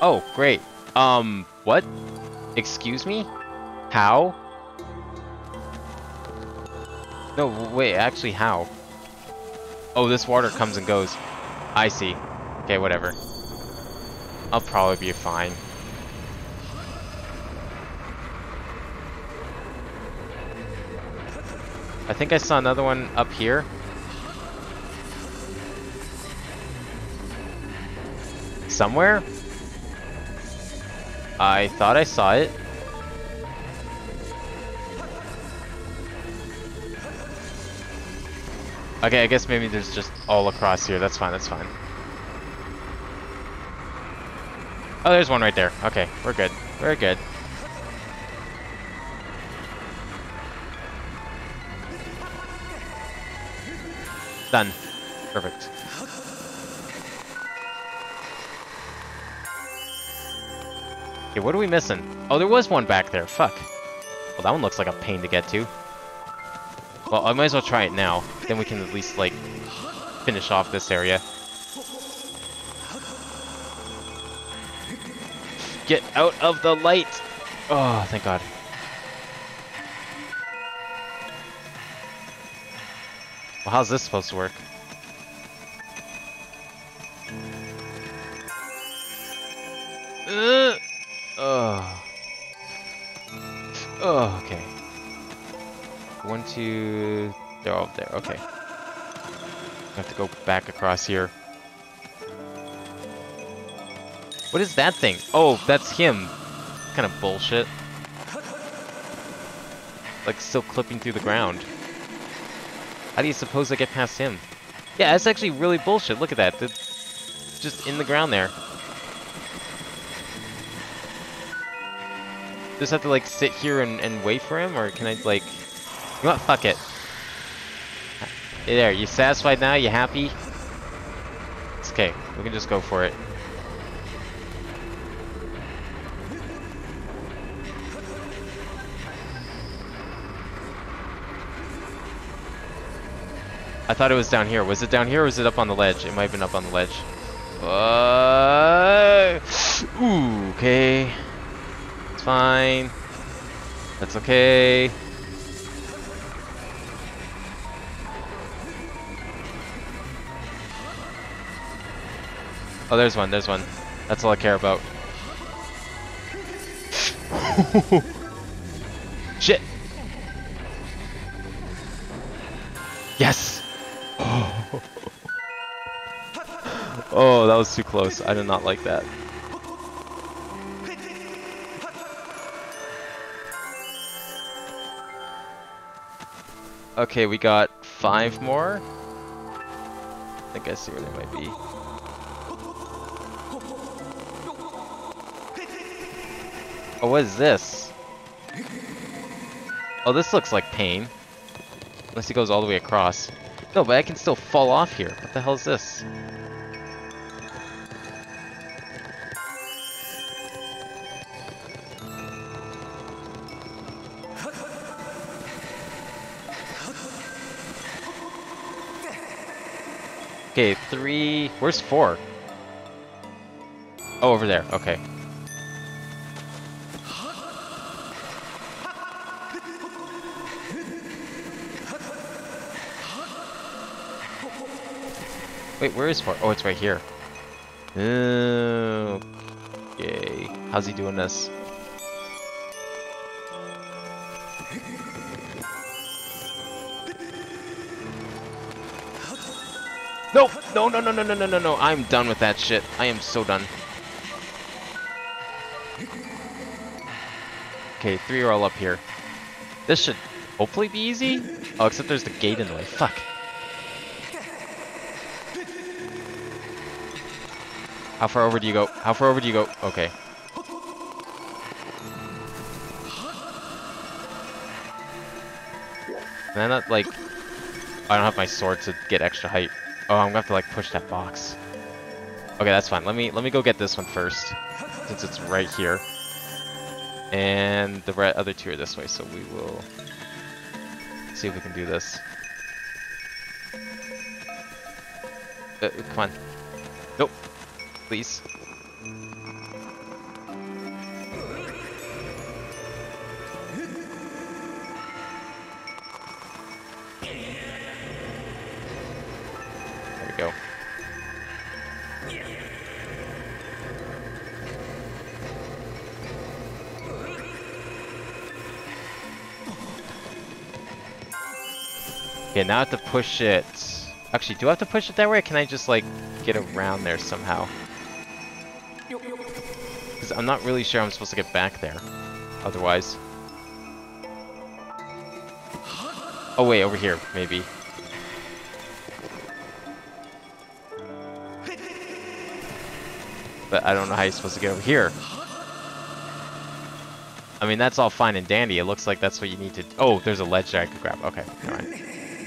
Oh, great. What? Excuse me? How? No, wait, actually, how? Oh, this water comes and goes. I see. Okay, whatever. I'll probably be fine. I think I saw another one up here. Somewhere? I thought I saw it. Okay, I guess maybe there's just all across here. That's fine, that's fine. Oh, there's one right there. Okay, we're good. We're good. Done. Perfect. Okay, what are we missing? Oh, there was one back there. Fuck. Well, that one looks like a pain to get to. Well, I might as well try it now. Then we can at least, like, finish off this area. Get out of the light! Oh, thank God. Well, how's this supposed to work? Oh. Oh, okay. 1, 2... They're all there, okay. I have to go back across here. What is that thing? Oh, that's him. Kind of bullshit. Like, still clipping through the ground. How do you suppose I get past him? Yeah, that's actually really bullshit. Look at that. It's just in the ground there. Just have to, like, sit here and wait for him? Or can I, like... You know what? Fuck it. Hey there, you satisfied now? You happy? It's okay. We can just go for it. I thought it was down here. Was it down here or was it up on the ledge? It might have been up on the ledge. Ooh, okay. It's fine. That's okay. Oh, there's one, there's one. That's all I care about. Shit! Yes! Oh, that was too close. I did not like that. Okay, we got 5 more. I think I see where they might be. Oh, what is this? Oh, this looks like pain. Unless he goes all the way across. No, but I can still fall off here. What the hell is this? Okay, 3... Where's 4? Oh, over there. Okay. Wait, where is 4? Oh, it's right here. Okay. How's he doing this? No! No, no, no, no, no, no, no, no. I'm done with that shit. I am so done. Okay, 3 are all up here. This should hopefully be easy. Oh, except there's the gate in the way. Fuck. How far over do you go? How far over do you go? Okay. Can I not, like... I don't have my sword to get extra height. Oh, I'm gonna have to, like, push that box. Okay, that's fine. Let me go get this one first, since it's right here. And the other 2 are this way, so we will see if we can do this. Come on. Nope. Please. There we go. Okay, now I have to push it. Actually, do I have to push it that way, or can I just, like, get around there somehow? Because I'm not really sure I'm supposed to get back there. Otherwise. Oh, wait, over here, maybe. But I don't know how you're supposed to get over here. I mean, that's all fine and dandy. It looks like that's what you need to... Oh, there's a ledge that I could grab. Okay, alright.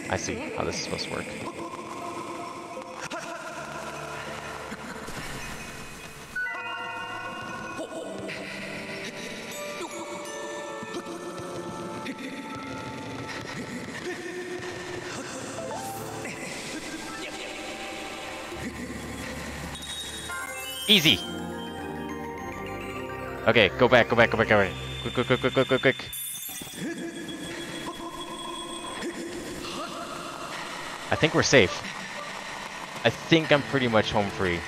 I see how this is supposed to work. Easy! Okay, go back. Quick. I think we're safe. I think I'm pretty much home free.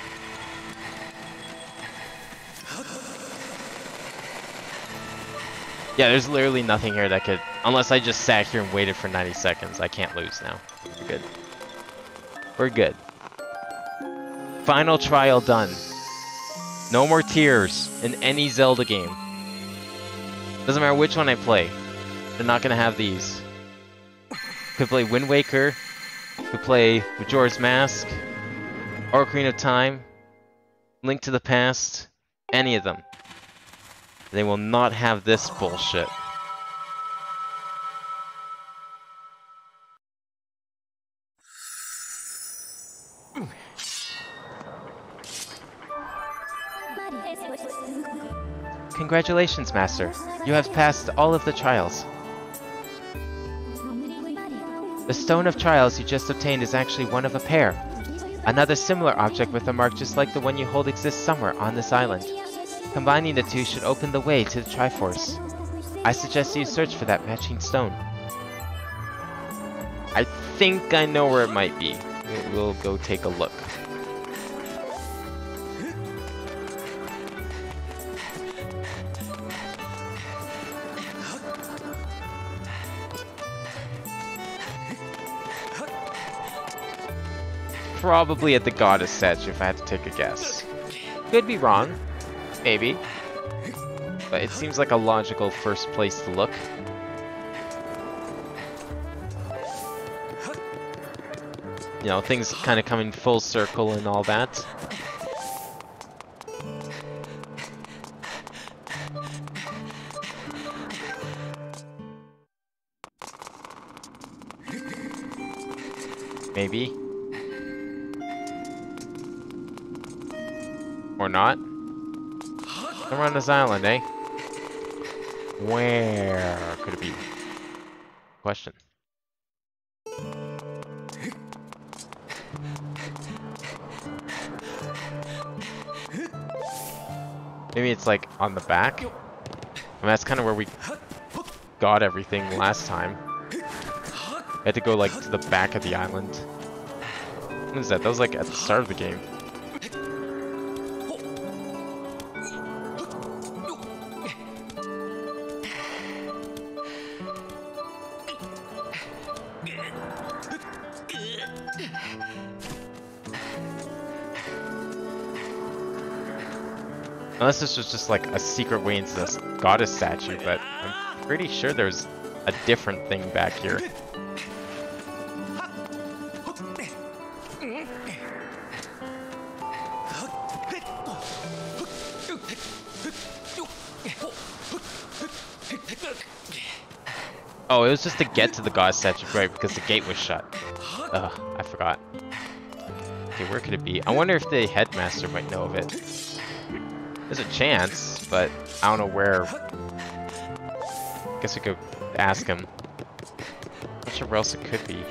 Yeah, there's literally nothing here that could... Unless I just sat here and waited for 90 seconds. I can't lose now. We're good. We're good. Final trial done. No more tears in any Zelda game. Doesn't matter which one I play. They're not gonna have these. Could play Wind Waker. Could play Majora's Mask. Ocarina of Time. Link to the Past. Any of them. They will not have this bullshit. Congratulations, Master. You have passed all of the trials. The Stone of Trials you just obtained is actually one of a pair. Another similar object with a mark just like the one you hold exists somewhere on this island. Combining the two should open the way to the Triforce. I suggest you search for that matching stone. I think I know where it might be. We'll go take a look. Probably at the Goddess statue if I had to take a guess. Could be wrong. Maybe. But it seems like a logical first place to look. You know, things kind of coming full circle and all that. Maybe. Or not. Come on this island, eh? Where could it be? Question. Maybe it's like on the back? I mean, that's kind of where we got everything last time. We had to go like to the back of the island. What is that? That was like at the start of the game. Unless this was just like a secret way into this goddess statue, but I'm pretty sure there's a different thing back here. Oh, it was just to get to the goddess statue, right? Because the gate was shut. Ugh, I forgot. Okay, where could it be? I wonder if the headmaster might know of it. There's a chance, but I don't know where. Guess we could ask him. Not sure where else it could be.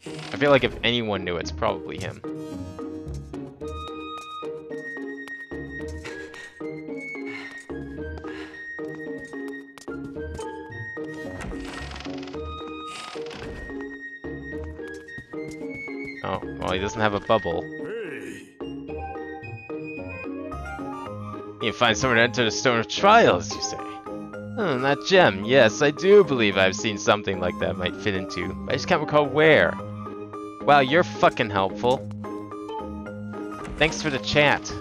I feel like if anyone knew, it's probably him. Oh, well, he doesn't have a bubble. You find somewhere to enter the Stone of Trials, you say? Oh, that gem. Yes, I do believe I've seen something like that might fit into. But I just can't recall where. Wow, you're fucking helpful. Thanks for the chat.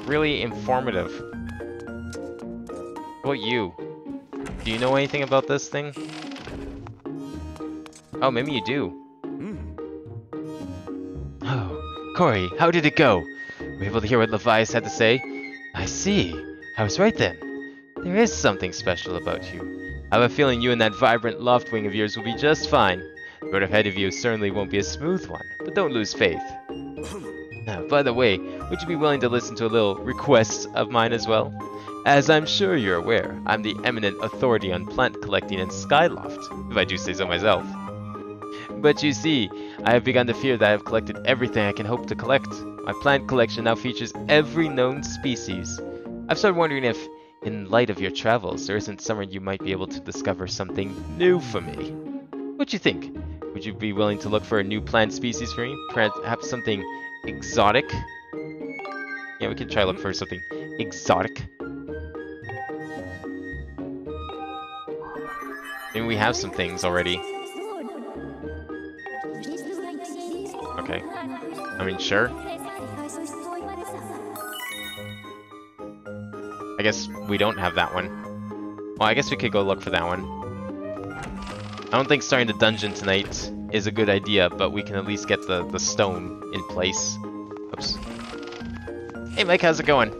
Really informative. What about you? Do you know anything about this thing? Oh, maybe you do. Oh, Corey, how did it go? Were you able to hear what Levi's had to say? I see. I was right then. There is something special about you. I have a feeling you and that vibrant loft wing of yours will be just fine. The road ahead of you certainly won't be a smooth one, but don't lose faith. By the way, would you be willing to listen to a little request of mine as well? As I'm sure you're aware, I'm the eminent authority on plant collecting in Skyloft, if I do say so myself. But you see, I have begun to fear that I have collected everything I can hope to collect. My plant collection now features every known species. I've started wondering if, in light of your travels, there isn't somewhere you might be able to discover something new for me. What do you think? Would you be willing to look for a new plant species for me? Perhaps something exotic? Yeah, we could try to look for something exotic. Maybe we have some things already. Okay. I mean, sure. I guess we don't have that one. Well, I guess we could go look for that one. I don't think starting the dungeon tonight is a good idea, but we can at least get the stone in place. Oops. Hey Mike, how's it going?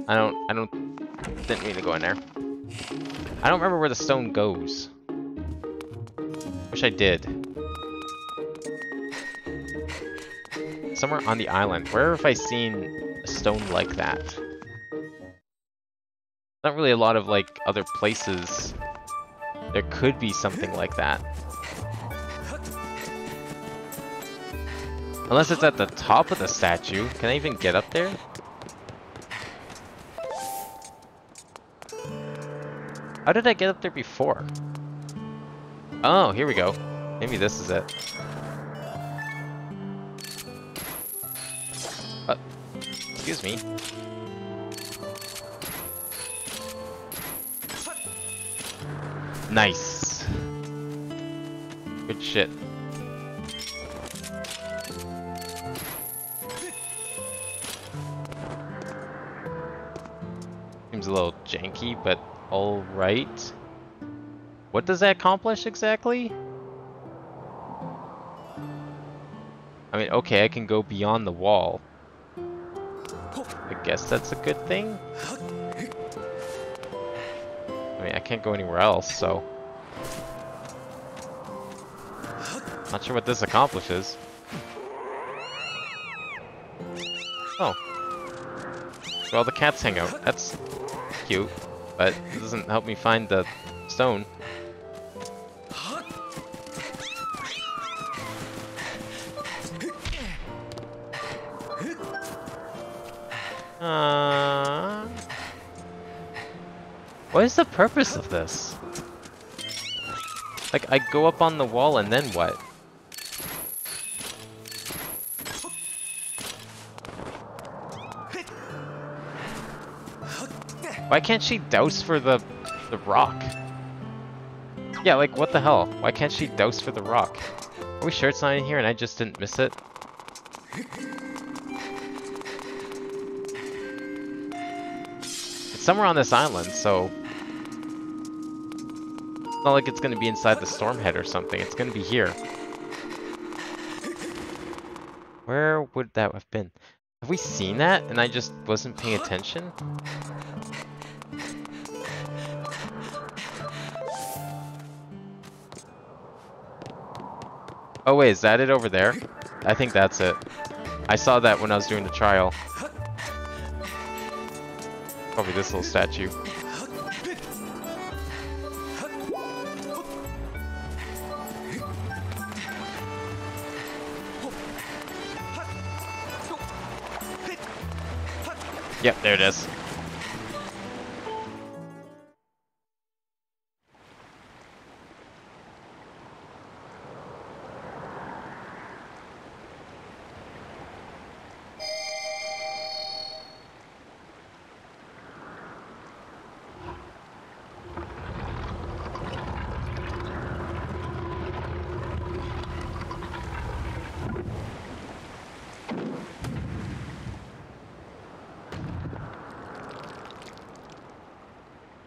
Didn't mean to go in there. I don't remember where the stone goes. Wish I did. Somewhere on the island. Where have I seen a stone like that? Not really a lot of like other places. There could be something like that. Unless it's at the top of the statue. Can I even get up there? How did I get up there before? Oh, here we go. Maybe this is it. Excuse me. Nice. Good shit. Seems a little janky, but alright. What does that accomplish exactly? I mean, okay, I can go beyond the wall. I guess that's a good thing? I mean, I can't go anywhere else, so... Not sure what this accomplishes. Oh. Where all the cats hang out. That's cute, but it doesn't help me find the stone. What is the purpose of this? Like, I go up on the wall and then what? Why can't she douse for the rock? Yeah, like, what the hell? Why can't she douse for the rock? Are we sure it's not in here and I just didn't miss it? It's somewhere on this island, so... It's not like it's gonna be inside the Stormhead or something. It's gonna be here. Where would that have been? Have we seen that and I just wasn't paying attention? Oh wait, is that it over there? I think that's it. I saw that when I was doing the trial. Probably this little statue. Yep, there it is.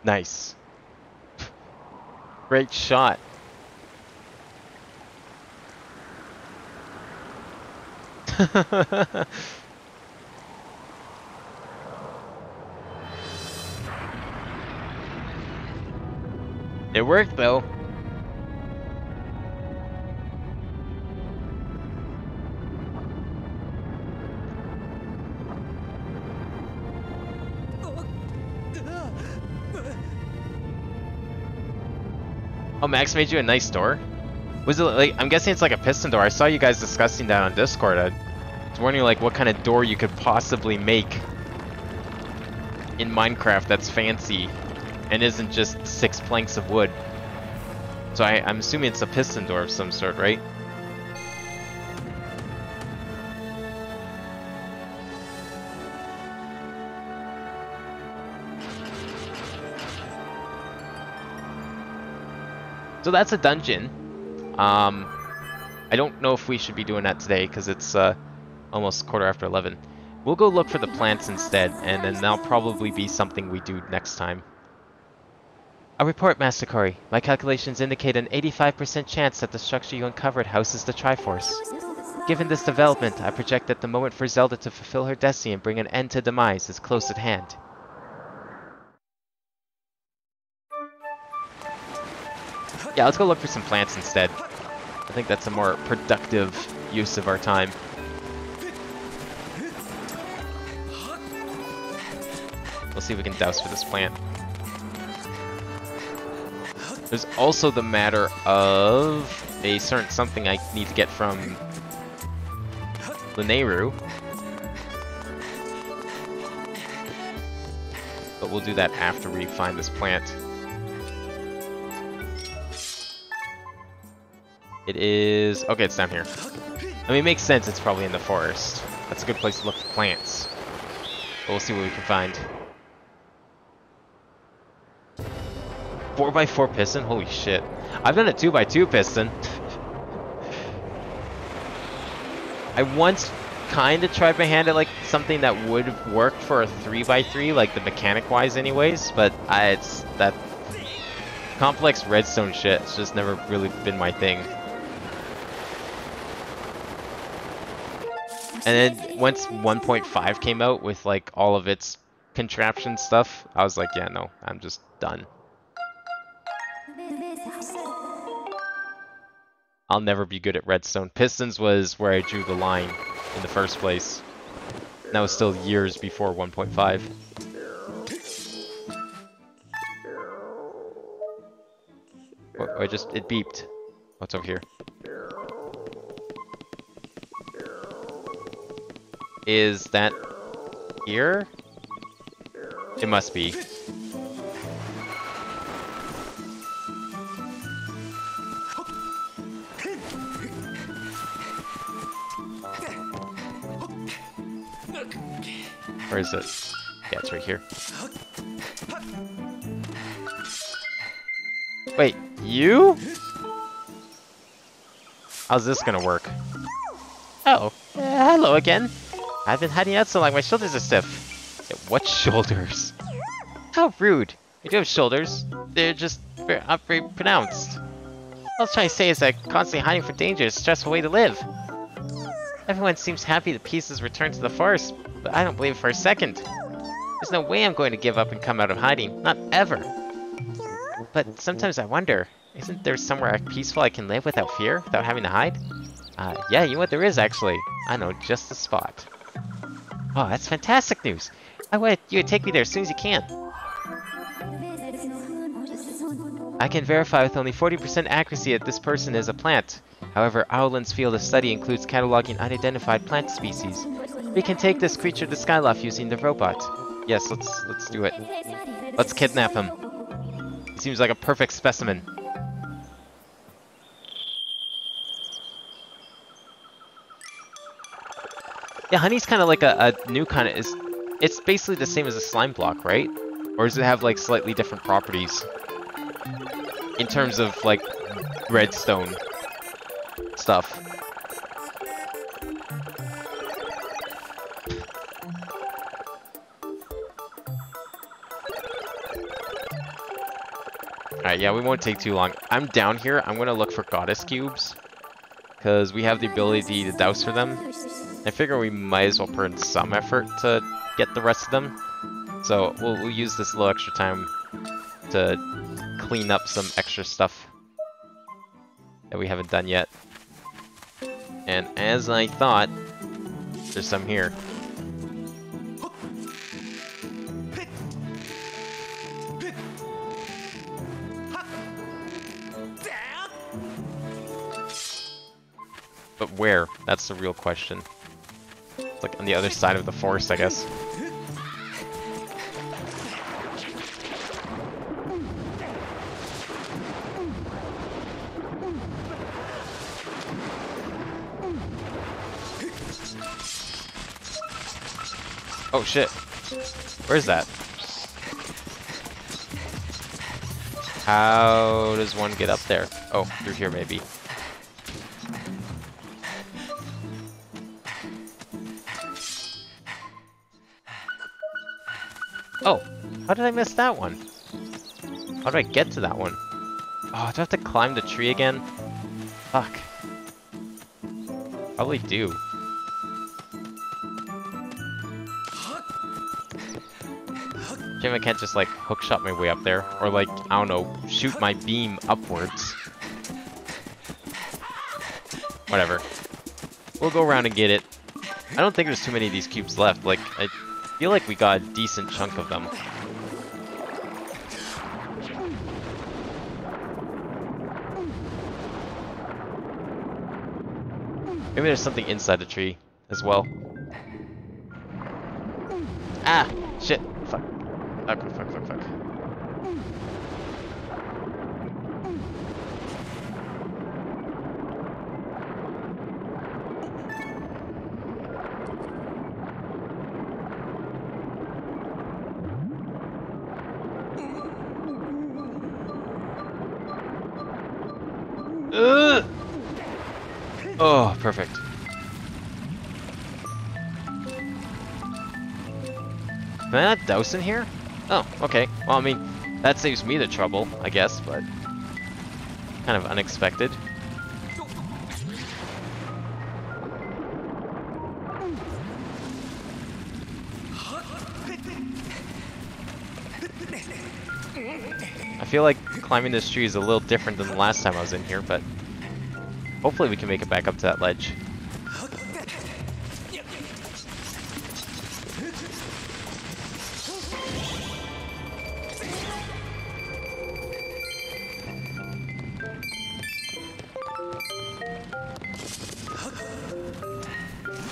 Nice. Great shot. It worked though. Max made you a nice door? Was it like, I'm guessing it's like a piston door. I saw you guys discussing that on Discord. I was wondering like what kind of door you could possibly make in Minecraft that's fancy and isn't just 6 planks of wood. So I'm assuming it's a piston door of some sort, right? So that's a dungeon. I don't know if we should be doing that today because it's almost 11:15. We'll go look for the plants instead, and then that'll probably be something we do next time. A report, Master Corey. My calculations indicate an 85% chance that the structure you uncovered houses the Triforce. Given this development, I project that the moment for Zelda to fulfill her destiny and bring an end to demise is close at hand. Yeah, let's go look for some plants instead. I think that's a more productive use of our time. We'll see if we can douse for this plant. There's also the matter of a certain something I need to get from Lineru. But we'll do that after we find this plant. It is... okay, it's down here. I mean, it makes sense it's probably in the forest. That's a good place to look for plants. But we'll see what we can find. 4x4 piston? Holy shit. I've done a 2x2 piston. I once kind of tried my hand at like something that would work for a 3x3, like the mechanic-wise anyways, but it's that complex redstone shit. It's just never really been my thing. And then once 1.5 came out with like all of its contraption stuff, I was like, yeah, no, I'm just done. I'll never be good at redstone. Pistons was where I drew the line in the first place. And that was still years before 1.5. It beeped. What's over here? Is that here? It must be. Where is it? Yeah, it's right here. Wait, you? How's this gonna work? Oh, hello again. I've been hiding out so long, my shoulders are stiff. Yeah, what shoulders? How rude. I do have shoulders. They're just not very pronounced. All I was trying to say is that constantly hiding from danger is a stressful way to live. Everyone seems happy the peace has returned to the forest, but I don't believe it for a second. There's no way I'm going to give up and come out of hiding. Not ever. But sometimes I wonder, isn't there somewhere peaceful I can live without fear, without having to hide? Yeah, you know what, there is actually. I know just the spot. Oh, that's fantastic news. I want you to take me there as soon as you can. I can verify with only 40% accuracy that this person is a plant. However, Owlin's field of study includes cataloging unidentified plant species. We can take this creature to Skyloft using the robot. Yes, let's do it. Let's kidnap him. He seems like a perfect specimen. Yeah, honey's kind of like a new kind of... It's basically the same as a slime block, right? Or does it have like slightly different properties? In terms of like redstone stuff. Alright, yeah, we won't take too long. I'm down here. I'm going to look for goddess cubes. Because we have the ability to douse for them. I figure we might as well put in some effort to get the rest of them. So we'll use this little extra time to clean up some extra stuff that we haven't done yet. And as I thought, there's some here. But where? That's the real question. It's like on the other side of the forest, I guess. Oh shit. Where's that? How does one get up there? Oh, through here maybe. Oh, how did I miss that one? How do I get to that one? Oh, do I have to climb the tree again? Fuck. Probably do. Shame I can't just like hookshot my way up there, or like, I don't know, shoot my beam upwards. Whatever. We'll go around and get it. I don't think there's too many of these cubes left. Like, I feel like we got a decent chunk of them. Maybe there's something inside the tree as well. Ah! Shit! Fuck. Fuck, fuck, fuck, fuck. Oh, perfect. Can I not douse in here? Oh, okay. Well, I mean, that saves me the trouble, I guess, but kind of unexpected. I feel like climbing this tree is a little different than the last time I was in here, but hopefully we can make it back up to that ledge.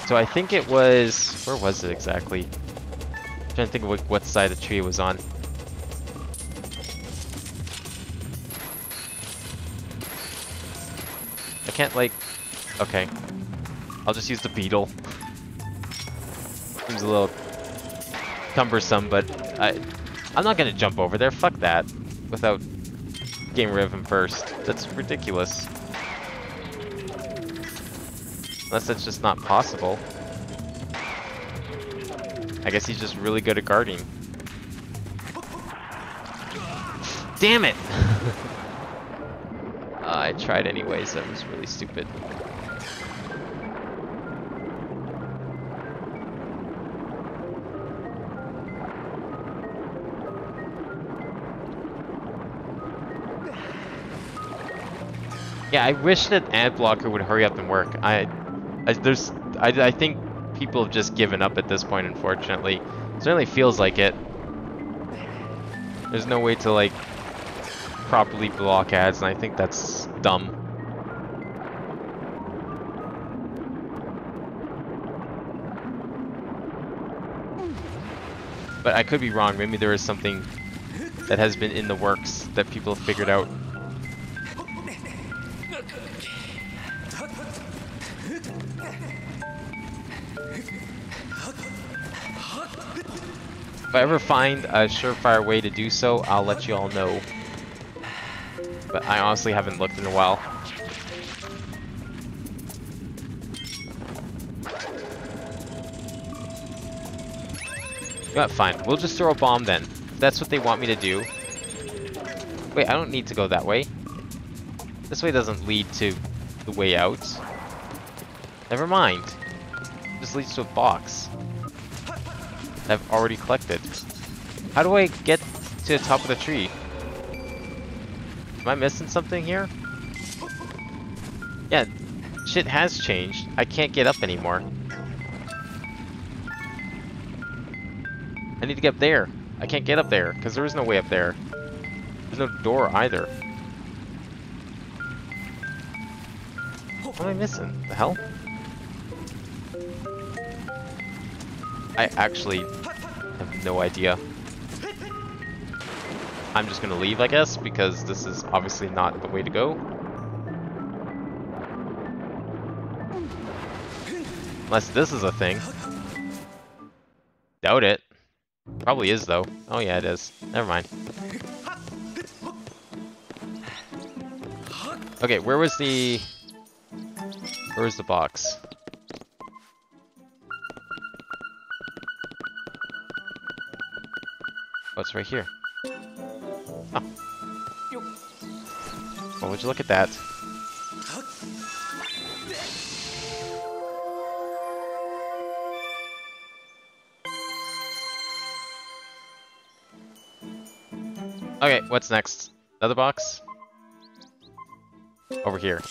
So I think it was... where was it exactly? I'm trying to think of what side of the tree it was on. I can't like... okay. I'll just use the beetle. Seems a little cumbersome, but I'm not gonna jump over there. Fuck that. Without getting rid of him first. That's ridiculous. Unless that's just not possible. I guess he's just really good at guarding. Damn it! I tried anyways, that was really stupid. Yeah, I wish that ad blocker would hurry up and work. I think people have just given up at this point, unfortunately. It certainly feels like it. There's no way to like properly block ads, and I think that's dumb. But I could be wrong. Maybe there is something that has been in the works that people have figured out. If I ever find a surefire way to do so, I'll let you all know. But I honestly haven't looked in a while. You know what, fine. We'll just throw a bomb then. If that's what they want me to do. Wait, I don't need to go that way. This way doesn't lead to the way out. Never mind. It just leads to a box I've already collected. How do I get to the top of the tree? Am I missing something here? Yeah, shit has changed. I can't get up anymore. I need to get up there. I can't get up there, because there is no way up there. There's no door either. What am I missing? The hell? I actually have no idea. I'm just gonna leave, I guess, because this is obviously not the way to go. Unless this is a thing. Doubt it. Probably is, though. Oh yeah, it is. Never mind. Okay, where was the box? Oh, it's right here. Oh. Well, would you look at that? Okay, what's next? Another box? Over here.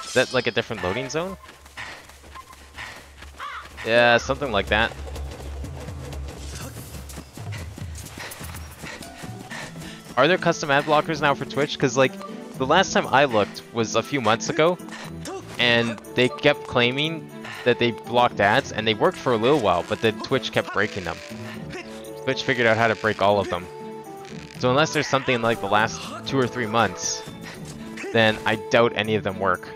Is that like a different loading zone? Yeah, something like that. Are there custom ad blockers now for Twitch? Because, like, the last time I looked was a few months ago, and they kept claiming that they blocked ads, and they worked for a little while, but then Twitch kept breaking them. Twitch figured out how to break all of them. So unless there's something in, like, the last 2 or 3 months, then I doubt any of them work.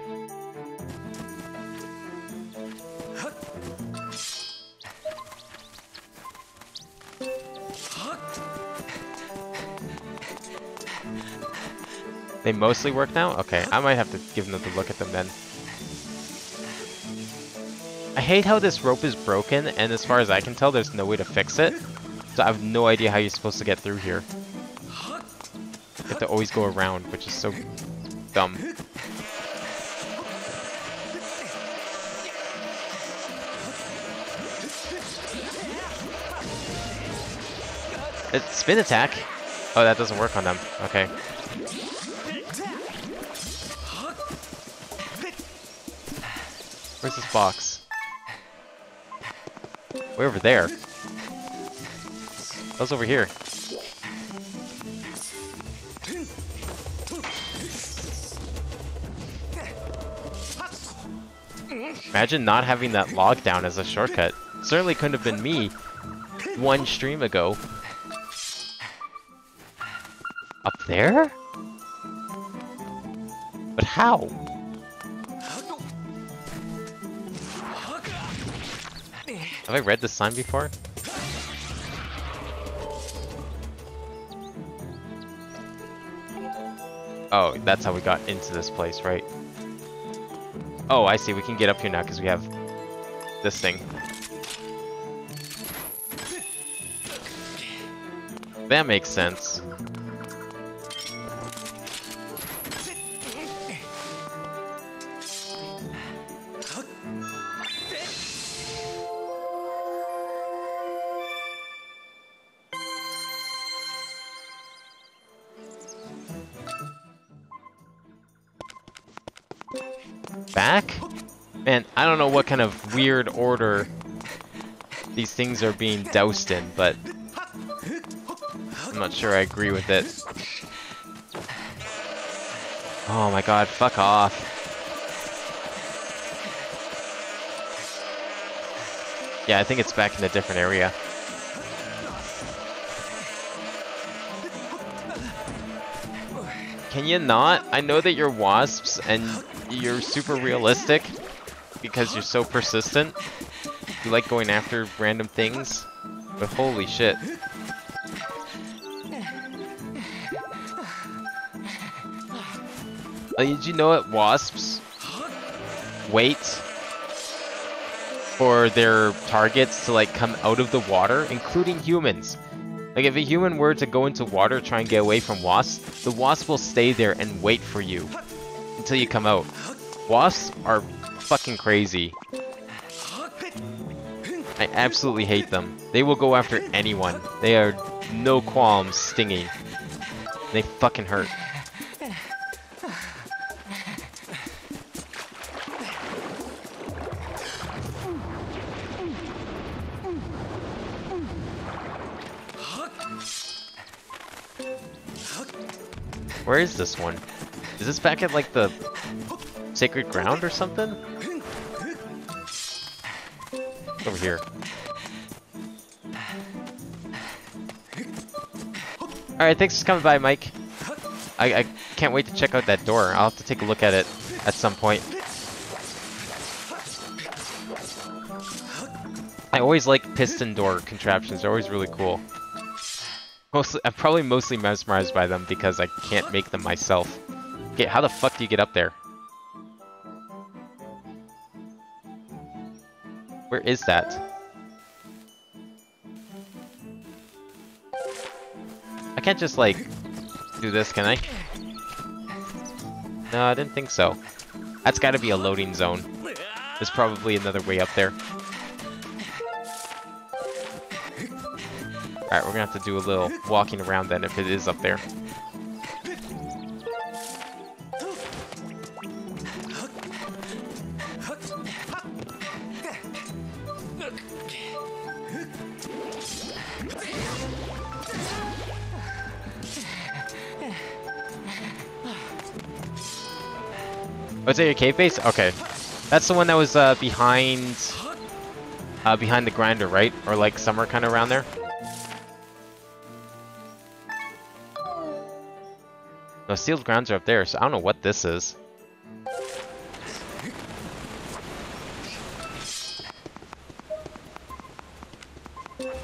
They mostly work now? Okay, I might have to give another look at them then. I hate how this rope is broken, and as far as I can tell, there's no way to fix it. So I have no idea how you're supposed to get through here. You have to always go around, which is so dumb. It's spin attack. Oh, that doesn't work on them. Okay. Where's this box? Way over there. That was over here. Imagine not having that log down as a shortcut. Certainly couldn't have been me one stream ago. Up there? But how? Have I read this sign before? Oh, that's how we got into this place, right? Oh, I see. We can get up here now because we have this thing. That makes sense. Back? Man, I don't know what kind of weird order these things are being doused in, but I'm not sure I agree with it. Oh my god, fuck off. Yeah, I think it's back in a different area. Can you not? I know that you're wasps and you're super realistic because you're so persistent. You like going after random things, but holy shit. Did you know that wasps wait for their targets to like come out of the water, including humans? Like if a human were to go into water, try and get away from wasps, the wasp will stay there and wait for you until you come out. Wasps are fucking crazy. I absolutely hate them. They will go after anyone. They are no qualms stinging. They fucking hurt. Where is this one? Is this back at like the sacred ground or something? Over here. Alright, thanks for coming by, Mike. I can't wait to check out that door. I'll have to take a look at it at some point. I always like piston door contraptions. They're always really cool. I'm probably mostly mesmerized by them because I can't make them myself. Okay, how the fuck do you get up there? Where is that? I can't just, like, do this, can I? No, I didn't think so. That's gotta be a loading zone. There's probably another way up there. Alright, we're gonna have to do a little walking around then if it is up there. Oh, is that your cave base? Okay. That's the one that was behind the grinder, right? Or like somewhere kind of around there? No, sealed grounds are up there, so I don't know what this is.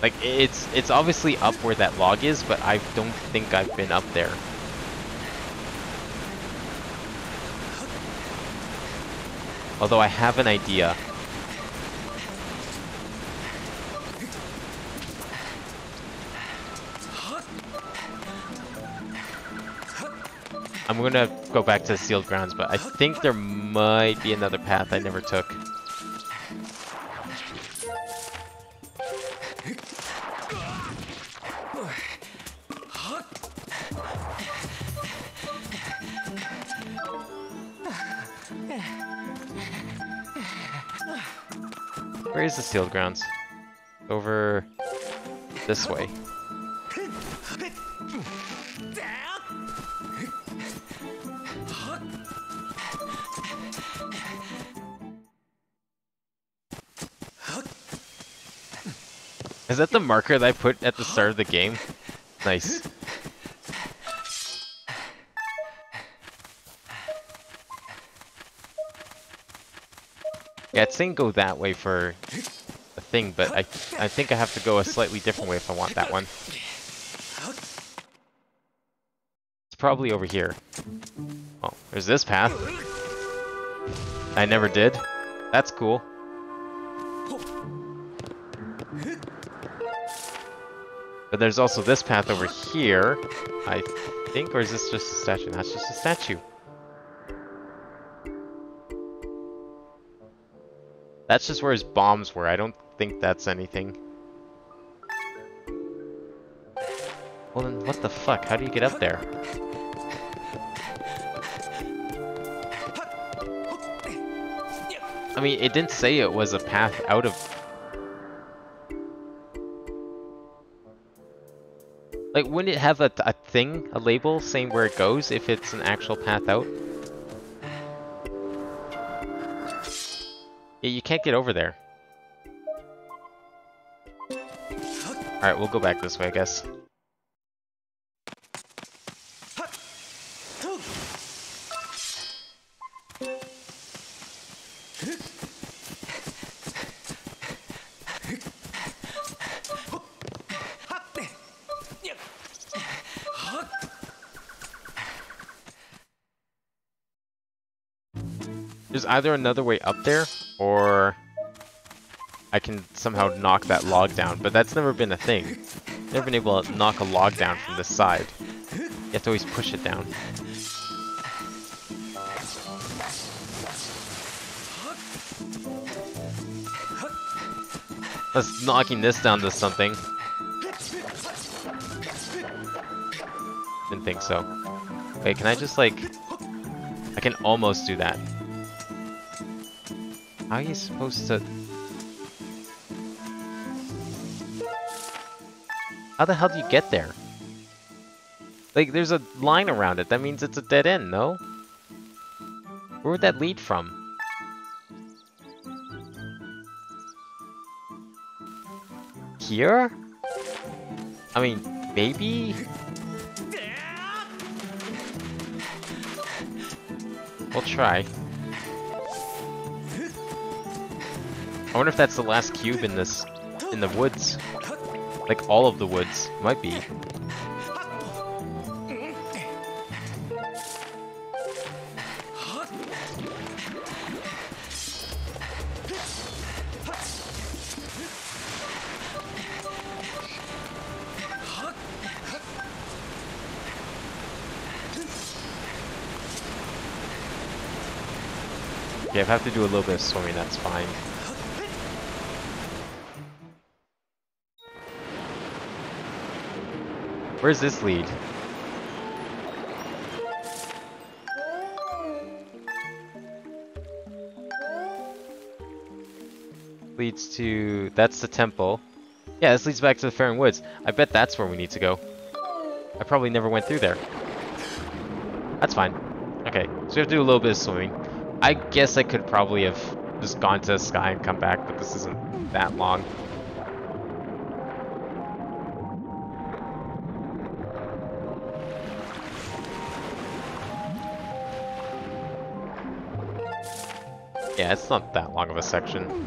Like, it's obviously up where that log is, but I don't think I've been up there. Although I have an idea. I'm gonna go back to the sealed grounds, but I think there might be another path I never took. Where is the sealed grounds? Over this way. Is that the marker that I put at the start of the game? Nice. Yeah, it's saying go that way for a thing, but I think I have to go a slightly different way if I want that one. It's probably over here. Oh, there's this path. I never did. That's cool. But there's also this path over here, I think, or is this just a statue? That's just a statue. That's just where his bombs were. I don't think that's anything. Well then, what the fuck? How do you get up there? I mean, it didn't say it was a path out of... Like, wouldn't it have a thing, a label, saying where it goes if it's an actual path out? Yeah, you can't get over there. Alright, we'll go back this way, I guess. There's either another way up there, or I can somehow knock that log down, but that's never been a thing. Never been able to knock a log down from this side. You have to always push it down. Plus, knocking this down to something. Didn't think so. Wait, can I just like... I can almost do that. How are you supposed to... How the hell do you get there? Like, there's a line around it. That means it's a dead end, no? Where would that lead from? Here? I mean, maybe? We'll try. I wonder if that's the last cube in this, in the woods. Like all of the woods. Might be. Okay, if I have to do a little bit of swimming, that's fine. Where's this lead? Leads to... that's the temple. Yeah, this leads back to the Faring Woods. I bet that's where we need to go. I probably never went through there. That's fine. Okay, so we have to do a little bit of swimming. I guess I could probably have just gone to the sky and come back, but this isn't that long. Yeah, it's not that long of a section.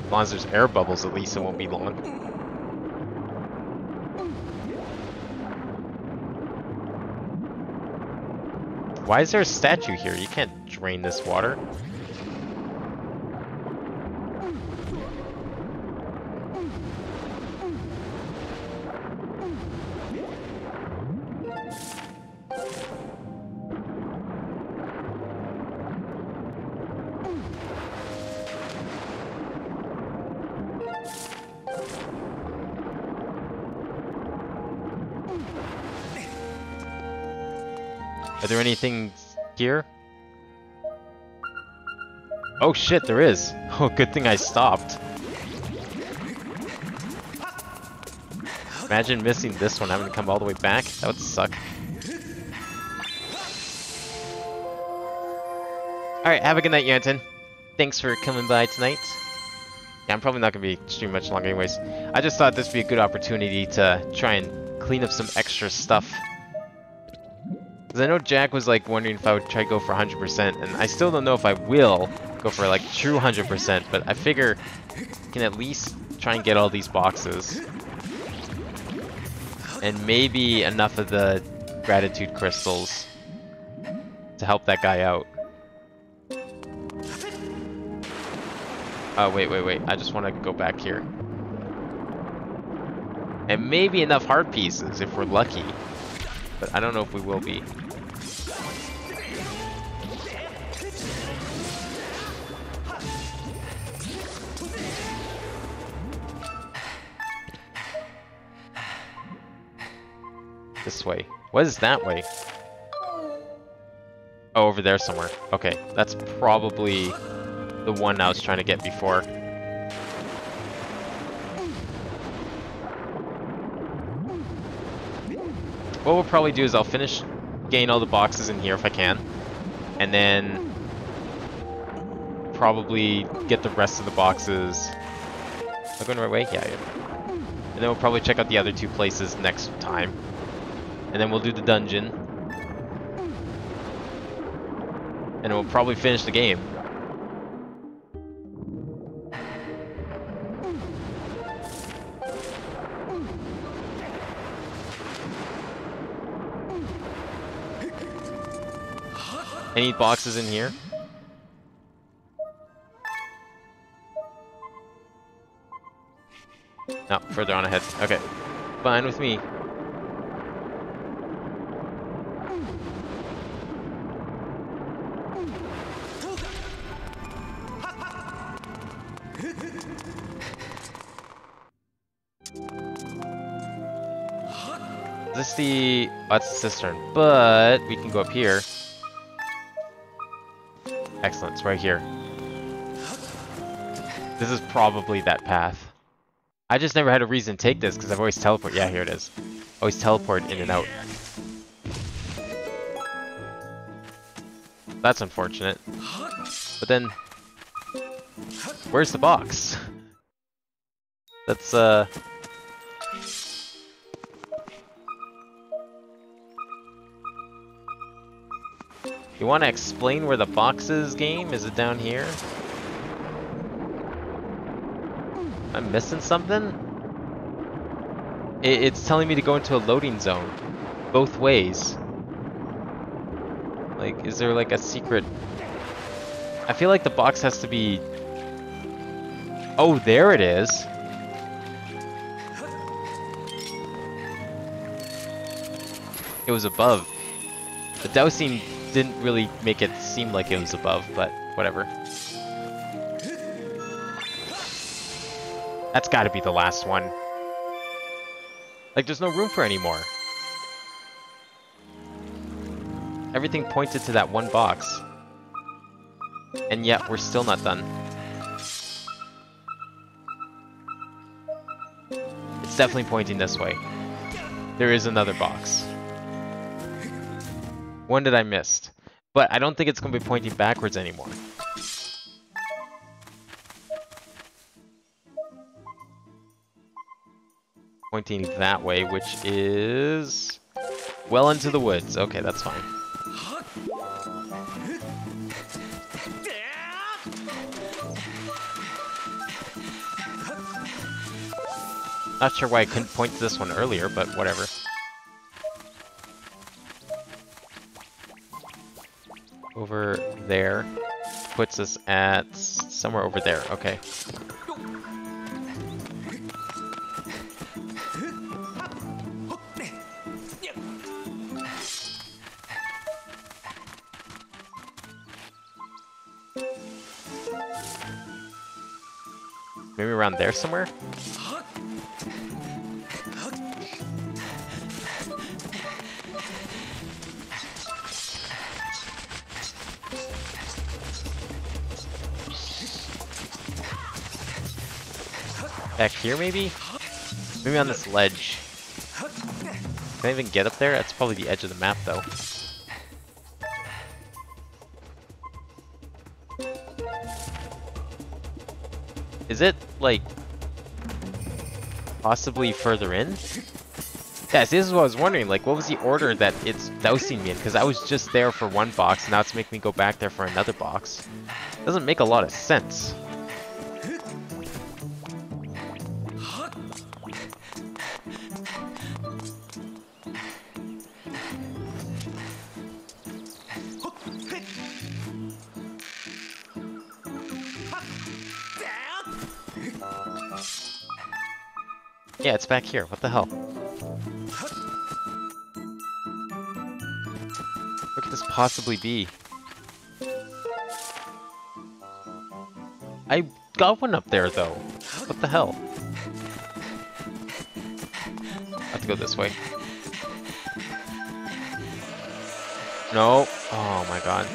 As long as there's air bubbles, at least it won't be long. Why is there a statue here? You can't drain this water. Are there anything here? Oh shit, there is. Oh, good thing I stopped. Imagine missing this one, having to come all the way back. That would suck. Alright, have a good night, Yanton. Thanks for coming by tonight. Yeah, I'm probably not going to be streaming much longer anyways. I just thought this would be a good opportunity to try and clean up some extra stuff. Because I know Jack was like wondering if I would try to go for 100%, and I still don't know if I will go for like true 100%, but I figure I can at least try and get all these boxes. And maybe enough of the gratitude crystals to help that guy out. Oh, wait. I just want to go back here. And maybe enough heart pieces if we're lucky. But I don't know if we will be. This way. What is that way? Oh, over there somewhere. Okay, that's probably the one I was trying to get before. What we'll probably do is I'll finish getting all the boxes in here if I can, and then probably get the rest of the boxes. Am I going the right way? Yeah. And then we'll probably check out the other two places next time. And then we'll do the dungeon. And we'll probably finish the game. Any boxes in here? No, further on ahead. Okay. Fine with me. Is this the... Oh, that's the cistern. But we can go up here. Excellent, it's right here. This is probably that path. I just never had a reason to take this because I've always teleported. Yeah, here it is. Always teleport in and out. That's unfortunate. But then... Where's the box? That's, You want to explain where the box is, game? Is it down here? Am I missing something? It's telling me to go into a loading zone. Both ways. Like, is there like a secret... I feel like the box has to be... Oh, there it is! It was above. The dousing didn't really make it seem like it was above, but whatever. That's gotta be the last one. Like, there's no room for any more. Everything pointed to that one box. And yet, we're still not done. It's definitely pointing this way. There is another box. One that I missed. But I don't think it's going to be pointing backwards anymore. Pointing that way, which is... well into the woods. Okay, that's fine. Not sure why I couldn't point to this one earlier, but whatever. Over there puts us at somewhere over there. Okay. Maybe around there somewhere? Back here, maybe? Maybe on this ledge. Can I even get up there? That's probably the edge of the map, though. Is it, like, possibly further in? Yes, this is what I was wondering. Like, what was the order that it's dousing me in? Because I was just there for one box, and now it's making me go back there for another box. Doesn't make a lot of sense. Yeah, it's back here. What the hell? Where could this possibly be? I got one up there, though. What the hell? I have to go this way. No. Oh my god.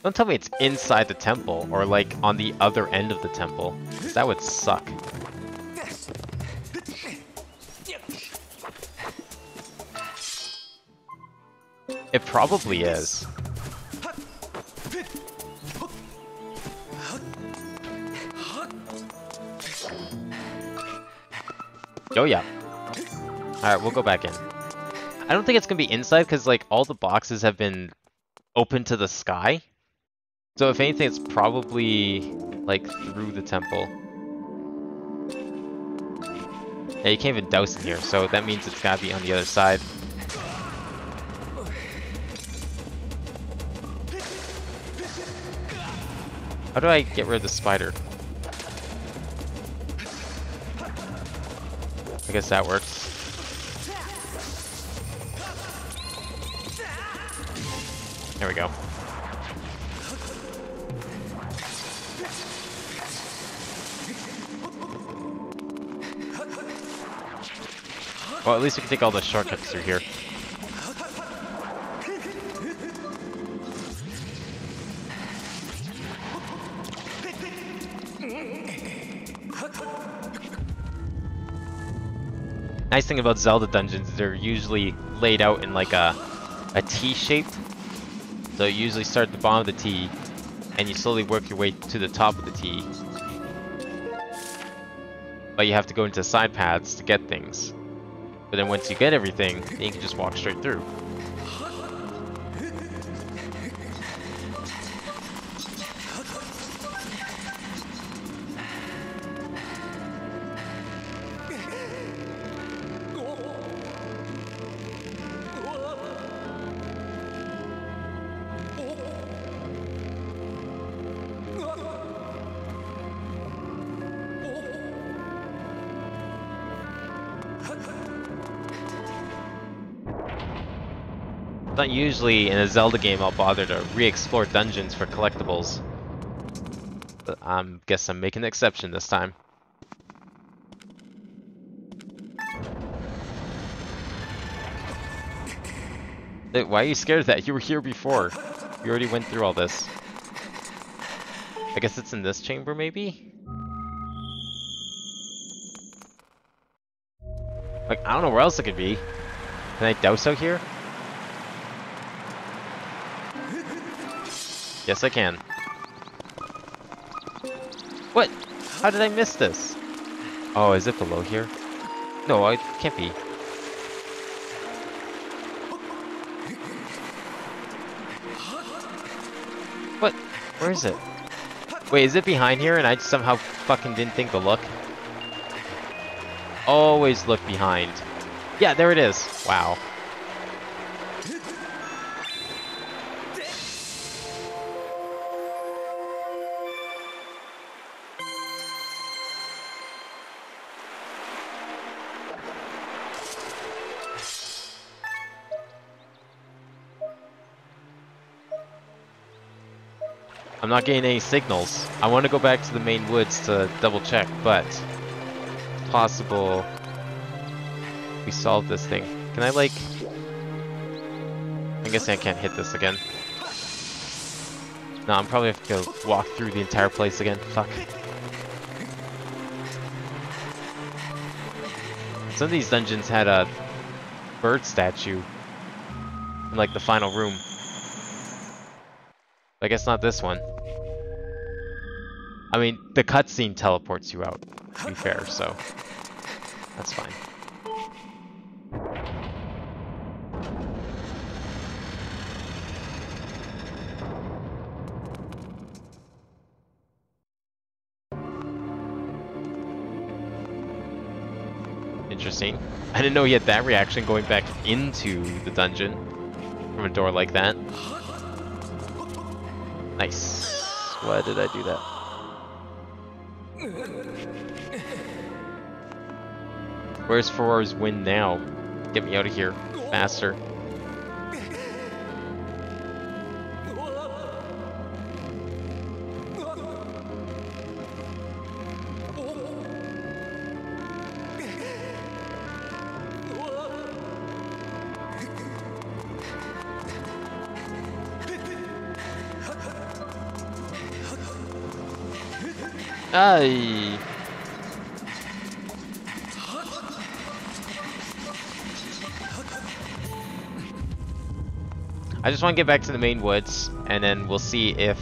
Don't tell me it's inside the temple, or like on the other end of the temple, 'cause that would suck. It probably is. Oh yeah. Alright, we'll go back in. I don't think it's gonna be inside, because like all the boxes have been open to the sky. So if anything, it's probably like through the temple. Yeah, you can't even douse in here, so that means it's gotta be on the other side. How do I get rid of the spider? I guess that works. There we go. Well, at least we can take all the shortcuts through here. Nice thing about Zelda dungeons, they're usually laid out in like a T shape. So you usually start at the bottom of the T, and you slowly work your way to the top of the T. But you have to go into side paths to get things. But then once you get everything, then you can just walk straight through. Not usually in a Zelda game I'll bother to re-explore dungeons for collectibles. But I guess I'm making an exception this time. Hey, why are you scared of that? You were here before. You already went through all this. I guess it's in this chamber, maybe? Like, I don't know where else it could be. Can I douse out here? Yes, I can. What? How did I miss this? Oh, is it below here? No, it can't be. What? Where is it? Wait, is it behind here and I somehow fucking didn't think to look? Always look behind. Yeah, there it is. Wow. I'm not getting any signals. I want to go back to the main woods to double check, but it's possible we solved this thing. Can I like... I guess I can't hit this again. No, I'm probably have to go walk through the entire place again. Fuck. Some of these dungeons had a bird statue in like the final room. I guess not this one. I mean, the cutscene teleports you out, to be fair, so that's fine. Interesting. I didn't know he had that reaction going back into the dungeon from a door like that. Nice. Why did I do that? Where's Ferrar's wind now? Get me out of here. Faster. Aye. I just want to get back to the main woods, and then we'll see if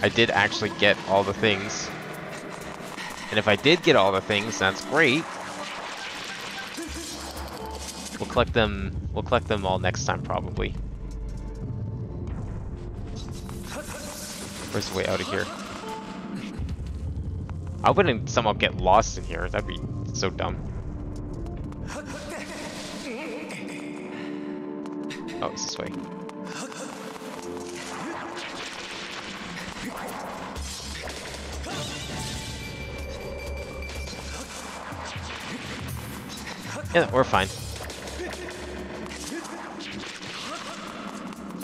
I did actually get all the things. And if I did get all the things, that's great. We'll collect them all next time, probably. Where's the way out of here? I wouldn't somehow get lost in here. That'd be so dumb. Oh, it's this way. Yeah, we're fine.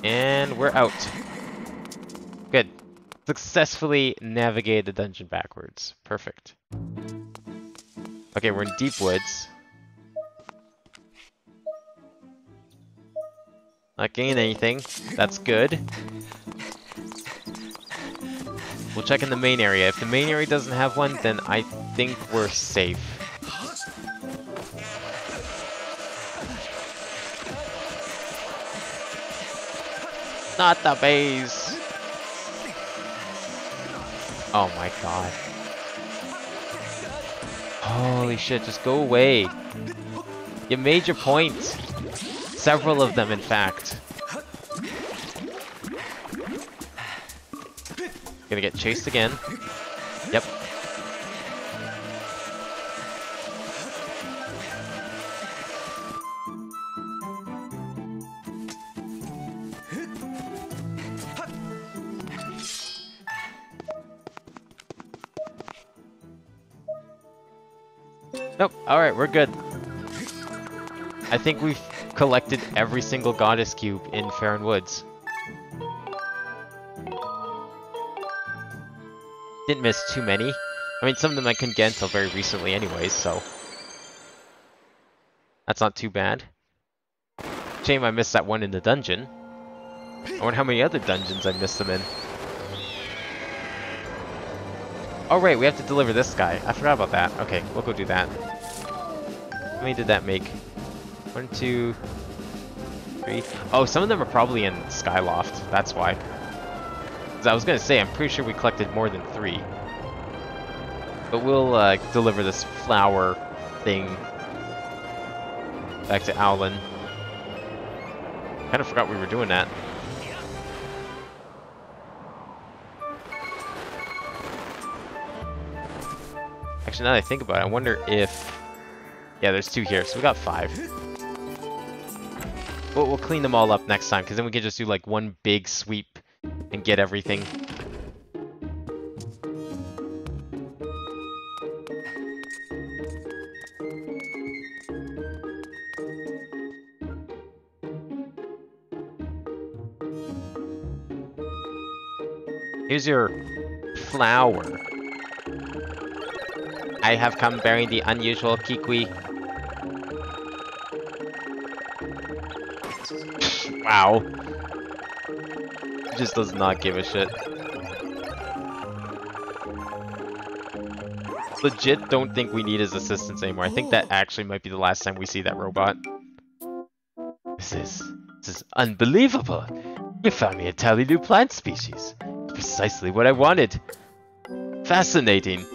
And we're out. Good. Successfully navigated the dungeon backwards. Perfect. Okay, we're in deep woods. Not getting anything. That's good. We'll check in the main area. If the main area doesn't have one, then I think we're safe. Not the base! Oh my god. Holy shit, just go away. You made your point. Several of them, in fact. Gonna get chased again. Yep. Nope. Alright, we're good. I think we've collected every single goddess cube in Farron Woods. Didn't miss too many. I mean, some of them I couldn't get until very recently anyways, so... that's not too bad. Shame I missed that one in the dungeon. I wonder how many other dungeons I missed them in. Oh right, we have to deliver this guy. I forgot about that. Okay, we'll go do that. How many did that make? 1, 2, 3. Oh, some of them are probably in Skyloft. That's why. 'Cause I was gonna say, I'm pretty sure we collected more than 3. But we'll deliver this flower thing back to Owlin. Kind of forgot we were doing that. Actually, now that I think about it, I wonder if... yeah, there's 2 here, so we got 5. But we'll clean them all up next time, because then we can just do like one big sweep and get everything. Here's your flower. I have come bearing the unusual kikwi. Wow. He just does not give a shit. Legit don't think we need his assistance anymore. I think that actually might be the last time we see that robot. This is unbelievable. You found me a entirely new plant species. Precisely what I wanted. Fascinating.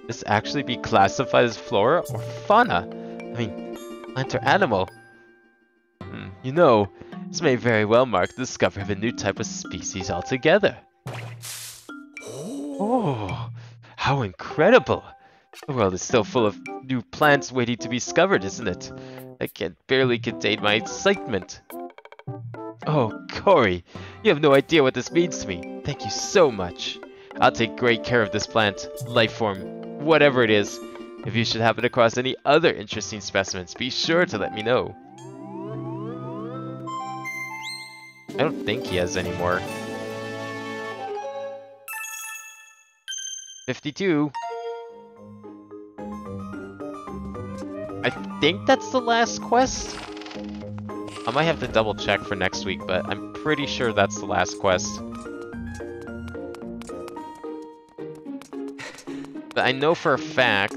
This actually be classified as flora or fauna? I mean, plant or animal? You know, this may very well mark the discovery of a new type of species altogether. Oh, how incredible! The world is still full of new plants waiting to be discovered, isn't it? I can barely contain my excitement. Oh, Corey, you have no idea what this means to me. Thank you so much. I'll take great care of this plant, life form, whatever it is. If you should happen across any other interesting specimens, be sure to let me know. I don't think he has any more. 52. I think that's the last quest. I might have to double check for next week, but I'm pretty sure that's the last quest. But I know for a fact...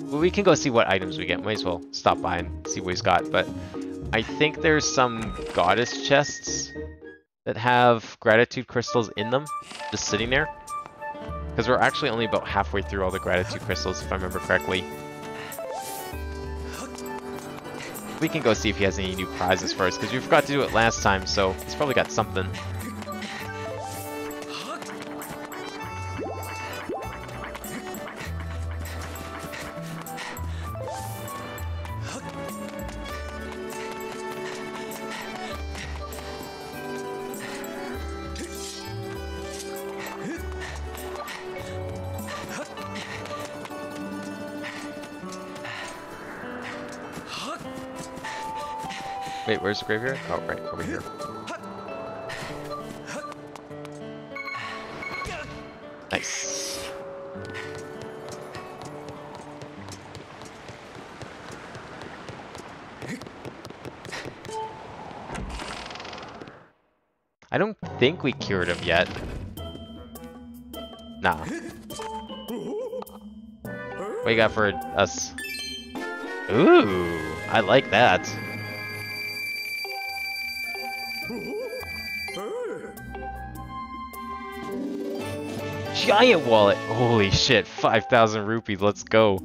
well, we can go see what items we get. Might as well stop by and see what he's got. But I think there's some goddess chests that have gratitude crystals in them, just sitting there. Because we're actually only about halfway through all the gratitude crystals, if I remember correctly. We can go see if he has any new prizes first, because we forgot to do it last time, so he's probably got something. Wait, where's the graveyard? Oh, right, over here. Nice. I don't think we cured him yet. Nah. What you got for us? Ooh, I like that. Giant wallet! Holy shit, 5,000 rupees, let's go.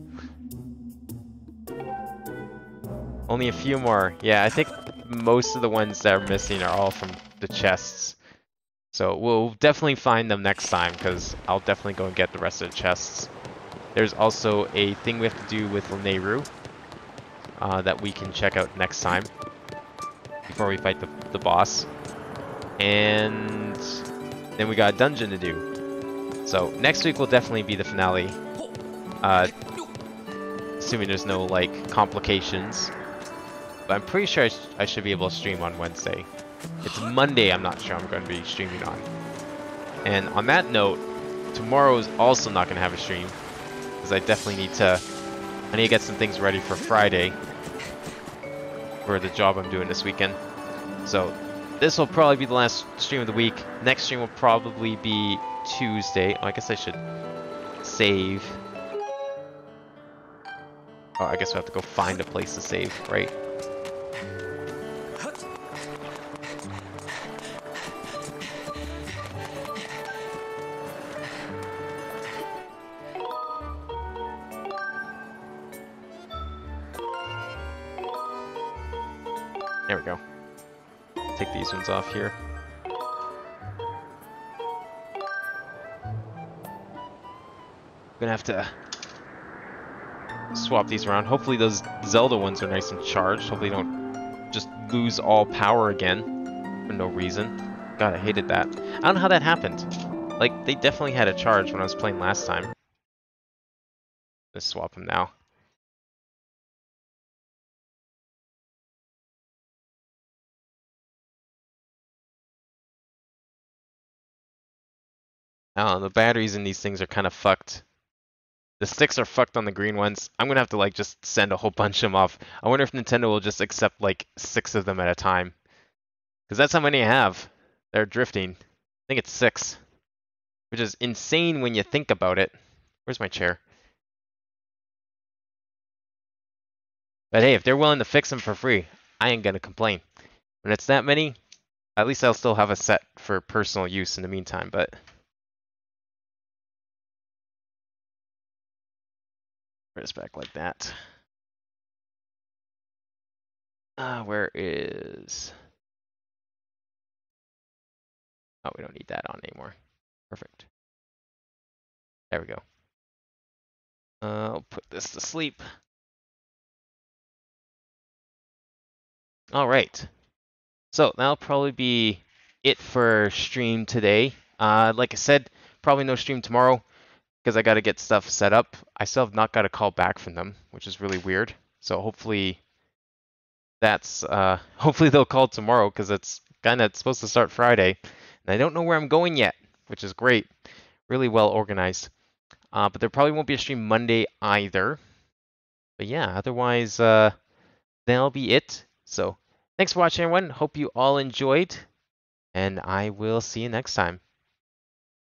Only a few more. Yeah, I think most of the ones that are missing are all from the chests. So we'll definitely find them next time, because I'll definitely go and get the rest of the chests. There's also a thing we have to do with Lanayru that we can check out next time before we fight the boss. And then we got a dungeon to do. So next week will definitely be the finale. Assuming there's no like complications. But I'm pretty sure I should be able to stream on Wednesday. It's Monday I'm not sure I'm going to be streaming on. And on that note, tomorrow is also not going to have a stream. Because I definitely need to get some things ready for Friday. For the job I'm doing this weekend. So this will probably be the last stream of the week. Next stream will probably be Tuesday. Oh, I guess I should save. Oh, I guess we have to go find a place to save, right? There we go. Take these ones off here. Gonna have to swap these around. Hopefully those Zelda ones are nice and charged. Hopefully they don't just lose all power again for no reason. God, I hated that. I don't know how that happened. Like, they definitely had a charge when I was playing last time. Let's swap them now. I don't know, the batteries in these things are kind of fucked. The sticks are fucked on the green ones. I'm gonna have to like just send a whole bunch of them off. I wonder if Nintendo will just accept like 6 of them at a time. Because that's how many I have. They're drifting. I think it's 6. Which is insane when you think about it. Where's my chair? But hey, if they're willing to fix them for free, I ain't gonna complain. When it's that many, at least I'll still have a set for personal use in the meantime, but... Put this back like that. Where is... Oh, we don't need that on anymore. Perfect. There we go. I'll put this to sleep. Alright. So, that'll probably be it for stream today. Like I said, probably no stream tomorrow. Because I got to get stuff set up. I still have not got a call back from them, which is really weird. So hopefully that's hopefully they'll call tomorrow because it's kind of supposed to start Friday, and I don't know where I'm going yet, which is great. Really well organized. But there probably won't be a stream Monday either. But yeah, otherwise that'll be it. So thanks for watching, everyone. Hope you all enjoyed, and I will see you next time.